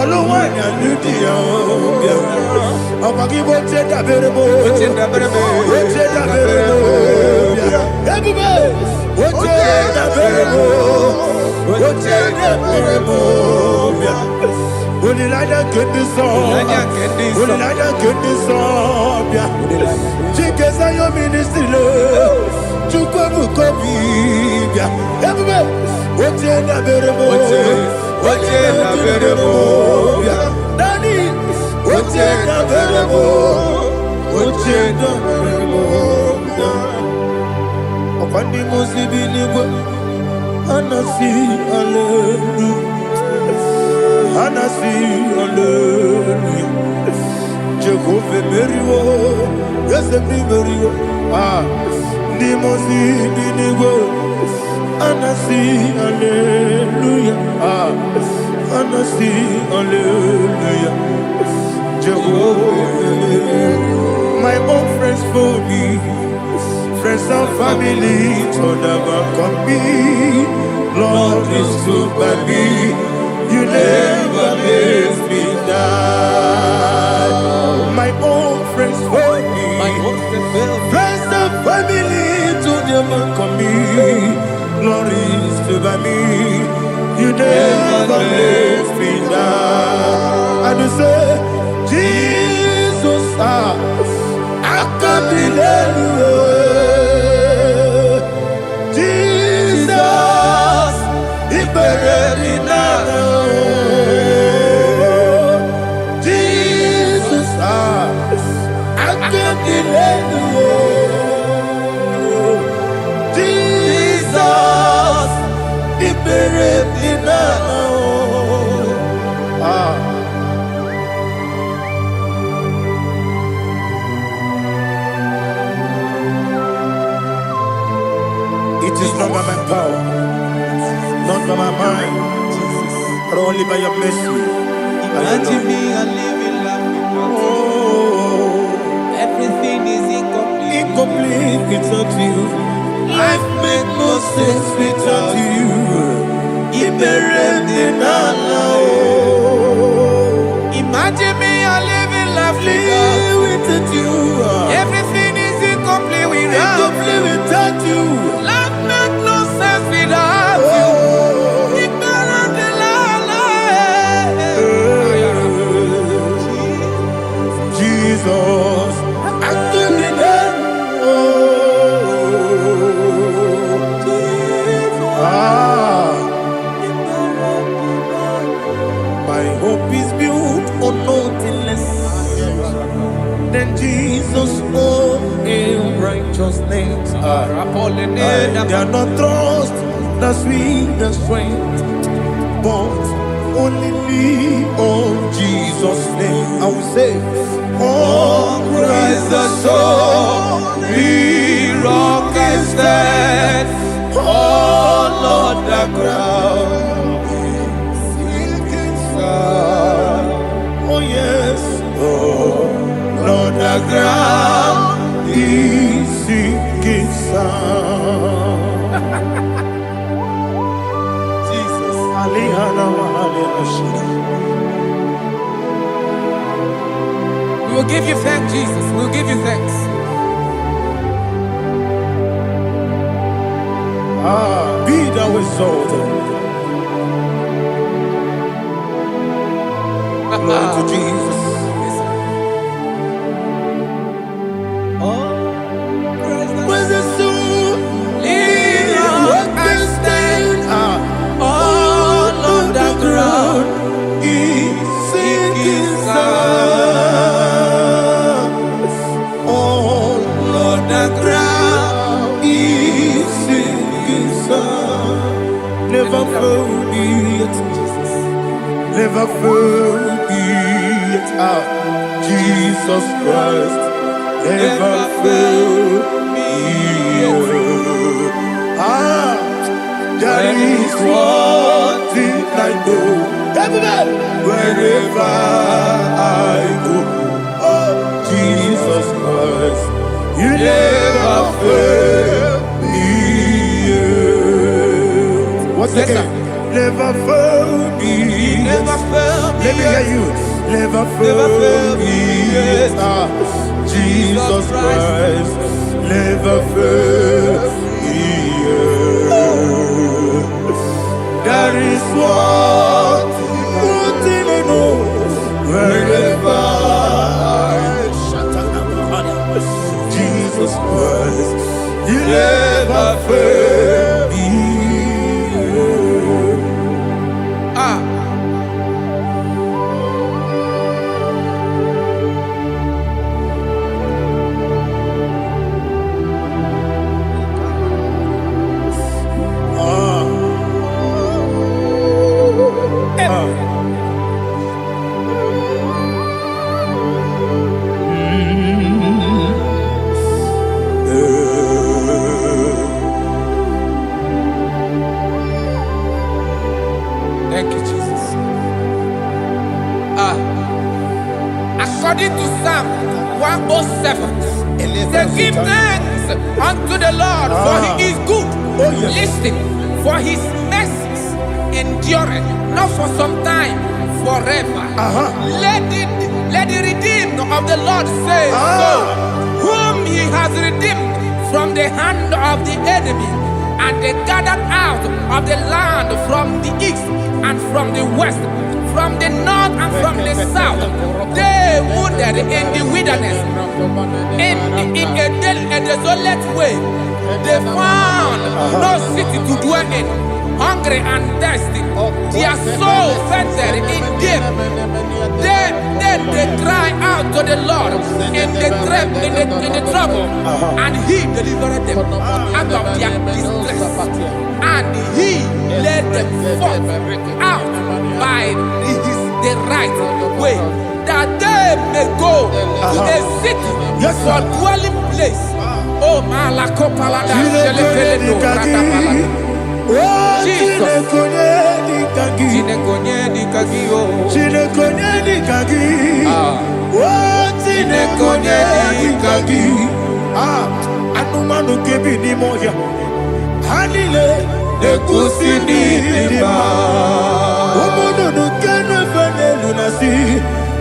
Speaker 1: Olúwàní àlùdíyà òbíà. Ọmọ kí bó ṣe dàbẹ̀rẹ̀ bó. Bó ṣe dàbẹ̀rẹ̀ bó. Bó ṣe dàbẹ̀rẹ̀ bó. Ẹbúbẹ̀. Bó ṣe dàbẹ̀rẹ̀ bó. Bó ṣe dàbẹ̀rẹ̀ bó. Onilada kendi sọ. Onilada kendi sọ. Chikesa yo ministry lo. Chukwu kobi bia. Ẹbúbẹ̀. Bó ṣe dàbẹ̀rẹ̀ bó. Oche na berebo, Dani. Oche na berebo, Oche na berebo. Ọ̀pọ̀ni mo sì bí nígbà, Anasi hallelujah, Anasi hallelujah. Jehovah meriwo, Yese mi meriwo. Ni mo sì bí nígbà. Anasi, hallelujah. Anasi, hallelujah. Jehovah, my own friends for me, friends and family, told them come me. Lord is good by me. You never let me die. My own friends for me, friends and family, told them come me. Glory is to by me. You never let me down. And you say, Jesus, I can't believe you. Jesus, He buried me now. Jesus, I can't believe you. It is not by my power, not by my mind, but only by your mercy.
Speaker 2: Imagine me and living life without you. Everything is incomplete.
Speaker 1: Incomplete without you. Life makes no sense without you.
Speaker 2: Imagine me and living life
Speaker 1: without you.
Speaker 2: Everything is incomplete
Speaker 1: without you.
Speaker 2: Life makes no sense without you.
Speaker 1: Jesus, I can't be my hope is built on nothing less than Jesus' own righteousness. I cannot trust the sweetest strength, but only lean on Jesus' name. I will say,
Speaker 2: on Christ the solid rock I stand. Oh Lord, the ground is sinking sand.
Speaker 1: oh yes,
Speaker 2: Oh Lord, the ground
Speaker 1: is sinking sand.
Speaker 2: Jesus. We will give you thanks, Jesus. We will give you thanks.
Speaker 1: Be thou exalted. Glory to Jesus. Where's the soul?
Speaker 2: What can stand? All on the ground
Speaker 1: is sinking
Speaker 2: sand.
Speaker 1: All
Speaker 2: on the ground
Speaker 1: is sinking sand. Never failed me yet. Never failed me yet. Jesus Christ never failed me yet. There is one thing I know. Wherever I go, oh Jesus Christ, you never fail me. What's again? never failed me.
Speaker 2: Never failed me.
Speaker 1: Let me hear you. Never failed me. Jesus Christ never failed me. That is what thing I know. Wherever Jesus Christ, He never failed me.
Speaker 2: Thank you, Jesus. According to Psalm 107, say, give thanks unto the Lord, for He is good. Listen, for His mercies endureth, not for some time, forever. Let the redeemed of the Lord say so, whom He has redeemed from the hand of the enemy, and they gathered out of the land from the east and from the west, from the north and from the south. They wandered in the wilderness, in a desolate way. They found no city to dwell in, hungry and thirsty. Their soul fettered in them. Then they cry out to the Lord in the trouble, and He delivered them out of their distress, and He led them forth out by the right way, that they may go to a city for dwelling place. Oh, Malakopalada, Jesus.
Speaker 1: Anumanu kebi ni moya. Hanile nekusini lima. Omono nukenu fene lunasi.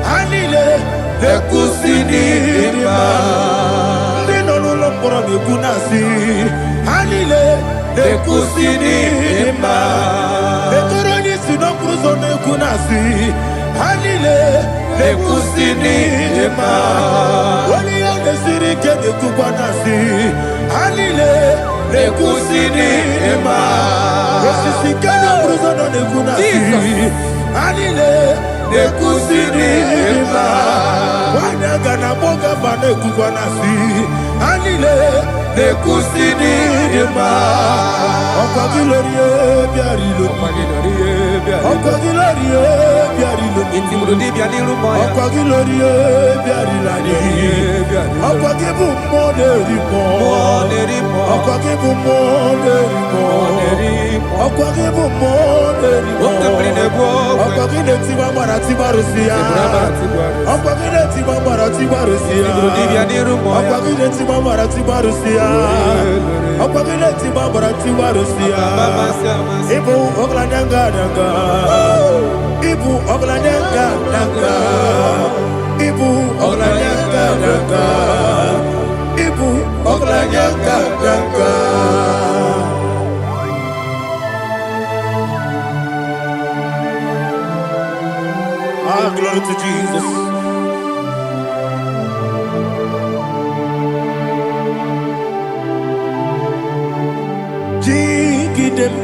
Speaker 1: Hanile nekusini lima. Nino luloporo nekunasi. Hanile nekusini lima. Nekoroni sinokruzo nekunasi. Hanile nekusini lima. Wali ya nesiri kene kubanasi. Hanile nekusini lima. Osisi kene bruzo nekunasi. Hanile nekusini lima. Wanaga na boga vane kubanasi. Hanile nekusini lima. Okwa gilorie biarilo. Okwa gilorie biarilo.
Speaker 2: Itimurudi bialiru moya.
Speaker 1: Okwa gilorie biarilani. Okwa gibu moderimo. Okwa gibu moderimo. Okwa gibu moderimo. Okwa gine tiba mara tiba rusia. Okwa gine tiba mara tiba rusia. Okwa gine tiba mara tiba rusia. Okwa gine tiba mara tiba rusia. Ibu oglanyanga nyanga. Ibu oglanyanga nyanga. Ibu oglanyanga nyanga. Ibu oglanyanga nyanga. Glory to Jesus. Jigidem,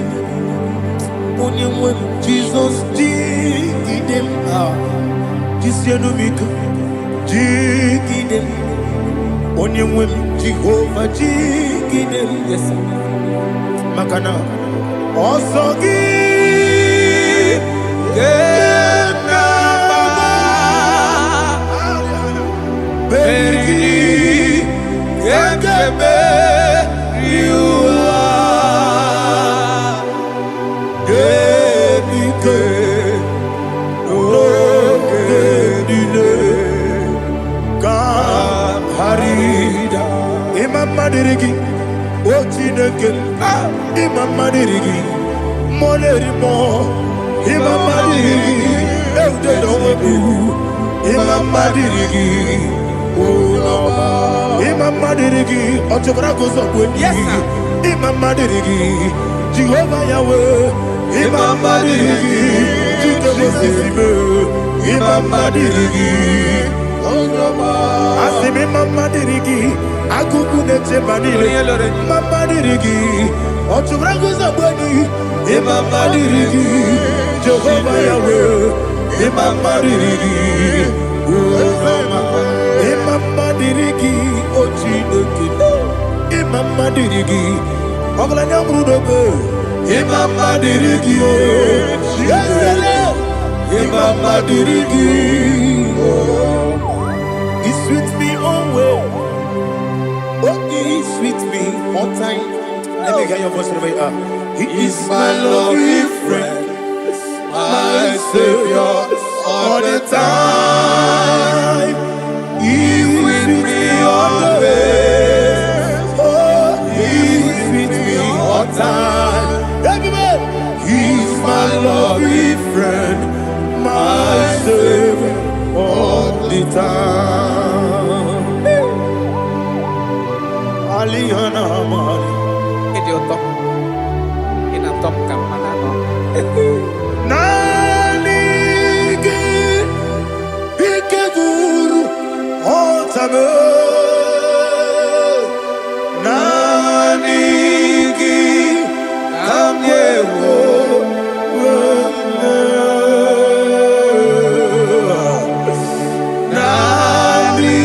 Speaker 1: Jesus, jigidem, Jisianumika, jigidem, Onyemwem, Jehovah, jigidem, yes, Makana, Osogi, Berigi, Gekebe, Riua, Genike, Genile, Kam Harida, Imam Madirigi, Ochineke, Imam Madirigi, Molerimo, Imamadiri, Eudedowebu, Imamadiri, Imamadiri, Otobragos
Speaker 2: Yes, sir.
Speaker 1: Imamadiri, Jehovah Yahweh, Imamadiri, Jitobosisibe, Imamadiri, Asimi Mamadiri, Akukunete Madiri, Mamadiri, Otobragos Abweni, Imamadiri, Jehovah Yahweh, Imamadiri, Imamadiri, Ochinoki, Imamadiri, Oglanyamrudobe, Imamadiri, Imamadiri, He sweet me always. Oh, He sweet me all time. Let me hear your voice wherever you are. He is my lovely friend, my Savior all the time. He with me always. Oh, He with me all time. Everybody, He's my lovely friend, my Savior all the time. Alihana Mari.
Speaker 2: Idiot. In a top campana.
Speaker 1: Nanigi Ikeguru Otame Nanigi Kamyewo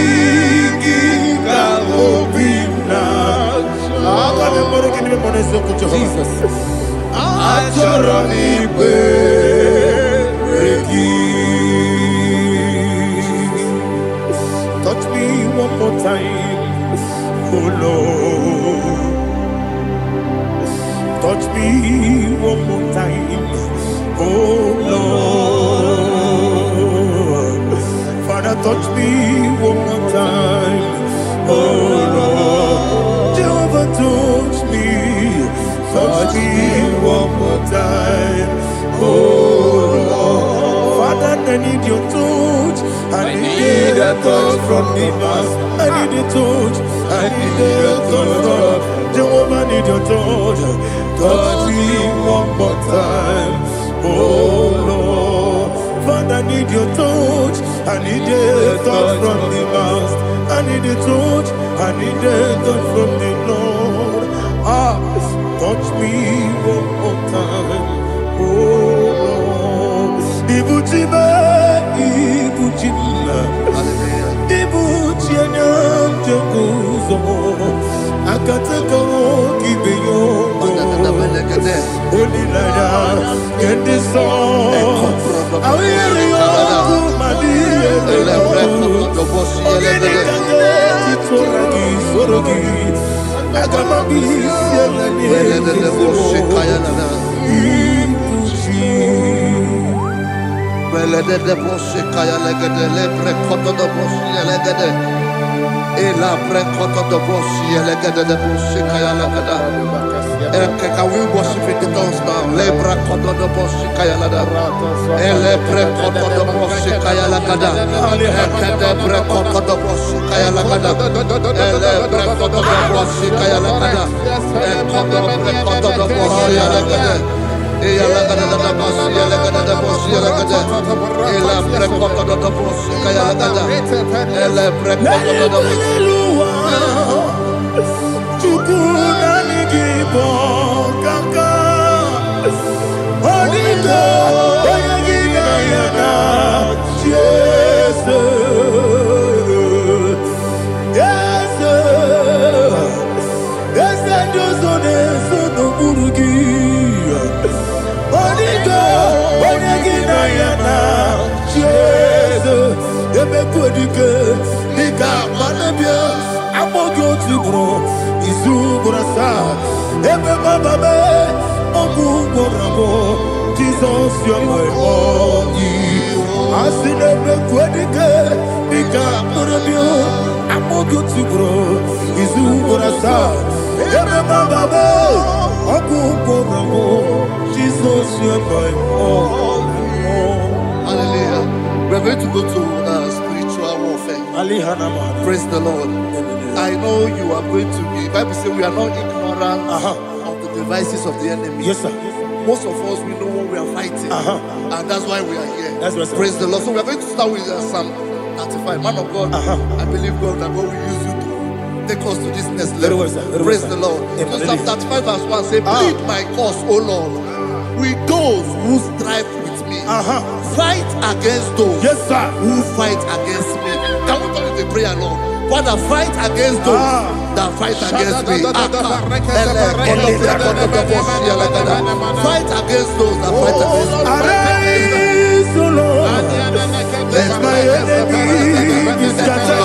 Speaker 1: Nanigi Kamobina Jesus touch me one more time, oh Lord. Touch me one more time, oh Lord. Father, touch me one more time, oh Lord. Jehovah, touch me one more time, oh Lord. Father, I need your touch. I need a touch from the past. I need a touch. I need a touch from Jehovah. I need your touch. Touch me one more time, oh Lord. Father, I need your touch. I need a touch from the past. I need a touch. I need a touch from the Lord. Touch me one more time, oh Lord. Ibuchima, Ibuchima, Ibuchina, Jaguzo, Akataka, Gibeyo, Holy Lada, get this song. I will hear you, my dear.
Speaker 3: Can we worship in the tongues now? Lebra koto do boshi kaya lada. Ele pre koto do boshi kaya lada. Ekede pre koto do boshi kaya lada. Ele pre koto do boshi kaya lada. Ekodo pre koto do boshi lada. Eya lada da boshi lada da boshi lada. Ele pre koto do boshi kaya lada. Ele pre koto do boshi.
Speaker 1: Kaka Odito Oyagina Yana Jesus Yes Yes Josone Sono Burugi Odito Oyagina Yana Jesus Ebe Kodike Nika Manabia Amogyo Tibro Isu Burasa Ebe Bababe Ogu Borabo Jesus your boy Asinebe Kodike Nika Manabia Amogyo Tibro Isu Burasa Ebe Bababe Ogu Borabo Jesus because you are my all and all.
Speaker 3: Hallelujah. We're going to go to spiritual warfare. Praise the Lord. I know you are going to be. Bible says we are not ignorant of the devices of the enemy.
Speaker 1: Yes, sir.
Speaker 3: Most of us, we know what we are fighting. And that's why we are here.
Speaker 1: That's right, sir.
Speaker 3: Praise the Lord. So we are going to start with Psalm 35. Man of God, I believe God that God will use you to take us to this next level.
Speaker 1: Well, sir.
Speaker 3: Praise
Speaker 1: Well,
Speaker 3: the Lord.
Speaker 1: Amen.
Speaker 3: So Psalm 35 verse 1 say, plead my cause, O Lord, with those who strive with me. Fight against those who fight against me. Can we turn the prayer, Lord? Father, fight against those that fight against me. Fight against those that fight against me.
Speaker 1: Arise, O Lord, let my enemy be scattered.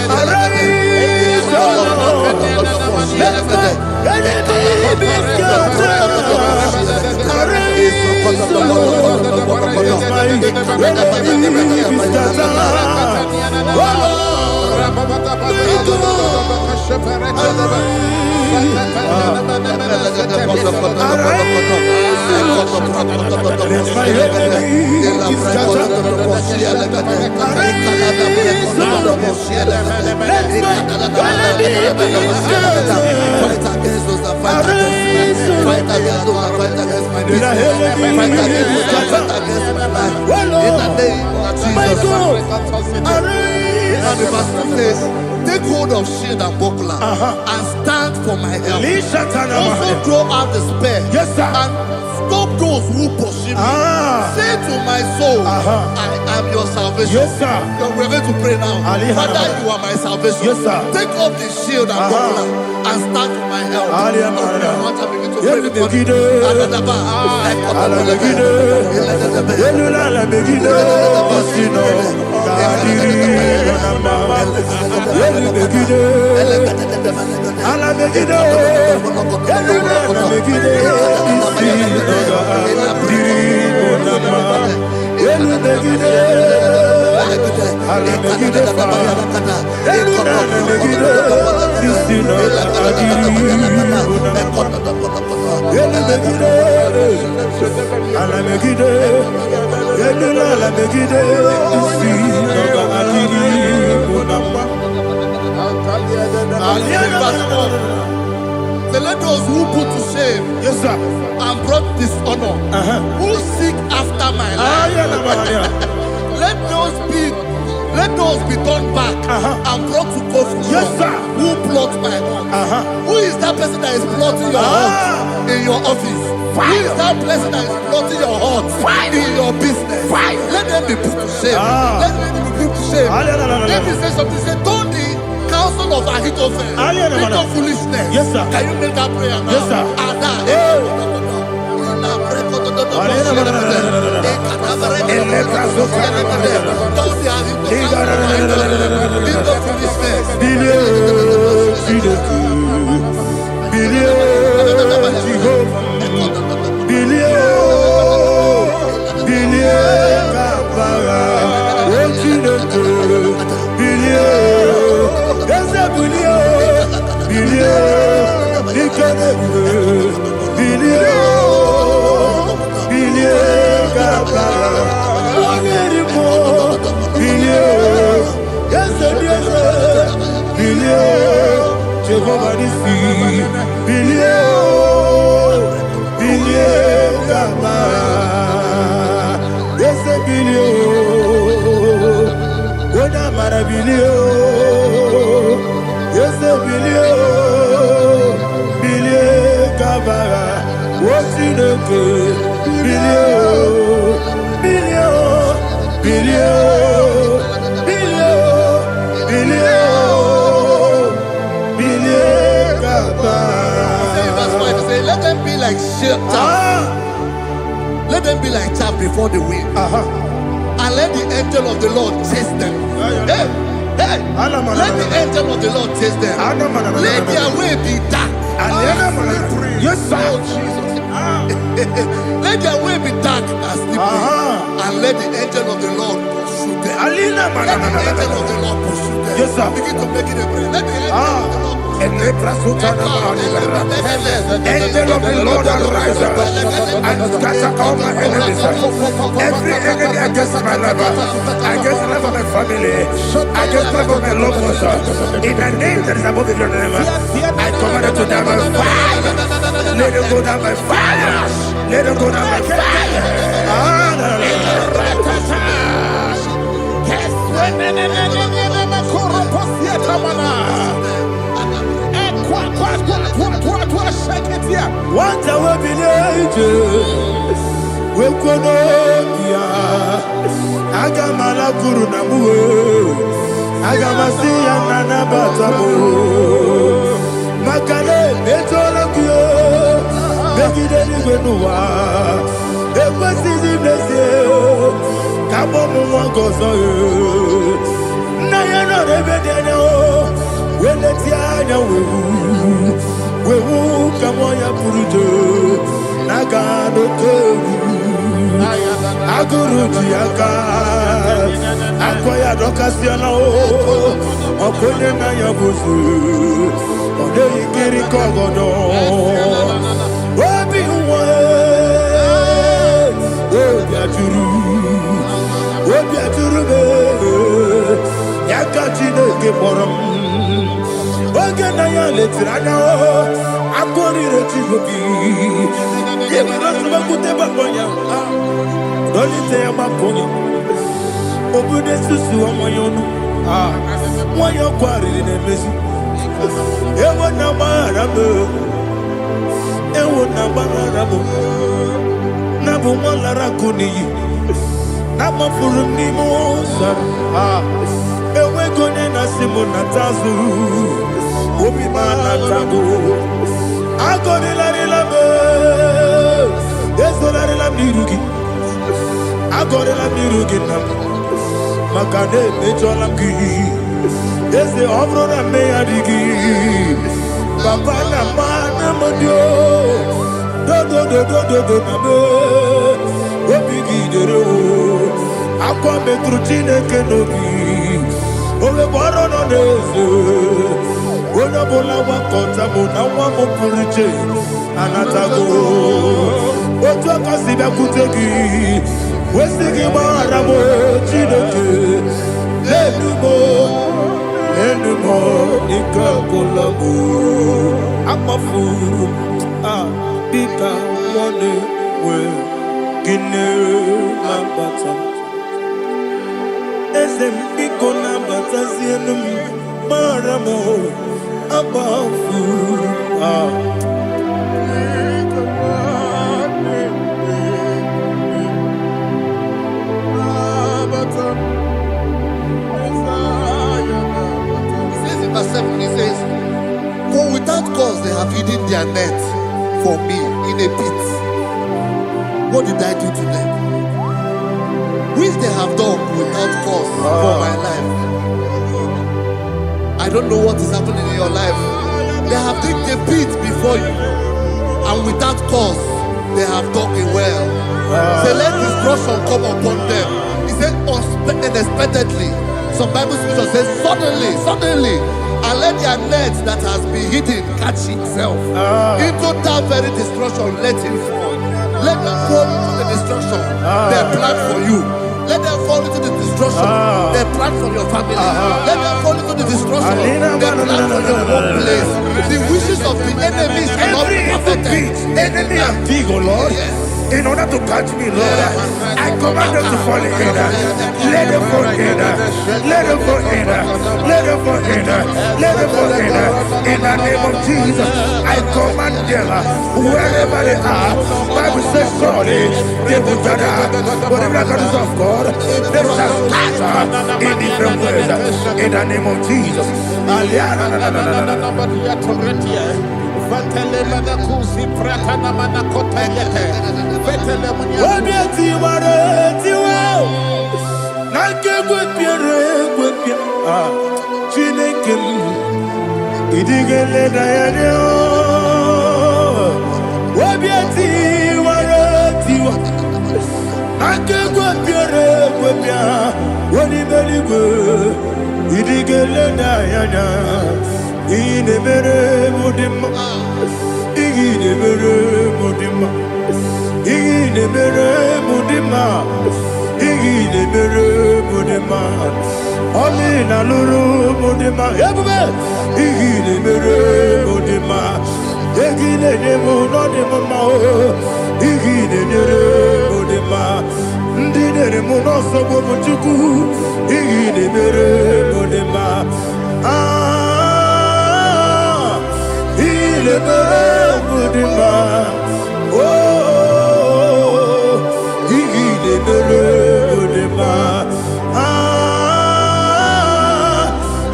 Speaker 1: Arise, O Lord, let my enemy be scattered. Arise, O Lord, let my enemy be scattered.
Speaker 3: Take hold of shield and buckler and stand for my help. Also throw out the spear and stop those who pursue me. Say to my soul, I am your salvation. We're going to pray now. Father, you are my salvation. Take off the shield and buckler and stand for my help. Let those who put to shame and brought dishonor, who seek after my life, let those be turned back and brought to confusion. Who plot my heart? Who is that person that is plotting your heart in your office? Who is that person that is plotting your heart in your business? Let them be put to shame. Let them be put to shame. Let me say something. Say, don't the counsel of Ahithophel into foolishness. Can you make that prayer now? Let them be like let them be like chaff before the wind, and let the angel of the Lord chase them. Let the angel of the Lord chase them. Let their way be dark. Let their way be dark and slippery, and let the angel of the Lord pursue them. Let the angel of the Lord pursue them. Begin to make it a prayer. Let the angel of the Lord pursue them.
Speaker 1: Angel of the Lord arise and scatter all my enemies. Every enemy against my life, against the life of my family, against the life of my loved ones, in the name that is above your name, I command it to die by fire. Let it go down by fire. Let it go down by fire. What I will be we Kononia Agamala Guru Namu Agamasi Nana Batamu Makale Betolakio Begideni Genua Ekwasizi Blessio Kabomu Wangozo Nayana Rebedeno Weletianya Wewu Kamoya Purujo Nagano Kewu Aguru Diaka Akoya Dokasiano Okone na Yabuzu Ode Ikiri Kogodo Obi Uwe Obi Aturu Yakachine Gemoram Oge na ya letirana Akori Rechigobi Yemirasubakute Bakonya Dolite Bakonya Obude Susu Omoyono Moyo Kwari Nemesi Ewo na Marabo Ewo na Marabo Nabu Malara Kuni Nama Furuni Mosa Ewe Gone Nasimu Natazu Obi Manatago Agone Larilabe Esolarilam Nirugi Agone Lam Nirugi Nam Makane Mejolam Gi Ese Obrona Meadigi Papa Namana Modio Do Nabe Obi Gidero Aqua Metrutine Kenobi Ole Borono Nese Ona bola wakota mona wamo puriche anatago otu akasiba kutegi wesigi maramo chidoke lenumo ikakolago amafu bika one we gine lambata esem biko lambata zienum maramo abafu
Speaker 3: Verse 7, he says, for without cause they have hidden their net for me in a pit. What did I do to them? Which they have done without cause for my life. I don't know what is happening in your life. They have digged a pit before you, and without cause they have dug a well. Say, let destruction come upon them. He said, unexpectedly. Some Bible scripture says, suddenly, and let their net that has been hidden catch itself. Into that very destruction, let it fall. Let them fall into the destruction they plan for you. Let them fall into the destruction they plan for your family. Let them fall into the destruction they plan for your workplace. The wishes of the enemies cannot be perfected.
Speaker 1: Enemy and big, oh Lord. Yes. In order to catch me, Lord, I command them to fall in. Let them fall in. Let them fall in. Let them fall in. Let them fall in. In the name of Jesus, I command them wherever they are. Bible says, surely they will gather. Whatever the God is of God, they shall scatter in different ways. In the name of Jesus. Inemere mudima, inemere mudima, inemere mudima, inemere mudima. Oli na luru mudima, ebube. Inemere mudima, inemere mudima, inemere mudima. Ndinere munoso bobuchuku, inemere mudima. Il est heureux de ma, oh, il est heureux de ma,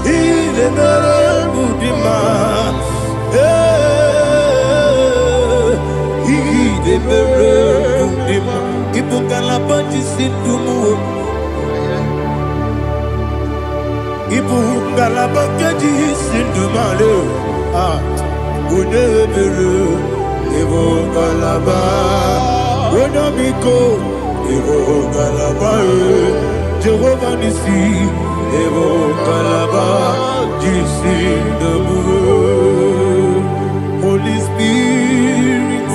Speaker 1: il est heureux de ma, il est heureux de ma. Il faut qu'à la bâtisse tout mou. Ibu galaba keji sindumale ah unebere ibu galaba unabiko ibu galaba Jehovah nisi ibu galaba jisindumu Holy Spirit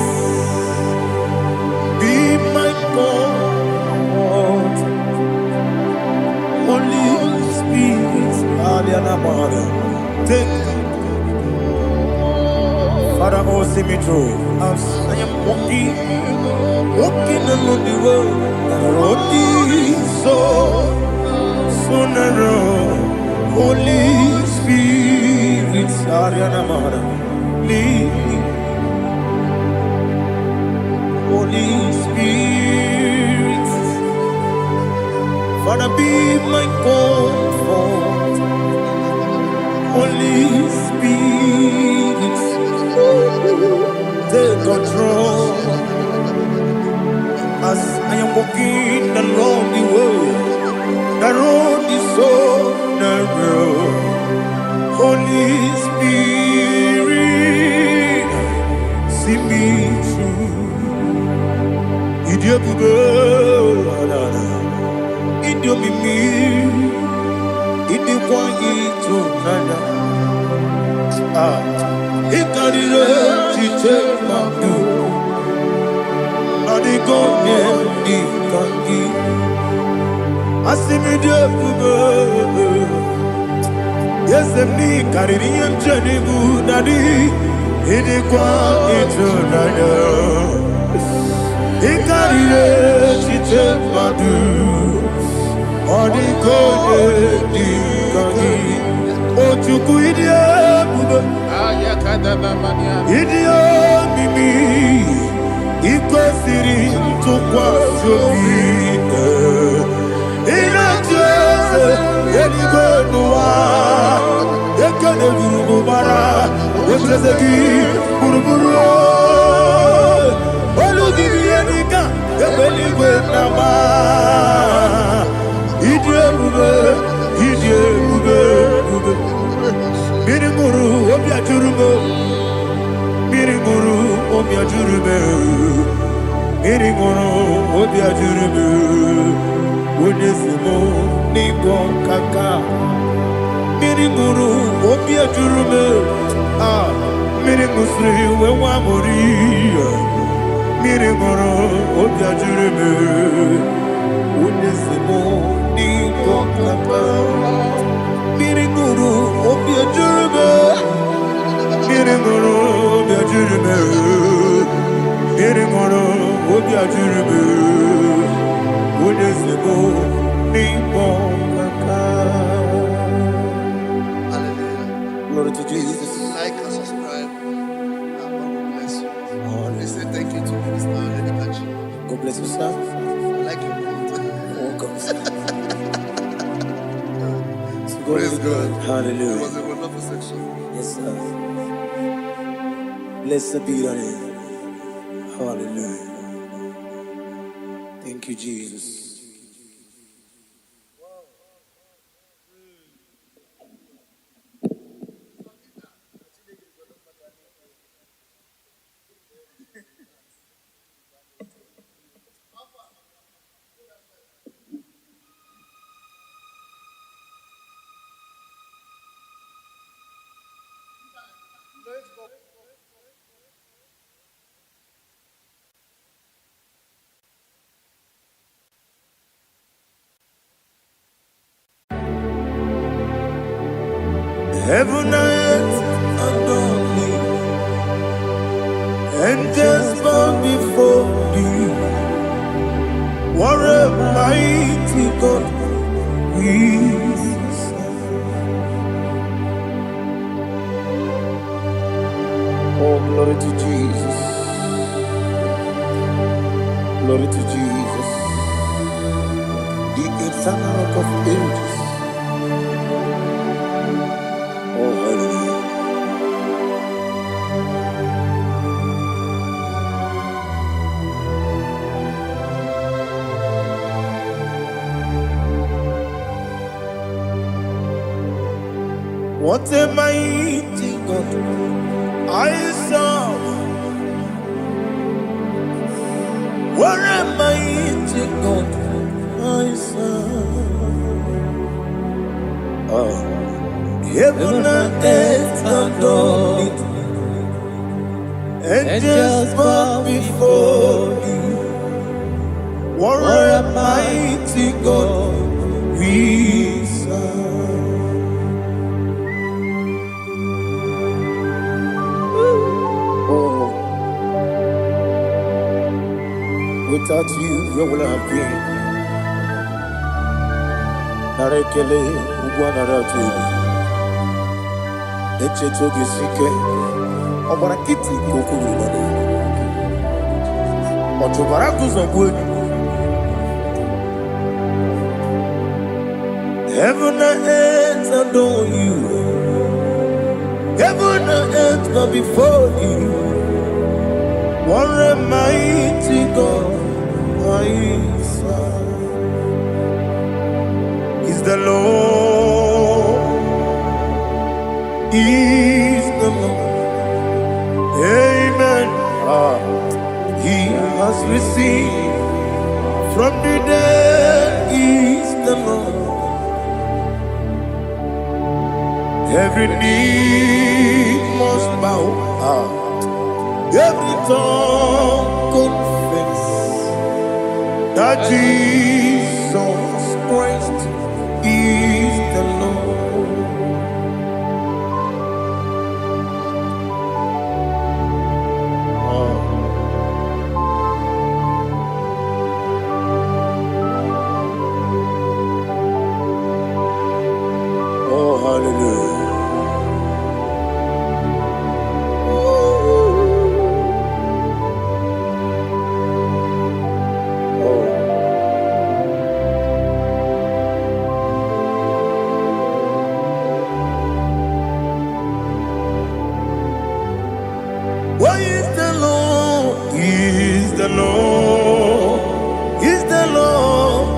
Speaker 1: be my God Holy Spirit, take Father, oh, see me through. As I am walking along the road, and the road is so narrow. Holy Spirit, lead me. Holy Spirit, Father, be my comfort. Holy Spirit, take control. As I am walking along the road is so narrow. Holy Spirit, see me through. Idiopube, Idiomimi, Idikwaitunanya. Ikarire chichemadu, Adigonye ikangi. Asimidiopube, Yesemi kaririyem chenibu nadi, Idikwaitunanya. Ikarire chichemadu, Adigonye ikangi. Ochuku idiopube, Idio mimi, iko siri tukwa sobi. Ina jese, eligwe nuwa, ekene gurubara, ojezeki buruburu. Olu gibi enika, ebeligwe nama. Idio bube, bube. Mirimuru, obia jurume. Mirimuru, obia jurume. Mirimuru, obia jurume. Unesimo, nigo kaka. Mirimuru, obia jurume. Ah, mirimusri, wewa mori. Mirimuru, obia jurume. Unesimo, nigo kaka. Mirimuru, obia jurume. Mirimuru, obia jurume. Mirimuru, obia jurume. Unesimo, nigo kaka.
Speaker 3: Hallelujah.
Speaker 1: Glory to Jesus.
Speaker 3: Like and subscribe. And God will bless you. They say thank you to Minister Edikachi.
Speaker 1: God bless you, sir.
Speaker 3: I like your mouth.
Speaker 1: Welcome.
Speaker 3: Praise God. It
Speaker 1: Hallelujah.
Speaker 3: was a wonderful section.
Speaker 1: Yes, sir. Blessed be your name. Hallelujah. Thank you, Jesus. Heaven and earth adore me, angels bow before thee. What a mighty God we serve. Oh, glory to Jesus. Glory to Jesus. The eternal rock of ages. Oh, hallelujah. What a mighty God I serve. What a mighty God I serve. Oh. Heaven and earth adore it. Angels bow before thee. What a mighty God we serve. Oh, without you, where would I have been? Narekele, Ugwanaratu. Echetoge sike, Obarakiti kokuru. Otobaraku zogwe. Heaven and earth adore you. Heaven and earth bow before you. What a mighty God I serve. Is the Lord. Is the Lord. Amen. He has received from the dead. Is the Lord. Every knee must bow. Every tongue confess that Jesus Christ is the Lord. Oh, hallelujah. Why is the Lord? Is the Lord? Is the Lord?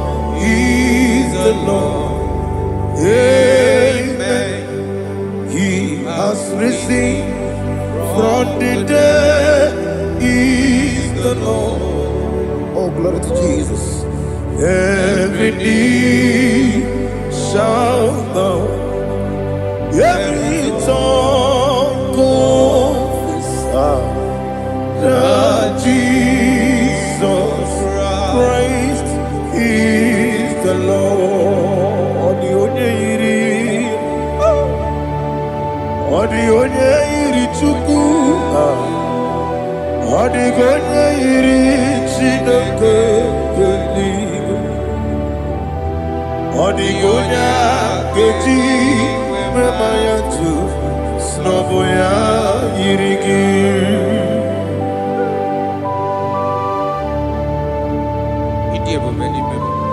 Speaker 1: Is the Lord? Amen. He has risen from the dead. Is the Lord. Oh, glory to Jesus. Every knee shall bow. Every tongue confess that Jesus Christ is the Lord. Odionye iri Chukwu, odigonye iri Chineke eluigwe, odigonye keji mema ya tu snobo ya iri gị.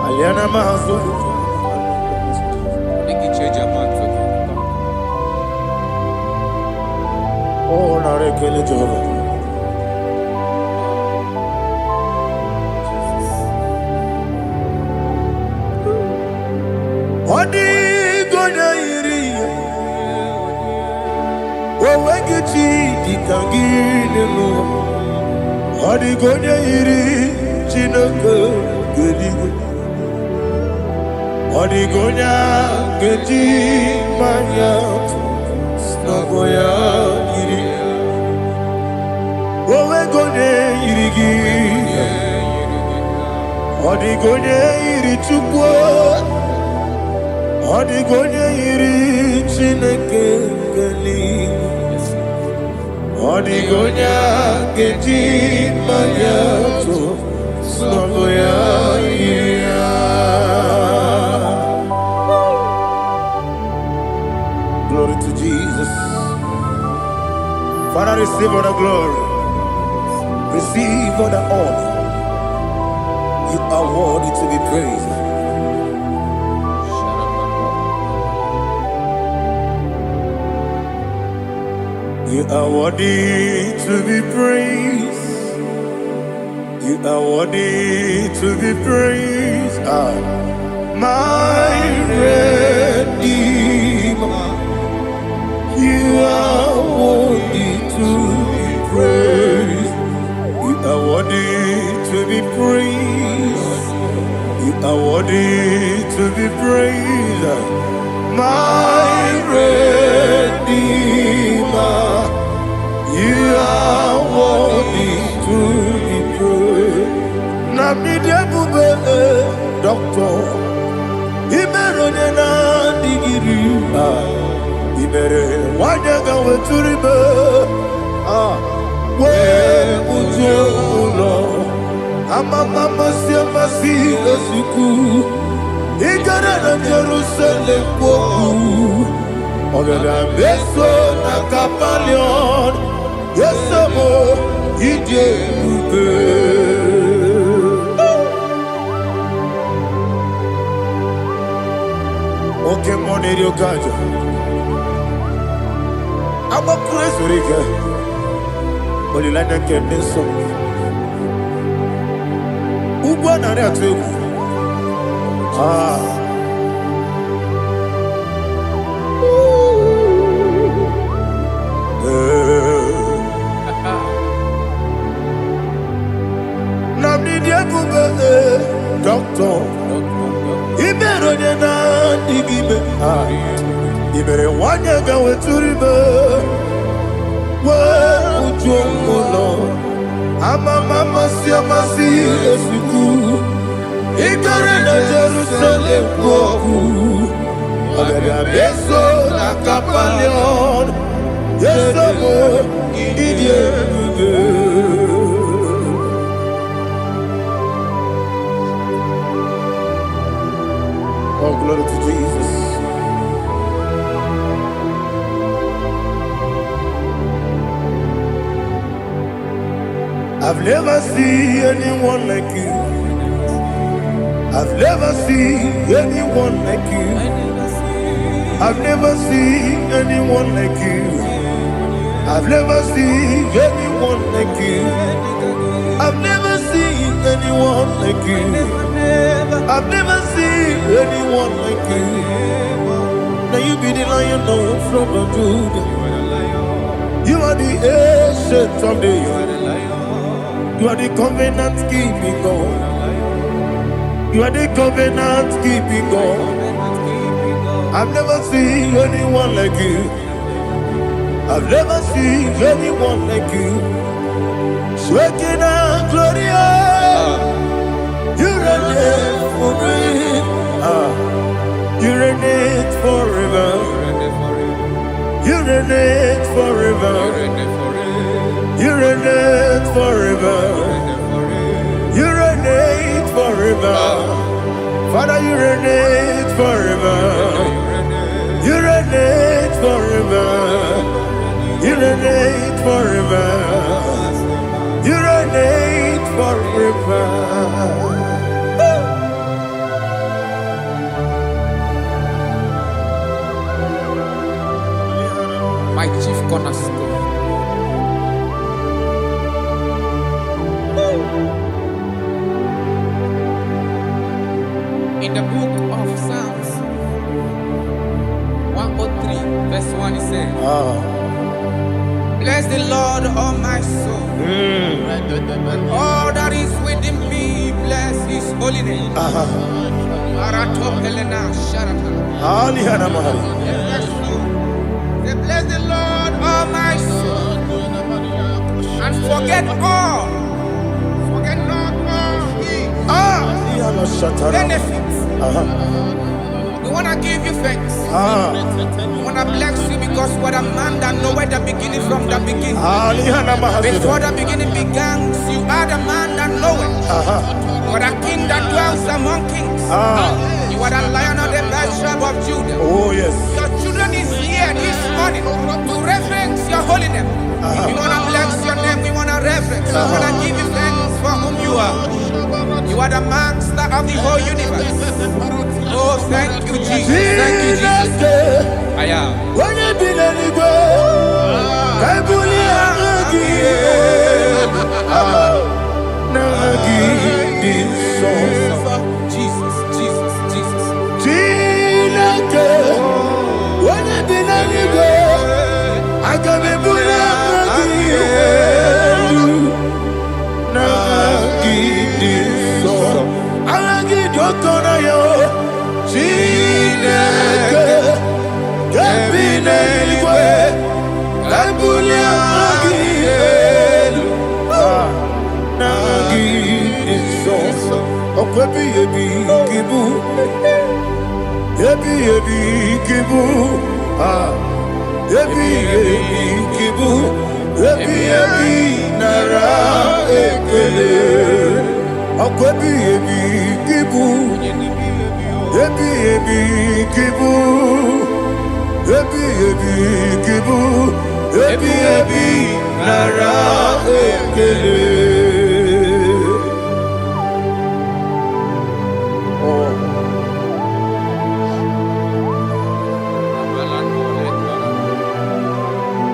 Speaker 1: Aliana mahazo. Oh, narekele Jehovah. Odigonye iri, owegichi dikagine mo. Odigonye iri Chineke eluigwe, odigonye keji manya snobo ya iri. digi. Odigonye iri chukwu. Odigonye iri Chineke nkeli. Odigonye keji mayato sogoya iya. Glory to Jesus. Father, receive all the glory. Receive all the honor. You are worthy to be praised. You are worthy to be praised. You are worthy to be praised. My Redeemer. You are worthy to be praised. You are worthy to be praised. You are worthy to be praised. My Redeemer. You are worthy to be praised. Namide bube doctor. Imerone na digiri. Ibere wanyaga weturibe. We ujo ulo. Mama siamasi esuku. Igara na Jerusalem woku. Ogada beso na kapalion. Yesamo ije ube. Oke moneri okaja. I'm a crazy rigger. But you like that getting so. Uba na there too. Doctor, he better than Digibe. He better one year go to river. Where would you go, Lord? I'm a mama, see a massy, as we go. He got in Jerusalem, go. Beso na kapalion. Yes, oh, glory to Jesus. I've never seen anyone like you. I've never seen anyone like you. I've never seen anyone like you. I've never seen anyone like you. I've never seen anyone like you. I've never seen anyone like you. Now you be the lion from the Judah. You are the ancient of days. You are the covenant keeping God. You are the covenant keeping God. I've never seen anyone like you. I've never seen anyone like you. Shaking and glorious. You reign forever. You reign forever. You reign forever. You reign forever. You reign forever. Father, you reign forever. You reign forever. You reign forever. You reign forever.
Speaker 2: My chief cornerstone. In the book of Psalms 103 verse 1 it says, bless the Lord, all my soul, and all that is within me, bless his holy name. Bless the Lord, all my soul, and forget all benefits. We want to give you thanks. We want to bless you because what a man that know where the beginning from the beginning. Before the beginning began, you are the man that know it. You are the king that dwells among kings. You are the lion of the tribe of Judah.
Speaker 1: Oh yes.
Speaker 2: Your children is here this morning to reverence your holiness. We want to bless your name. We want to reverence. We want to give you thanks for whom you are. You are the master of the whole universe. Oh, thank you, Jesus. Thank you, Jesus. I am. Jesus, Jesus, Jesus.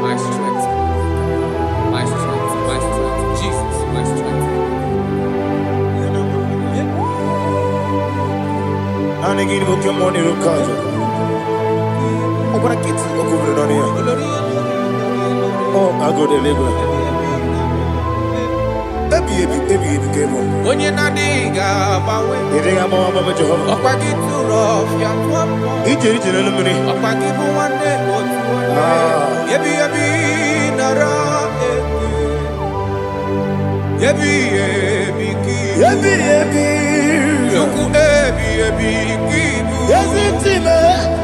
Speaker 2: My strength, my strength, my strength, Jesus, my strength.
Speaker 1: Oh, I go to Lagos.
Speaker 2: Onye na diga bawe. Okwagi turo fia twampo. Okwagi buwane otuwane. Yebi yebi nara eke. Yebi yebi ki. Juku ebi yebi kibu.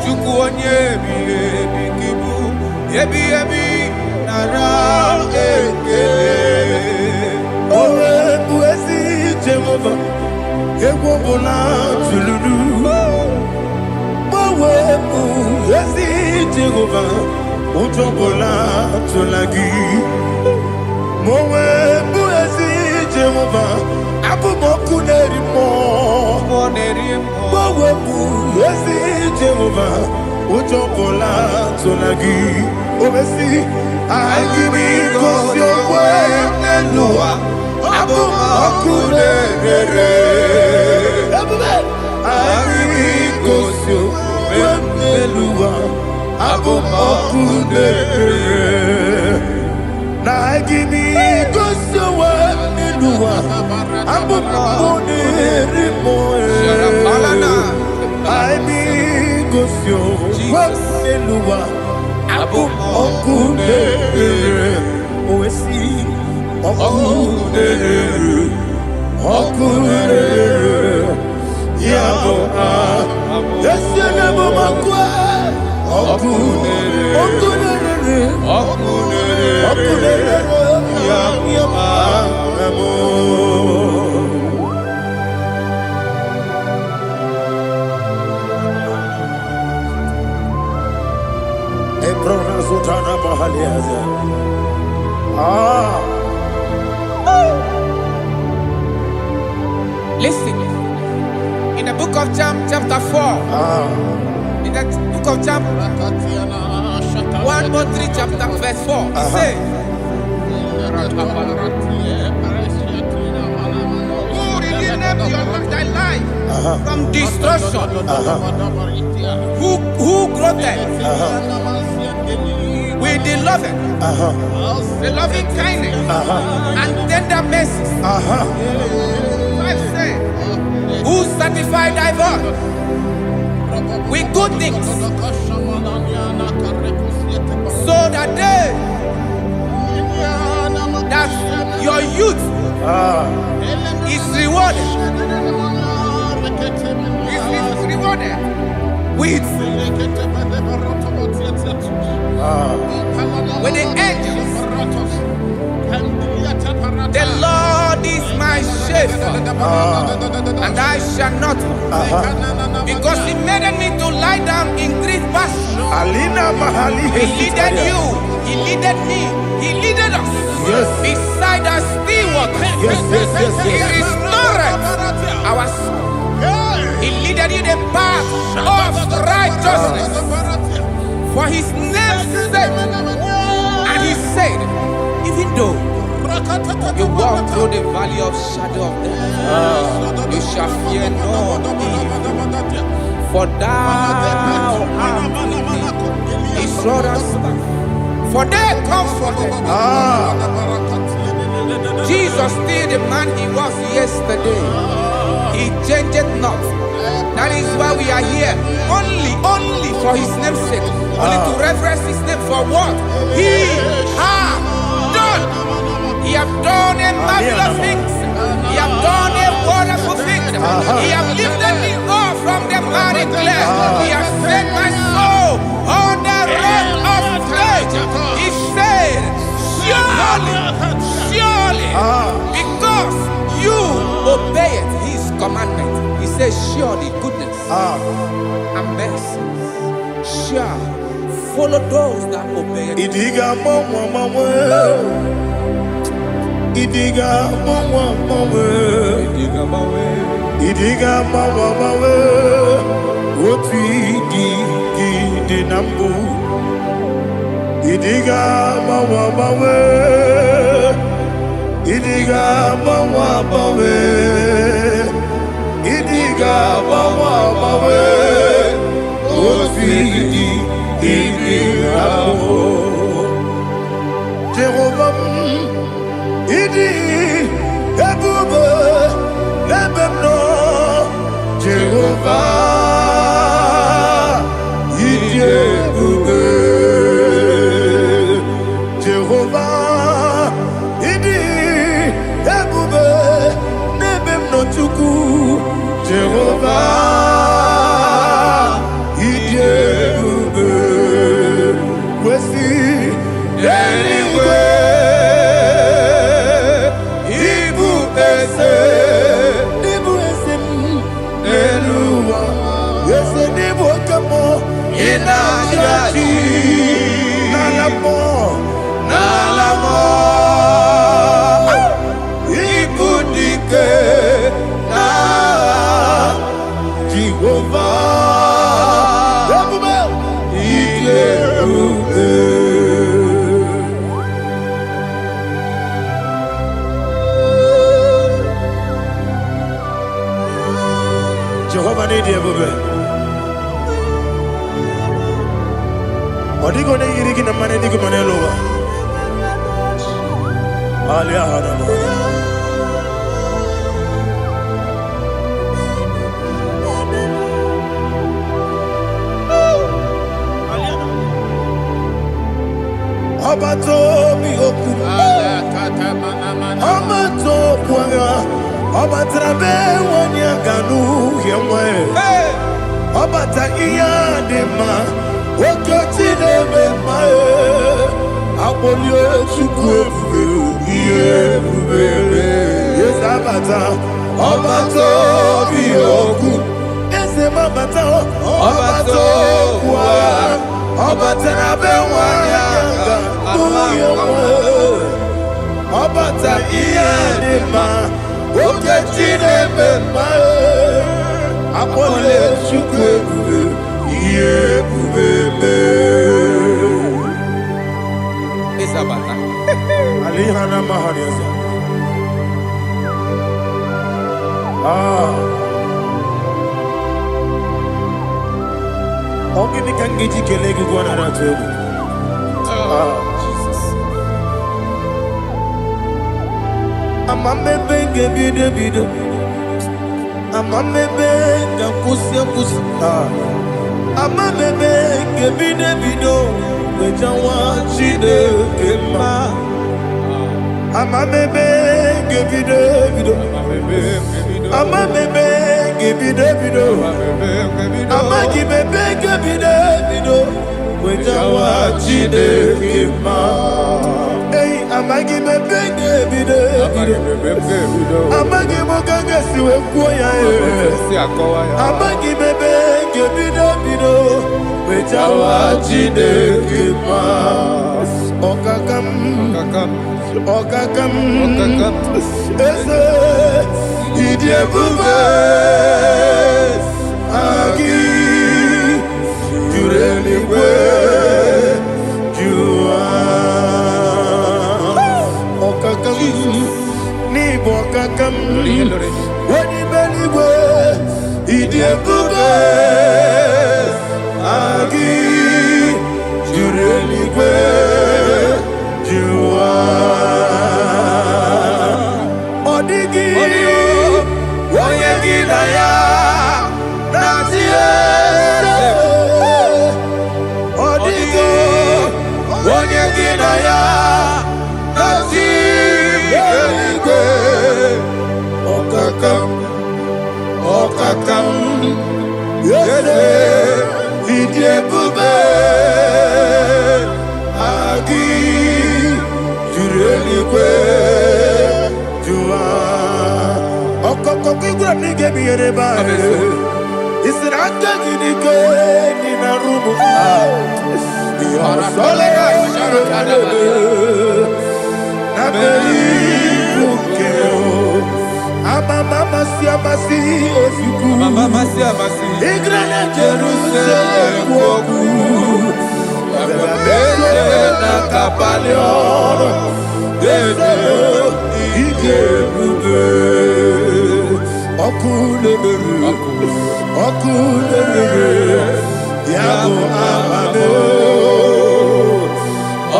Speaker 2: Juku onye ebi yebi kibu. Yebi yebi nara eke.
Speaker 1: Jehovah, Ewobola Tululu. Mowebu, Ezi Jehovah, Utobola Tulagi. Mowebu, Ezi Jehovah, Abumoku Nerimo. Mowebu, Ezi Jehovah, Utobola Tulagi. Obesi, I give you cause your way, Nelua.
Speaker 2: Listen, in the book of John, chapter 4, in the book of John 1:3, chapter verse 4, it says, who redeemed thy life from destruction? Who groweth with the loving kindness and tender mercies? Who sanctify thy body with good things, so that your youth is rewarded is rewarded with the angels. The Lord is my shepherd, and I shall not want, because He made me to lie down in green pastures. He leaded you, He leaded me, He leaded us beside the still waters. He restored our soul. He leaded you the path of righteousness for His name's sake. And He said, even though you walk through the valley of shadow of death, you shall fear no evil, for thou art with me. His rod and staff, for they comforted. Jesus still the man He was yesterday. He changed not. That is why we are here. Only for His name's sake. Only to reverence His name for what He has done. He have done a marvelous things. He have done a wonderful thing. He have lifted me up from the miry clay. He has set my soul on the rock of faith. He said, surely, because you obeyed His commandment. He says, surely goodness and mercy shall follow those that obey it.
Speaker 1: Idiga mawe Oti di nambu Idiga mawe Idiga mawe Idiga mawe Oti di nambu Jehovah Idi ebube ebemno Jehovah Idi ebube Jehovah Idi ebube nebemno Chukwu Jehovah Idi ebube Wesi anyway Nalamo Ibudike na Jehovah Jehovah need you. Odigo ne yiriki na mane digo mane lowa. Alia hana. Abato mi oku. Abato kwanga. Abatrabe wanya ganu yemwe. Abata iya dema. Okoti nebe mae, apolio chukwu ebube, yes abata, abato biyoku, ese mabata, abato kwa, abata na bewa yanga, abata iyanima, okoti nebe mae, apolio chukwu ebube.
Speaker 2: Isabata.
Speaker 1: Alihana Mahariasa. Ogini kangiji kelegi gwana ratubu.
Speaker 2: Jesus.
Speaker 1: Amame benge bido. Amame benga kusi. Amame benge bido. Wejawa chide kema. Amame benge bido. Amame benge gibido. Ama gibebe gibido. Wejawa Chineke ma. Hey, ama gibebe gibido. Ama gimoga siwe kuya e. Ama gibebe gibido. Wejawa Chineke ma. Okakam. Ese idiebube agi jureligwe jua okakam ni bokakam wani beligwe idiebube agi jureligwe jua odigi oyegi na ya natie odigi oyegi na ya natie okakam yese idiebube agi jureligwe jua okoko kigura nige biyere ba isira kagini ke ni na rumu ya sole na beri ukeo mama siamasi ofiku mama siamasi igrana Jerusalem wogu bebe na kapaleon dede igebube okulere yabo amado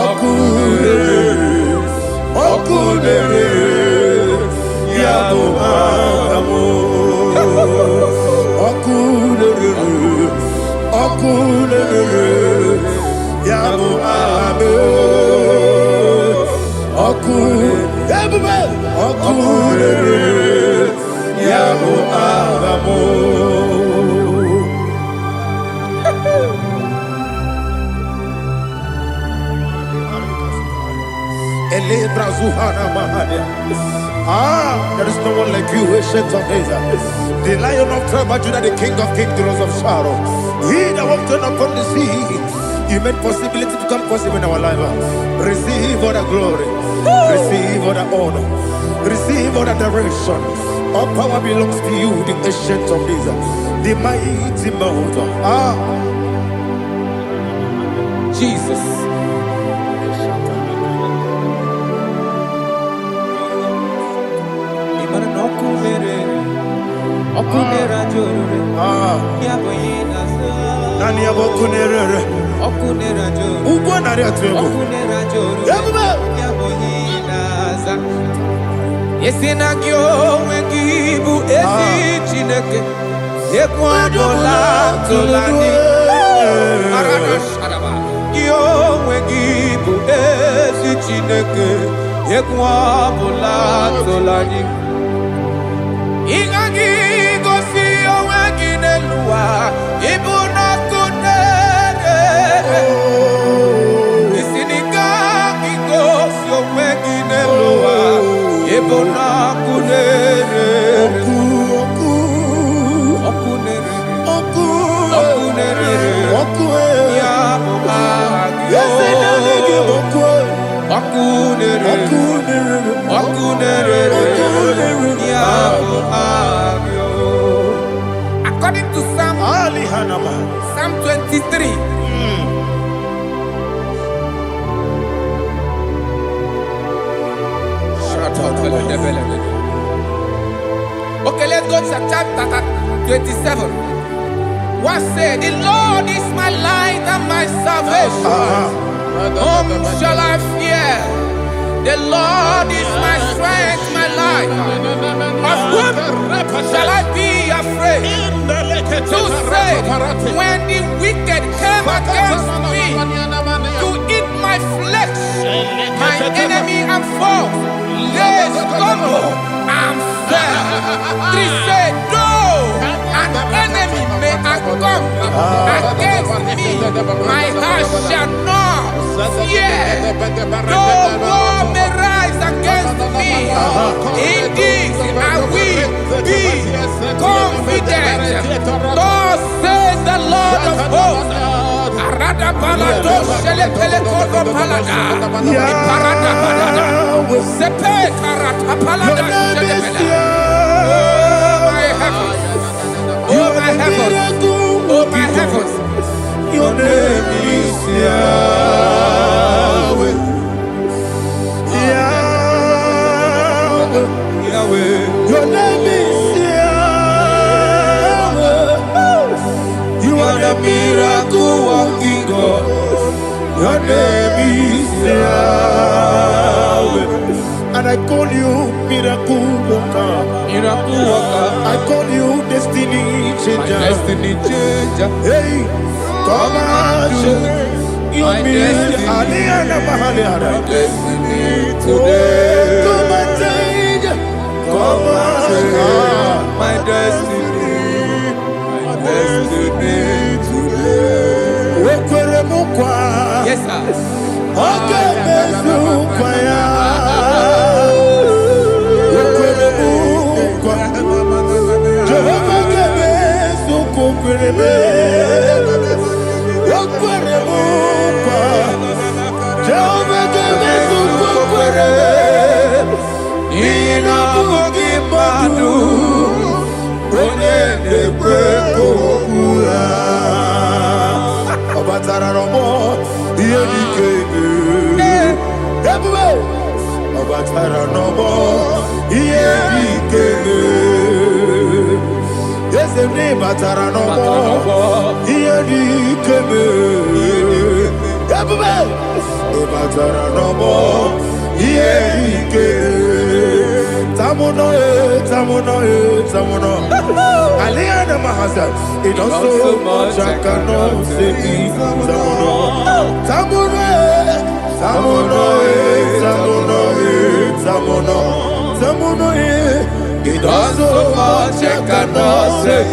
Speaker 1: okulere yabo amamo okulere yabo amamo okulere yabo amamo. There is no one like you, ancient of days. The Lion of tribe of Judah, the King of kings, the Rose of Sharon. He that walked upon the sea. You made possibility to come possible in our life. Receive all the glory. Receive all the honor. Receive all the direction. All power belongs to you, the ancient of days, the mighty mountain. Jesus. Nani abokunere ugbo nari atwego
Speaker 2: Yesina gyo wengibu ezi Chineke Yekwa dola tolani Arana sharaba Gyo wengibu ezi Chineke Yekwa dola tolani Ingagi gosi owegine luwa Ibuna kunere Isinika gosi owegine luwa Ibuna kunere According to Psalm 23. Okay, let's go to chapter 27. What said? The Lord is my light and my salvation. Whom shall I fear? The Lord is my strength, my life. Of whom shall I be afraid? To say, when the wicked came against me to eat my flesh, my enemy and foe, they stumble and fell. 3 said, no. come against me, my heart shall not fear. No war may rise against me. In this I will be confident. Thus says the Lord of hosts. Arada palado shele pele kodo palada. Iparada palada. Sepe karata palada shele pele. Oh my heavens. Oh my heavens. Oh my heavens.
Speaker 1: Your name is Yahweh. Yahweh. Yahweh. Your name is Yahweh. You are the miracle working God. Your name is Yahweh. And I call you miracle worker.
Speaker 2: Miracle worker.
Speaker 1: I call you destiny changer.
Speaker 2: My destiny changer.
Speaker 1: Hey, come on, your destiny.
Speaker 2: My destiny today.
Speaker 1: Come on, change. Come on,
Speaker 2: my destiny. My destiny today. Yes, sir.
Speaker 1: Okay, it also much I cannot say. It also much I cannot say.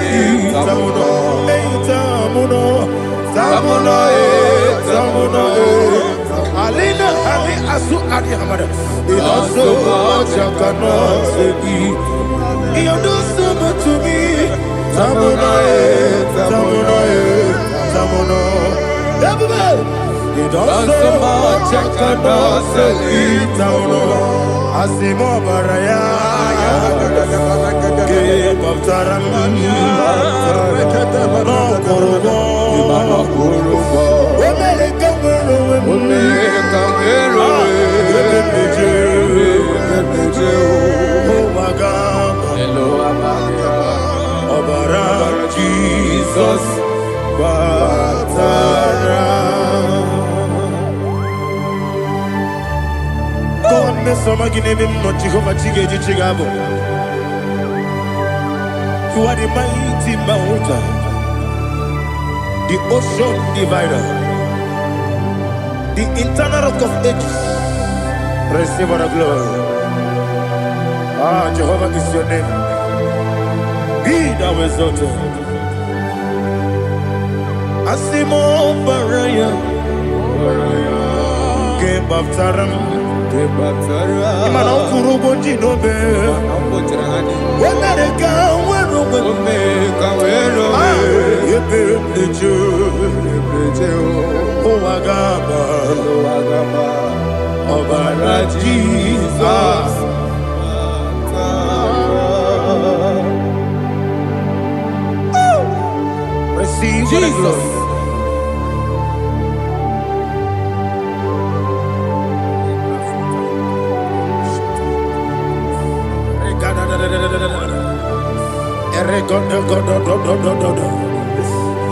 Speaker 1: Alina Ali Asu Adi Hamada. It also much I cannot say. You do so much to me. Tamuno. It also much I cannot say. Tamuno. Asimo Baraya. Give up Taram. No Kurubo. Jesus Batara. God bless some Guinea, not Jehovah Chiggy Chigabo. You are the mighty mountain, the ocean divider, the internal rock of ages. Receive the glory. Ah, Jehovah is your name. Be thou exalted. Asimo Baraya, Game of Taram, Imano Kuruboji Nobe, when I come, Obara Jesus. Receive Jesus.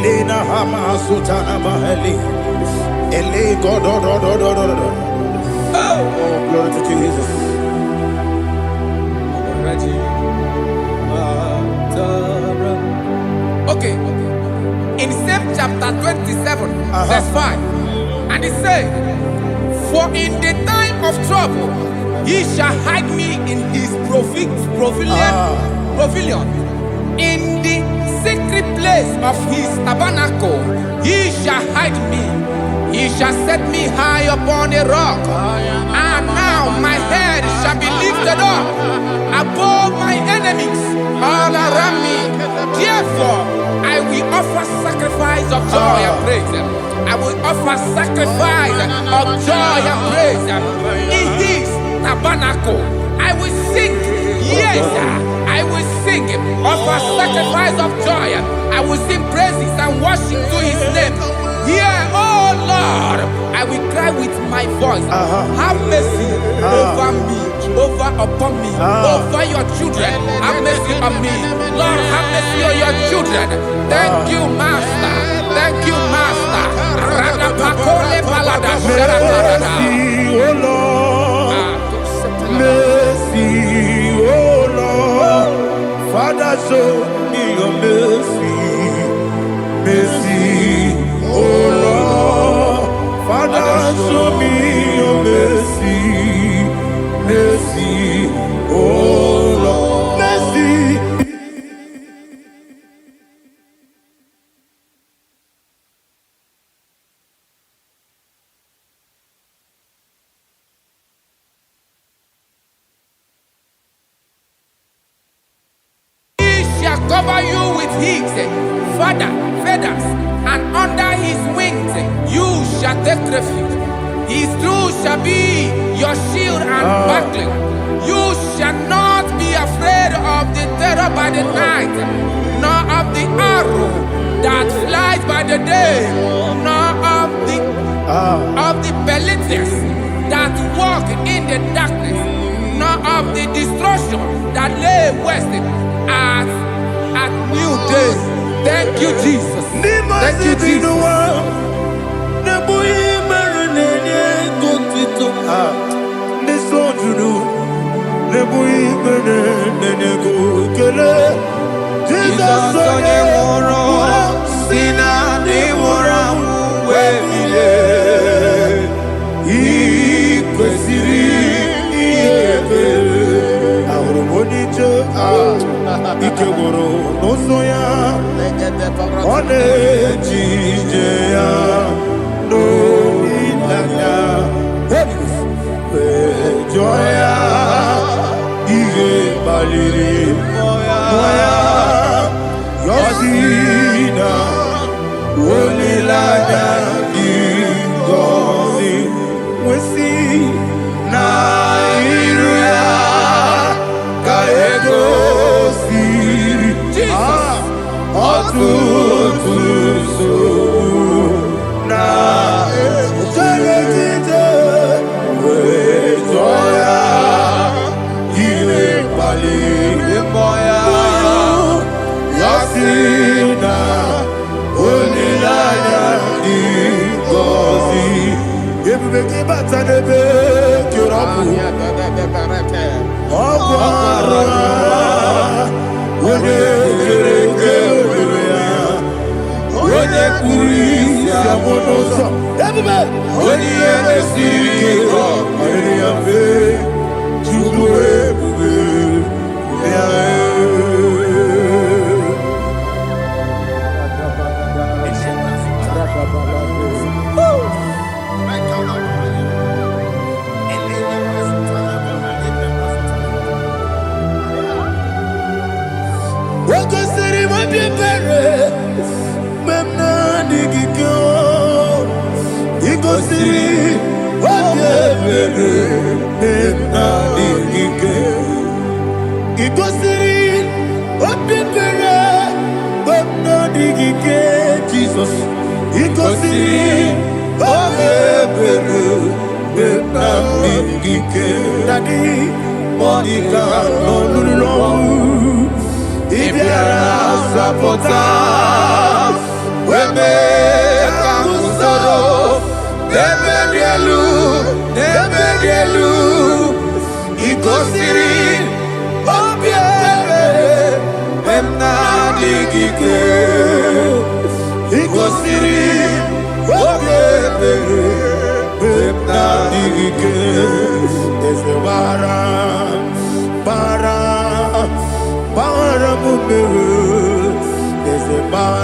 Speaker 1: Lena Hama Sutana Maheli. Ele God. Oh, glory to Jesus.
Speaker 2: Okay. In same chapter 27, verse 5, and it says, "For in the time of trouble, he shall hide me in his pavilion, in the secret place of his tabernacle, he shall hide me. He shall set me high upon a rock. And now my head shall be lifted up above my enemies all around me. Therefore, I will offer sacrifice of joy and praise. I will offer sacrifice of joy and praise. In his tabernacle, I will sing. Yes, I will sing. Offer sacrifice of joy. I will sing praises and worship to his name. Here, oh Lord, I will cry with my voice. Have mercy over me, upon me, over your children. Have mercy on me. Lord, have mercy on your children. Thank you, Master. Thank you, Master.
Speaker 1: Mercy, oh Lord. Mercy, oh Lord. Father, show me your mercy. Mercy, oh Lord. Father, show me your mercy. Mercy, oh Lord. Mercy.
Speaker 2: Cover you with his feathers, and under his wings you shall take refuge. His truth shall be your shield and buckler. You shall not be afraid of the terror by the night, nor of the arrow that flies by the day, nor of the pestilence that walk in the darkness, nor of the destruction that lay waste at new day. Thank you, Jesus. Thank you, Jesus.
Speaker 1: Ikegoro nosoya one jijeya no ilanya joya iye baliri moya yosina olilanya ingozi wesi na iruya kaego Jesus,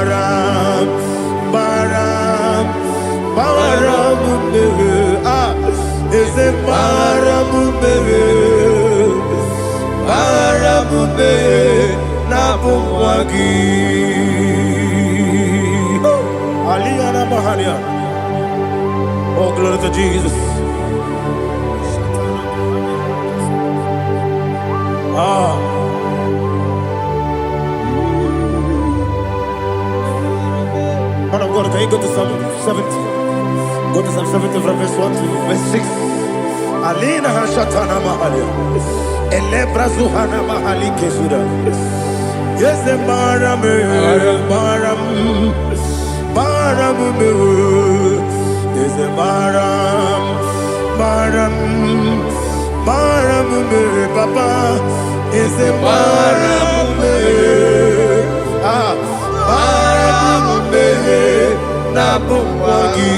Speaker 1: baram, baram, baram, ah, is it baram, baram, nabumwagi. Aliyana Mahalia. Oh, glory to Jesus. Ah. Man of God, can you go to Psalm 70? Go to Psalm 70 from verse 1 to verse 6. Alina Hashatana Mahalia. Elebra Zuhana Mahali Kesuda. Yes, the Baram, Baram, Baram, yes, the Baram, Baram, Baram, Papa, yes, the Baram, ah, Baram, Nabumwagi.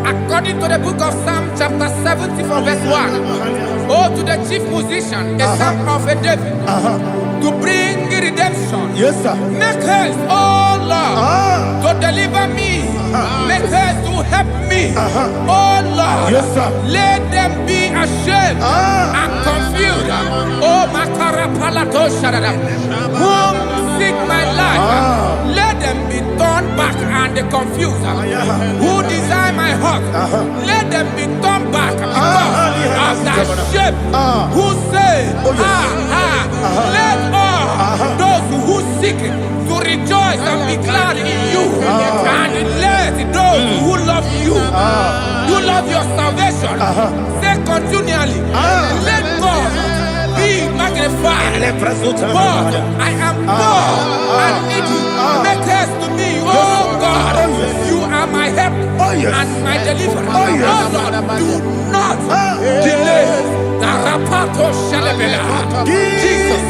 Speaker 2: According to the book of Psalm chapter 70 from verse 1, oh, to the chief musician, a son of a David, to bring redemption.
Speaker 1: Yes, sir.
Speaker 2: Make haste, oh Lord, to deliver me. Make haste to help me. Oh Lord,
Speaker 1: yes, sir.
Speaker 2: Let them be ashamed and confused. Oh, Makara Palato Shadada, whom seek my life, let them be turned back and confused. Who desire my heart, let them be turned back because of that shame. Who say, let all those who seek to rejoice and be glad in you, and let those who love you, who love your salvation, say continually, let God be magnified. God, I am poor and needy. Make haste to me, oh God. You are my help and my deliverer. Oh Lord, do not delay. Jesus.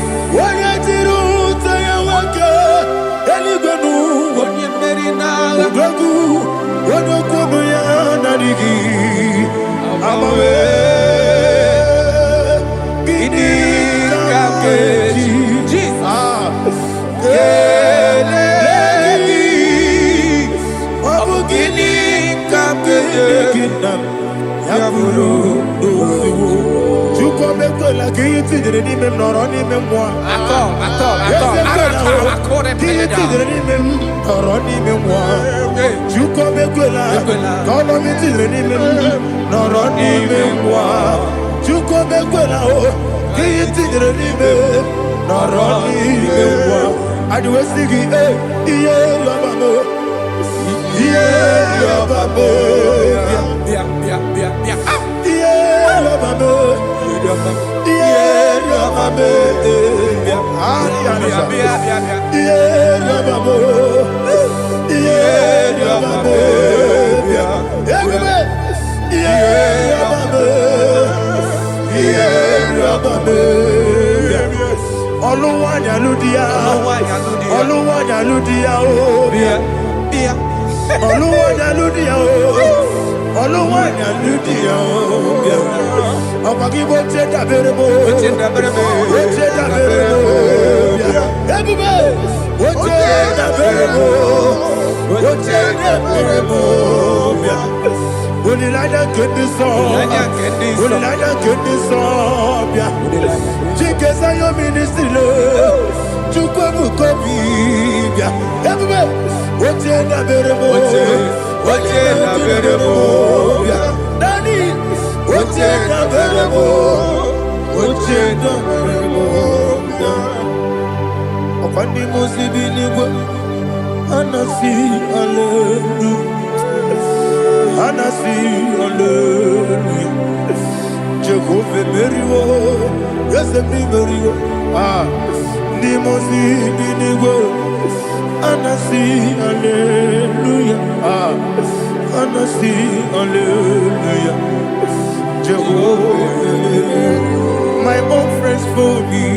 Speaker 1: My own friends for me,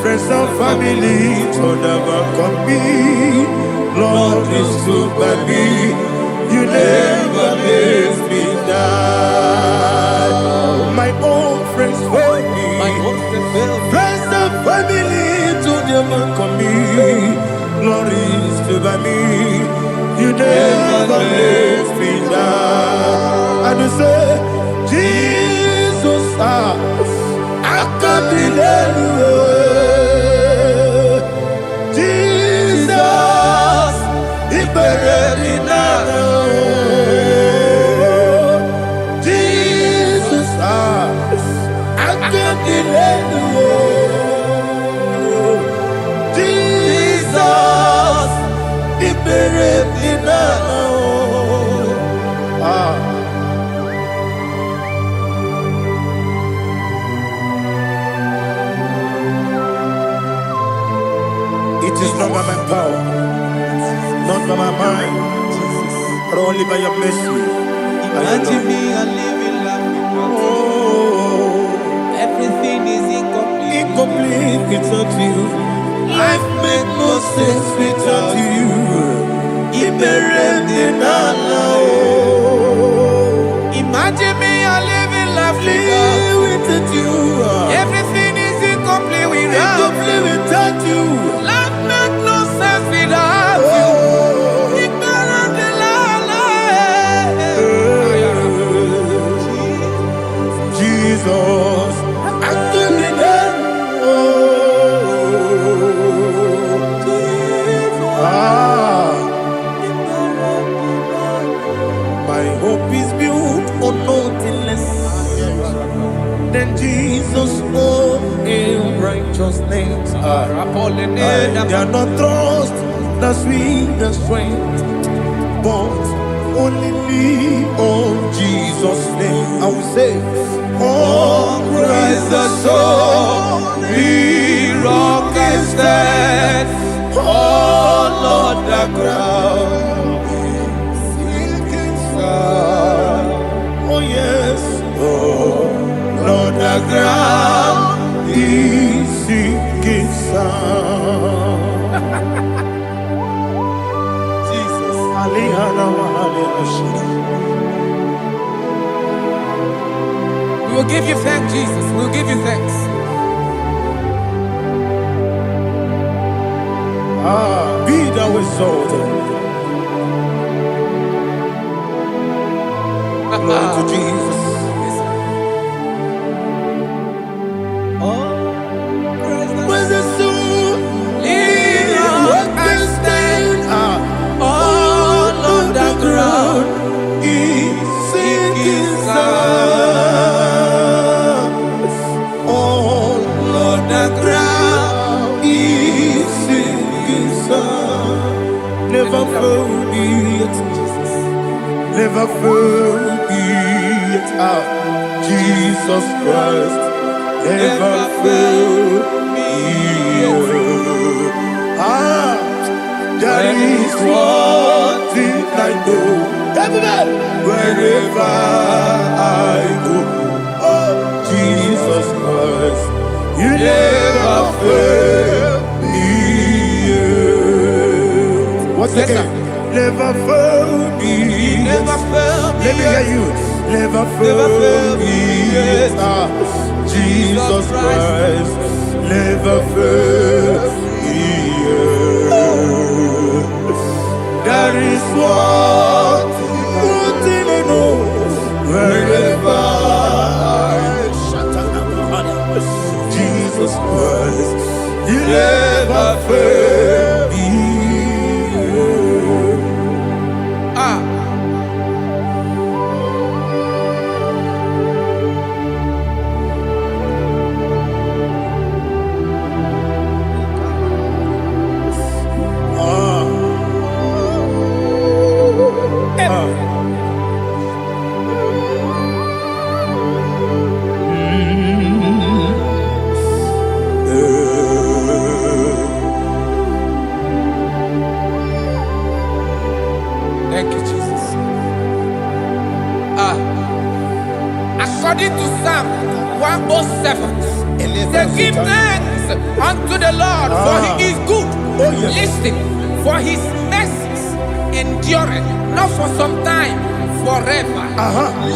Speaker 1: friends and family, told never come me. Lord is good by me, you never let me die. My own friends for me, friends and family, told never come me. Jesus, He buried in Jesus, I can't delay you. Jesus, He buried in It is not by my power, not by my mind, but only by your mercy.
Speaker 2: Imagine me a living life without you. Everything is incomplete.
Speaker 1: Incomplete without you. Life makes no sense without you.
Speaker 2: Imagine me a living life
Speaker 1: without you.
Speaker 2: Everything is incomplete
Speaker 1: without you.
Speaker 2: Life makes no sense without you.
Speaker 1: Jesus, I can be there. My hope is built on nothing less than Jesus' own righteousness. I cannot trust the sweetest strength, but only lean on Jesus' name. I will say, oh, Christ the solid rock is dead. Oh, Lord, the ground is sinking sand. Oh, yes, oh, Lord, the ground is sinking sand. Jesus,
Speaker 2: we will give you thanks, Jesus. We will give you thanks.
Speaker 1: Be thou exalted. Glory to Jesus. When the soul what can stand all on the ground is sinking sand. All on the ground is sinking sand. Never forget, never forget Jesus Christ. Never forget. That is one thing I know. Wherever I go, oh, Jesus Christ, you never fail me. Once again, never fail me.
Speaker 2: Never fail me.
Speaker 1: Let me hear you. Never fail me. Jesus Christ, never fail me. There is one thing I know. Wherever I Jesus Christ, you never fail me.
Speaker 2: Thank you, Jesus. According to Psalm 107, they give thanks unto the Lord, for He is good.
Speaker 1: Oh, yes.
Speaker 2: Listen, for His mercies endureth not for some time, forever.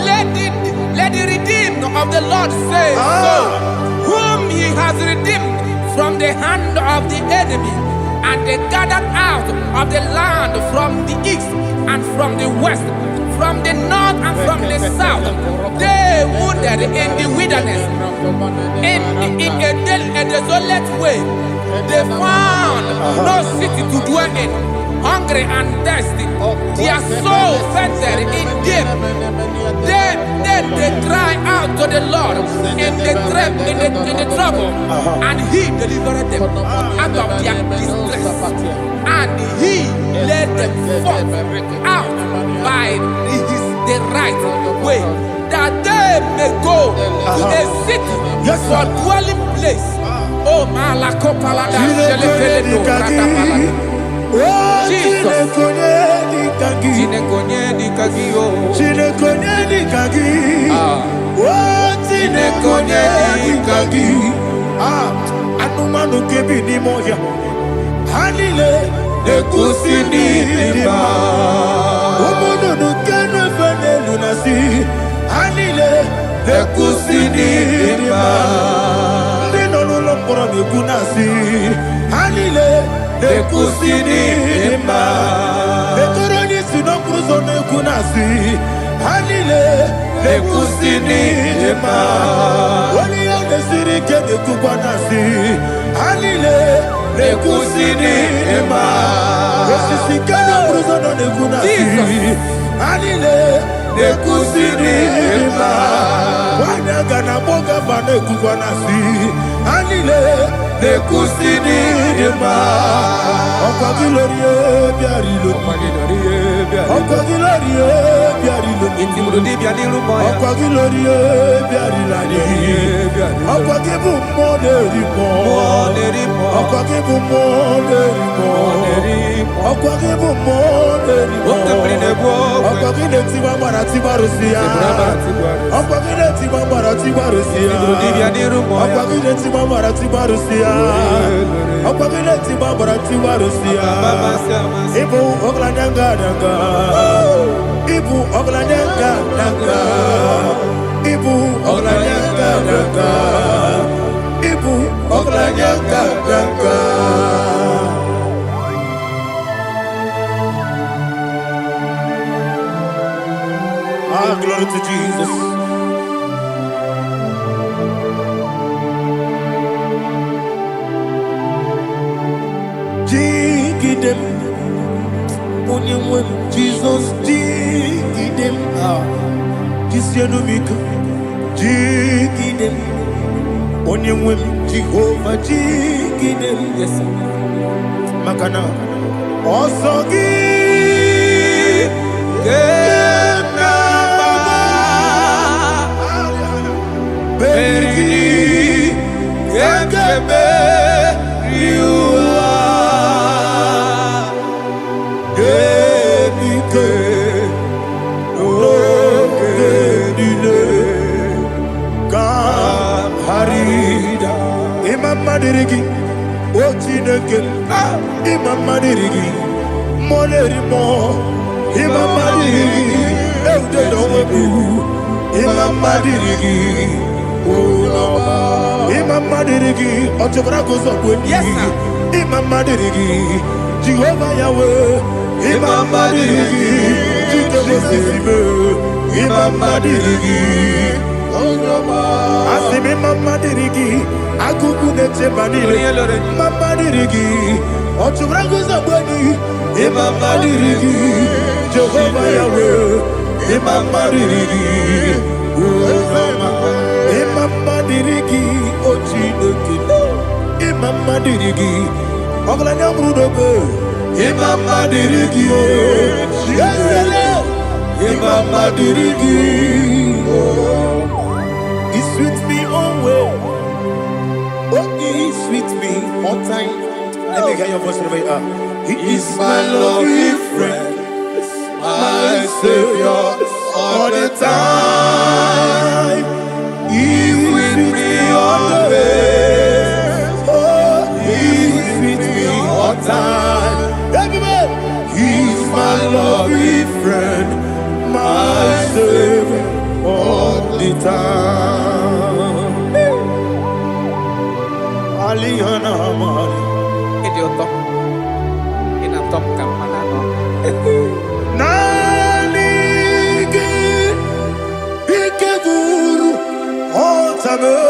Speaker 2: Let the redeemed of the Lord say so, whom He has redeemed from the hand of the enemy, and they gathered out of the land from the east and from the west, from the north and from the south. They wandered in the wilderness, in a desolate way. They found no city to dwell in, hungry and thirsty. Their soul fettered in them. They cry out to the Lord in the trouble, and He delivered them out of their distress, and He led them forth out by the right way, that they may go to a city for dwelling place. Oh, Malakopalada, Jesus.
Speaker 1: Anumanu kebi ni moya Hanile Nekusini nima Omono nukenu fene lunasi Hanile Nekusini nima Nino luloporo nikunasi Hanile Nekusini nima Netoroni sinokruzo nekunasi Hanile Nekusini nima Wani ya nesiri kene kubwanasi Hanile Nekusini nima Nesisi kene bruzo nekunasi Hanile Nekusini nima Wani gana boga vane kubwanasi Hanile Nekusini nima Okwa gilorie biarilo Okwa gilorie biarilo Okwa gilorie biarilani Okwa gibu moderimo Okwa gibu moderimo Okwa gibu moderimo Okwa gine tiba marati barusia Okwa gine tiba marati barusia Okwa gine tiba marati barusia Okwa gine tiba marati barusia Ibu oglananga nanga Ibu oglananga nanga Ibu oglananga nanga Ibu oglananga nanga Ah, glory to Jesus. Jigidem, Onyemwe, Jesus, Jigidem, Kisianumika, Jigidem, Onyemwe, Jehovah, Jigidem, yes, Makana, Osogi, Berigi, Gekebe, Riua, Genike, Genile, Kam Harida, Imam Madirigi, Ochineke, Imam Madirigi, Molerimo, Imam Madirigi, Eudedowebu, Imam Madirigi. Imam Madirigi, Otobragozo, yes, Imam Madirigi, Jehovah Yahweh, Imam Madirigi, Imam Madirigi, Asim Imam Madirigi, Akukune Manile, Imam Madirigi, Otobragozo, Imam Madirigi, Jehovah Yahweh, Imam Madirigi, Imam Madirigi, Ochineke, Imam Madirigi, Oglanya Brudobe, Imam Madirigi, Imam Madirigi, He sweet me away, He sweet me on time. Let me hear your voice wherever you are. He is my lovely friend, my Savior, all the time. He is with me always. Oh, He is with me all time. Everybody, He is my lovely friend, my Savior, all the time. Alihana Mari.
Speaker 2: Idiot. In a top camp,
Speaker 1: Nani Matago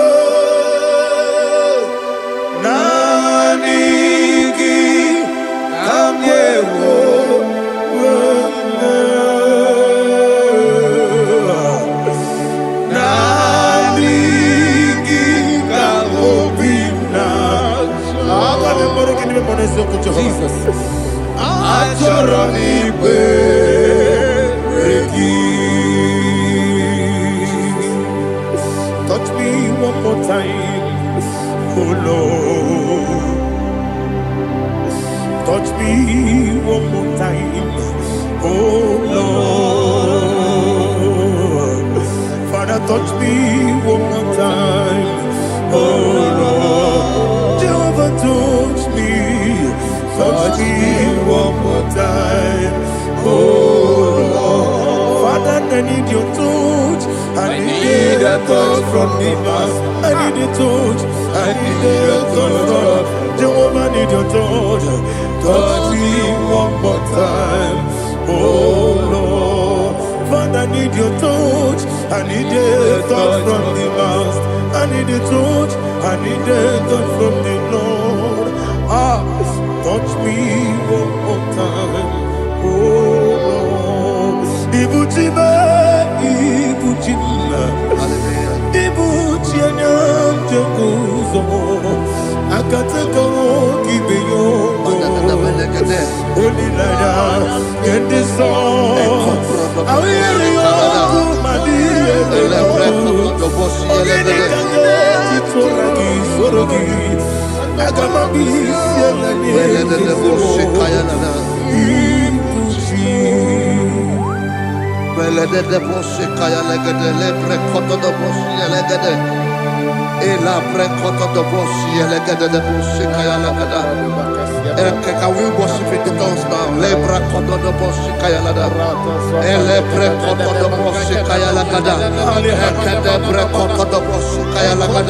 Speaker 1: Nanigi Kamyewo Nanigi Kamobina Jesus Achoronibe touch me one more time, oh Lord. Touch me one more time, oh Lord. Father, touch me one more time, oh Lord. Jehovah, touch me one more time, oh Lord. Father, I need your touch. I need a touch from the master. I need a touch. I need a touch from Jehovah. I need your touch. Touch me one more time, oh Lord. Father, I need your touch. I need a touch from the master. I need a touch. I need a touch from the Lord. Touch me one more time, oh Lord. Ibuchima, Ibuchima, Ibuchianyam Jakuzo, Akataka Kibeyo, Olilaya, get this song. I will hear you, my dear. Sorogi.
Speaker 3: Can we worship in the tongues now? Lebra kododo boshi kaya lada. Elebre kododo boshi kaya lada. Elebre kododo boshi kaya lada.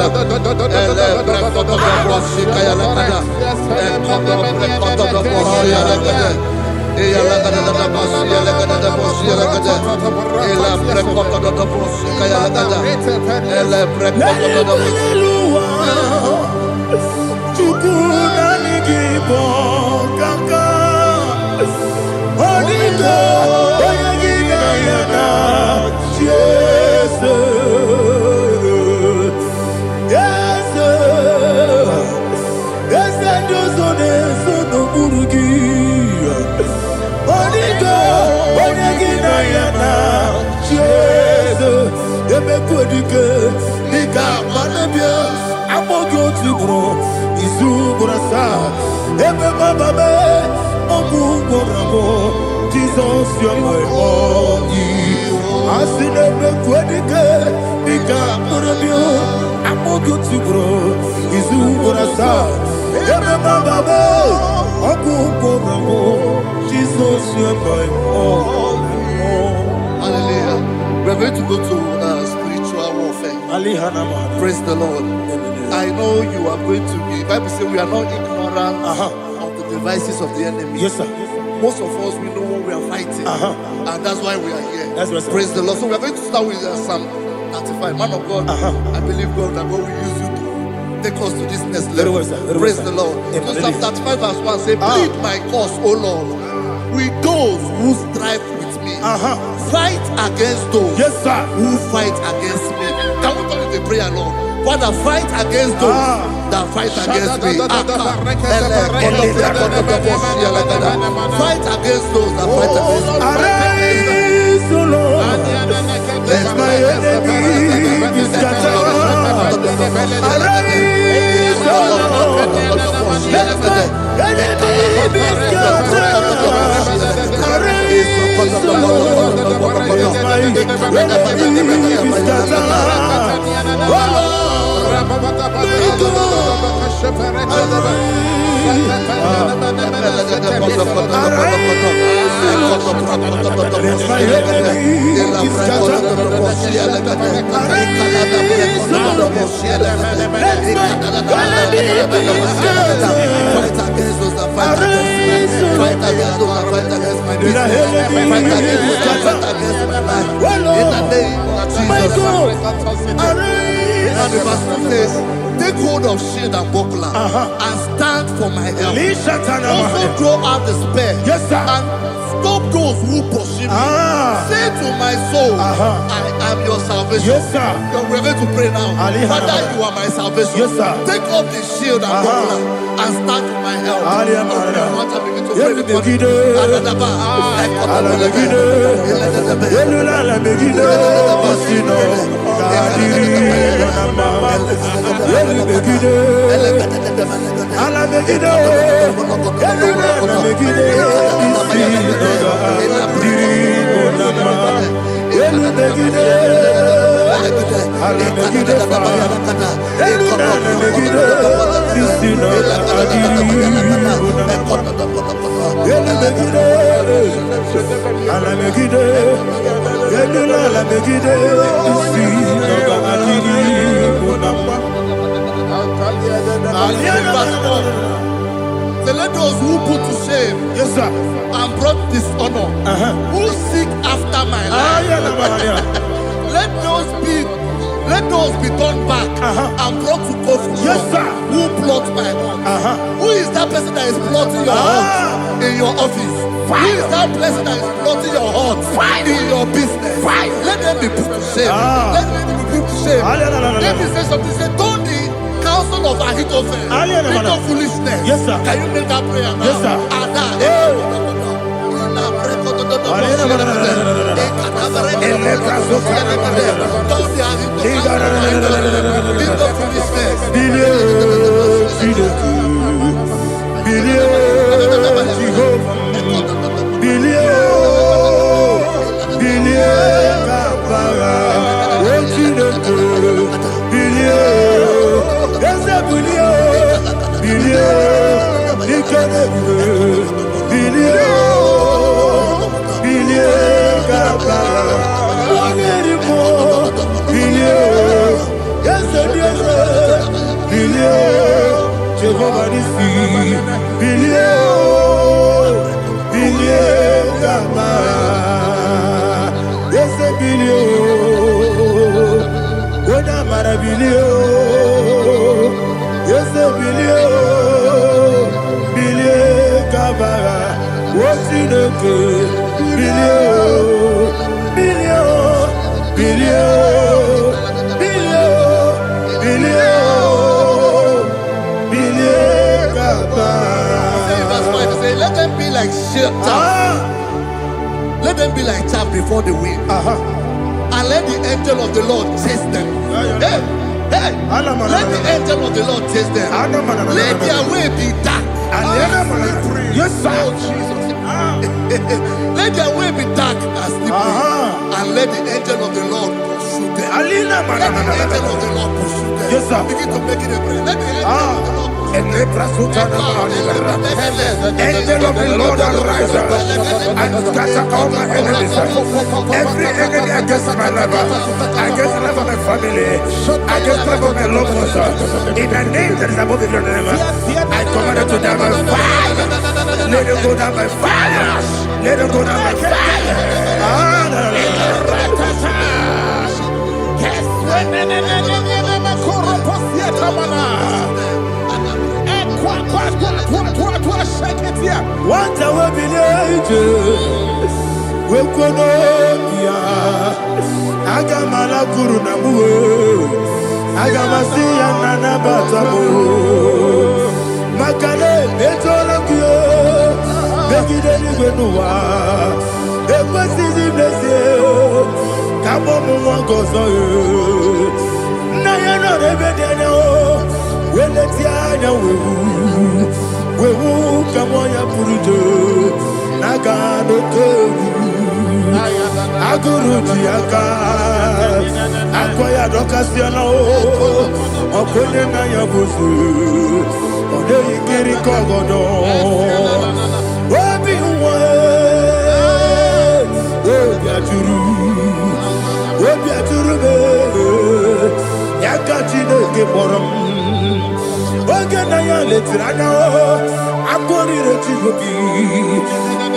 Speaker 3: Elebre kododo boshi kaya lada. Elebre kododo boshi lada. Eya lada lada boshi lada boshi lada. Elebre kododo boshi kaya lada. Elebre kododo boshi.
Speaker 1: Kaka Onito Oyagina Yana Jesus Yes Yes Dozone Sono Burugi Onito Oyagina Yana Jesus Ebe Kodike Nika Manabia Amogyo Tibro Izu Burasa Ebe Bababe Ogu Borabo Jesus you're my body Asinebe Kwedike Nika Burabio Amogyo Tibro Izu Burasa Ebe Bababe Ogu Borabo Jesus you're my body.
Speaker 3: Hallelujah. We're going to go to spiritual warfare. Praise the Lord. I know you are going to be. Bible says we are not ignorant of the devices of the enemy.
Speaker 1: Yes, sir.
Speaker 3: Most of us, we know what we are fighting. And that's why we are here.
Speaker 1: That's right, sir.
Speaker 3: Praise the Lord. So we are going to start with Psalm 35. Man of God, I believe God that God will use you to take us to this next level.
Speaker 1: Well, sir.
Speaker 3: Praise the Lord. So Psalm 35 verse 1 says, plead my cause, O Lord, with those who strive with me. Fight against those who fight against me. Can we turn to the prayer, Lord? Father, fight against those that fight against me. Fight against those that fight against me.
Speaker 1: Arise, O Lord. Let my enemy be scattered. Arise, O Lord. Let my enemy be scattered. Arise, O Lord. Let my enemy be scattered. Oh Lord.
Speaker 3: And the verse 2 says, take hold of shield and buckler and stand for my help. Also draw out the spear and stop those who pursue me. Say to my soul, I am your salvation. We're going to pray now. Father, you are my salvation. Take up the shield and buckler and stand for my help. So let those who put to shame and brought dishonor, who seek after my life, let those be turned back and brought to confusion. Who plot my hurt? Who is that person that is plotting your hurt in your office? Who is that person that is plotting your hurt in your business? Let them be put to shame. Let them be put to shame. Let me say something. Say, don't the counsel of Ahithophel think of foolishness. Can you make that prayer now? Let them be like let them be like chaff before the wind, and let the angel of the Lord chase them. Let the angel of the Lord chase them. Let their way be dark. Let their way be dark and slippery, and let the angel of the Lord pursue them. Let the angel of the Lord pursue them. Begin to make it a prayer. Let the angel of the Lord
Speaker 1: Angel of the Lord arise and scatter all my enemies. Every enemy against my life, against the life of my family, against the life of my loved ones. In the name that is above the name, I command it to die by fire. Let it go down by fire. Let it go down by fire. What I will believe, we could not Agamala Guru Namu, Agamasi and Anabatamu, Makale, Betolakio, Begidani Benua, Equasi Blessio, Kabomu Gozo, Nayana Rebedano, Weletiana, Wewu kamoya purujo nagano kewu aguru jiaka akoya dokasiano okone na yabuzu ode ikiri kogodo obi uwe obi aturu be yakachine ke borom oge na ya letirana akori rechigobi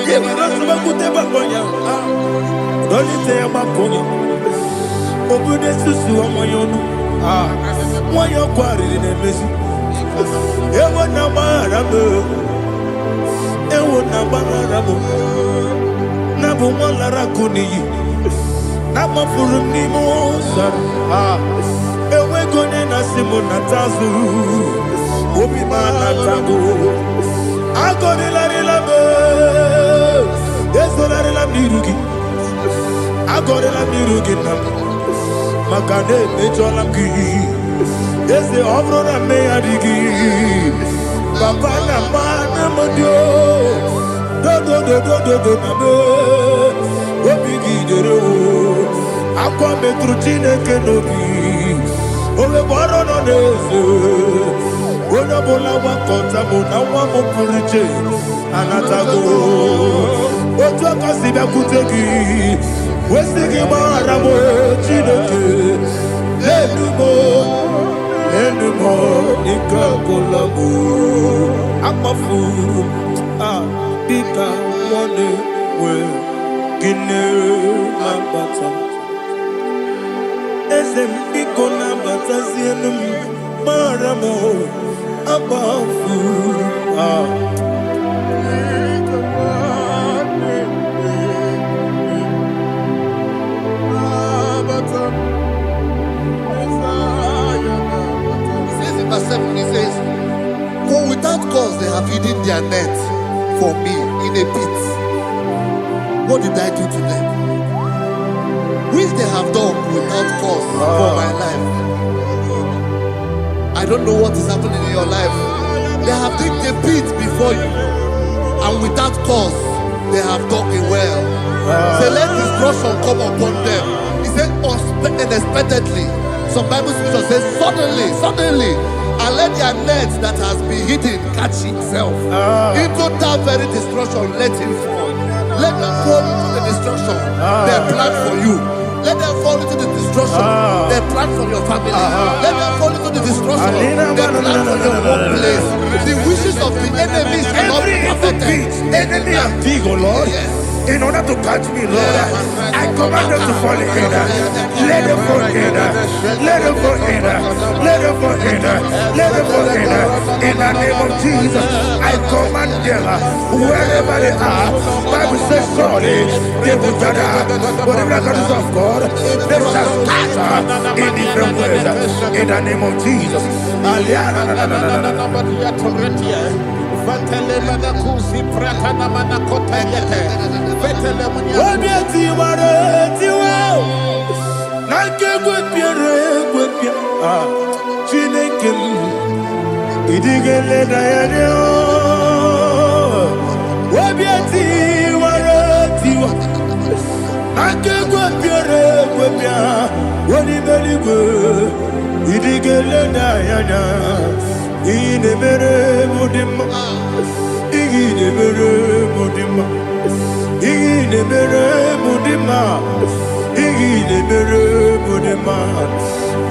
Speaker 1: yebira suba kuteba konya dolite ya makonya obude susu omoyonu Why you quarry in a messy? Ewa na marabo, ewa na marabo. Nabu malara kuni, nama furumi mosa. Ewe gone na simo natazu, obi manatago. Agone la relabe, ezo la relamirugi. Agone la mirugi nam, makane mejolam ki. Ese obro na me adigi, papa na mana modio, do na me, obigi dero, akwa me trutine kenobi, ove boro no nese, ona bola wakota mona wamo puriche, anatago, ojo kasiba kutegi, wesigi maramo chineke, Anymore, Nikakolamu, Amafu, Bika, one way, Guinea, Lambata, Esempiko, Lambata, Zienum, Maramo, Abafu,
Speaker 3: Verse 7, he says, for without cause they have hidden their net for me in a pit. What did I do to them? Which they have done without cause for my life. I don't know what is happening in your life. They have digged a pit before you, and without cause they have dug it well. Say, let destruction come upon them. He said, unexpectedly. Some Bible scripture says, suddenly, and let their net that has been hidden catch itself. Into that very destruction, let him fall. Let them fall into the destruction they plan for you. Let them fall into the destruction they plan for your family. Let them fall into the destruction they plan for your workplace. The wishes of the enemies cannot be perfected.
Speaker 1: Enemy and big, oh Lord.
Speaker 3: Yes.
Speaker 1: In order to catch me, Lord, I command them to fall in. Let them fall in. Let them fall in. Let them fall in. Let them fall in. In the name of Jesus, I command them wherever they are. Bible says surely they will gather. Whatever the is of God, they shall scatter in different ways. In the name of Jesus.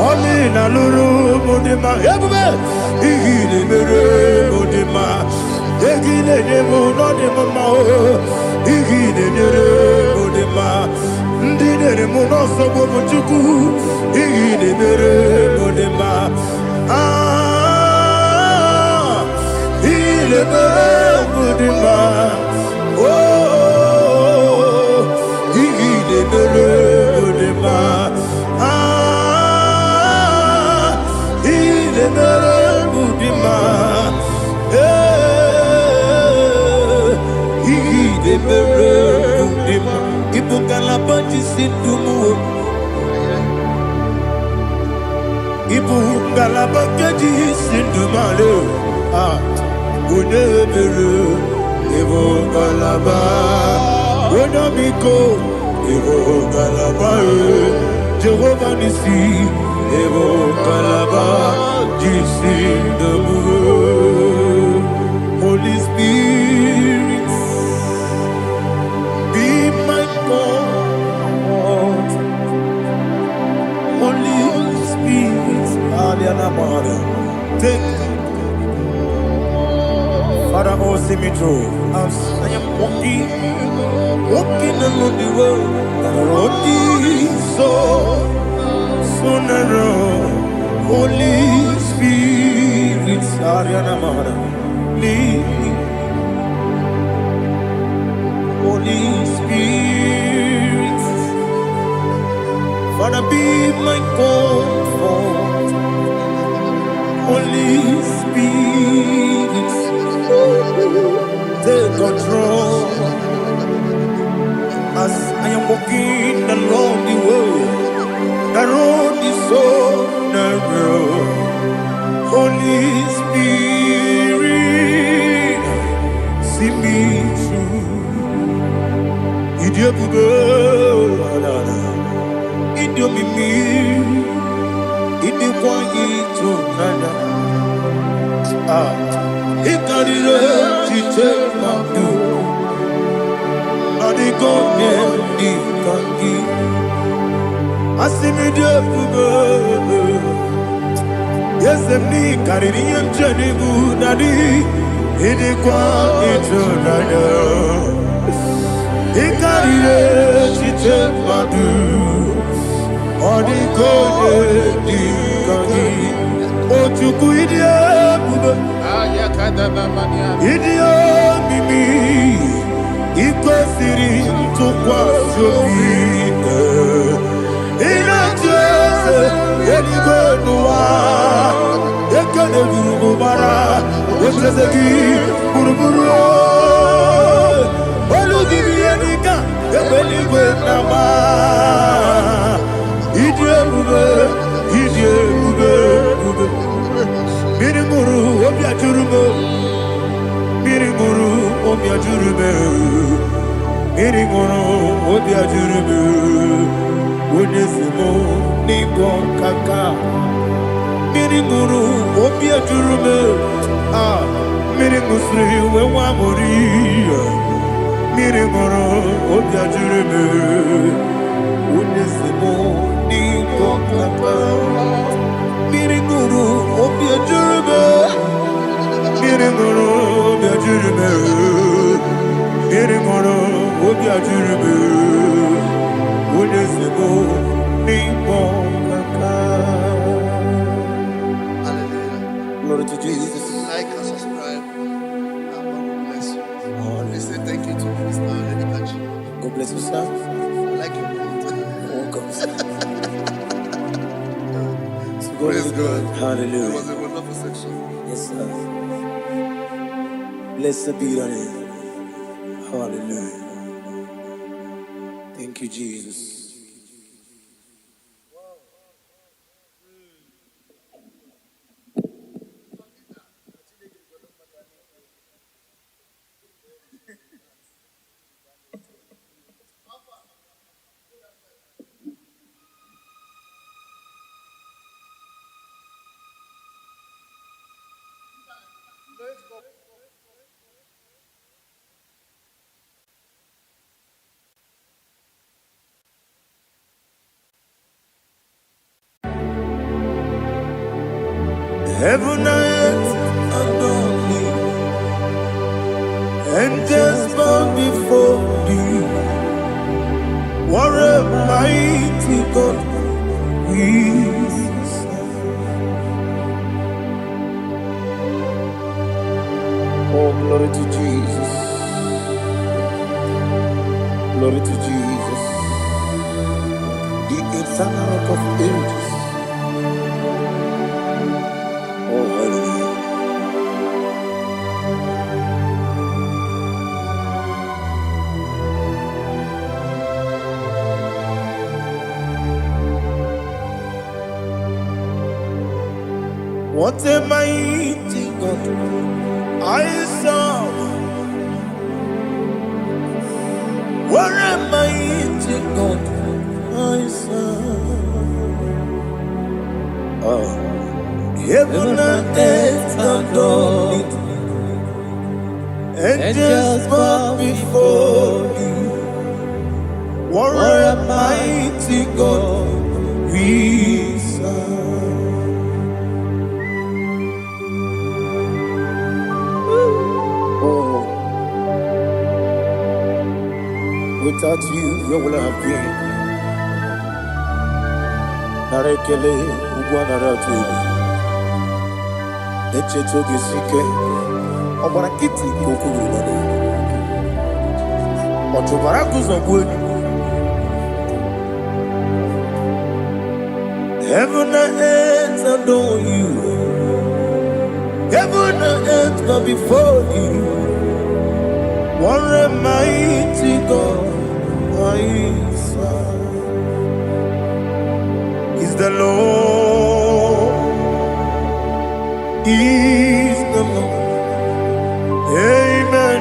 Speaker 1: Olina luru mudima, igile mere mudima, igile nemo no dema mao, igile mere mudima, ndine nemo no sobo muchuku, igile mere mudima, igile mere mudima, oh, igile mere mudima. Ibu galabati sindumu, Ibu galabati sindumale. Unebere, Ibu galaba, Unabiko, Ibu galaba, Jehovah Nisi, Ibu galaba, Jisindumu. Holy Spirit, be my God. Holy Spirit, take Father, oh, see me through. As I am walking along the road, so narrow. Holy Lead me, Holy Spirit. Father, be my comfort. Holy Spirit, take control as I am walking along the way. The road is so narrow. Holy Spirit, see me through. Idiopube, Idiomimi, Idikwaitunanya. Ikarire take my do. Adigone Ikangi. Asimi Idiopube. Yes, me Caribbean journey good daddy. Idikwaitunanya. Ikarire take my do. Adigone Ikangi. Otuku Idiopube. Idio mimi iko siri tukwa sobi ina jese yenigo nuwa ekane guru bara ojese ki buruburu olu gibi yenika ebeligwe nama idio bube Miriguru obiajurume Miriguru obiajurume Miriguru obiajurume Onesimo nigo kaka Miriguru obiajurume Mirigusri wewa mori Miriguru obiajurume Onesimo nigo kaka Miriguru obiajurume Miriguru obiajurume Miriguru obiajurume Onesimo nigo kaka.
Speaker 3: Hallelujah.
Speaker 1: Glory to Jesus.
Speaker 3: Like and subscribe. God bless you. Let's say thank you to Mr. Edikachi.
Speaker 1: God bless you, sir.
Speaker 3: I like your mouth.
Speaker 1: Welcome.
Speaker 3: Praise God.
Speaker 1: Hallelujah.
Speaker 3: It was a wonderful section.
Speaker 1: Yes, sir. Blessed be your name. Hallelujah. Thank you, Jesus. Heaven and earth adore me, angels bow before thee. What a mighty God we serve. Oh, glory to Jesus. Glory to Jesus. The eternal rock of ages. Oh, hallelujah. What a mighty God I serve. What a mighty God I serve. Oh. Heaven and earth adore it, angels bow before thee. What a mighty God we serve. Oh, without you, where would I have been? Narekele, Ugwanaratu. Echetoge sike. Obara kiti kokuru bade. Otobara kuzogwe. Heaven and earth adore you. Heaven and earth bow before you. What a mighty God I serve. Is the Lord. Is the Lord. Amen.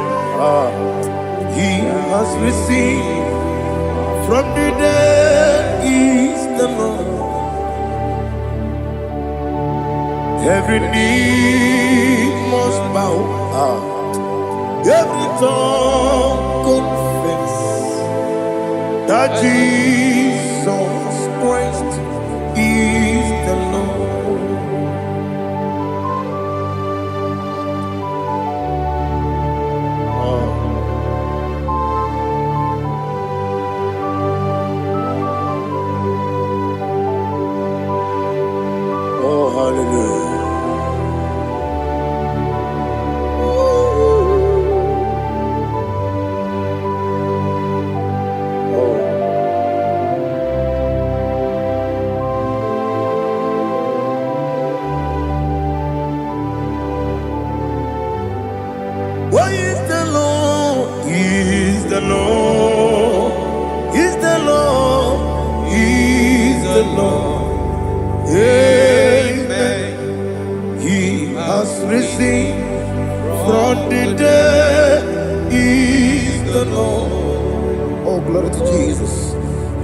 Speaker 1: He has received from the dead. Is the Lord. Every knee must bow, every tongue confess that Jesus Christ is the Lord. Oh, hallelujah. Why is the Lord? He is the Lord. Is the Lord. He is the Lord. Amen. He has risen from the dead. He is the Lord. Oh, glory to Jesus.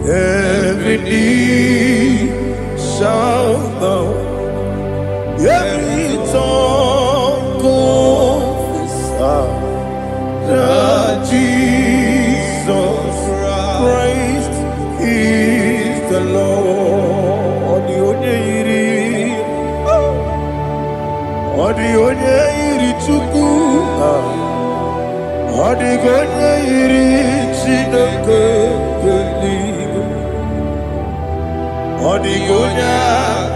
Speaker 1: Every knee shall bow. Every tongue confess that Jesus Christ is the Lord. The onye iri Chukwu, the onye iri Chineke eluigwe, the onye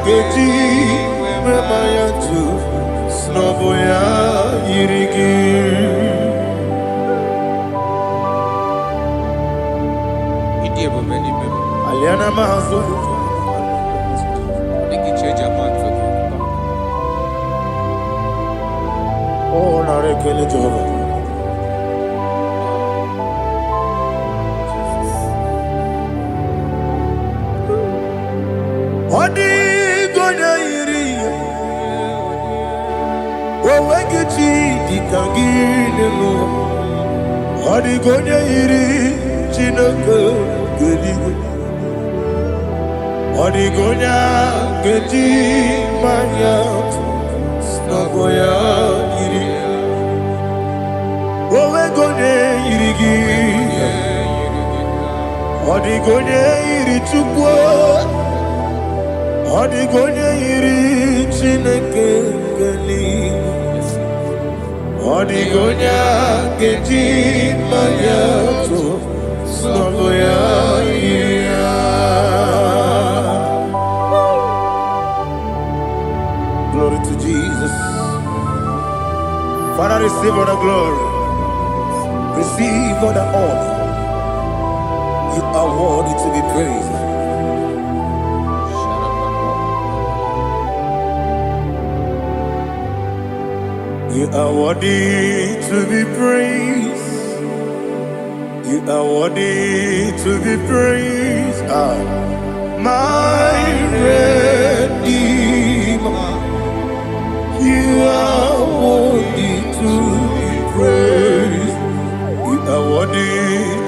Speaker 1: keji mema ya tu snobo ya iri gị. Aliana mazo. Oh, narekele Jehovah. Odi gonya iri. Owegechi dikangile mo. Odi gonya iri Chineke eluigwe. Odi gonya keji manya snogo ya iri. Owe gonya iri gi. Odi gonya iri Chukwu. Odi gonya iri Chineke eluigwe. Odi gonya keji manya snogo ya iri. Glory to Jesus. Father, receive all the glory. Receive all the honor. You are worthy to be praised. You are worthy to be praised. You are worthy to be praised. My Redeemer. You are worthy to be praised. You are worthy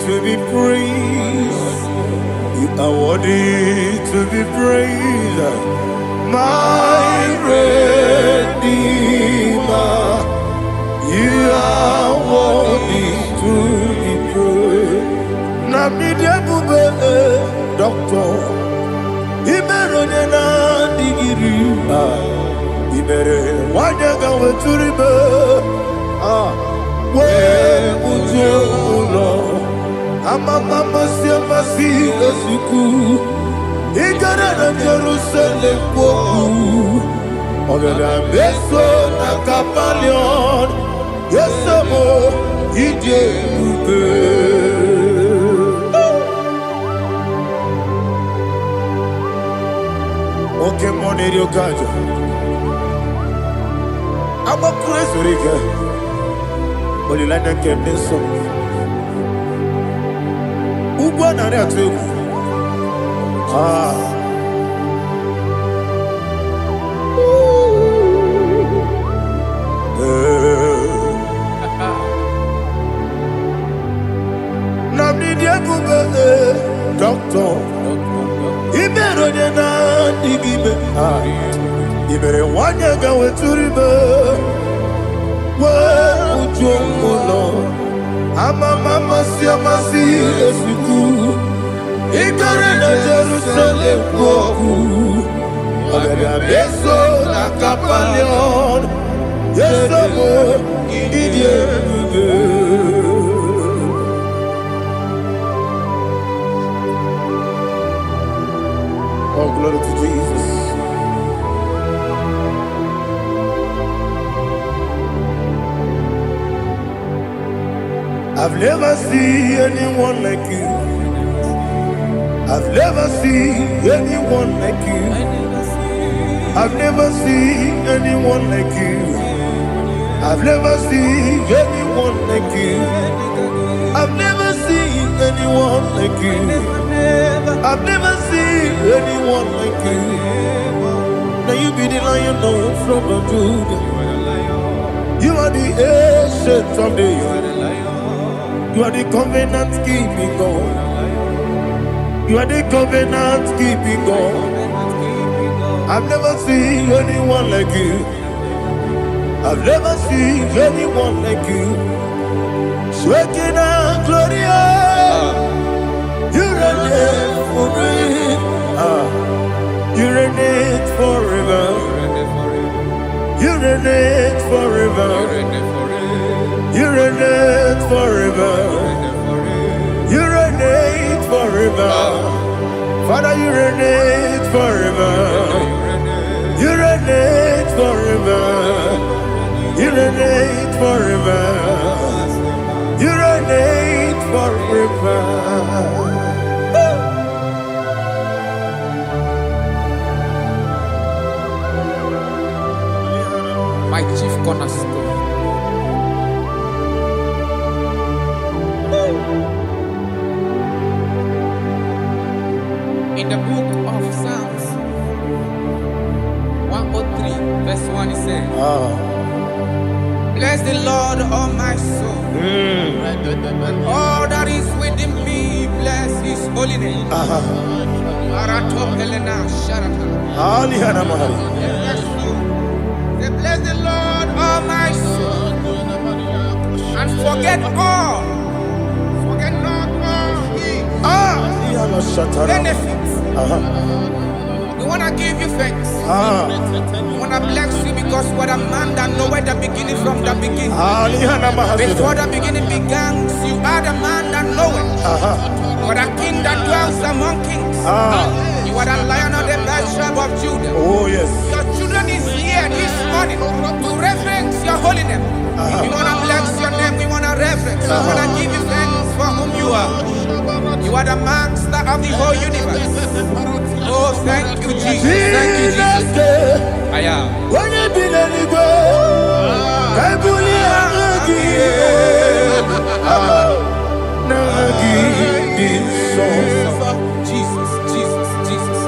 Speaker 1: to be praised. You are worthy to be praised. My Redeemer. You are worthy to be praised. Nabidebube, Doctor. Iberone na digiri. Ibere wanyaga weturibe we ujulo amama masi ezuku igara na Jerusalem kwoku ogada beso kapalion. Yes, amo ide ube. Okay, money rio kaja. I'm a crazy rigger. But you like to get this song. Ugwa na reatu. Ah. Namni dia bube doctor. Ibero de na digibe. Ah. Ibere wanya gawe turibe. Wa ujomulo. Ama mama si amasi esuku. Igore na Jerusalem woku. Abebe abeso na kapalion. Yes, amo ide ube. Oh, glory to Jesus. I've never seen anyone like you. I've never seen anyone like you. I've never seen anyone like you. I've never seen anyone like you. I've never seen anyone like you. I've never seen anyone like you. Now you be the lion from the Judah. You are the ancient of days. You are the covenant keeping God. You are the covenant keeping God. I've never seen anyone like you. I've never seen anyone like you. Shaking and glorious. You reign forever. You reign forever. You reign forever. You reign forever. You reign forever. Father, you reign forever. You reign forever. You reign forever. You reign forever.
Speaker 2: My chief cornerstone. In the book of Psalms 103 verse 1 it says, bless the Lord, all my soul, and all that is within me, bless his holy name. Bless the Lord, all my soul, and forget not all his benefits. We want to give you thanks. We want to bless you because what a man that knoweth the beginning from the beginning. Before the beginning began, you are the man that knoweth. You are the king that dwells among kings. You are the lion of the tribe of Judah.
Speaker 1: Oh yes.
Speaker 2: Your children is here this morning to reverence your holy name. We want to bless your name. We want to reverence. We want to give you thanks for whom you are. You are the master of the whole universe. Oh, thank you, Jesus. Thank you, Jesus. I am. Jesus, Jesus, Jesus.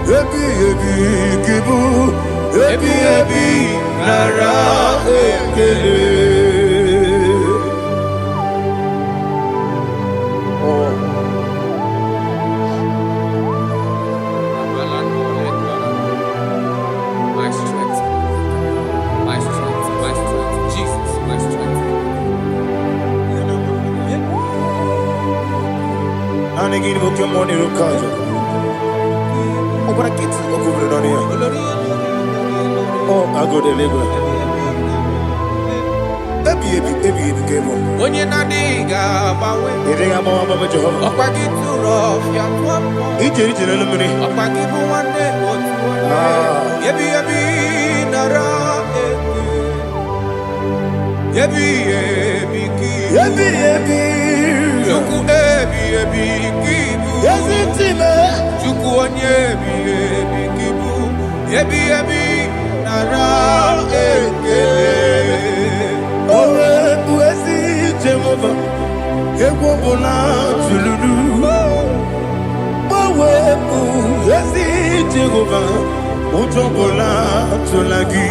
Speaker 1: ebi ebi kibu, ebi ebi nara ekele. Oh.
Speaker 2: My strength, my strength, my strength, Jesus, my strength.
Speaker 1: And again, you can money to catch. Oh, but I get to go over it here. Oh, I go to live. Ebi kebo.
Speaker 2: Onye na diga bawe.
Speaker 1: Ere ama mama Jehovah.
Speaker 2: Okwagi tu rof ya kwampo.
Speaker 1: Ije na lumini.
Speaker 2: Okwagi bu wande otu wande. Ebi nara eke. Ebi ki.
Speaker 1: Ebi.
Speaker 2: Juku ebi kibu.
Speaker 1: Yazitime.
Speaker 2: Juku onye ebi kibu. Ebi nara eke.
Speaker 1: Owe buezi Jehovah. Egwo bola tululu. Owe buezi Jehovah. Ojo bola tulagi.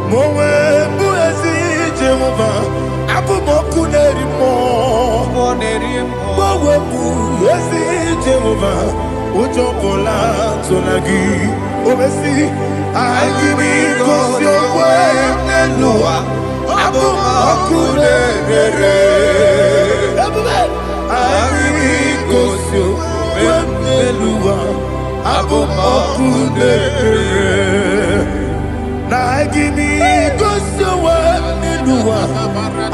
Speaker 1: Mowe buezi Jehovah. Abu moku nerimo. Mowe buezi Jehovah. Ojo bola tulagi. Obesi. I give me cause your way Nelua. Abu moku nerere. I give me cause your way Nelua. Abu moku nerere. Na I give me cause your way Nelua.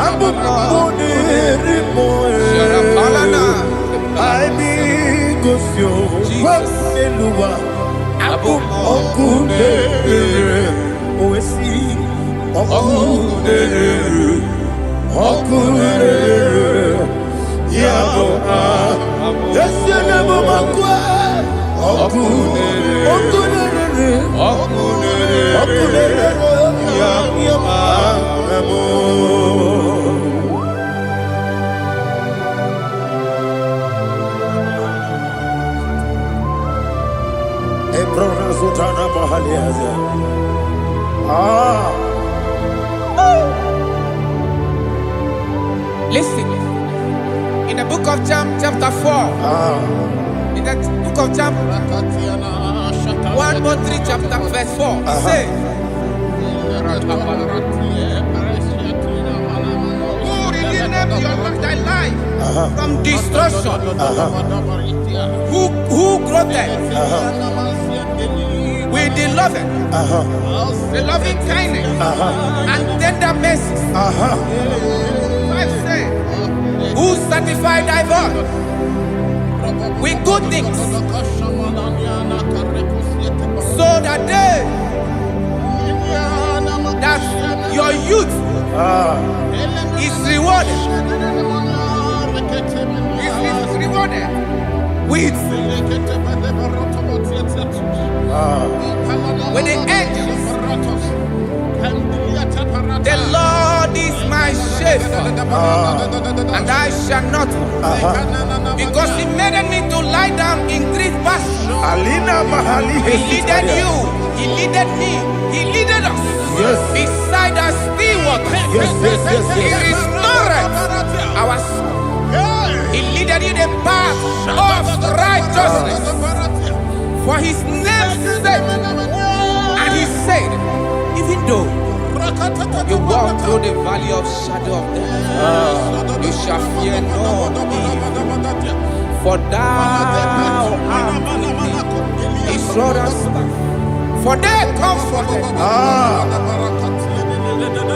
Speaker 1: Abu moku nerimo. I be cause your way Nelua. Abu okudere, oesi okudere, yabo yesenebo makwa, okudere, yabo amo.
Speaker 2: Listen, in the book of John, chapter 4, in the book of John 1:3, chapter verse 4, it says, who redeemed thy life from destruction? Who groweth with the loving kindness and tender mercies? Who sanctify thy body with good things, so that your youth is rewarded with the angels. The Lord is my shepherd, and I shall not want, because He made me to lie down in green pastures. He leaded you, He leaded me, He leaded us beside the still waters. He restored our soul. He leaded you the path of righteousness for His name's sake. And He said, even though you walk through the valley of shadow of death, you shall fear no evil, for thou art with me. His rod and staff, for they comforted.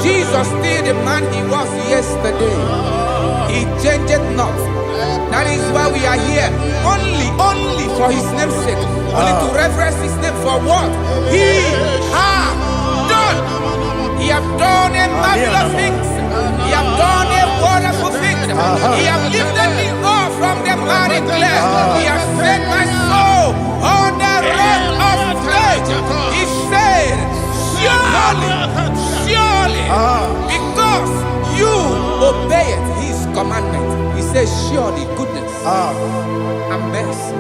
Speaker 2: Jesus still the man He was yesterday. He changed not. That is why we are here. Only for His name's sake. Only to reverence His name for what He has done. He has done a marvelous things. He has done a wonderful thing. He has lifted me up from the miry clay. He has set my soul on the rock of faith. He said, surely, because you obeyed His commandment. He says, surely goodness and mercy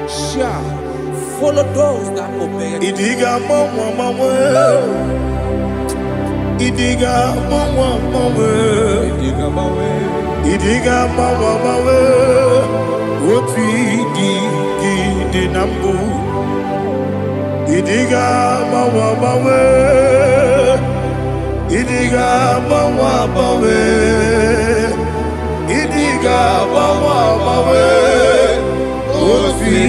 Speaker 2: shall follow those that obey.
Speaker 1: Idiga mama mama. Idiga mama mama.
Speaker 2: Idiga mawe.
Speaker 1: Idiga mama mama. Oti di nambu. Idiga mama mama. Idiga mama mama. Idiga mama mama. Oti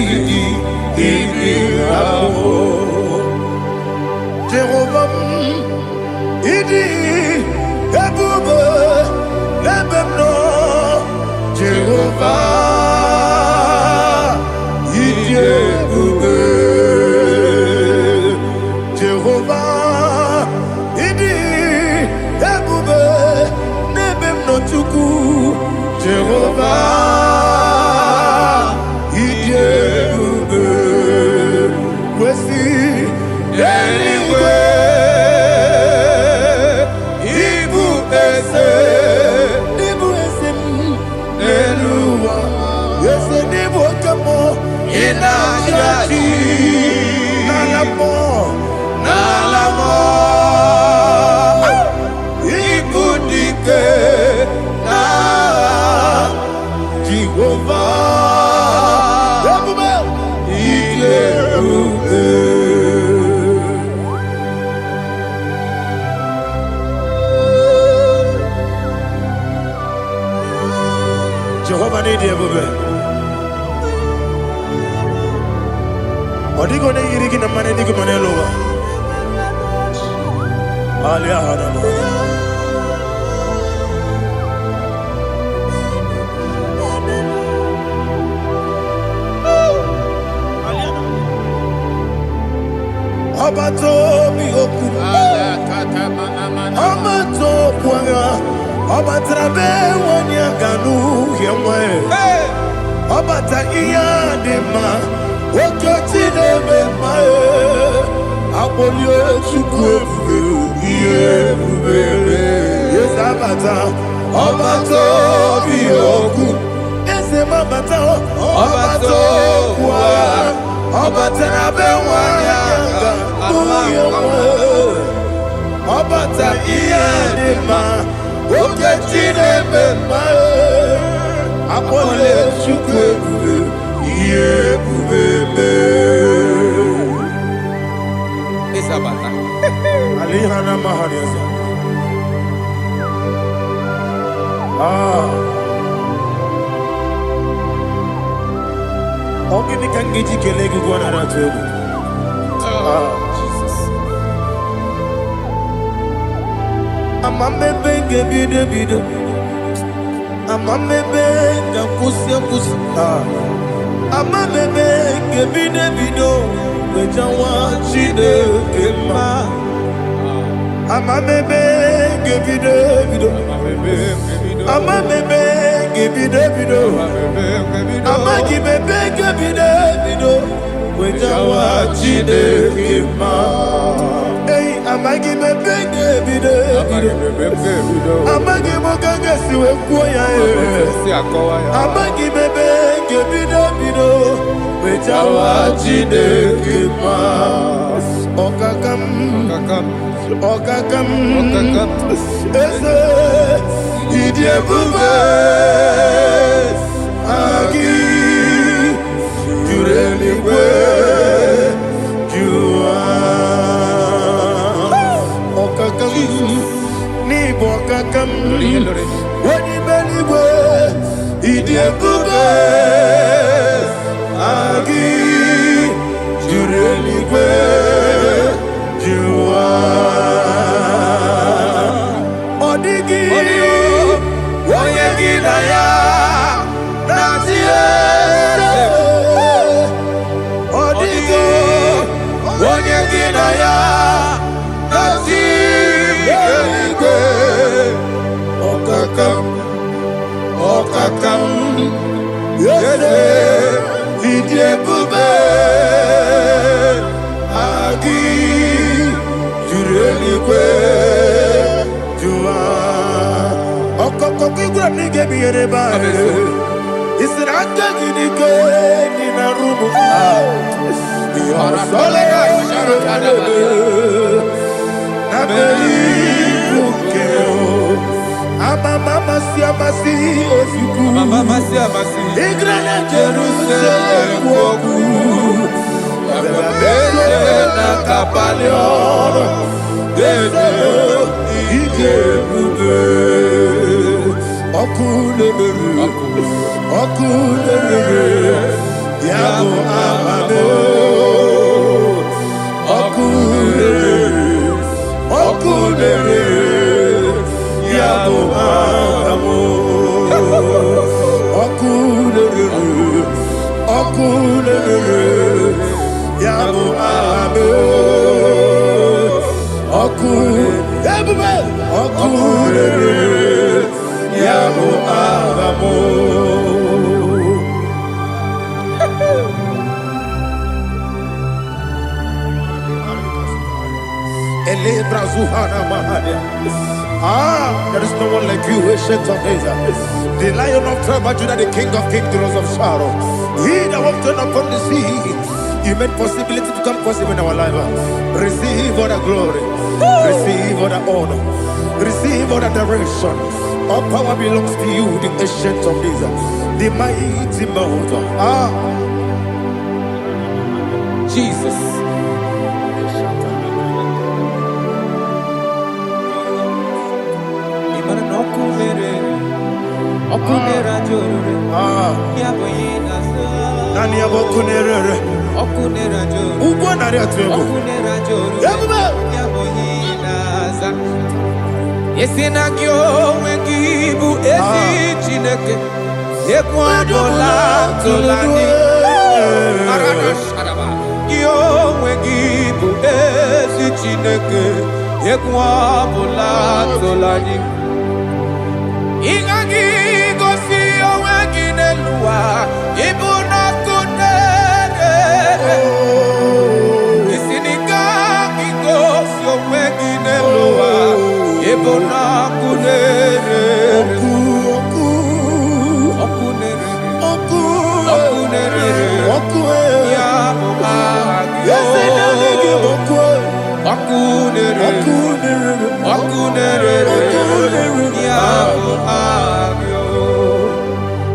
Speaker 1: di nambu. Jehovah. Idi ebube ebemno Jehovah idi ebube Jehovah idi ebube nebemno Chukwu Jehovah idi ebube wesi anyway.
Speaker 2: Nalamo Ibudike na Jehovah Ileruke
Speaker 1: Jehovah Ileruke Odigo ne yirigi na mane digo mane lowa. Alia hana. Abato mi oku. Abato kwanga. Abatrabe wanya ganu yemwe. Abata iya dema. Okoti nebe mae, abolio chukwu ebube, yes abata, obato biyoku, ese mabata, obato kwa, obata nabe wanyanga, obata iya dema, okoti nebe mae, abolio chukwu ebube.
Speaker 2: Isabata.
Speaker 1: Alihana Mahariasa. Ogini kangiji kelegu gwana ratubu.
Speaker 2: Jesus.
Speaker 1: Amame benge bide. Amame benga kusi. Amame benge bide. Wejawa chide kema. Amame benge bide. Amame benge bide. Amagi benge bide. Wejawa chide kema. Hey, amagi benge bide. Amagi mokanga siwe kuya. Amagi benge bide. Wejawa chide kema. Okakam. Eze idie bube agi jureligwe jua okakam ni bokakam wani beligwe idie bube agi jureligwe jua Okakam, yede, idie bube, agi, jurelikwe, jua. Okokoki gura nige biyere bae, isiraka ginike nina rumu. There is no one like you, ancient of days. The Lion of tribe of Judah, the King of kings, the Rose of Sharon. He that walked upon the sea. You made possibility to come possible in our life. Receive all the glory. Receive all the honor. Receive all the direction. All power belongs to you, the ancient of days. The mighty mountain.
Speaker 2: Jesus.
Speaker 1: Nani abokunere. Ugbo nari atuego.
Speaker 2: Yesina gyo wengibu ezi chineke. Yekwadola tolani. Gyo wengibu ezi chineke. Yekwadola tolani. Ingagi gosi owegine luwa. Ibuna kunere. Isinika gosi owegine luwa. Ibuna kunere.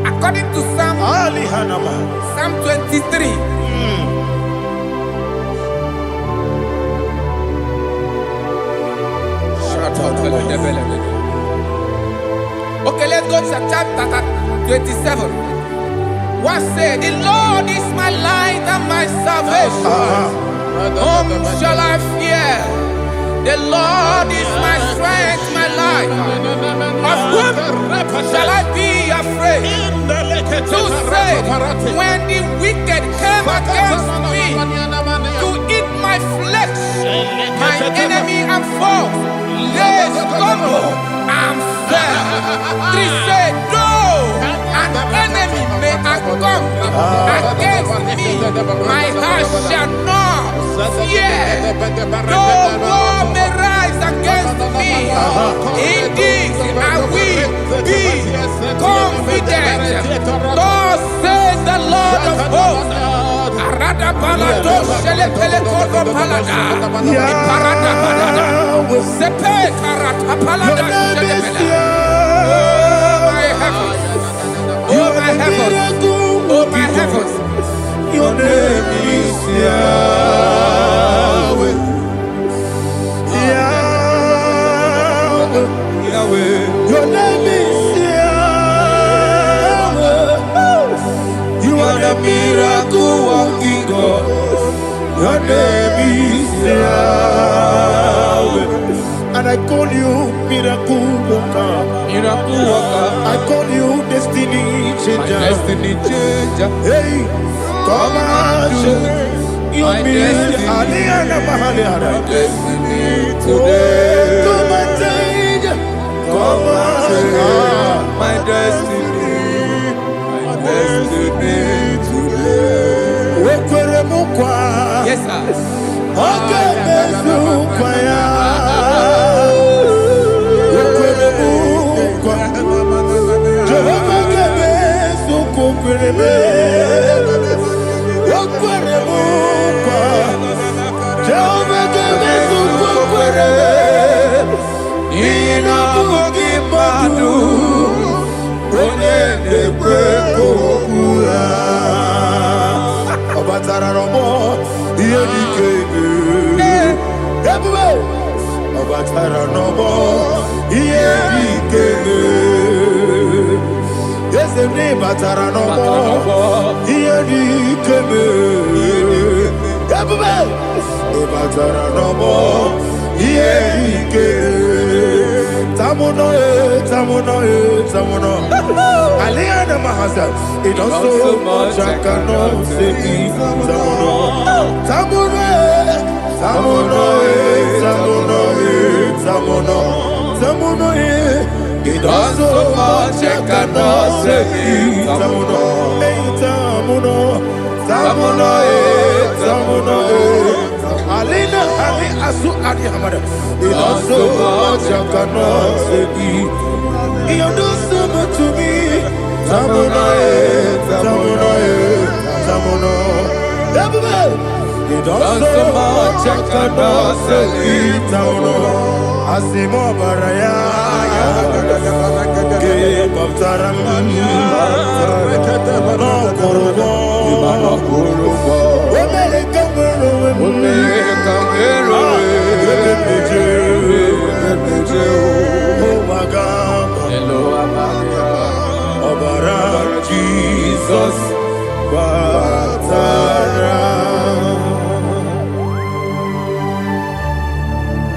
Speaker 2: According to Psalm 23. Okay, let's go to chapter 27. What said? The Lord is my light and my salvation. Whom shall I fear? The Lord is my strength, my life. Of whom shall I be afraid? To say, when the wicked came against me to eat my flesh, my enemy and foe, they stumble and fell. 3 said, though an enemy may have come against me, my heart shall not fear. Though war may rise against me, in this I will be confident. Thus says the Lord of hosts. Arada balado shele pele kodo palada. Iparada balada. Sepe karata palada shele pele. Oh my heavens. Oh my heavens.
Speaker 1: Your name is Yahweh. Yahweh.
Speaker 2: Yahweh.
Speaker 1: Your name is Yahweh. You are the miracle working God. Your name is Yahweh. And I call you miracle worker.
Speaker 2: Miracle worker.
Speaker 1: I call you destiny changer.
Speaker 2: My destiny changer.
Speaker 1: Hey, come on, you mean Aliana Mahaliana.
Speaker 2: My destiny today.
Speaker 1: Come on, change. Come on,
Speaker 2: my destiny. My destiny today. Yes, sir.
Speaker 1: Okay, Obatara no more, yes, the name Batara no more, Batara no more, Tamuno, Aliana Mahasa, it also much I cannot say, Tamuno, it also much I cannot say, Tamuno, Alina, Ali Asu Adi Hamada, it also much I cannot say, you do so much to me, Tamuno, it also much I cannot say, Tamuno, Asimo Baraya, Give of Taramani, no Kurubo, Jesus, Batara.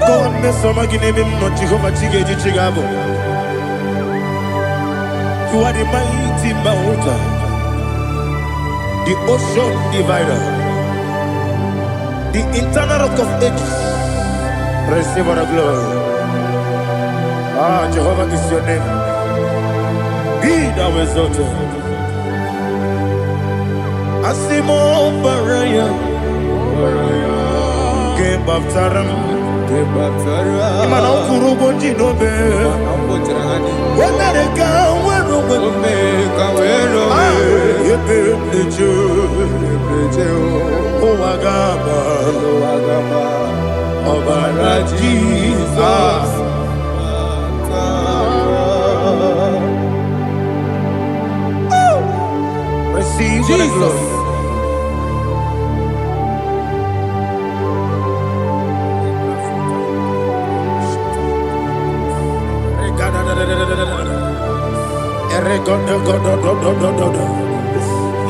Speaker 1: God, Miss Somaginebim, not Jehovah Chigagi Chigabo. You are the mighty mountain, the ocean divider, the internal rock of ages. Receive our glory. Ah, Jehovah is your name. Be thou exalted. Asimo Baraya, Game of Taram, Imano Kuruboji Nobe, when I come, Jesus. Receive Jesus.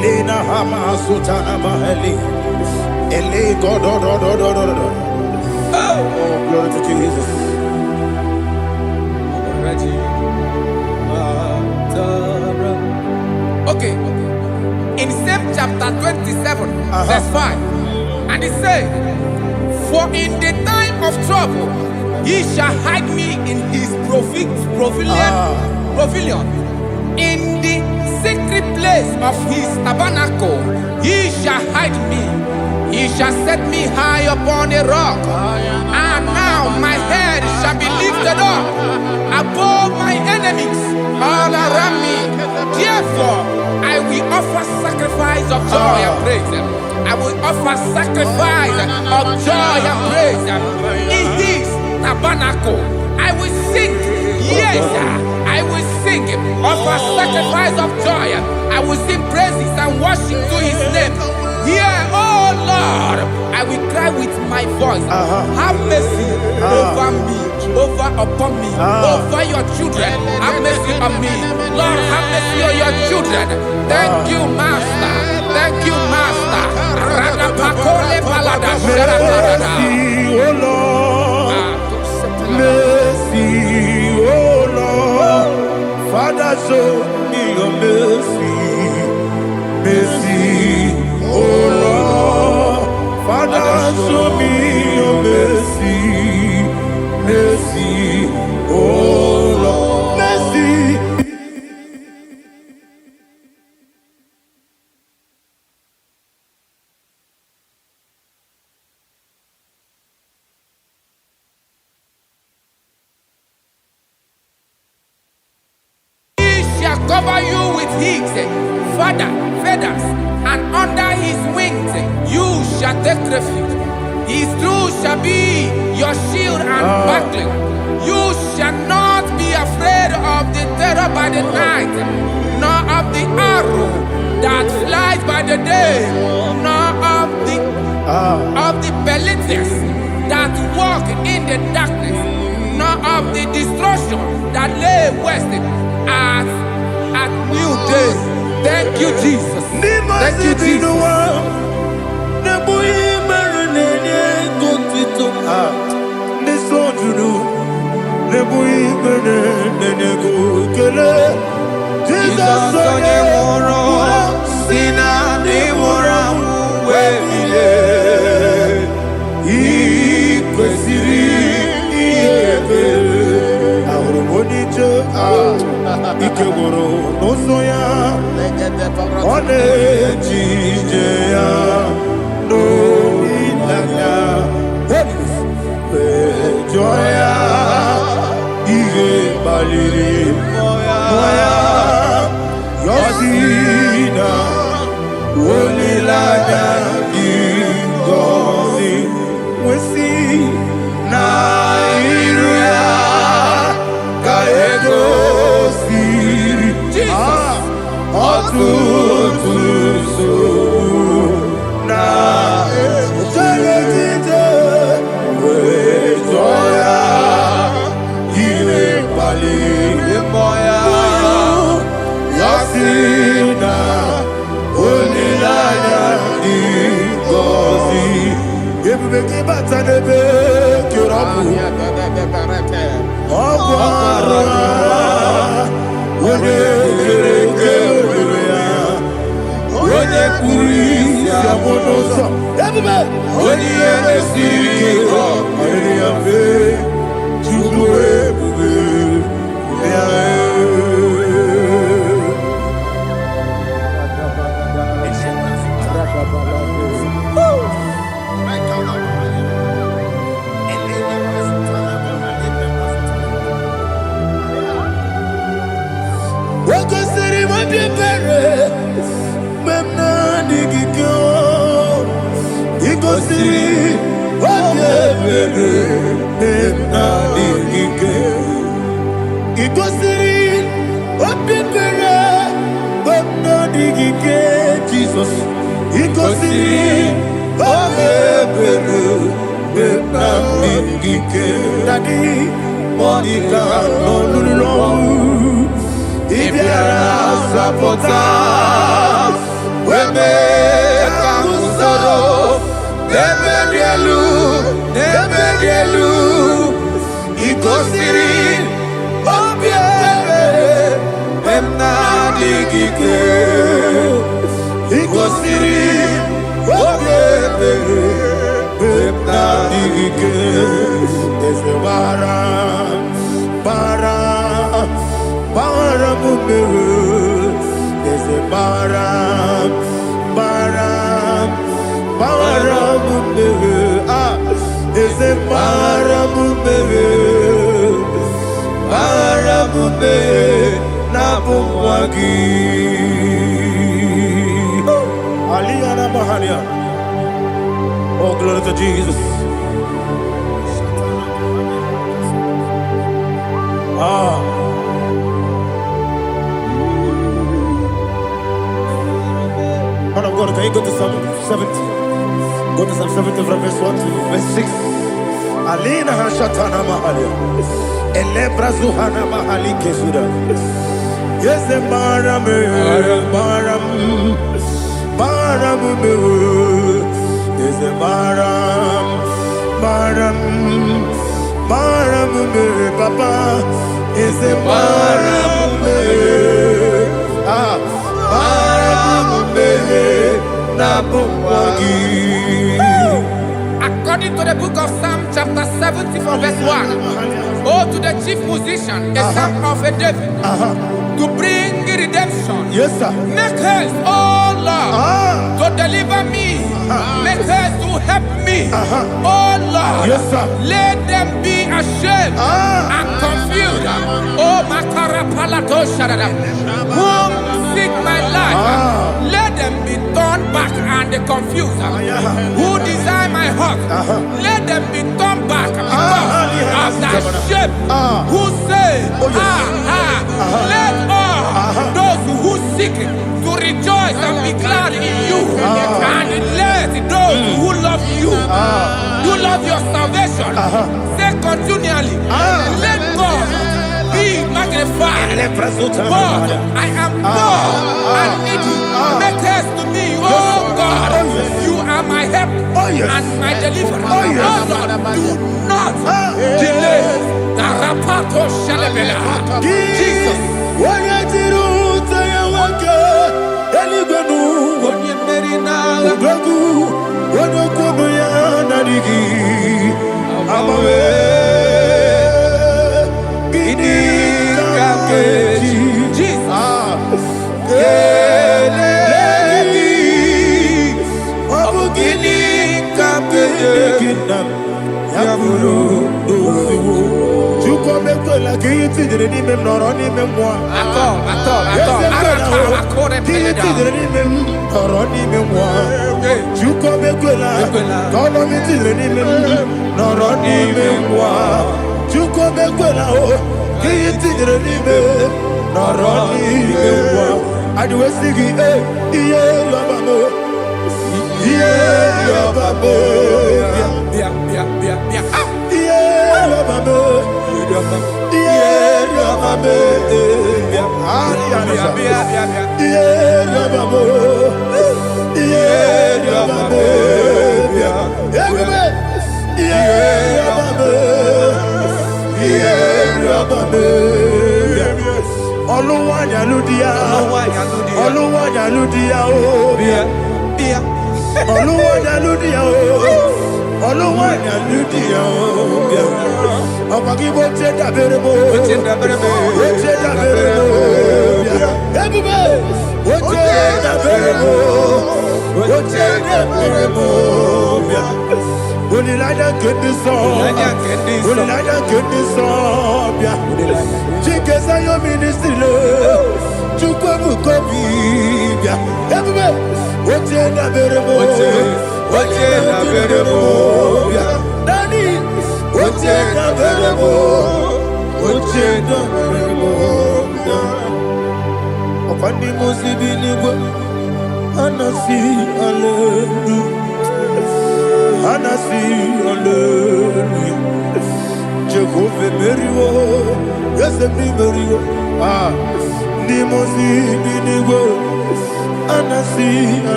Speaker 1: Lina Hama Sutana Maheli. Ele God. Oh, glory to Jesus.
Speaker 2: Okay. In same chapter 27, verse 5, and it says, for in the time of trouble, he shall hide me in his pavilion. In the secret place of his tabernacle, he shall hide me. He shall set me high upon a rock. And now my head shall be lifted up above my enemies all around me. Therefore, I will offer sacrifice of joy and praise. I will offer sacrifice of joy and praise. In his tabernacle, I will sing. Yes, I will sing. Offer sacrifice of joy. I will sing praises and worship to his name. Here, oh Lord, I will cry with my voice. Have mercy over me, upon me, over your children. Have mercy on me. Lord, have mercy on your children. Thank you, Master. Thank you, Master.
Speaker 1: Mercy, oh Lord. Mercy, oh Lord. Father, show me your mercy. Mercy, oh Lord. Father, show me your mercy. Mercy, oh Lord. Mercy.
Speaker 2: Cover you with his feathers, and under his wings you shall take refuge. His truth shall be your shield and buckler. You shall not be afraid of the terror by the night, nor of the arrow that flies by the day, nor of the of the Belithians that walk in the darkness, nor of the destruction that lay wasted at new day. Thank you, Jesus. Thank you, Jesus. Jesus onye nwụrụ si na ndị nwụrụ anwụ wee bilie, ị kwesịrị ikele.
Speaker 1: Ahụrụ m onye ije ike gwụrụ n'ụzọ ya, ọ na-eji ije ya n'olileanya, jụọ ya ihe kpaliri mmụọ ya, yọzi na olileanya dị ngọzi nwesị na iru ya ka egosiri ọtụtụ nsogbu na ejeghị wee jụọ ya ihe kpaliri mmụọ ya, ya si na olileanya dị ngọzi. Ebube gị bata n'ebe kere ọgwụ arụ onye kere eke were ya, onye kpụrụ isi abụ n'ụzọ, ebube onye ihe na-esiri ike ọrịrị ya mfe, Chukwu ebube ya. Jesus, he goes in, Daddy, Monica, no, if you are supporters, we make a musoro, Nebedielu, he goes in, he goes in, there's a there's a Aliyana Mahalia. Oh, glory to Jesus. Man of God, can you go to Psalm 70? Go to Psalm 70 from verse 1 to verse 6. Alina Hashatana Mahalia. Elebra Zuhana Mahali Kesuda. Yes, the Baram. Yes, the Baram. Papa. Yes, the Baram.
Speaker 2: According to the book of Psalm chapter 70 from verse 1, oh, to the chief musician, a son of a David, to bring redemption.
Speaker 1: Yes, sir.
Speaker 2: Make haste, oh Lord, to deliver me. Make haste to help me. Oh Lord,
Speaker 1: yes, sir.
Speaker 2: Let them be ashamed and confused. Oh, Makara Palato Shadada, whom seek my life, let them be turned back and confused. Who desire my heart, let them be turned back because of that shape. Who say, let all those who seek to rejoice and be glad in you, and let those who love love you. You love your salvation. Say continually. Let God be magnified. God, I am poor and needy. Make haste to me, oh God. You are my help and my deliverer. Oh Lord, do not delay. Jesus.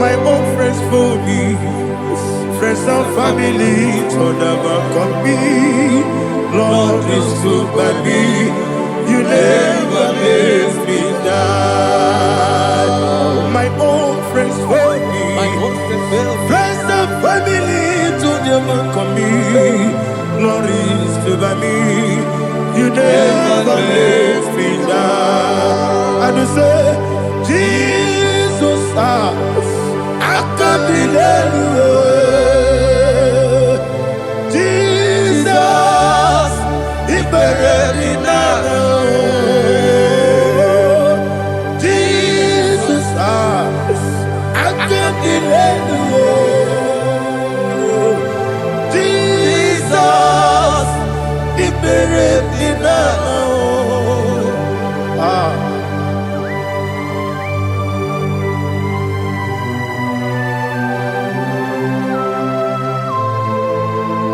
Speaker 1: My own friends for me, friends and family, told never come me. Lord is stood by me. You never let me die. My own friends for me, friends and family, told never come me. Lord is stood by me. You never let me die. And you say, Jesus, I can't believe you. Jesus, He buried me now. Jesus, I can't believe you. Jesus, He buried me now.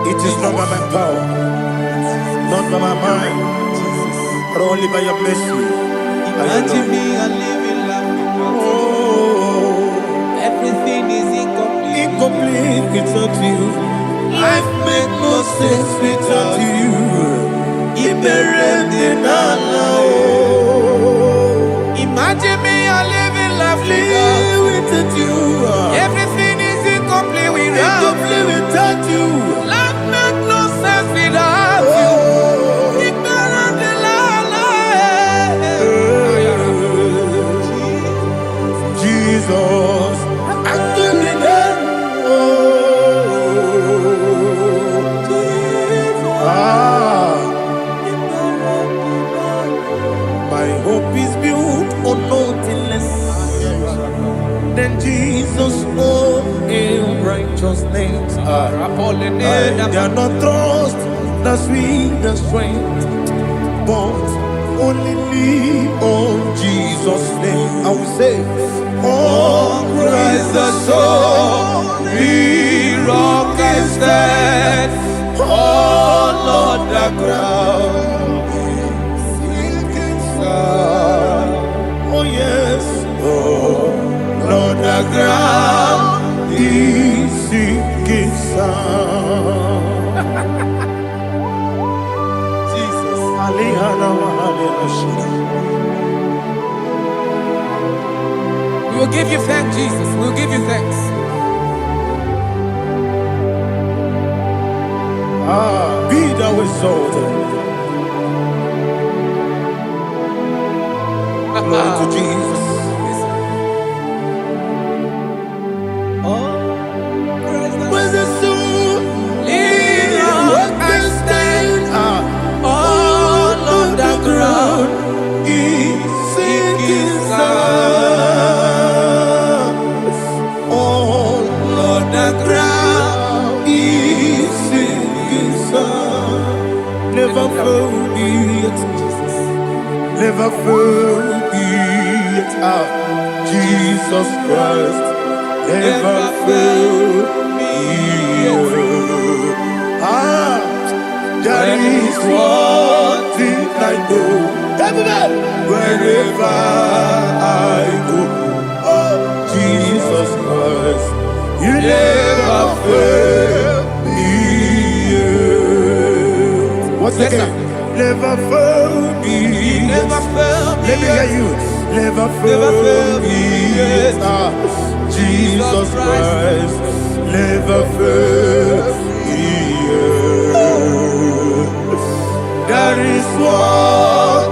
Speaker 1: It is not by my power, not by my mind, but only by your mercy.
Speaker 2: Imagine me a living life without you. Everything is incomplete.
Speaker 1: Incomplete without you. Life makes no sense without you.
Speaker 2: Imagine me a living life
Speaker 1: without you.
Speaker 2: Everything is incomplete
Speaker 1: Without you.
Speaker 2: Life makes no sense without you.
Speaker 1: Jesus, I can be my hope is built on nothing less than Jesus' own righteousness. I cannot trust the sweet strength, but only lean on Jesus' name. I will say, on Christ the solid rock I stand. Oh Lord, the ground is sinking sand. Oh yes, oh Lord, the ground is sinking sand. Jesus,
Speaker 2: we will give you thanks, Jesus. We will give you thanks.
Speaker 1: Be thou exalted. Glory to Jesus. When the soul can stand, all on the ground is sinking sand. All on the ground is sinking sand. Never forget, never forget, Jesus Christ. Never fail me. That is one thing I know. Wherever I go, oh Jesus Christ, you never fail me. Once again, never fail me.
Speaker 2: Never fail me.
Speaker 1: Let me hear you. Never fail me. Jesus Christ, never fail me. That is one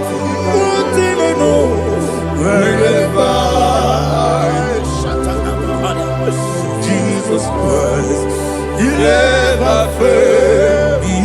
Speaker 1: thing I know. Wherever I Jesus Christ, you never fail me.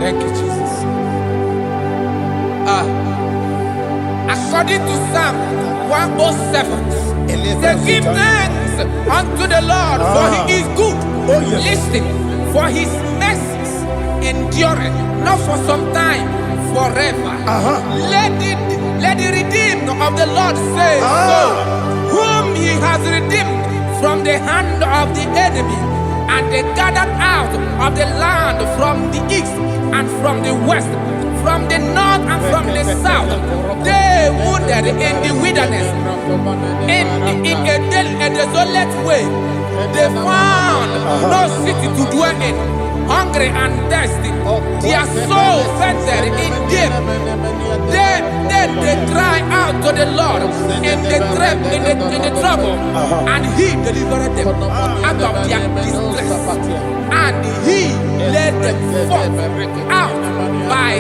Speaker 2: Thank you, Jesus. According to Psalm 107, they give thanks unto the Lord, for he is good.
Speaker 1: Oh, yes.
Speaker 2: Listen, for his mercies endureth, not for some time, forever. Let the redeemed of the Lord say so, whom he has redeemed from the hand of the enemy, and they gathered out of the land from the east and from the west, from the north and from the south. They wandered in the wilderness, in a desolate way. They found no city to dwell in, hungry and thirsty. Their soul fainted in them. Then they cry out to the Lord in the trouble, and he delivered them out of their distress. And he led them forth out by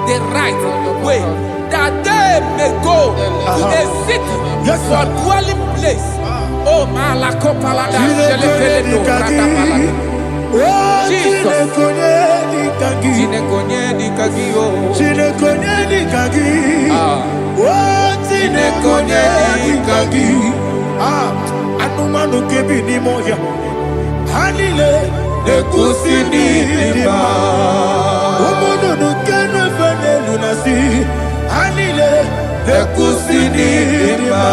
Speaker 2: the right way, that they may go to a city for dwelling place. Oh, Malakopalada, Jesus.
Speaker 1: Anumanu kebi ni moya. Hanile ekusini lima. Omono no kenu fene lunasi. Hanile ekusini lima.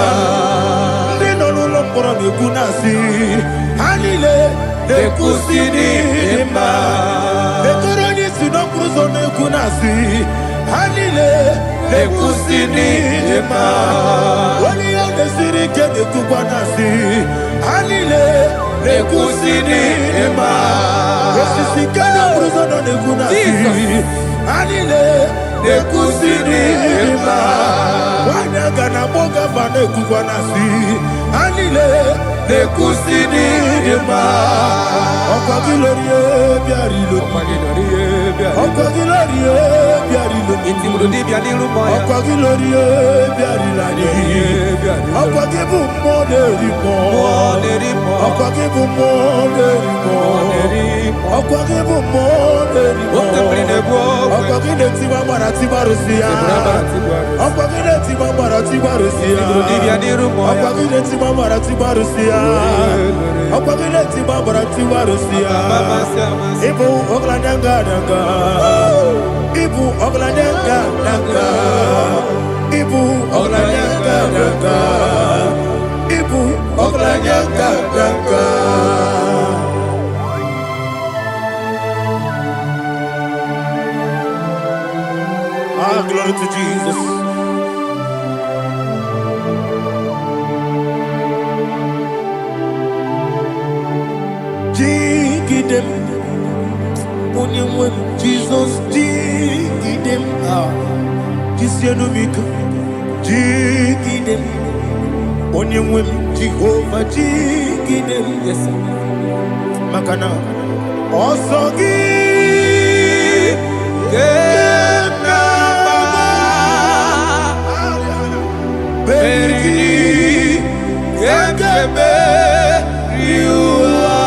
Speaker 1: Nino nulo pora mekunasi. Hanile ekusini lima. Ekoroni sino kruzo mekunasi. Hanile ekusini lima. Wali ya nesiri kene kubwanasi. Hanile ekusini lima. Esisi kene kruzo mekunasi. Hanile ekusini lima. Wanyaga na boga vane kubwanasi. Hanile ekusini lima. Okwa gilorie biari lo. Ah, glory to Jesus. Jigidem, Jesus, jigidem, Jisianumika, jigidem, Onyemwem, Jehovah, jigidem, yes, Makana, Osogi, Berigi, Gekebe, Riua,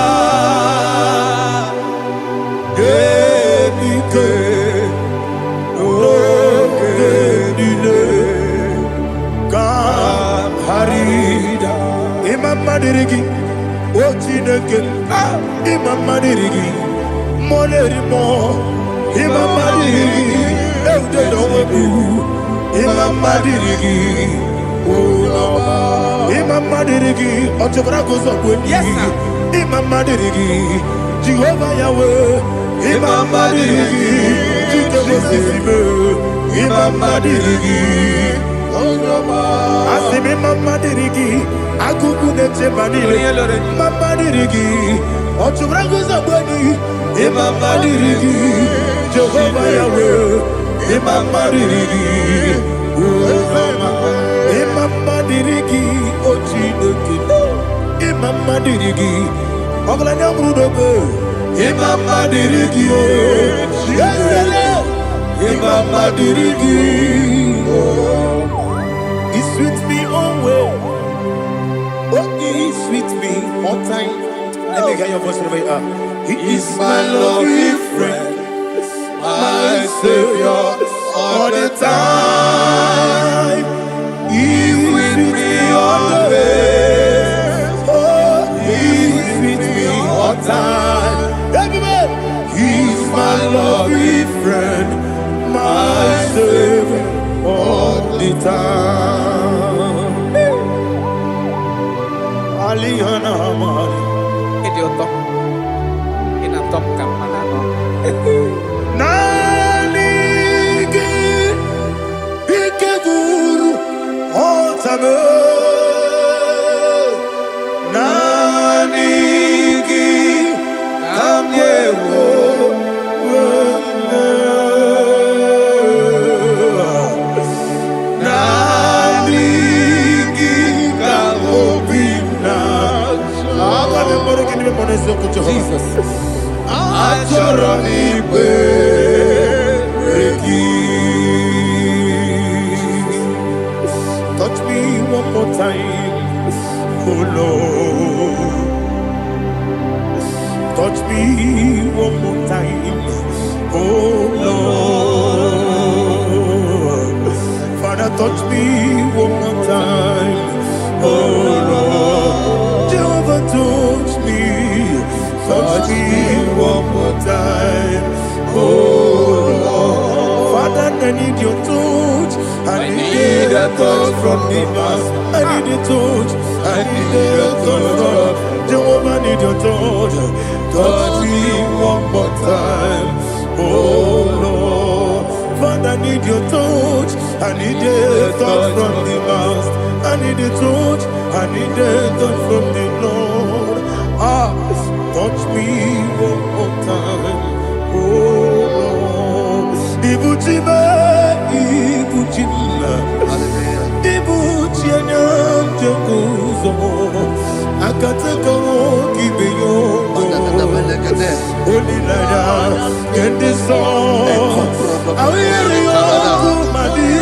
Speaker 1: Gedike, Ogedile, Harida, Imam Madirigi, Ochineke, Imam Madirigi, Molerimo, Imam Madirigi, Eudedowebu, Imam Madirigi. Imam Madirigi, Otobrago's of
Speaker 2: Yes, sir.
Speaker 1: Imam Madirigi, Jehovah Yahweh, Imam Madirigi, Imam Madirigi, Asim Imam Madirigi, Agubunete Manile, Imam Madirigi, Otobrago's of Imam Madirigi, Jehovah Yahweh, Imam Madirigi, Imam Madirigi, Ochineke, Imam Madirigi, Oglanya Brudobe, Imam Madirigi, Imam Madirigi, He's with me always. Oh, He's with me all time. Let me hear your voice wherever you are. He is my lovely friend, my Savior all the time. He's with me always. Oh, He's with me all time. Everybody, He's my lovely friend, my Savior all the time. Alihana Mari.
Speaker 2: Idioto. Inatom kamanano.
Speaker 1: Nanigi Ikeguru Otame Nanigi Kamyewo Nanigi Kamobina Jesus Achoronibe touch me one more time, oh Lord. Touch me one more time, oh Lord. Father, touch me one more time, oh Lord. Jehovah, touch me one more time, oh Lord. Father, I need your touch. I need a touch from the master. I need a touch. I need a touch from Jehovah. I need your touch. Touch me one more time, oh Lord. Father, I need your touch. I need a touch from the master. I need a touch. I need a touch from the Lord. Touch me one more time, oh Lord. Ibuchima, Ibuchima, Ibuchianyam Jakuzo, Akataka Kibeyo, Get this song. I will hear you, my dear.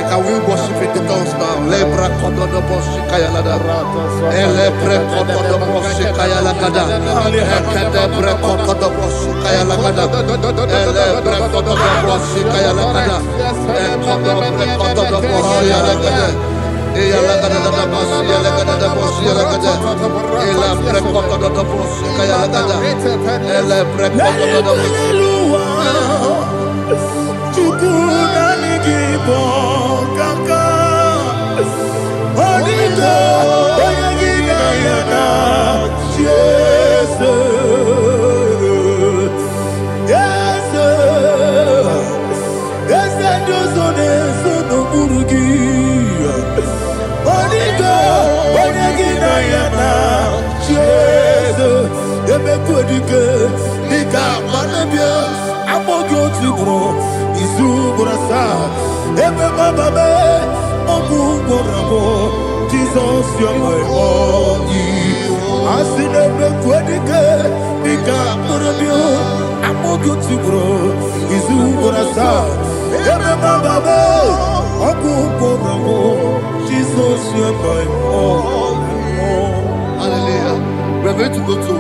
Speaker 3: Can we worship in the tongues now? Lebra kododo boshi kaya lada. Elebre kododo boshi kaya lada. Elebre kododo boshi kaya lada. Elebre kododo boshi kaya lada. Elebre kododo boshi lada. Eya lada da boshi lada da boshi lada. Elebre kododo boshi kaya lada. Elebre kododo boshi. Jesus, you're my only. I see them quadrique, big up for you. I'm more good to grow. Is who gonna start? Jesus, you're my only. Hallelujah. We're going to go to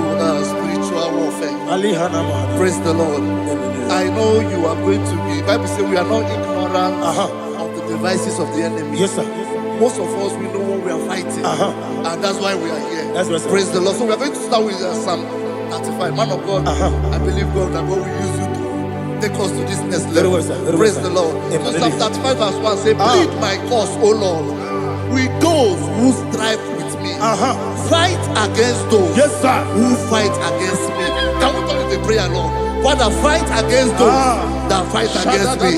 Speaker 3: spiritual warfare. Praise the Lord. I know you are going to be. Bible says we are not ignorant of the devices of the enemy.
Speaker 1: Yes, sir.
Speaker 3: Most of us, we know what we are fighting. And that's why we are here.
Speaker 1: That's right,
Speaker 3: praise the Lord. So we are going to start with Psalm 35. Man of God, I believe God that God will use you to take us to this next level. Praise the Lord. So Psalm 35 verse 1 says, plead my cause, O Lord, with those who strive with me. Fight against those who fight against me. Can we turn to the prayer, Lord? Father, fight against those that fight against me.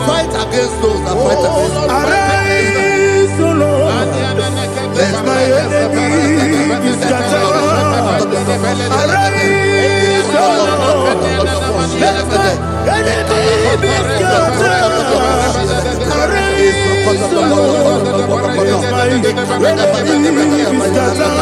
Speaker 3: Fight against those that fight against me.
Speaker 1: Arise, O Lord, let my enemy be scattered. Arise, O Lord, let my enemy be scattered. Arise, O Lord, let my enemy be scattered.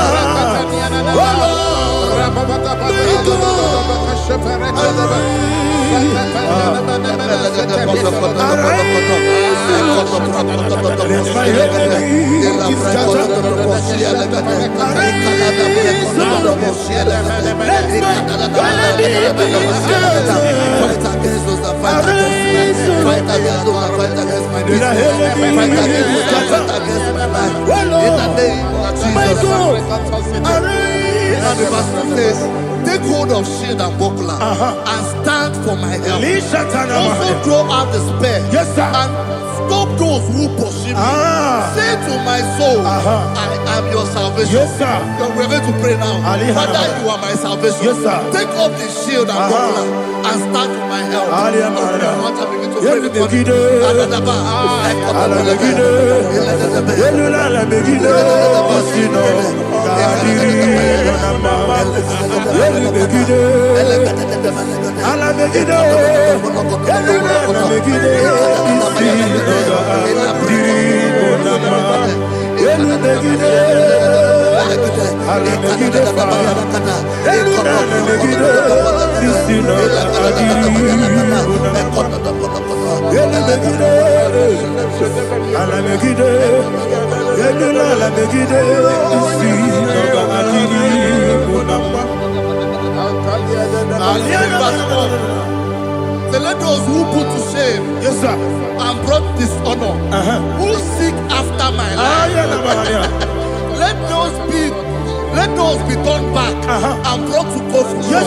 Speaker 3: Take hold of shield and buckler and stand for my help. Also throw out despair and stop those who pursue me. Say to my soul, I am your salvation. We're going to pray now. Father, you are my salvation. Take off the shield and buckler and stand for my help. Let those who put to shame and brought dishonor, who seek after my life, let those be turned back and brought to confusion.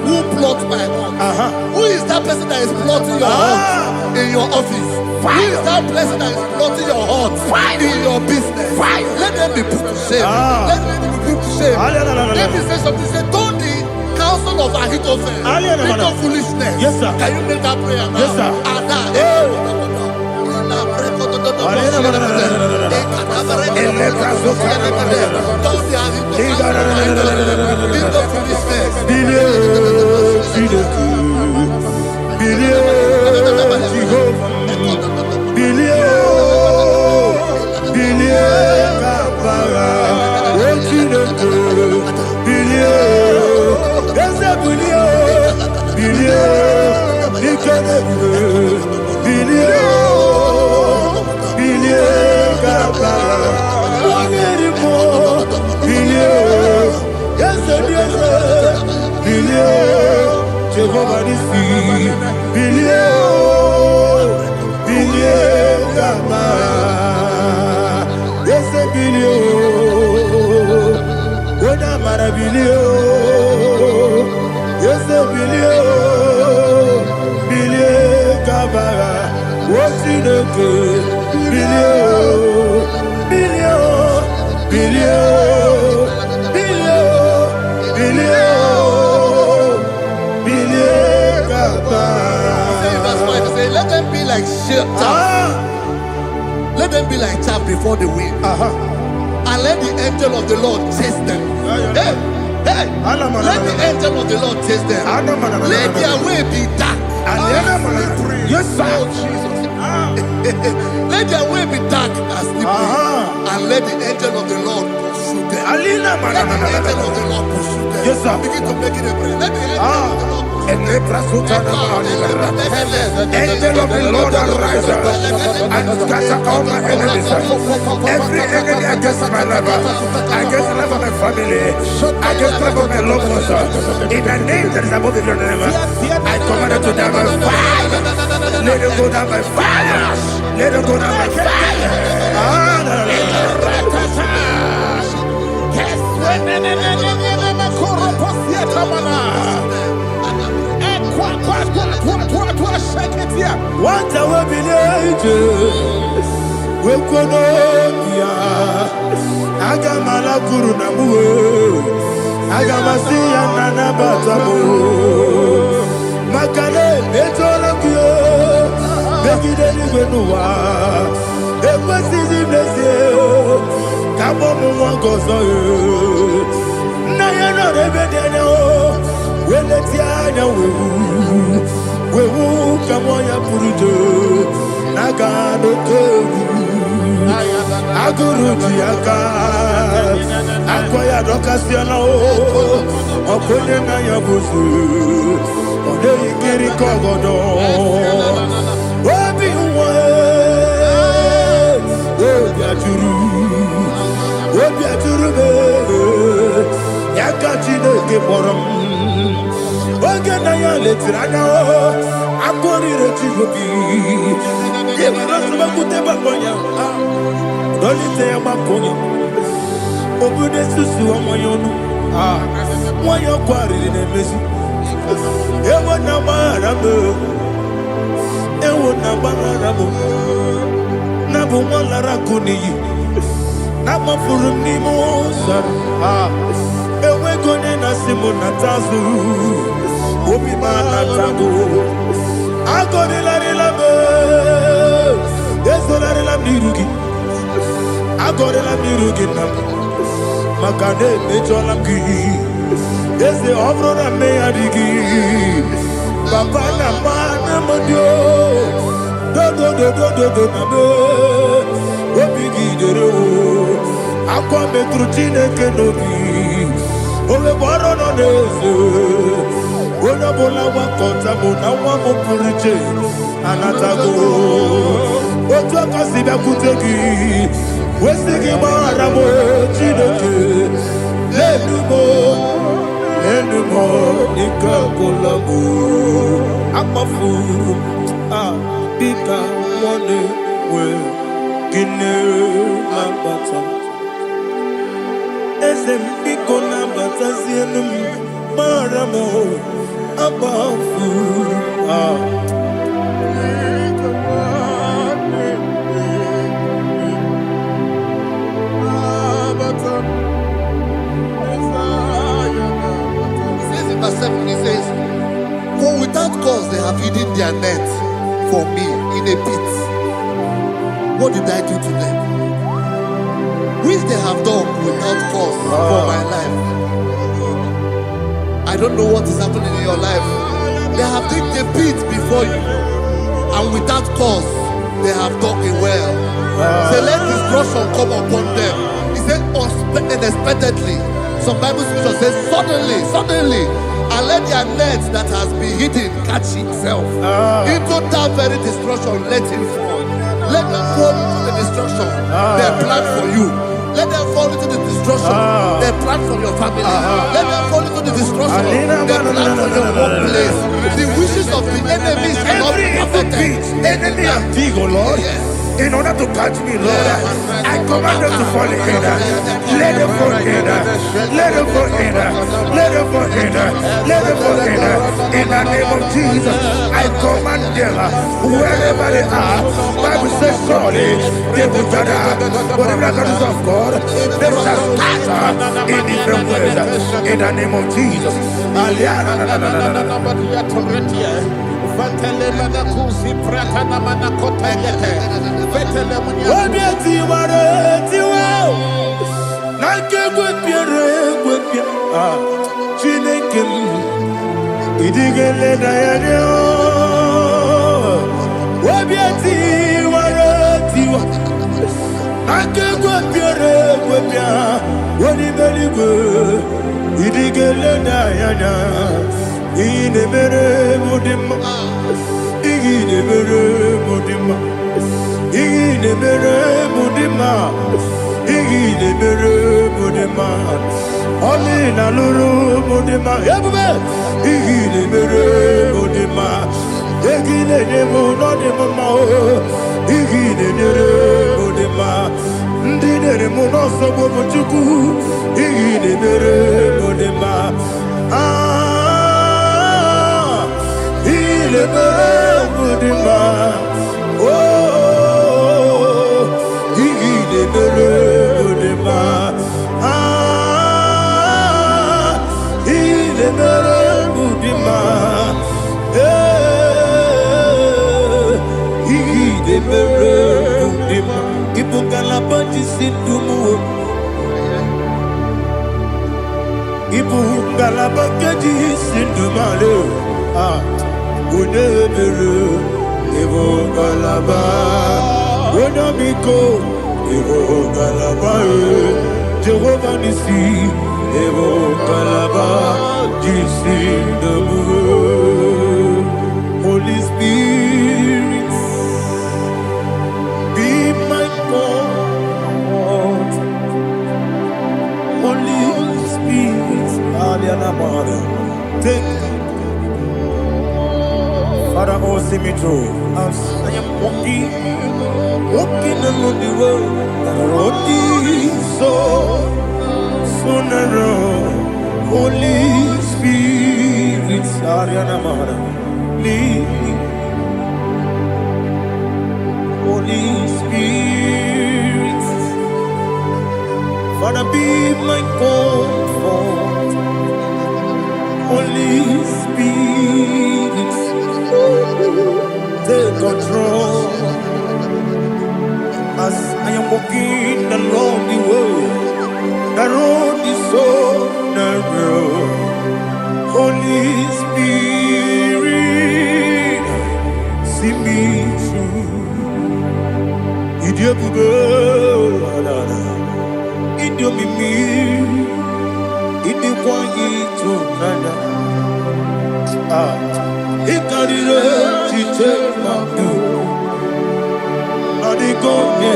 Speaker 3: Who plot my heart? Who is that person that is plotting your heart in your office? Who is that person that is plotting your heart in your business? Let them be put to shame. Let them be put to shame. Let me say something. Say, turn the counsel of Ahithophel, think of foolishness.
Speaker 1: Yes, sir.
Speaker 3: Can you make that prayer now?
Speaker 1: Yes, sir. Jehovah Nissi, Gaba, yes, Oda Maravilio, yes, Gaba, what's in the good,
Speaker 3: let them be like chaff. Let them be like chaff before the wind. And let the angel of the Lord chase them. Hey, let the angel of the Lord chase them. Let their way be dark.
Speaker 1: Yes, sir.
Speaker 3: Let their way be dark as the and let the angel of the Lord pursue them. Let the angel of the Lord pursue them.
Speaker 1: Yes, sir.
Speaker 3: Begin to make it a prayer. Let the angel of the Lord
Speaker 1: Angel of the Lord arise and scatter all my enemies. Every enemy against my life, against the life of my family, against the life of my loved ones. In the name that is above the name, I command it to them by fire. Let it go down by fire. Let it go down by fire. What I will be ages, we could not Agamala Guru Namu, Agamasi and Nanabatamu, Makale, Betolakio, Begideni Benua, Equasi Blessio, Kabomu Wangozo, Nayana Rebedeno, Weletiana. Wewu kamoya purujo nagano kewu aguru jiaka akoya dokasiana o okonye na yabuzu ode ikiri kogodo obi uwe obi aturu be yakachine ke borom oge na ya letiranya o akori rechi gobi ye marasuma kuteba bonya dolite ya makonya obude susu omoyonu moyo kwari ne mezi ewo na maramu na bu molara kuniyi na mafuru ni mo sar ewe gone na simu na tazu obi mana tago agore la relabe ezo la relabe nirugi agore la nirugi na makane mejo la gi eze obro na me adigi papa na mana modio do na be obi gi dere o akwa metrutine kenobi owe boro no nezo ona bola wa kota bona wa mo puriche anatago otu akasi bia kutegi wesigi mara mo chineke lenumo ikakolago amafuru bika one we gine mabata Ese biko na batasi enum maramo abafu
Speaker 3: Verse 7, their net for me in a pit. What did I do to them? Which they have done without cause for my life. I don't know what is happening in your life. They have digged a pit before you, and without cause, they have dug it well. Say, let destruction come upon them. He said, unexpectedly. Some Bible scripture says, suddenly, and let their net that has been hidden catch itself. Into that very destruction, let it fall. Let them fall into the destruction they plan for you. Let them fall into the destruction they plan for your family. Let them fall into the destruction they plan for your workplace. The wishes of the enemies cannot be perfected.
Speaker 1: Enemy and dig, oh Lord.
Speaker 3: Yes.
Speaker 1: In order to catch me, Lord, I command them to fall in. Let them fall in. Let them fall in. Let them fall in. Let them fall in. In the name of Jesus, I command them wherever they are. Bible says surely they will gather. Whatever that is of God, they shall scatter in different ways. In the name of Jesus. Jehovah Nissi, Evo Kalaba, Holy Spirit, be my God. Holy Spirit, take Father, oh, see me through. I am walking along the road. The road is so narrow. Holy Spirit, lead me. Holy Spirit, Father, be my comfort. Holy Spirit, take control as I am walking along the road. The road is so narrow. Holy Spirit, see me through. Idiopube, Idiomimi, Idikwanyitu nana. Ikarire chichemadu. Adigonye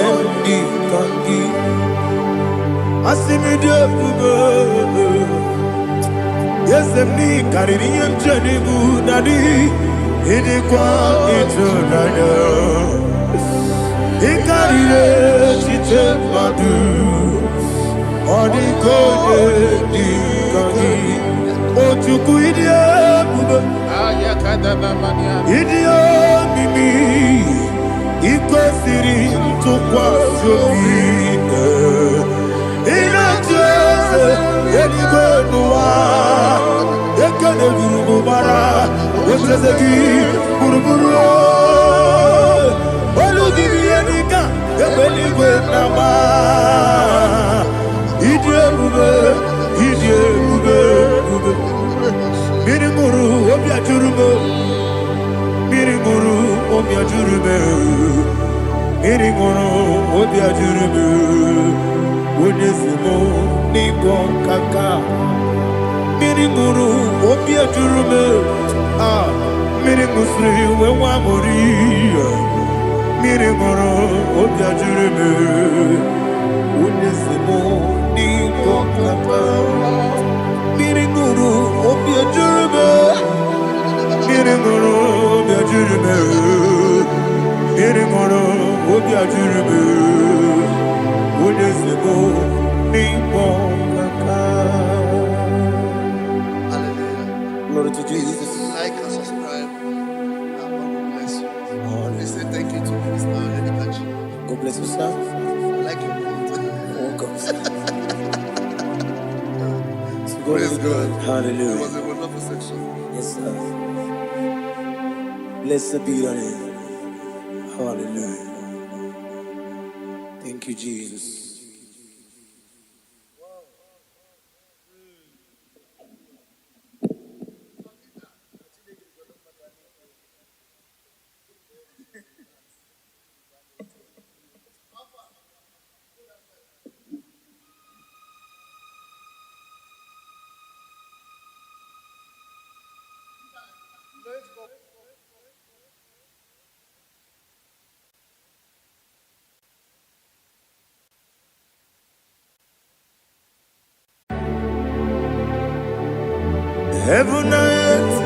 Speaker 1: ikangi. Asimidiyopube. Yes, me carrying Jenny Budadi. Idikwanyitu nana. Ikarire chichemadu. Adigonye ikangi. Otuku idiopube. Idiomimi. Ikwesiri ntụkwasị Inajeze eligwe n'ụwa ekele gburugbara blesseki buruburu olugibiyenika ebeligwe nama idiebube miringuru obiajurume miringuru obiajurume miringuru obiajurume onesimo nigo kaka miringuru obiajurume miringusri wewamori miringuru obiajurume onesimo nigo kaka miringuru obiajurume miringuru obiajurume miringuru obiajurume onesimo nigo kaka. Glory to Jesus.
Speaker 3: Like and subscribe. God bless you. They say thank you to Mr. Edikachi.
Speaker 1: God bless you, sir.
Speaker 3: I like your mouth.
Speaker 1: Welcome.
Speaker 3: Praise God. It
Speaker 1: Hallelujah.
Speaker 3: was a wonderful section.
Speaker 1: Yes, sir. Blessed be your name. Hallelujah. Thank you, Jesus. Heaven and earth